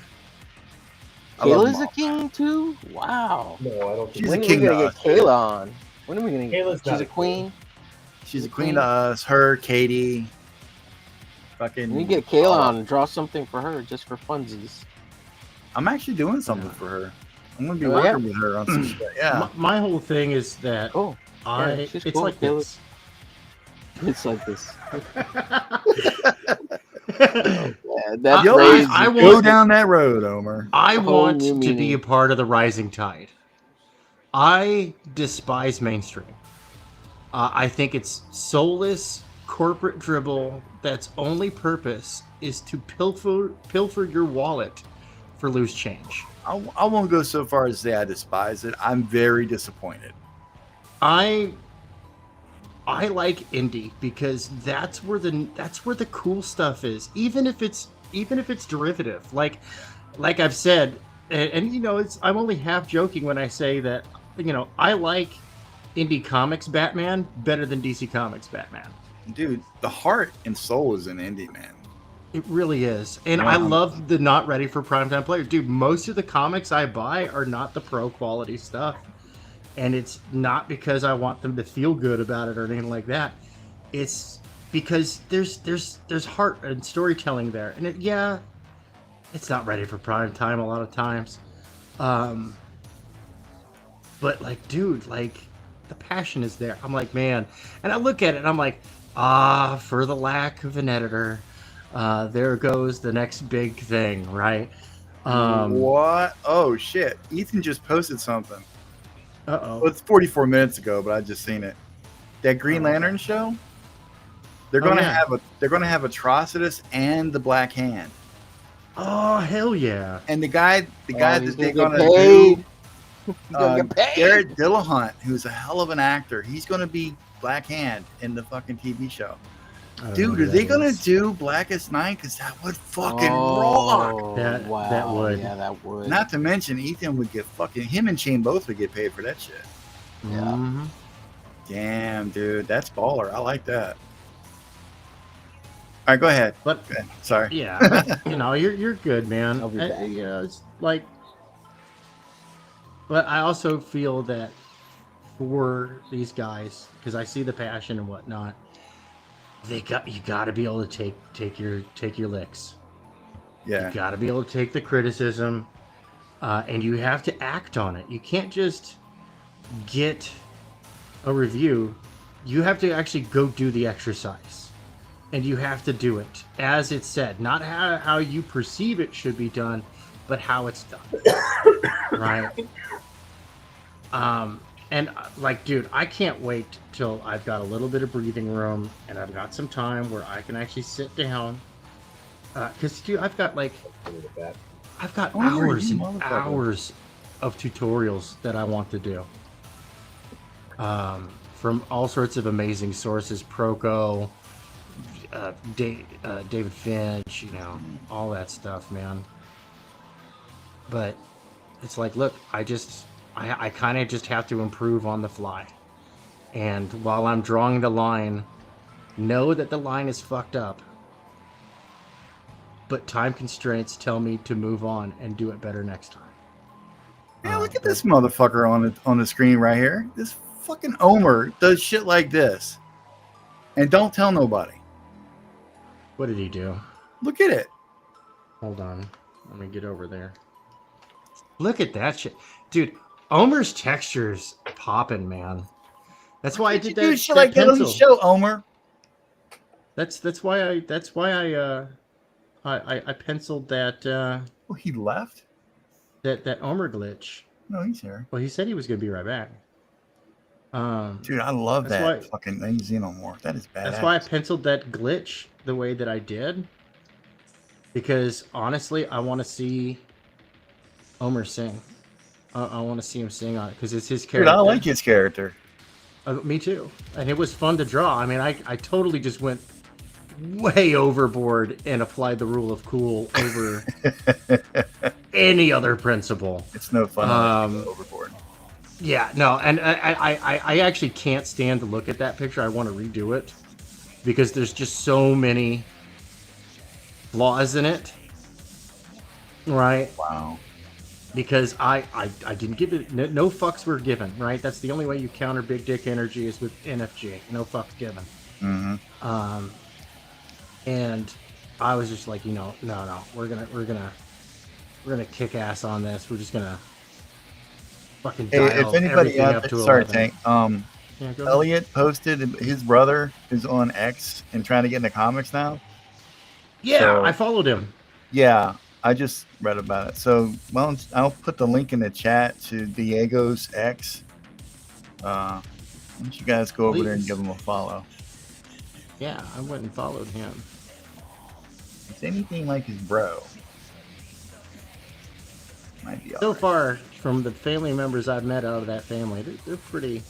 Kayla's a king too? Wow. No, I don't think she's when a king. When are we going to get Kayla on? When are we going to get She's a queen? She's a queen to us. Her, Katie. Fucking. We get Kayla on and draw something for her just for funsies. I'm actually doing something for her. I'm going to be working with her on some shit. Yeah. My whole thing is that it's cool. like this. It's like this. I go down that road, Omer. I want to be a part of the rising tide. I despise mainstream. I think it's soulless corporate dribble that's only purpose is to pilfer your wallet for loose change. I won't go so far as to say I despise it. I'm very disappointed. I like indie because that's where the cool stuff is. Even if it's derivative, like I've said, and you know, I'm only half joking when I say that, you know, I like indie comics Batman better than DC Comics Batman. Dude, the heart and soul is in indie, man. It really is. And I love the not ready for primetime player. Dude, most of the comics I buy are not the pro quality stuff. And it's not because I want them to feel good about it or anything like that. It's because there's heart and storytelling there. And it's not ready for prime time a lot of times. But like, dude, like the passion is there. I'm like, man. And I look at it and I'm like, for the lack of an editor, there goes the next big thing, right? What? Oh shit. Ethan just posted something. Uh-oh. Well, it's 44 minutes ago, but I just seen it. That Green Lantern show. They're gonna have Atrocitus and the Black Hand. Oh hell yeah! And the guy that they're gonna do, Garrett Dillahunt, who's a hell of an actor. He's gonna be Black Hand in the fucking TV show. Dude, are they gonna do Blackest Night? Because that would fucking rock. That would. Yeah, that would. Not to mention, Ethan would get him and Shane both would get paid for that shit. Yeah. Mm-hmm. Damn, dude, that's baller. I like that. All right, go ahead. But sorry. Yeah, you know, you're good, man. I'll be back. You know, it's like, but I also feel that for these guys, because I see the passion and whatnot, you got to be able to take your licks. Yeah. You got to be able to take the criticism, and you have to act on it. You can't just get a review. You have to actually go do the exercise, and you have to do it as it's said, not how you perceive it should be done, but how it's done. right? And like, dude, I can't wait till I've got a little bit of breathing room and I've got some time where I can actually sit down. Because, dude, I've got hours and hours of tutorials that I want to do. From all sorts of amazing sources, Proco, David Finch, you know, all that stuff, man. But it's like, look, I kind of just have to improve on the fly. And while I'm drawing the line, know that the line is fucked up. But time constraints tell me to move on and do it better next time. Yeah, look at this motherfucker on the screen right here. This fucking Omer does shit like this. And don't tell nobody. What did he do? Look at it. Hold on. Let me get over there. Look at that shit. Dude, Omer's texture's popping, man. That's why I did that. Do shit like that on the show, Omer. That's why I penciled that Oh, he left? that Omer glitch. No, he's here. Well, he said he was gonna be right back. Dude, I love that fucking Xenomorph. That is badass. That's why I penciled that glitch the way that I did. Because honestly, I want to see Omer sing. I want to see him sing on it because it's his character. Dude, I like his character. Me too. And it was fun to draw. I mean, I totally just went way overboard and applied the rule of cool over any other principle. It's no fun to go overboard. Yeah, no, and I actually can't stand to look at that picture. I want to redo it because there's just so many flaws in it. Right? Wow. Because I didn't give it, no fucks were given, right? That's the only way you counter big dick energy is with NFG. No fucks given. Mm-hmm. And I was just like, no, we're gonna kick ass on this. We're just gonna fucking dial if anybody everything up to sorry, 11. Tank. Yeah, Elliot posted his brother is on X and trying to get into comics now. Yeah, so, I followed him. Yeah, I just read about it. So, well, I'll put the link in the chat to Diego's X. Why don't you guys go over there and give him a follow? Yeah, I went and followed him. It's anything like his bro. Might be so far, from the family members I've met out of that family, they're pretty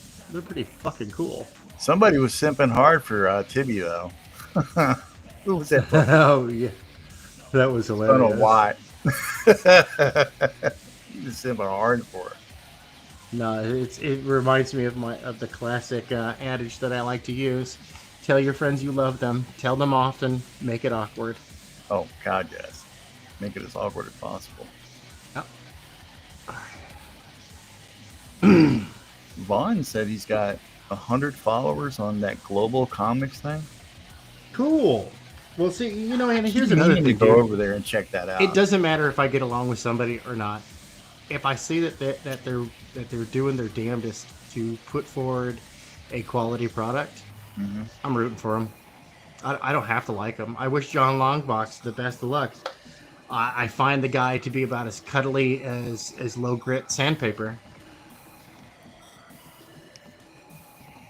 fucking cool. Somebody was simping hard for Tibby though. Who was that? Oh yeah, that was hilarious. I don't know why. He was simping hard for it. No, it reminds me of the classic adage that I like to use: tell your friends you love them, tell them often, make it awkward. Oh God, yes, make it as awkward as possible. Vaughn said he's got 100 followers on that global comics thing. Cool. Well, see, you know, and here's another thing. Go over there and check that out. It doesn't matter if I get along with somebody or not. If I see that they're doing their damnedest to put forward a quality product, I'm rooting for them. I don't have to like them. I wish John Longbox the best of luck. I find the guy to be about as cuddly as low grit sandpaper.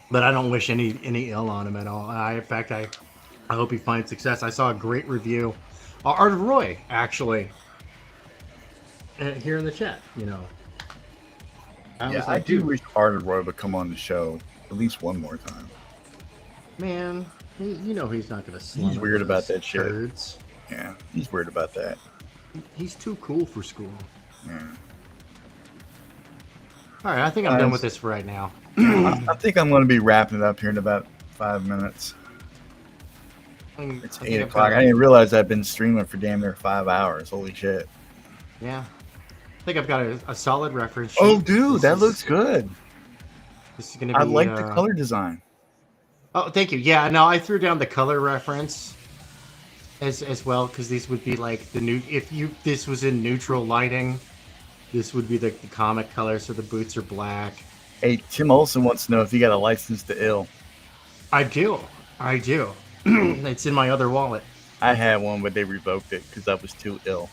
But I don't wish any ill on him at all. In fact, I hope he finds success. I saw a great review. Art of Roy, actually, here in the chat, you know. I do wish Art of Roy would come on the show at least one more time. Man, you know he's not going to slum. He's weird about that shit. Turds. Yeah, he's weird about that. He's too cool for school. Yeah. All right, I think I'm done with this for right now. I think I'm going to be wrapping it up here in about 5 minutes. It's 8 o'clock. I didn't realize I've been streaming for damn near 5 hours. Holy shit. Yeah. I think I've got a solid reference sheet. Oh, dude, that looks good. This is going to be... I like the color design. Oh, thank you. Yeah, no, I threw down the color reference as well, because these would be like the new... If this was in neutral lighting, this would be the comic color, so the boots are black. Hey, Tim Olson wants to know if you got a license to ill. I do. It's in my other wallet. I had one, but they revoked it because I was too ill.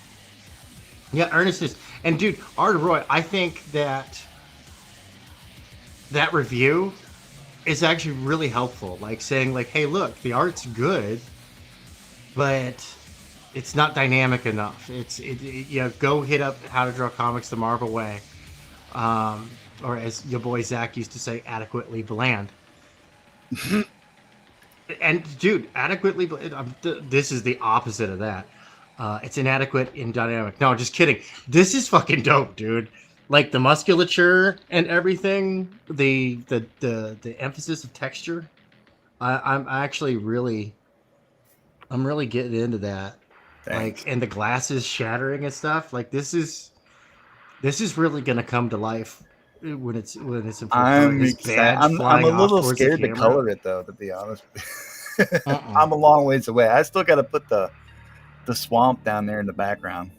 Yeah, Ernest is. And dude, Art Roy, I think that review is actually really helpful. Like saying like, hey, look, the art's good, but it's not dynamic enough. Go hit up How to Draw Comics the Marvel Way. Or as your boy Zach used to say, adequately bland. And dude, adequately bland, this is the opposite of that. It's inadequate in dynamic. No, just kidding. This is fucking dope, dude. Like the musculature and everything, the emphasis of texture. I'm actually I'm really getting into that. Thanks. Like, and the glasses shattering and stuff. Like this is really gonna come to life when it's in full color. I'm His excited. badge I'm flying a off little towards the scared to camera. color it though, to be honest. I'm a long ways away. I still got to put the swamp down there in the background.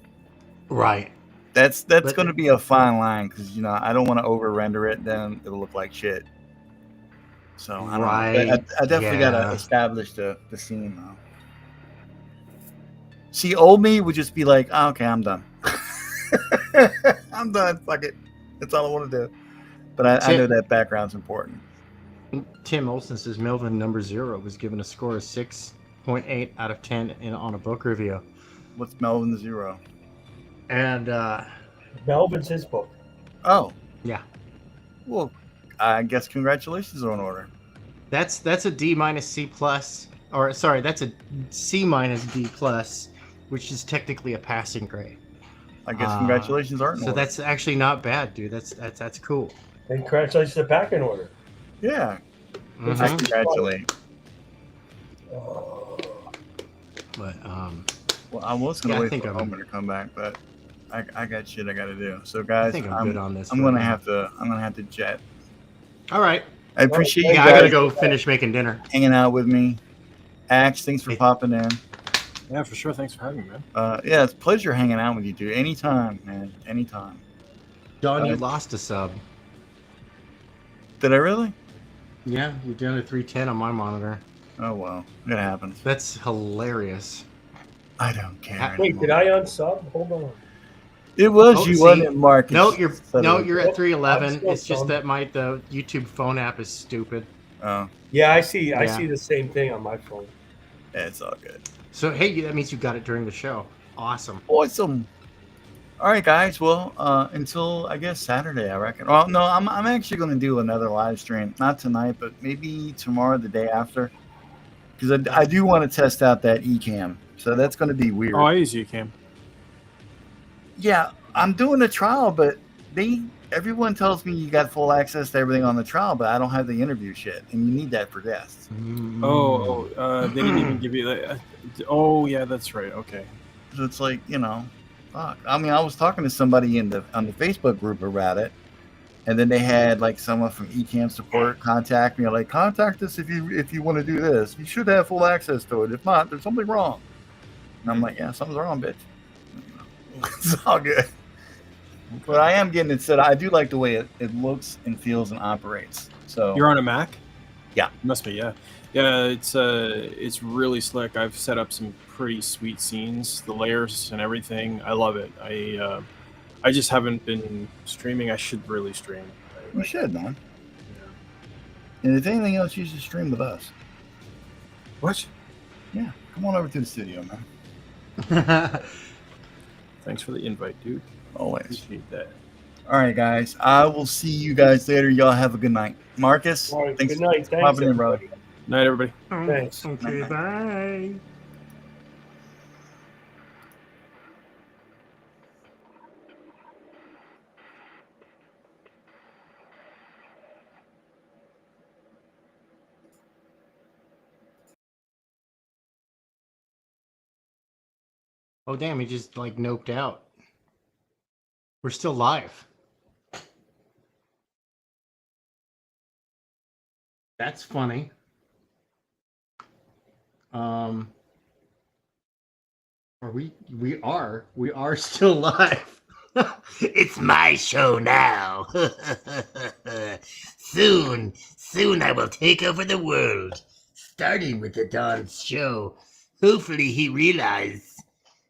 Right. That's going to be a fine line because I don't want to over render it. Then it'll look like shit. So I don't know. I definitely got to establish the scene though. See, old me would just be like, oh, okay, I'm done. I'm done. Fuck it. That's all I want to do. But I know that background's important. Tim Olson says Melvin number 0 was given a score of 6.8 out of 10 on a book review. What's Melvin 0? And Melvin's his book. Oh. Yeah. Well, I guess congratulations are in order. That's a D minus C plus, or sorry, that's a C minus D plus, which is technically a passing grade. I guess congratulations are in order. So that's actually not bad, dude. That's cool. And congratulations are back in order. Yeah. Mm-hmm. I congratulate. But well, I was gonna wait for I'm Homer to come back, but I got shit I got to do. So guys, I think I'm good on this. I'm gonna have to jet. All right. I appreciate you guys. I gotta go finish making dinner. Hanging out with me. Axe, thanks for popping in. Yeah, for sure. Thanks for having me, man. Yeah, it's a pleasure hanging out with you, dude. Anytime, man. Anytime. John, you lost a sub. Did I really? Yeah, you're down to 310 on my monitor. Oh well, it happens. That's hilarious. I don't care. Wait, did I unsub? Hold on. It was you, wasn't it, Mark? No, you're at 311. It's just that the YouTube phone app is stupid. Oh. Yeah, I see. I see the same thing on my phone. Yeah, it's all good. So hey, that means you got it during the show. Awesome. Awesome. All right, guys. Well, until I guess Saturday, I reckon. Well, no, I'm actually going to do another live stream. Not tonight, but maybe tomorrow, the day after, because I do want to test out that Ecamm. So that's going to be weird. Oh, I use Ecamm. Yeah, I'm doing a trial, but everyone tells me you got full access to everything on the trial, but I don't have the interview shit, and you need that for guests. They didn't even give you that. Oh, yeah, that's right. Okay. So it's like, fuck. I mean, I was talking to somebody on the Facebook group about it, and then they had like someone from Ecamm support contact me, like, contact us if you want to do this. You should have full access to it. If not, there's something wrong. And I'm like, yeah, something's wrong, bitch. It's all good. But I am getting it set. I do like the way it looks and feels and operates. So you're on a Mac? Yeah, must be. Yeah, it's really slick. I've set up some pretty sweet scenes, the layers and everything. I love it. I just haven't been streaming. I should really stream. You should, man. Yeah. And if anything else, you should stream with us. What? Yeah, come on over to the studio, man. Thanks for the invite, dude. Always. Appreciate that. All right, guys. I will see you guys later. Y'all have a good night. Marcus, all right, thanks good night. for popping in, brother. Night, everybody. Thanks. Okay, bye. Oh, damn, he just like noped out. We're still live. That's funny. We are still live. It's my show now. Soon I will take over the world, starting with the Don's show. Hopefully he realizes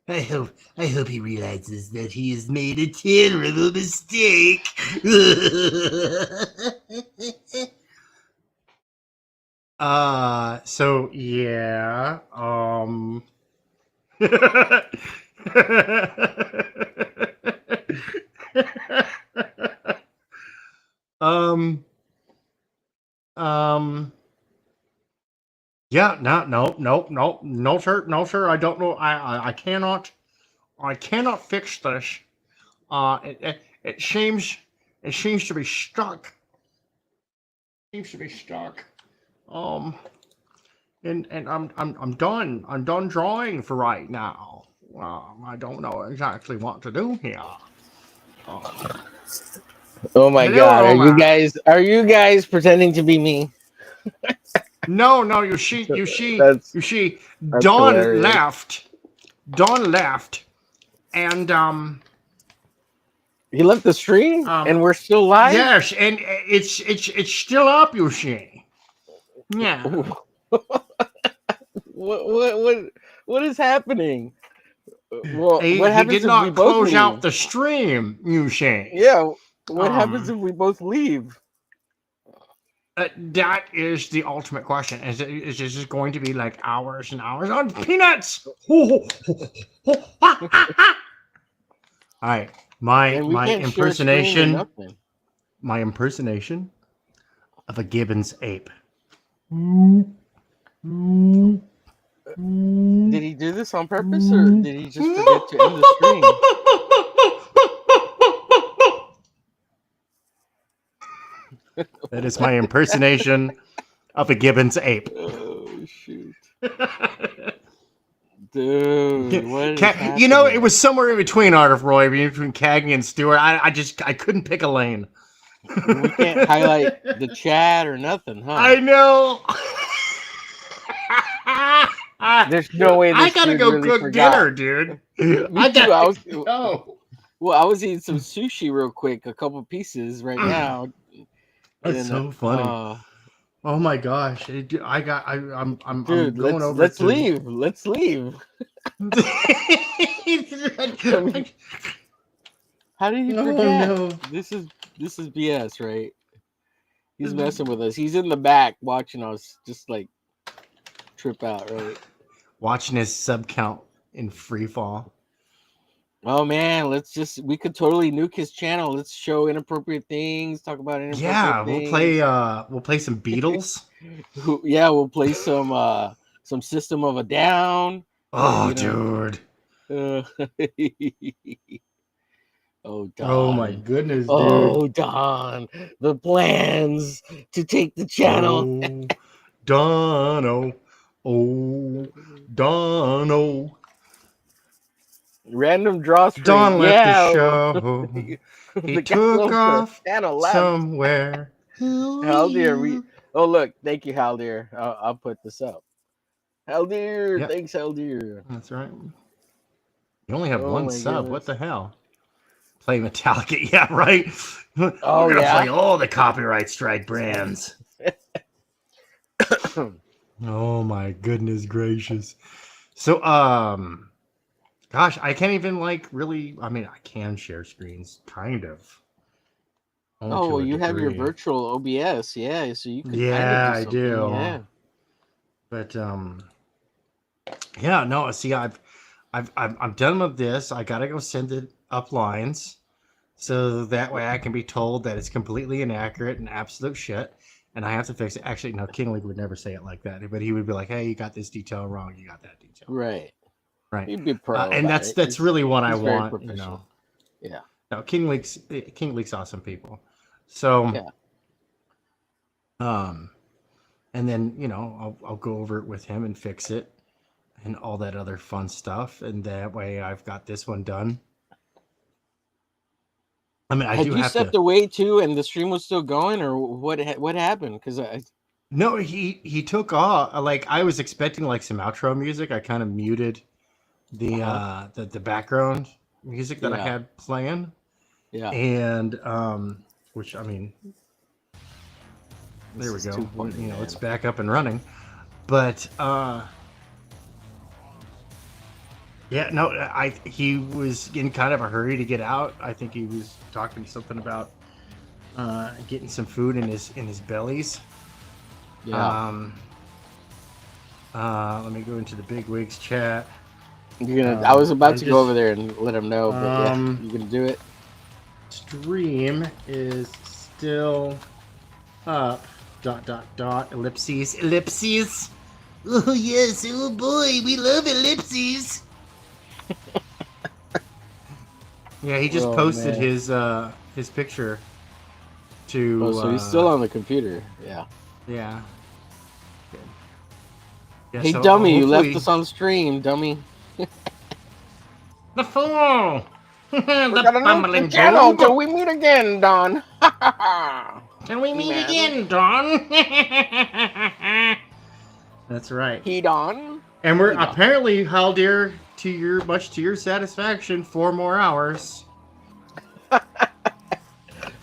I hope he realizes that he has made a terrible mistake. So yeah, um, yeah, no, sir, I don't know, I cannot fix this. It seems to be stuck. Um, and I'm done. I'm done drawing for right now. I don't know exactly what to do here. Oh my Hello, god, Omar. are you guys pretending to be me? No, you That's see, Dawn hilarious. left. Dawn left, and He left the stream and we're still live? yes, and it's still up. You see, yeah. What is happening? Well, what He happens did if we not both close leave? out the stream. You see, Yeah, what happens if we both leave? That is the ultimate question. Is this going to be like hours and hours on peanuts? All right, my And we can't share a screen or impersonation, nothing. my impersonation of a Gibbons ape. Did he do this on purpose or did he just forget to end the stream? That is my impersonation of a Gibbons ape. Oh shoot. Dude, what is happening? You know, it was somewhere in between Art of Roy, between Cagney and Stewart. I couldn't pick a lane. We can't highlight the chat or nothing, huh? I know. There's no way this I gotta dude go really cook forgot. dinner, dude. Me too. I was Well, I was eating some sushi real quick, a couple pieces right now. That's And, so funny. Oh my gosh! I'm dude, going over. Let's leave. Let's leave. How did you forget? No. This is BS, right? He's messing with us. He's in the back watching us just like trip out, right? Watching his sub count in free fall. Oh man, we could totally nuke his channel. Let's show inappropriate things, talk about inappropriate things. We'll play some Beatles. Yeah, we'll play some System of a Down. Oh, dude. Oh, Don. Oh my goodness, dude. Oh, Don. The plans to take the channel. Oh, Dono. Oh, Dono. Random Drawstream. Don left the show. He took off somewhere. Haldir, oh look, thank you, Haldir. I'll put this up. Haldir, yep. Thanks, Haldir. That's right. You only have one sub. Goodness. What the hell? Play Metallica, yeah, right. Oh, We're gonna play all the copyright strike brands. Oh my goodness gracious. So, gosh, I can't even really. I mean, I can share screens, kind of. Oh, well, you have your virtual OBS, yeah. So you can. Yeah, kind of do I do. Yeah. But yeah, no. See, I'm done with this. I gotta go send it up lines, so that way I can be told that it's completely inaccurate and absolute shit, and I have to fix it. Actually, no, King League would never say it like that, but he would be like, "Hey, you got this detail wrong. You got that detail." Right. He'd be pro, and that's really what I want. You know. Yeah. No, King League's awesome people. So. Yeah. And then I'll go over it with him and fix it, and all that other fun stuff, and that way I've got this one done. I mean, you stepped away too, and the stream was still going, or what happened? Because no, he took off. Like I was expecting like some outro music. I kind of muted the background music that I had playing. Yeah, and which I mean. There we go. Funny, it's back up and running. But Yeah, no, he was in kind of a hurry to get out. I think he was talking something about getting some food in his bellies. Yeah. Let me go into the big wigs chat. You're gonna. I was about I'm to just- go over there and let him know, but yeah, you gonna do it. Stream is still up. ... Ellipses. Ellipses. Oh yes. Oh boy, we love ellipses. Yeah, he just posted man. his picture to. Oh, so he's still on the computer. Yeah. Yeah. Yeah, Hey, so dummy, you left hopefully- us on stream, dummy. The fool! We The got a new bumbling channel boob! till we meet again, Don. Can we meet Man. again, Don? That's right. He Don. And we're He Don. apparently, Haldir, much to your satisfaction, 4 more hours.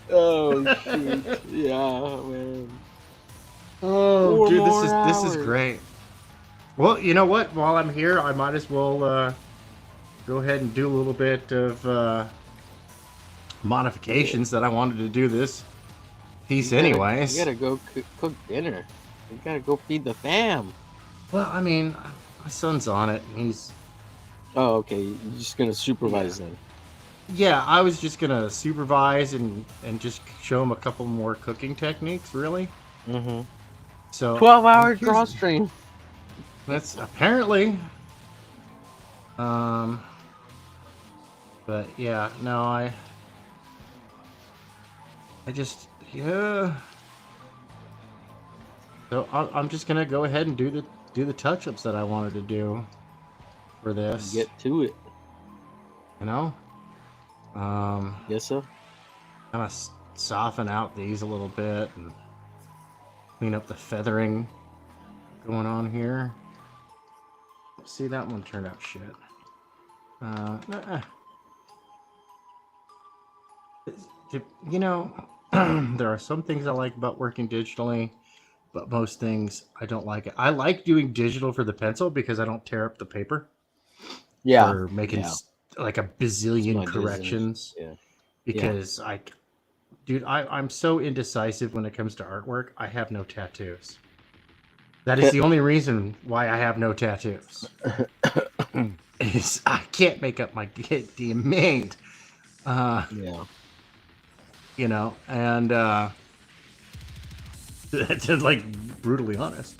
Oh shoot! Yeah, man. Oh, 4 dude, more this is hours. great. Well, you know what? While I'm here, I might as well go ahead and do a little bit of modifications that I wanted to do this piece, anyways. You gotta go cook dinner. You gotta go feed the fam. Well, I mean, my son's on it. And he's Oh, okay. You're just gonna supervise them. yeah. I was just gonna supervise and just show him a couple more cooking techniques, really. Mm-hmm. So 12-hour here's- drawstream. That's apparently. But yeah, no, I just yeah. So I'm just gonna go ahead and do the touch-ups that I wanted to do for this. Get to it. You know. Yes, sir. Kind of soften out these a little bit and clean up the feathering going on here. See, that one turned out shit. You know, there are some things I like about working digitally, but most things I don't like it. I like doing digital for the pencil because I don't tear up the paper. Yeah. For making yeah. like a It's bazillion my corrections. business. Because I'm so indecisive when it comes to artwork. I have no tattoos. That is the only reason why I have no tattoos. Is I can't make up my mind. Yeah. You know, and that's like brutally honest.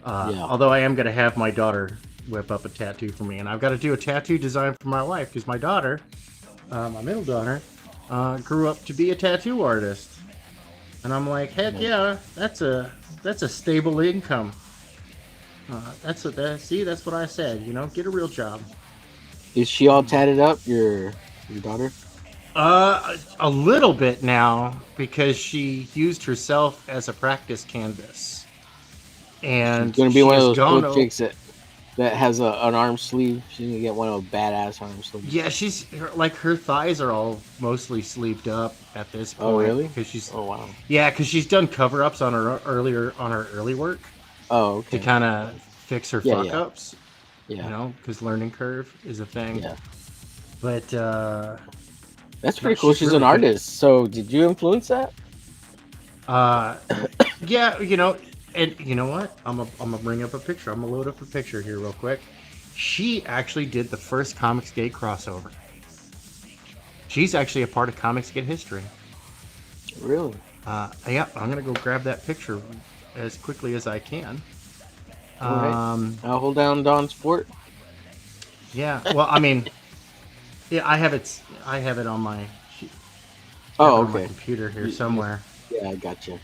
Yeah. Although I am going to have my daughter whip up a tattoo for me, and I've got to do a tattoo design for my wife because my daughter, my middle daughter, grew up to be a tattoo artist, and I'm like, heck yeah, that's a stable income. That's what I said. You know, get a real job. Is she all tatted up? Your daughter? A little bit now because she used herself as a practice canvas, and She's gonna be she one of has those gone cool chicks that has an arm sleeve. She's gonna get one of those badass arm sleeves. Yeah, her thighs are all mostly sleeved up at this point. Oh really? Because she's wow. Yeah, because she's done cover-ups on her early work. Oh okay. To kind of fix her fuck-ups. Yeah. You know, because learning curve is a thing. Yeah. But that's pretty cool. She's really an artist. So did you influence that? Yeah, you know, and you know what? I'm gonna bring up a picture. I'm gonna load up a picture here real quick. She actually did the first Comicsgate crossover. She's actually a part of Comicsgate history. Really? Yeah, I'm gonna go grab that picture as quickly as I can. All right. I'll hold down Don Sport. Yeah. Well, I mean, yeah, I have it on my. Oh, on okay. my computer here somewhere. Yeah, I got you.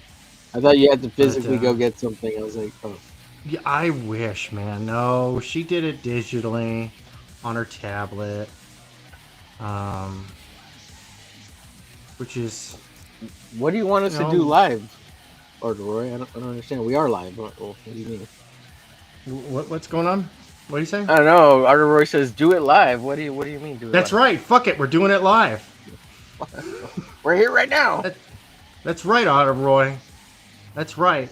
I thought you had to physically go get something. I was like, oh. Yeah, I wish, man. No, she did it digitally on her tablet, which is. What do you want us to do live, Roy? I don't understand. We are live. What do you mean? What's going on? What are you saying? I don't know. Arthur Roy says, "Do it live." What do you mean? Do it? That's live? right. Fuck it. We're doing it live. We're here right now. That's right, Otter Roy. That's right.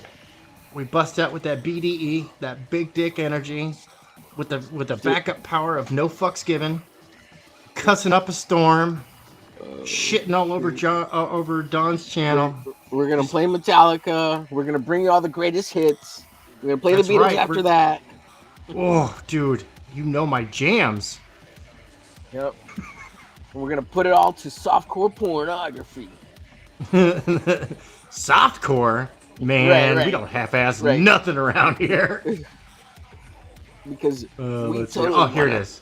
We bust out with that BDE, that big dick energy. with the backup power of no fucks given, cussing up a storm, shitting all over over Don's channel. We're gonna play Metallica. We're gonna bring you all the greatest hits. We're gonna play the Beatles after that. Oh, dude, you know my jams. Yep. We're gonna put it all to softcore pornography. Softcore, man. Right. We don't half-ass nothing around here. Because here it is.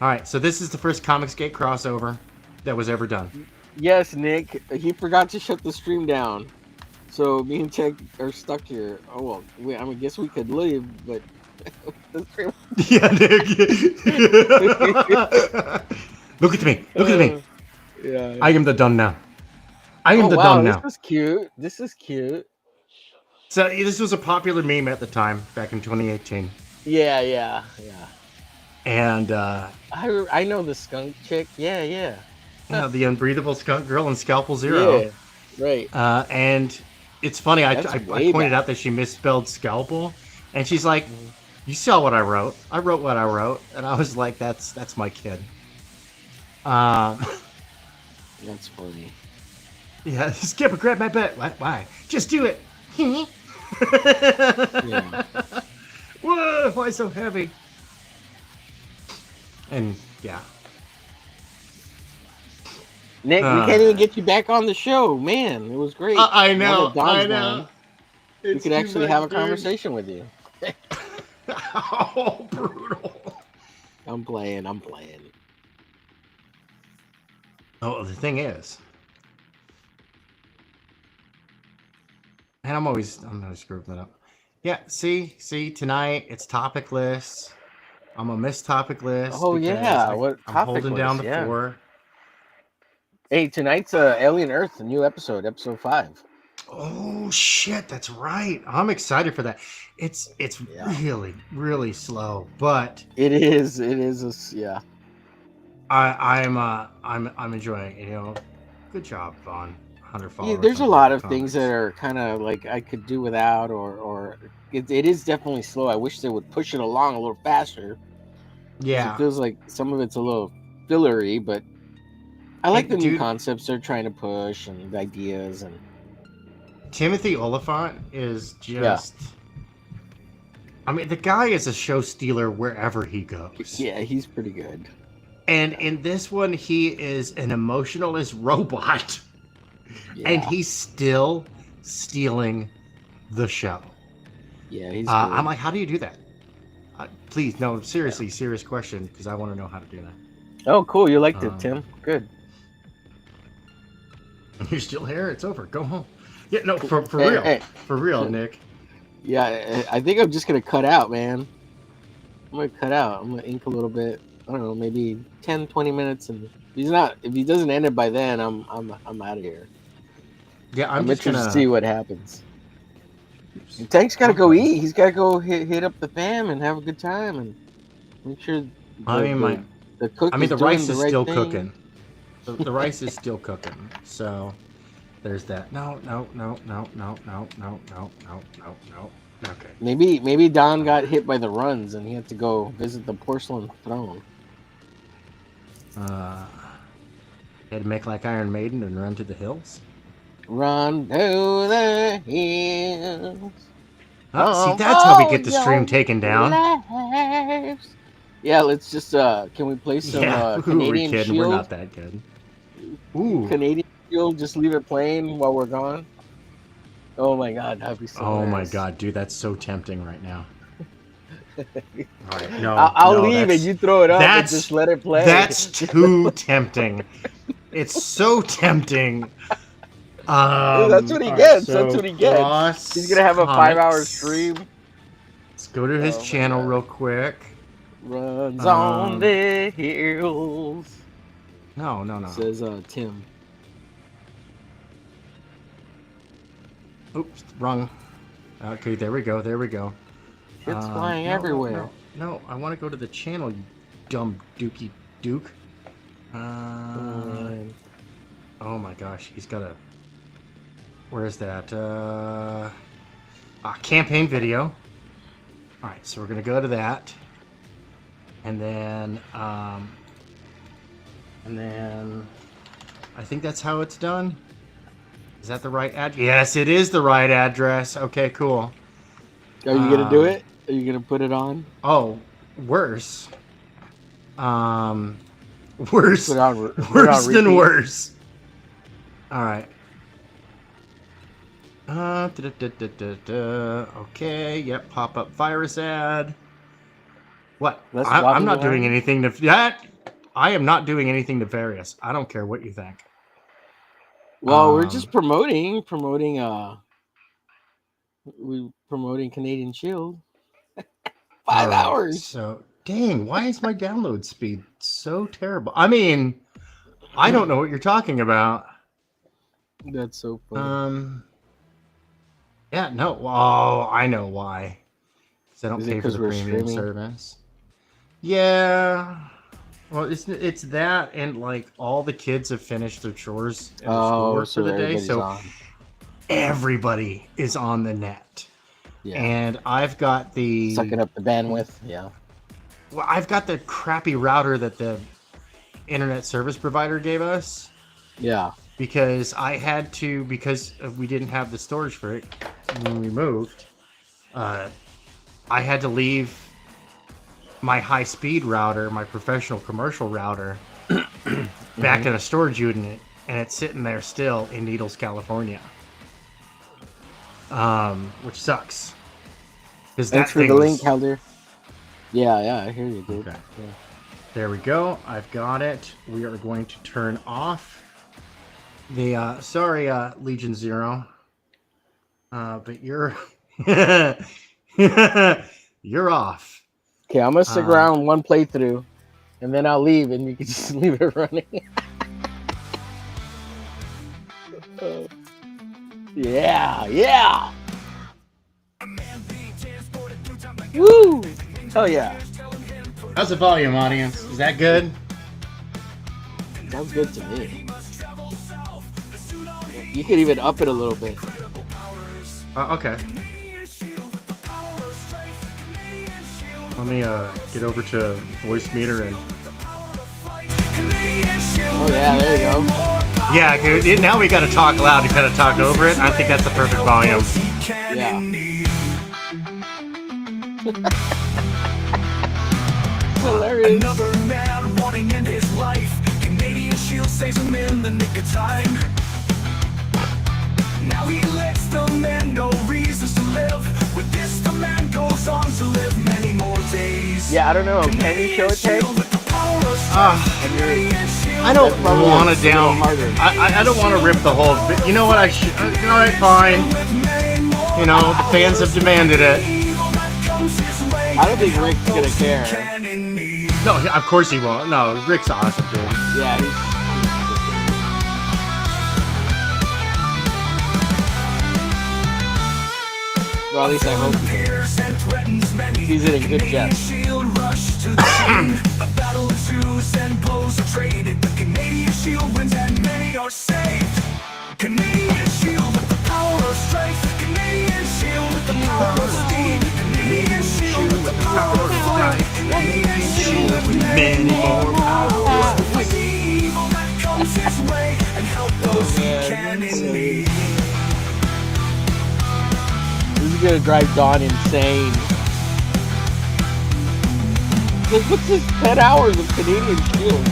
All right, so this is the first Comicsgate crossover that was ever done. Yes, Nick. He forgot to shut the stream down, so me and Tech are stuck here. Oh well, I guess we could leave, but yeah, Nick. Look at me. Look at me. Yeah. I am the done now. I am the done now. This is cute. This is cute. So this was a popular meme at the time, back in 2018. Yeah. And I know the skunk chick. Yeah. The Unbreathable Skunk Girl and Scalpel Zero. Yeah, right. And it's funny, I pointed out that she misspelled Scalpel, and she's like, "You saw what I wrote. I wrote what I wrote," and I was like, "That's my kid." That's funny. Yeah, Skipper, grab my butt. Why? Just do it. Yeah. Whoa! Why so heavy? And yeah. Nick, we can't even get you back on the show, man. It was great. I know. We could actually have a conversation with you. Oh, brutal. I'm playing. Oh, the thing is, and I'm always screwing that up. Yeah, see, tonight it's topic lists. I'm gonna miss topic list. Oh yeah, I'm holding down the 4. Hey, tonight's Alien Earth, a new episode 5. Oh shit, that's right. I'm excited for that. It's really, really slow, but it is. Yeah. I'm enjoying it. You know, good job, Vaughn. 100 followers. Yeah, there's a lot of things that are kind of like I could do without, or it is definitely slow. I wish they would push it along a little faster. Yeah, it feels like some of it's a little fillery, but I like the new concepts they're trying to push and the ideas. And Timothy Oliphant is just. Yeah. I mean, the guy is a show stealer wherever he goes. Yeah, he's pretty good. And in this one, he is an emotionalist robot. Yeah. And he's still stealing the show. Yeah, he's I'm like, how do you do that? Please, no, seriously, serious question, because I want to know how to do that. Oh, cool. You liked it, Tim. Good. You're still here? It's over. Go home. Yeah, no, for real. Hey. For real, Nick. Yeah, I think I'm just going to cut out, man. I'm going to cut out. I'm going to ink a little bit. I don't know, maybe 10, 20 minutes. And if he doesn't end it by then, I'm out of here. Yeah, I'm just interested to see what happens. And Tank's got to go eat. He's got to go hit up the fam and have a good time and make sure the cook the rice is still cooking. The rice is still cooking. So there's that. No. Okay. Maybe Don got hit by the runs and he had to go visit the porcelain throne. Had to make like Iron Maiden and run to the hills. Run to the hills. Oh, see, that's how we get the stream taken down. Lives. Yeah, let's just can we play some Canadian Shield? Shield? We're not that good. Ooh. Canadian Shield, just leave it playing while we're gone. Oh my god, that'd be so hilarious. My god, dude, that's so tempting right now. All right, no, I'll leave and you throw it up and just let it play. That's too tempting. It's so tempting. That's what he gets. So that's what he gets. He's gonna have a 5-hour stream. Let's go to his channel real quick. Runs on the hills. No. Says Tim. Oops, wrong. Okay, there we go. Shit's flying everywhere. No, I want to go to the channel, you dumb dookie duke. Oh my gosh, he's got a... Where is that? Campaign video. Alright, so we're going to go to that. And then I think that's how it's done. Is that the right address? Yes, it is the right address. Okay, cool. Are you gonna do it? Are you gonna put it on? Oh, worse. Worse. Put it on, Worse than worse. All right. Okay. Yep. Pop up virus ad. What? I'm not doing anything to that. I am not doing anything nefarious. I don't care what you think. Well, we're just promoting Canadian Shield. 5 hours. So, dang, why is my download speed so terrible? I mean, I don't know what you're talking about. That's so funny. Yeah, no. Oh, I know why. Because I don't pay for the premium service. Yeah. Well, it's that, and like all the kids have finished their chores and their schoolwork for the day, so everybody is on the net. Yeah. And I've got the sucking up the bandwidth. Yeah. Well, I've got the crappy router that the internet service provider gave us. Yeah. Because I had to, because we didn't have the storage for it when we moved. I had to leave my high-speed router, my professional commercial router, back in a storage unit, and it's sitting there still in Needles, California. Which sucks. Thanks for the link, Helder. Yeah, I hear you, dude. Okay. Yeah. There we go. I've got it. We are going to turn off the, sorry, Legion Zero. But you're, you're off. Okay, I'm gonna stick around one playthrough, and then I'll leave, and you can just leave it running. Yeah. Woo! Oh yeah. How's the volume, audience? Is that good? Sounds good to me. You could even up it a little bit. Okay. Let me get over to voice meter and. Oh yeah, there you go. Yeah, dude, now we got to talk loud to kind of talk over it. I think that's the perfect volume. Yeah. Hilarious. Another man wanting in his life. Canadian Shield saves him in the nick of time. Now he lets the man know reasons to live. With this, the man goes on to live many more days. Yeah, I don't know. Can you show it, Tate? I don't want to down. I don't want to rip the whole. But you know what? I should. All right, fine. You know, the fans have demanded it. I don't think Rick's gonna care. No, of course he won't. No, Rick's awesome, dude. Yeah. Well, at least I hope he's in a good jet. A battle ensues and blows are traded. The Canadian Shield wins and many are saved. Canadian Shield with the power of strength. Canadian Shield with the power of speed. Canadian Shield with the power of flight. Canadian Shield with many more powers. With the evil that comes his way and help those he can in need. This is gonna drive Dawn insane. What's this 10 hours of Canadian Shield?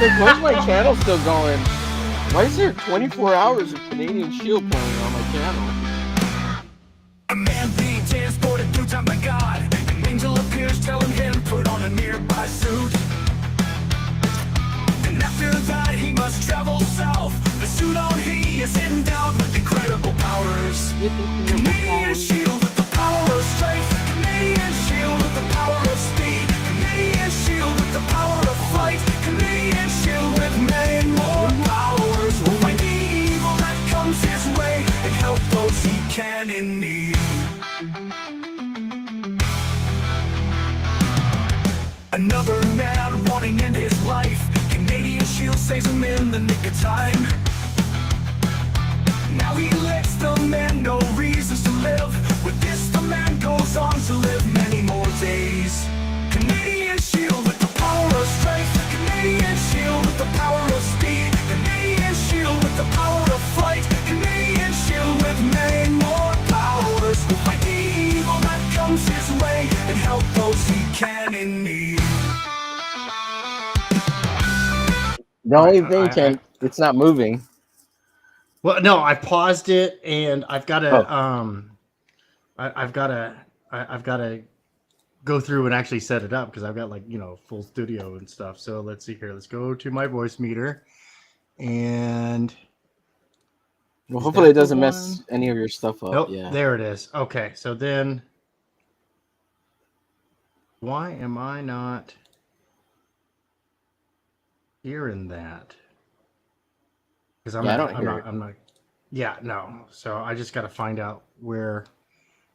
Like, why's my channel still going? Why is there 24 hours of Canadian Shield playing on my channel? A man being transported through time by God. An angel appears telling him put on a nearby suit. And after that he must travel south. The suit on he is endowed with incredible powers. Canadian Shield with the power of strength. Canadian Shield with the power of speed. Canadian Shield with the power of flight. Canadian Shield with many more powers. Will fight the evil that comes his way and help those he can in need. Another man wanting in his life. Canadian Shield saves him in the nick of time. Now he lets the man know reasons to live. With this, the man goes on to live and help those he can in need. The only thing, Ken, it's not moving. Well, no, I paused it, and I've got to, I've got to go through and actually set it up because I've got, like, you know, full studio and stuff. So let's see here. Let's go to my voice meter, and well, hopefully it doesn't mess any of your stuff up. Nope, yeah, there it is. Okay, so then why am I not hearing that? Because I'm not. Yeah, no. So I just got to find out where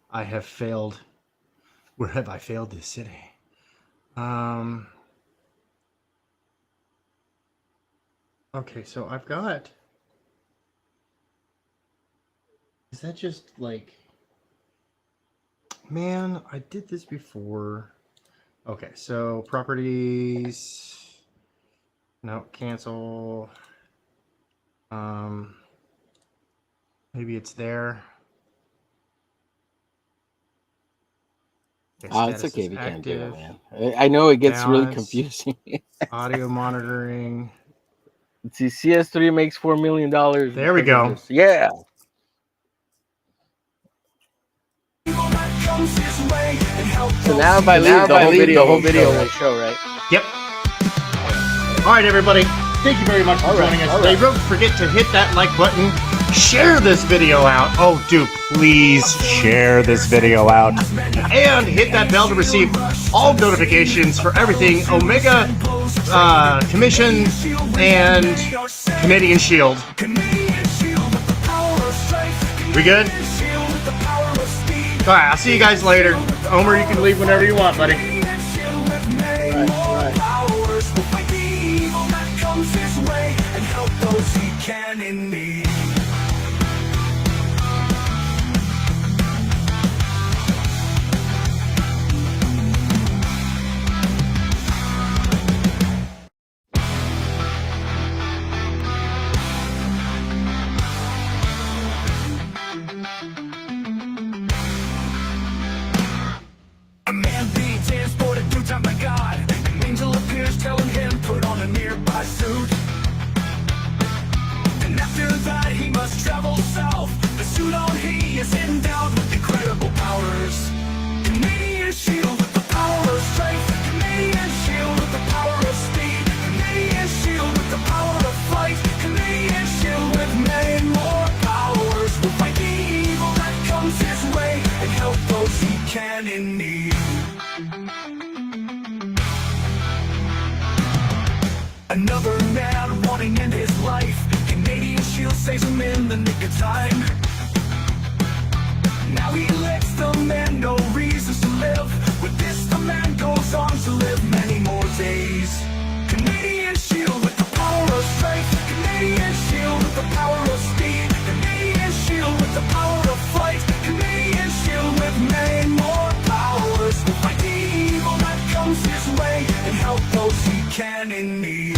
I have failed. Where have I failed this city? Okay, so I've got. Is that just like? Man, I did this before. Okay, so properties. No, cancel. Maybe it's there. Okay, it's okay if you can't do it, man. I know it gets really confusing. Audio monitoring. Let's see, CS3 makes $4 million. There we go. Yeah. So now if I leave, the whole video will show, right? Yep. All right, everybody. Thank you very much for joining us today. Don't forget to hit that like button. Share this video out. Oh, dude, please share this video out. And hit that bell to receive all notifications for everything Omega Commission and Canadian Shield. We good? All right, I'll see you guys later. Omer, you can leave whenever you want, buddy. Can in me. A man being transported through time by God. An angel appears telling him put on a nearby suit. After that he must travel south. The suit on he is endowed with incredible powers. Canadian shield with the power of strength. Canadian shield with the power of speed. Canadian shield with the power of flight. Canadian shield with many more powers. Will fight the evil that comes his way and help those he can in need. Another man wanting to end his life. Canadian shield saves him in the nick of time. Now he lets the man no reasons to live. With this the man goes on to live many more days. Canadian shield with the power of strength. Canadian shield with the power of speed. Canadian shield with the power of flight. Canadian shield with many more powers. Will fight the evil that comes his way and help those he can in need.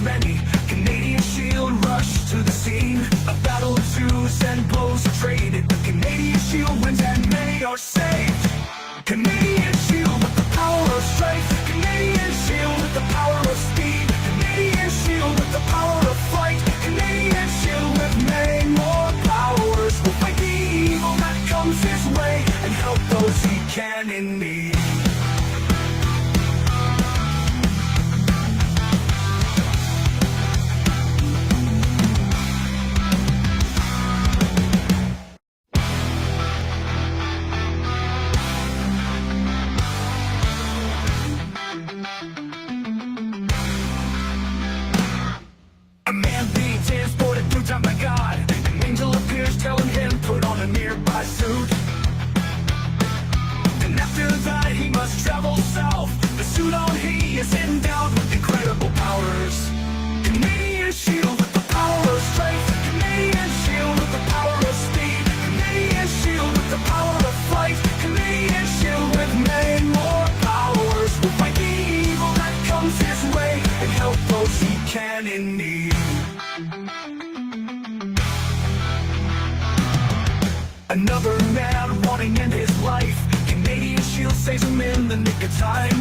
Many Canadian shield rush to the scene. A battle of twos and blows are traded. The Canadian shield wins and many are saved. Canadian shield with the power of strength. Canadian shield with the power of speed. Canadian shield with the power of flight. Canadian shield with many more powers. Will fight the evil that comes his way and help those he can in need. can in need. Another man wanting in his life. Canadian Shield saves him in the nick of time.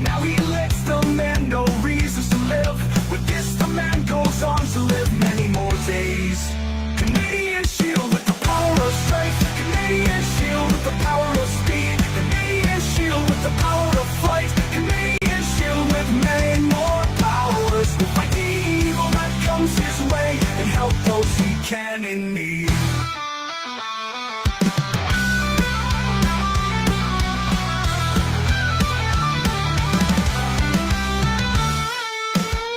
Now he lets the man know reasons to live. With this, the man goes on to live many more days. Canadian Shield with the power of strength. Canadian Shield with the power of speed. Canadian Shield with the power of flight. Canadian Shield with many more powers. Will fight the evil that comes his way and help those he can in need.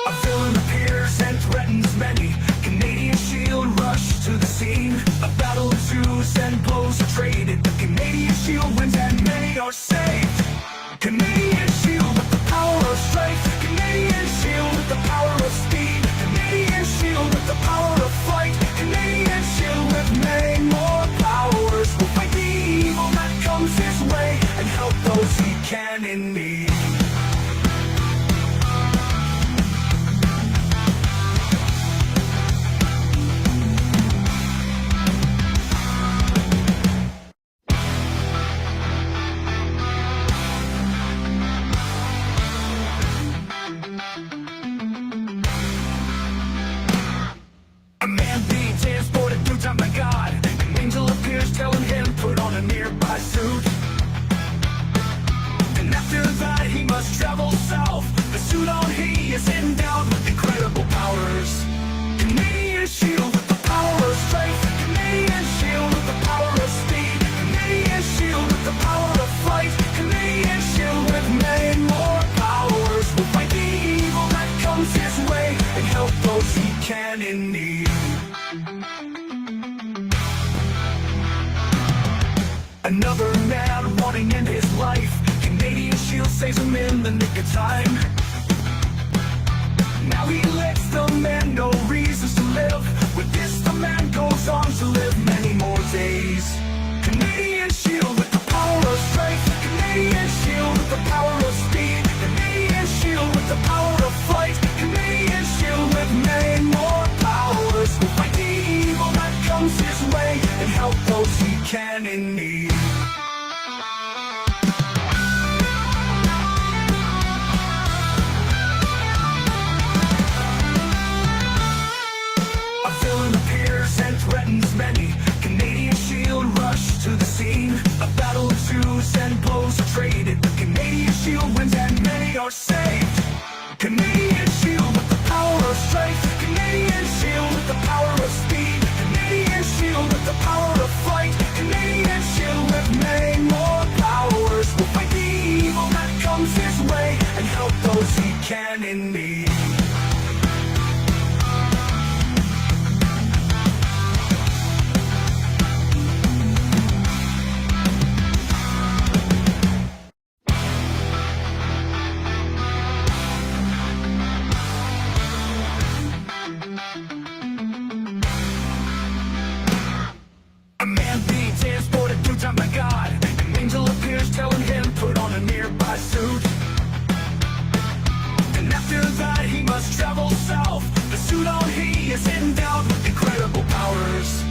A villain appears and threatens many. Canadian Shield rush to the scene. A battle ensues and blows are traded. The Canadian Shield wins and many are saved. Canadian Shield with the power of strength. Canadian Shield with the power of speed. Canadian Shield with the power of flight. Canadian Shield with many more powers. Will fight the evil that comes his way and help those he can in need. A man being transported through time by God. An angel appears telling him put on a nearby suit. And after that he must travel south. The suit on he is endowed with incredible powers. Canadian Shield with the power of strength. Canadian Shield with the power of speed. Canadian Shield with the power of flight. Canadian Shield with many more powers. Will fight the evil that comes his way and help those he can in need. Another man wanting in his life. Canadian Shield saves him in the nick of time. Now he lets the man know reasons to live. With this, the man goes on to live many more days. Canadian Shield with the power of strength. Canadian Shield with the power of speed. Canadian Shield with the power of flight. Canadian Shield with many more powers. Will fight the evil that comes his way and help those he can in need. A villain appears and threatens many. Canadian Shield rush to the scene. A battle ensues and blows are traded. The Canadian Shield wins and many are saved. Canadian Shield with the power of strength. Canadian Shield with the power of speed. Canadian Shield with the power of flight. Canadian Shield with many more powers. Will fight the evil that comes his way and help those he can in need. A man being transported through time by God. An angel appears telling him put on a nearby suit. And after that he must travel south. The suit on he is endowed with incredible powers.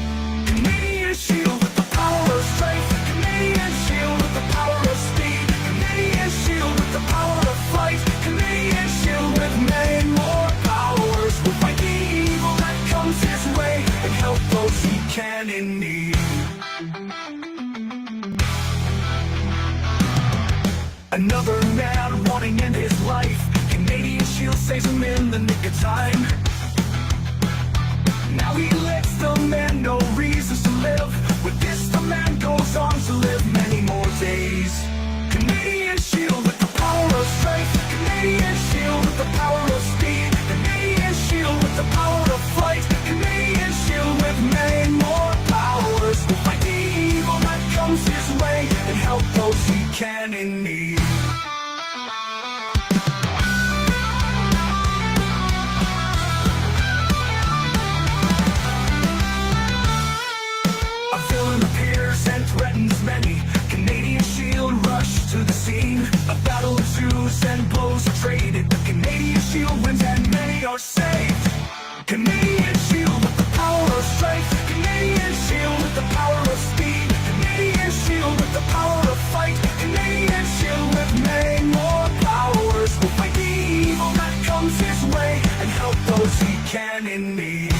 Canadian Shield with the power of strength. Canadian Shield with the power of speed. Canadian Shield with the power of flight. Canadian Shield with many more powers. Will fight the evil that comes his way and help those he can in need. Another man wanting in his life. Canadian Shield saves him in the nick of time. Now he lets the man know reasons to live. With this, the man goes on to live many more days. Canadian Shield with the power of strength. Canadian Shield with the power of speed. Canadian Shield with the power of flight. Canadian Shield with many more powers. Will fight the evil that comes his way and help those he can in need. A villain appears and threatens many. Canadian Shield rush to the scene. A battle ensues and blows are traded. The Canadian saved. Canadian shield with the power of strength. Canadian shield with the power of speed. Canadian shield with the power of fight. Canadian shield with many more powers. Will fight the evil that comes his way and help those he can in need.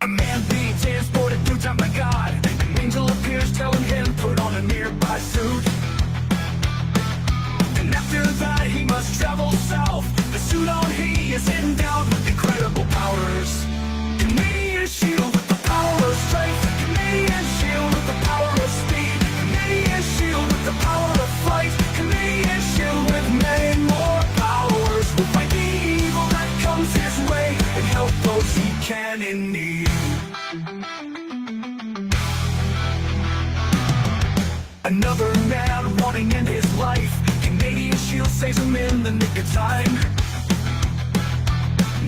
A man being transported through time by God. An angel appears telling him put on a nearby suit. And after that he must travel south. The suit on he is endowed with incredible powers. Canadian shield with the power of strength. Canadian shield with the power of speed. Canadian shield with the power of fight. Canadian shield with many more powers. Will fight the evil that comes his way and help those he can in need. Another man wanting to end his life. Canadian shield saves him in the nick of time.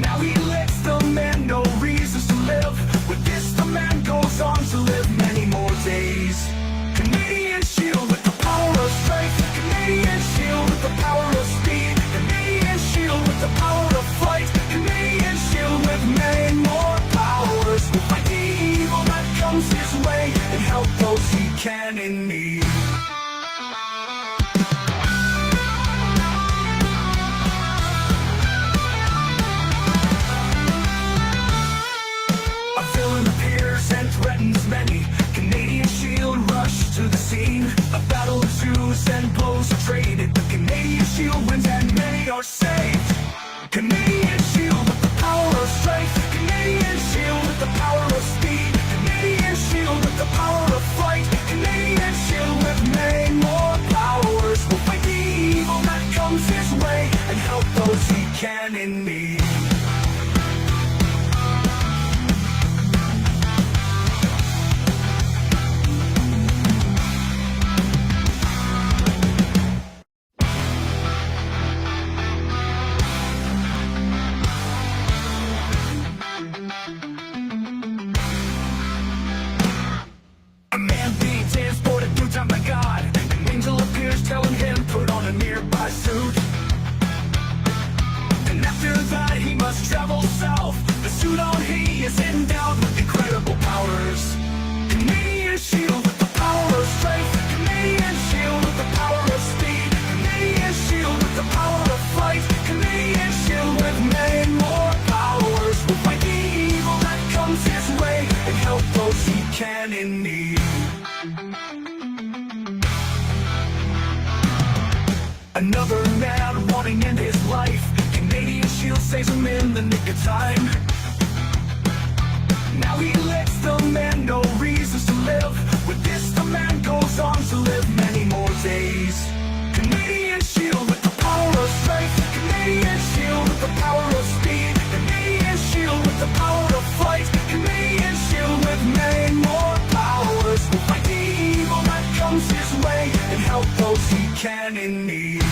Now he lets the man know reasons to live. With this the man goes on to live many more days. Canadian shield with the power of strength. Canadian shield with the power of speed. Canadian shield with the power of fight. Canadian shield with many more powers. Will fight the evil that comes his way and help those he can in need. A villain appears and threatens many. Canadian shield rush to the scene. A battle ensues and blows are traded. The Canadian shield wins and many are saved. Canadian shield with the power of strength. Canadian shield with the power of speed. Canadian shield with the power of fight. Canadian shield with many more powers. Will fight the evil that comes his way and help those he can in need. A man being transported through time by God. An angel appears telling him put on a nearby suit. And after that he must travel south. The suit on he is endowed with incredible powers. Canadian shield with the power of strength. Canadian shield with the power of speed. Canadian shield with the power of fight. Canadian shield with many more powers. Will fight the evil that comes his way and help those he can in need. Another man wanting to end his life. Canadian shield saves him in the nick of time. Now he lets the man know reasons to live. With this the man goes on to live many more days. Canadian shield with the power of strength. Canadian shield with the power of speed. Canadian shield with the power of fight. Canadian shield with many more powers. Will fight the evil that comes his way and help those he can in need.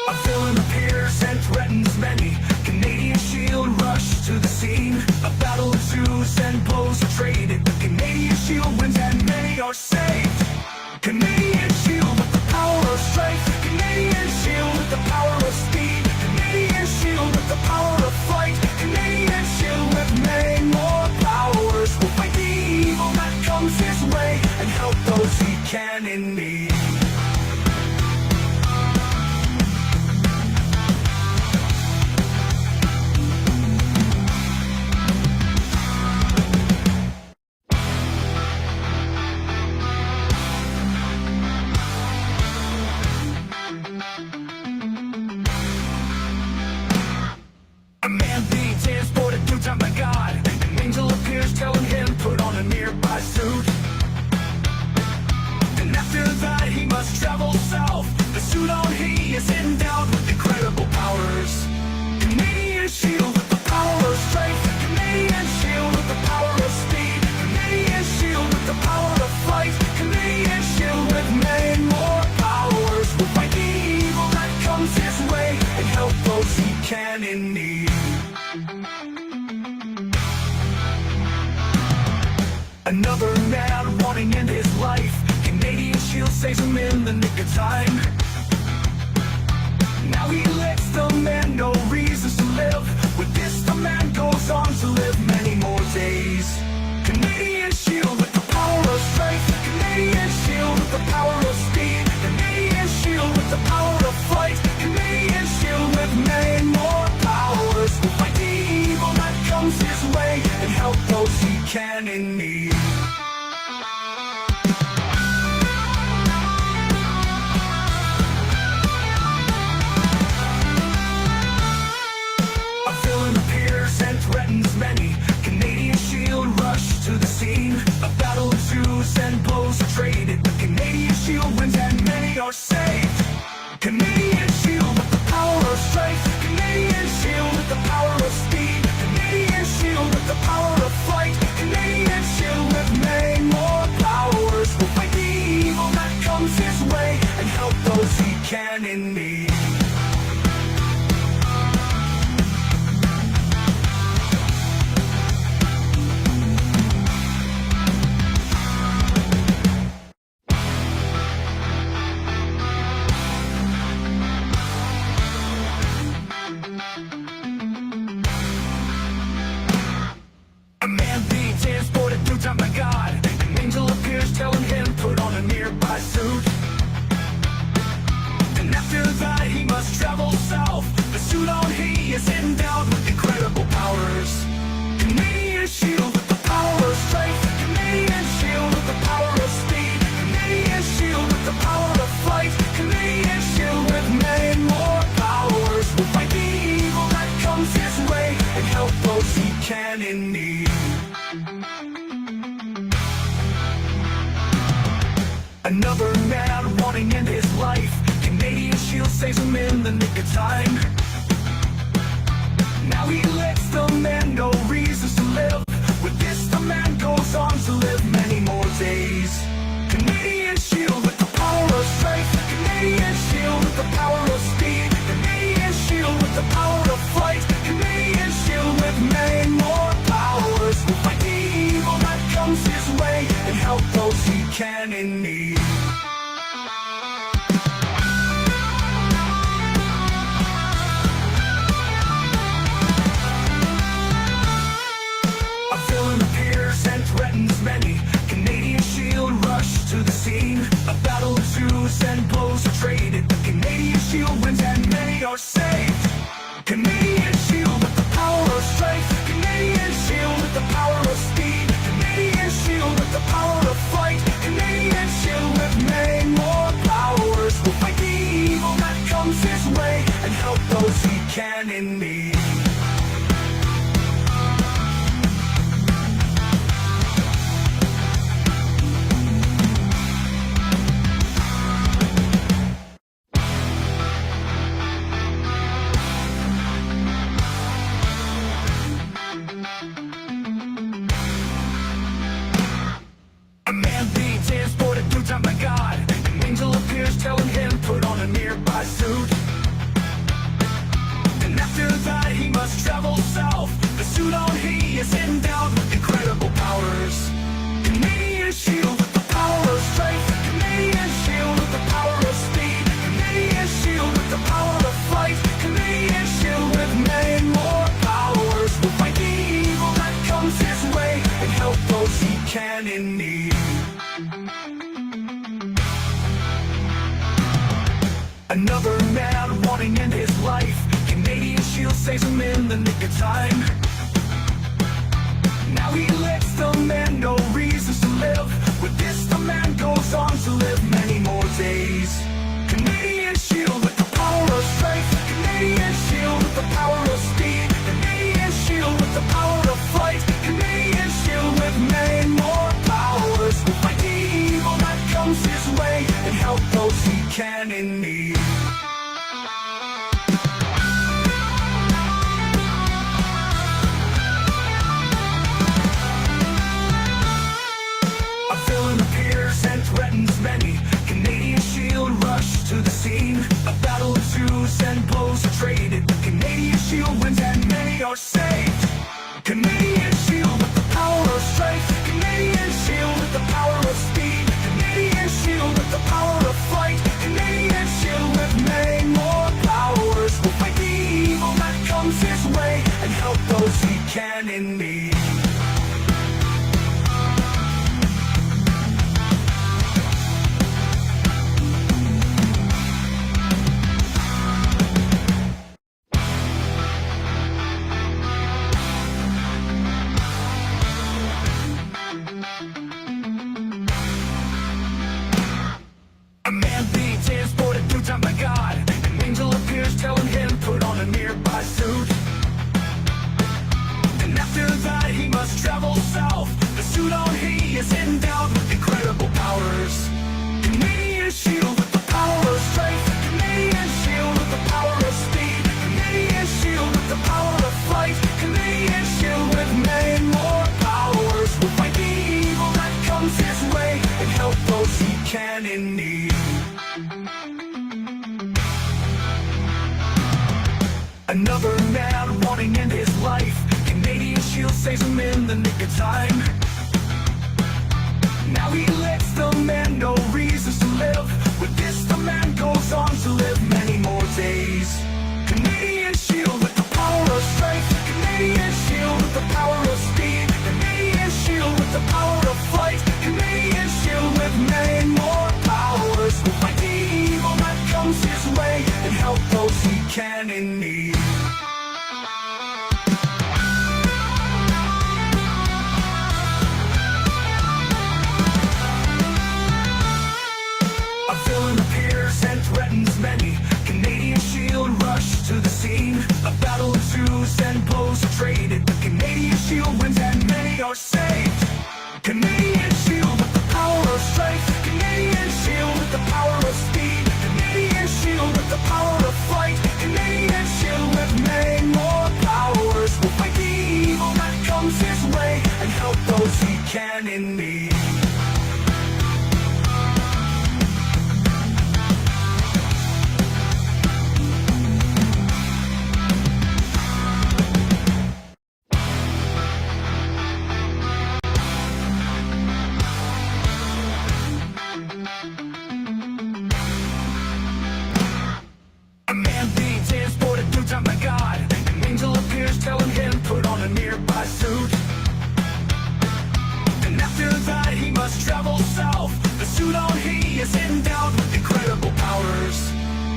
A villain appears and threatens many. Canadian shield rush to the scene. A battle ensues and blows are traded. The Canadian shield wins and many are saved. Canadian shield with the power of strength. Canadian shield with the power of speed. Canadian shield with the power of fight. Canadian shield with many more powers. Will fight the evil that comes his way and help those he can in need. can need. Another man wanting to end his life. Canadian Shield saves him in the nick of time. Now he lets the man know reasons to live. With this, the man goes on to live many more days. Canadian Shield with the power of strength. Canadian Shield with the power of speed. Canadian Shield with the power of flight. Canadian Shield with many more powers. Will fight the evil that comes his way and help those he can in need. A villain appears and threatens many. Canadian Shield rush to the scene. A battle ensues and blows are traded. The Canadian Shield wins and many are saved. Canadian Shield with the power of strength. Canadian Shield with the power of speed. Canadian Shield with the power of flight. Canadian Shield with many more powers. Will fight the evil that comes his way and help those he can in need. A man being transported through time by God. An angel appears telling him put on a nearby suit. And after that he must travel south. The suit on he is endowed with incredible powers. Canadian Shield with the power of strength. Canadian Shield with the power of speed. Canadian Shield with the power of flight. Canadian Shield with many more powers. Will fight the evil that comes his way and help those he can in need. Another man wanting to end his life. Canadian Shield saves him in the nick of time. Now he lets the man know reasons to live. With this, the man goes on to live many more days. Canadian Shield with the power of strength. Canadian Shield with the power of speed. Canadian Shield with the power of flight. Canadian Shield with many more powers. Will fight the evil that comes his way and help those he can in need. A villain appears and threatens many. Canadian Shield rush to the scene. A battle ensues and blows are traded. The Canadian Shield wins and many are saved. Canadian Shield with the power of strength. Canadian Shield with the power of speed. Canadian Shield with the power of flight. Canadian Shield with many more powers. Will fight the evil that comes his way and help those he can in need. A man being transported through time by God. An angel appears telling him put on a nearby suit. And after that he must travel south. The suit on he is endowed with incredible powers. Canadian Shield with the power of strength. Canadian Shield with the power of speed. Canadian Shield with the power of flight. Canadian Shield with many more powers. Will fight the evil that comes his way and help those he can in need. Another man wanting to end his life. Canadian Shield saves him in the nick of time. Now he lets the man know reasons to live. With this, the man goes on to live many more days. Canadian Shield with the power of strength. Canadian Shield with the power of speed. Canadian Shield with the power of flight. Canadian Shield with many more powers. Will fight the evil that comes his way and help those he can in need. A villain appears and threatens many. Canadian Shield rush to the scene. A battle ensues and blows are traded. The Canadian are saved. Canadian shield with the power of strength. Canadian shield with the power of speed. Canadian shield with the power of flight. Canadian shield with many more powers. Will fight the evil that comes his way and help those he can in need. A man being transported through time by God. An angel appears telling him put on a nearby suit. And after that he must travel south. The suit on he is endowed with incredible powers. Canadian shield with the power of strength. Canadian shield with the power of speed. Canadian shield with the power of flight. Canadian shield with many more powers. Will fight the evil that comes his way and help those he can in need. Another man wanting to end his life. Canadian shield saves him in the nick of time. Now he lets the man know reasons to live. With this the man goes on to live many more days. Canadian shield with the power of strength. Canadian shield with the power of speed. Canadian shield with the power of flight. Canadian shield with many more powers. Will fight the evil that comes his way and help those he can in need. A villain appears and threatens many. Canadian shield rush to the scene. A battle ensues and blows are traded. The Canadian shield wins and many are saved. Canadian shield with the power of strength. Canadian shield with the power of speed. Canadian shield with the power of flight. Canadian shield with many more powers. Will fight the evil that comes his way and help those he can in need. A man being transported through time by God. An angel appears telling him put on a nearby suit. And after that he must travel south. The suit on he is endowed with incredible powers.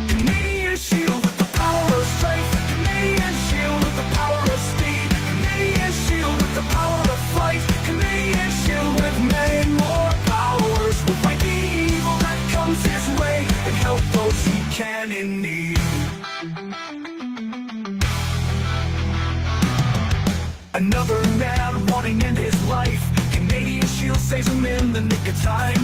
Canadian shield with the power of strength. Canadian shield with the power of speed. Canadian shield with the power of flight. Canadian shield with many more powers. Will fight the evil that comes his way and help those he can in need. Another man wanting to end his life. Canadian shield saves him in the nick of time.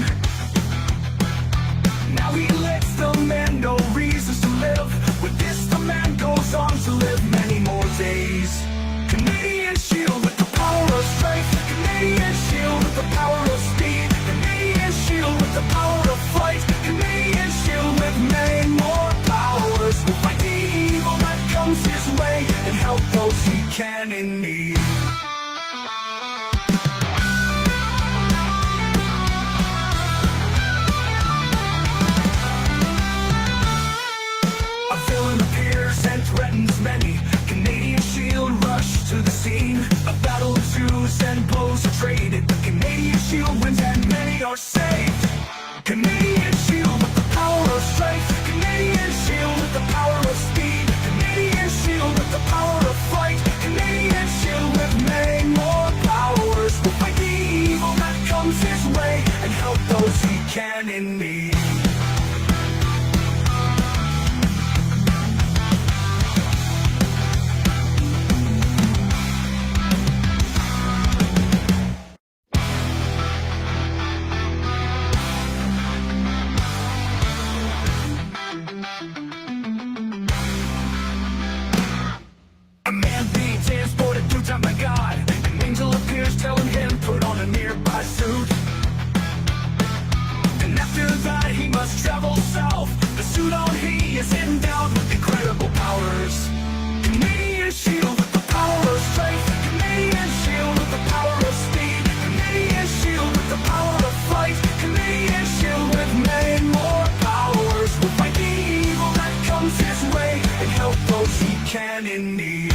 Now he lets the man know reasons to live. With this the man goes on to live many more days. Canadian shield with the power of strength. Canadian shield with the power of speed. Canadian shield with the power of flight. Canadian shield with many more powers. Will fight the evil that comes his way and help those he can in need. A villain appears and threatens many. Canadian shield rush to the scene. A battle ensues and blows are traded. The Canadian shield wins and many are saved. Canadian shield with the power of strength. Canadian shield with the power of speed. Canadian shield with the power of flight. Canadian shield with many more powers. Will fight the evil that comes his way and help those he can in need. A man being transported through time by God. An angel appears telling him put on a nearby suit. And after that can in need.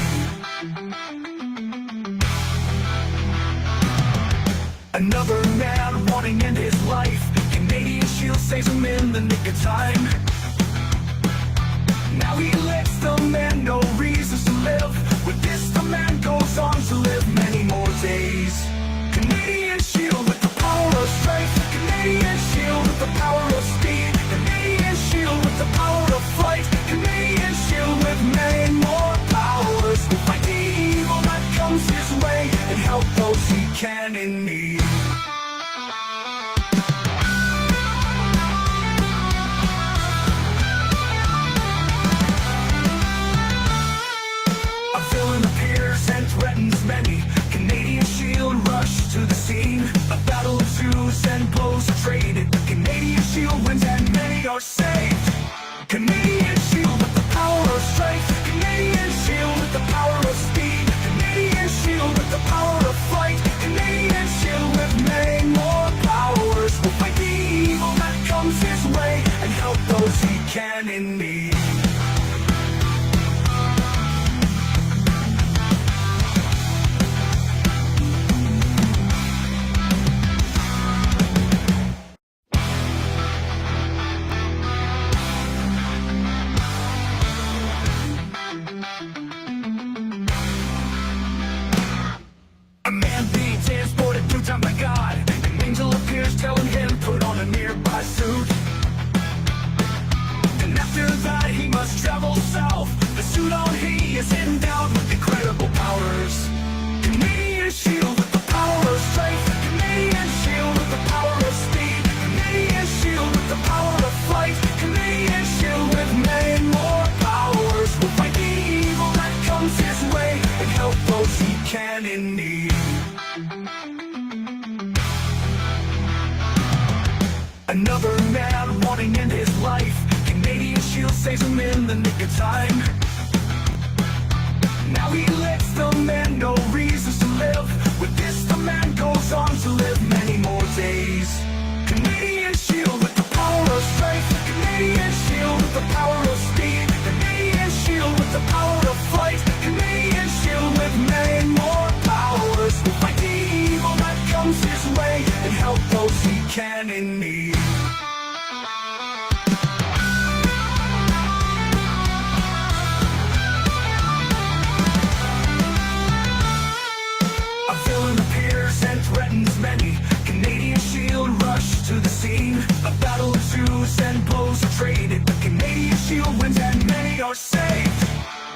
Another man wanting to end his life. Canadian Shield saves him in the nick of time. Now he lets the man know reasons to live. With this, the man goes on to live many more days. Canadian Shield with the power of strength. Canadian Shield with the power of speed. Canadian Shield with the power of flight. Canadian Shield with many more powers. Will fight the evil that comes his way and help those he can in need. A villain appears and threatens many. Canadian Shield rush to the scene. A battle ensues and blows are traded. The Canadian Shield wins and many are saved. Canadian Shield with the power of strength. Canadian Shield with the power of speed. Canadian Shield with the power of flight. Canadian Shield with many more powers. Will fight the evil that comes his way and help those he can in need. A man being transported through time by God. An angel appears telling him put on a nearby suit. And after that he must travel south. The suit on he is endowed with incredible powers. Canadian Shield with the power of strength. Canadian Shield with the power of speed. Canadian Shield with the power of flight. Canadian Shield with many more powers. Will fight the evil that comes his way and help those he can in need. Another man wanting to end his life. Canadian Shield saves him in the nick of time. Now he lets the man know reasons to live. With this, the man goes on to live many more days. Canadian Shield with the power of strength. Canadian Shield with the power of speed. Canadian Shield with the power of flight. Canadian Shield with many more powers. Will fight the evil that comes his way and help those he can in need. A villain appears and threatens many. Canadian Shield rush to the scene. A battle ensues and blows are traded. The Canadian Shield wins and many are saved.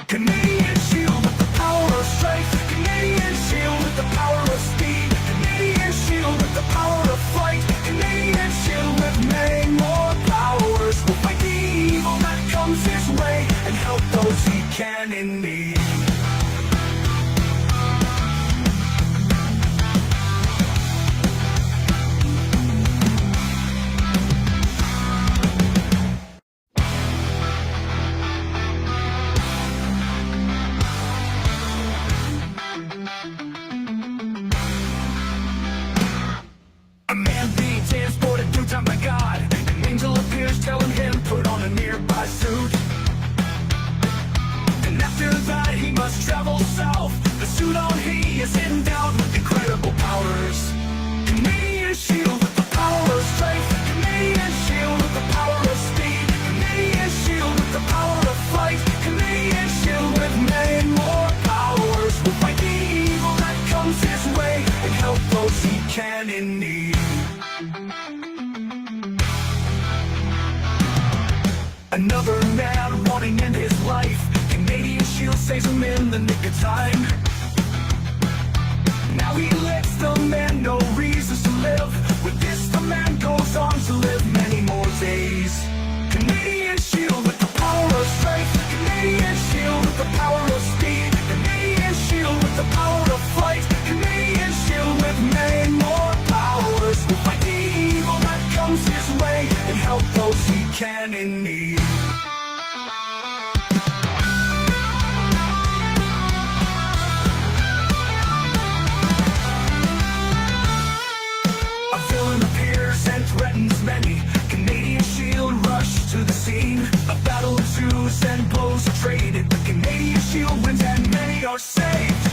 Canadian Shield with the power of strength. Canadian Shield with the power of speed. Canadian Shield with the power of flight. Canadian Shield with many more powers. Will fight the evil that comes his way and help those he can in need. A man being transported through time by God. An angel appears telling him put on a nearby suit. And after that he must travel south. The suit on he is endowed with incredible powers. Canadian Shield with the power of strength. Canadian Shield with the power of speed. Canadian Shield with the power of flight. Canadian Shield with many more powers. Will fight the evil that comes his way and help those he can in need. Another man wanting to end his life. Canadian Shield saves him in the nick of time. Now he lets the man know reasons to live. With this, the man goes on to live many more days. Canadian Shield with the power of strength. Canadian Shield with the power of speed. Canadian Shield with the power of flight. Canadian Shield with many more powers. Will fight the evil that comes his way and help those he can in need. are saved.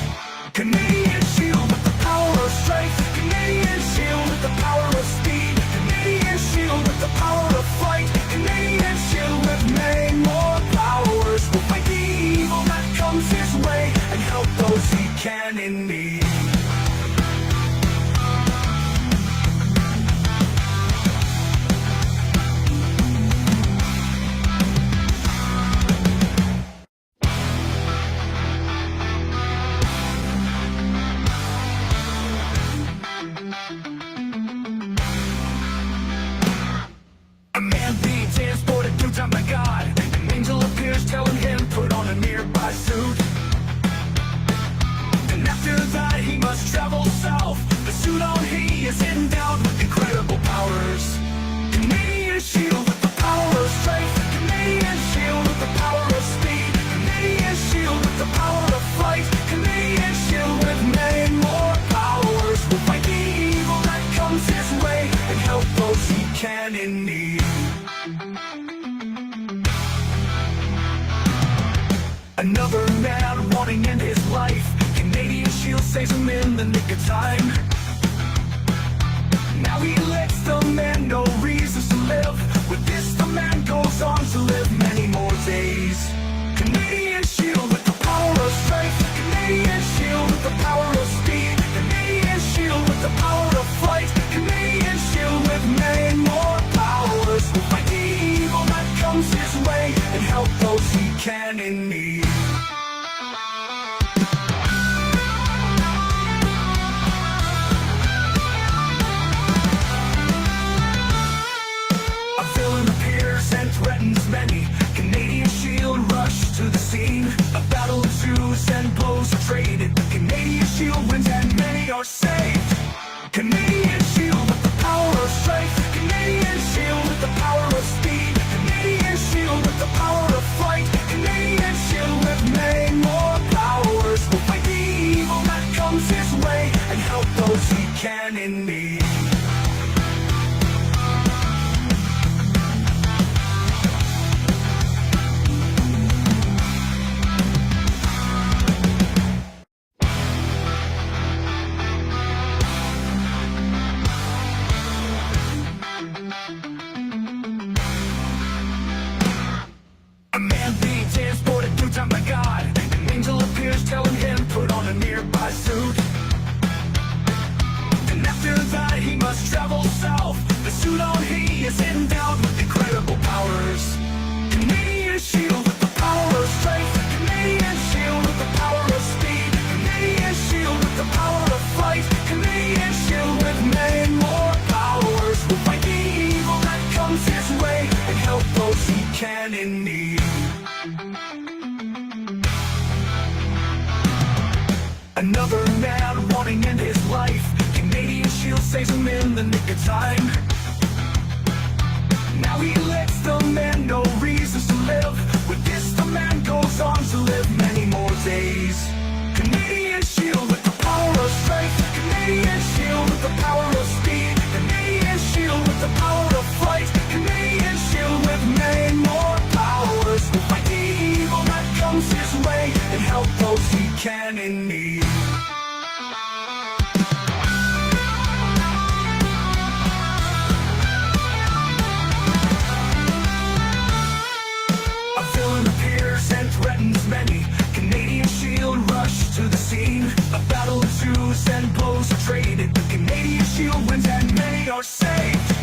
Canadian shield with the power of strength. Canadian shield with the power of speed. Canadian shield with the power of flight. Canadian shield with many more powers. Will fight the evil that comes his way and help those he can in need. A man being transported through time by God. An angel appears telling him put on a nearby suit. And after that he must travel south. The suit on he is endowed with incredible powers. Canadian shield with the power of strength. Canadian shield with the power of speed. Canadian shield with the power of flight. Canadian shield with many more powers. Will fight the evil that comes his way and help those he can in need. Another man wanting in his life. Canadian shield saves him in the nick of time. Now he lets the man know reasons to live. With this the man goes on to live many more days. Canadian shield with the power of strength. Canadian shield with the power of speed. Canadian shield with the power of flight. Canadian shield with many more powers. Will fight the evil that comes his way and help those he can in need. A villain appears and threatens many. Canadian shield rush to the scene. A battle ensues and blows are traded. The Canadian shield wins and many are saved. Canadian shield with the power of strength. Canadian shield with the power of speed. Canadian shield with the power of flight. Canadian shield with many more powers. Will fight the evil that comes his way and help those he can in need. A man being transported through time by God. An angel appears telling him put on a nearby suit. And after that he must travel south. The suit on he is endowed with incredible powers. Canadian shield with the power of strength. Canadian shield with the power of speed. Canadian shield with the power of flight. Canadian shield with many more powers. Will fight the evil that comes his way and help those he can in need. Another man wanting in his life. Canadian shield saves him in the nick of time. Now he lets the man know reasons to live. With this the man goes on to live many more days. Canadian shield with the power of strength. Canadian shield with the power of speed. Canadian shield with the power of flight. Canadian shield with many more powers. Will fight the evil that comes his way and help those he can in need. A villain appears and threatens many. Canadian shield rush to the scene. A battle ensues and blows are traded. The Canadian shield wins and many are saved.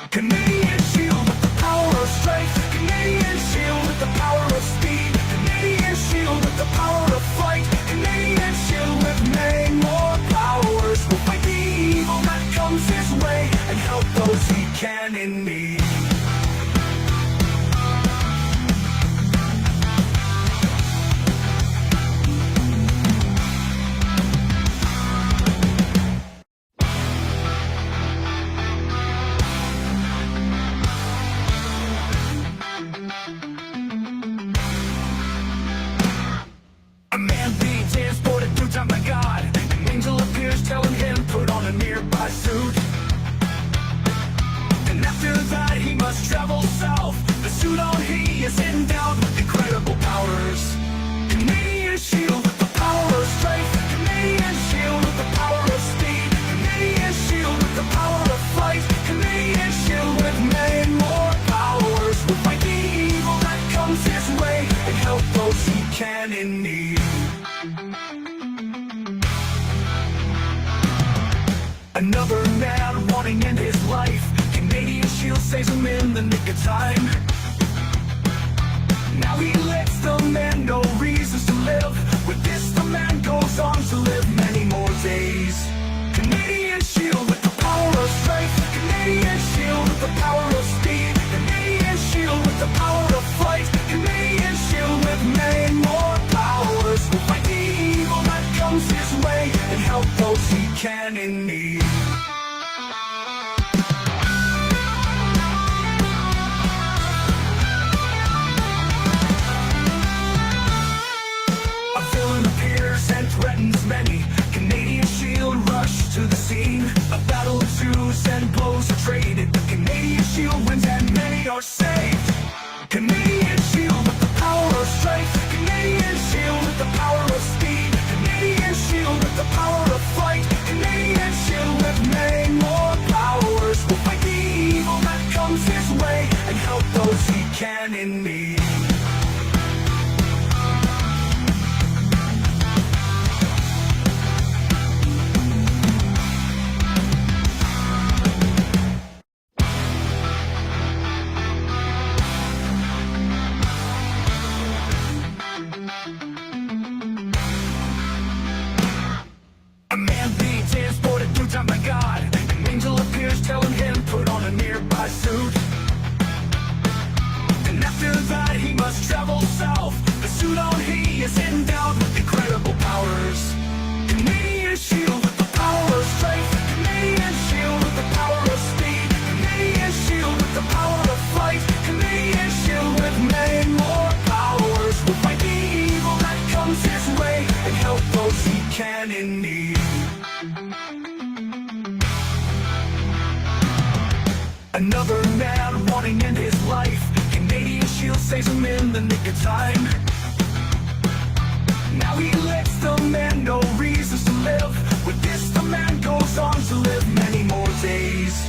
Canadian shield with the power of strength. Canadian shield with the power of speed. Canadian shield with the power of flight. Canadian shield with many more powers. Will fight the evil that comes his way and help those he can in need. A man being transported through time by God. An angel appears telling him put on a nearby suit. And after that he must travel south. The suit on he is endowed with incredible powers. Canadian shield with the power in need. Another man wanting to end his life. Canadian Shield saves him in the nick of time. Now he lets the man know reasons to live. With this, the man goes on to live many more days. Canadian Shield with the power of strength. Canadian Shield with the power of speed. Canadian Shield with the power of flight. Canadian Shield with many more powers. Will fight the evil that comes his way and help those he can in need. A villain appears and threatens many. Canadian Shield rush to the scene. A battle ensues and blows are traded. The Canadian Shield wins and many are saved. Canadian Shield with the power of strength. Canadian Shield with the power of speed. Canadian Shield with the power of flight. Canadian Shield with many more powers. Will fight the evil that comes his way and help those he can in need. A man being transported through time by God. An angel appears telling him put on a nearby suit. And after that he must travel south. The suit on he is endowed with incredible powers. Canadian Shield with the power of strength. Canadian Shield with the power of speed. Canadian Shield with the power of flight. Canadian Shield with many more powers. Will fight the evil that comes his way and help those he can in need. Another man wanting to end his life. Canadian Shield saves him in the nick of time. Now he lets the man know reasons to live. With this, the man goes on to live many more days.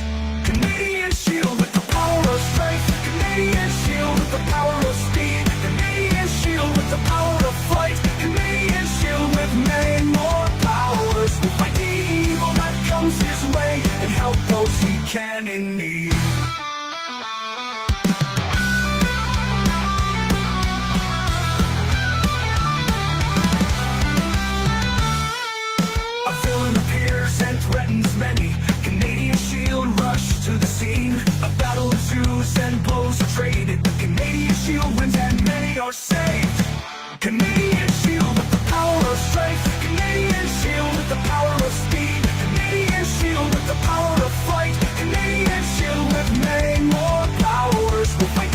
Canadian Shield with the power of strength. Canadian Shield with the power of speed. Canadian Shield with the power of flight. Canadian Shield with many more powers. Will fight the evil that comes his way and help those he can in need. A villain appears and threatens many. Canadian Shield rush to the scene. A battle ensues and blows are traded. The Canadian Shield wins and many are saved.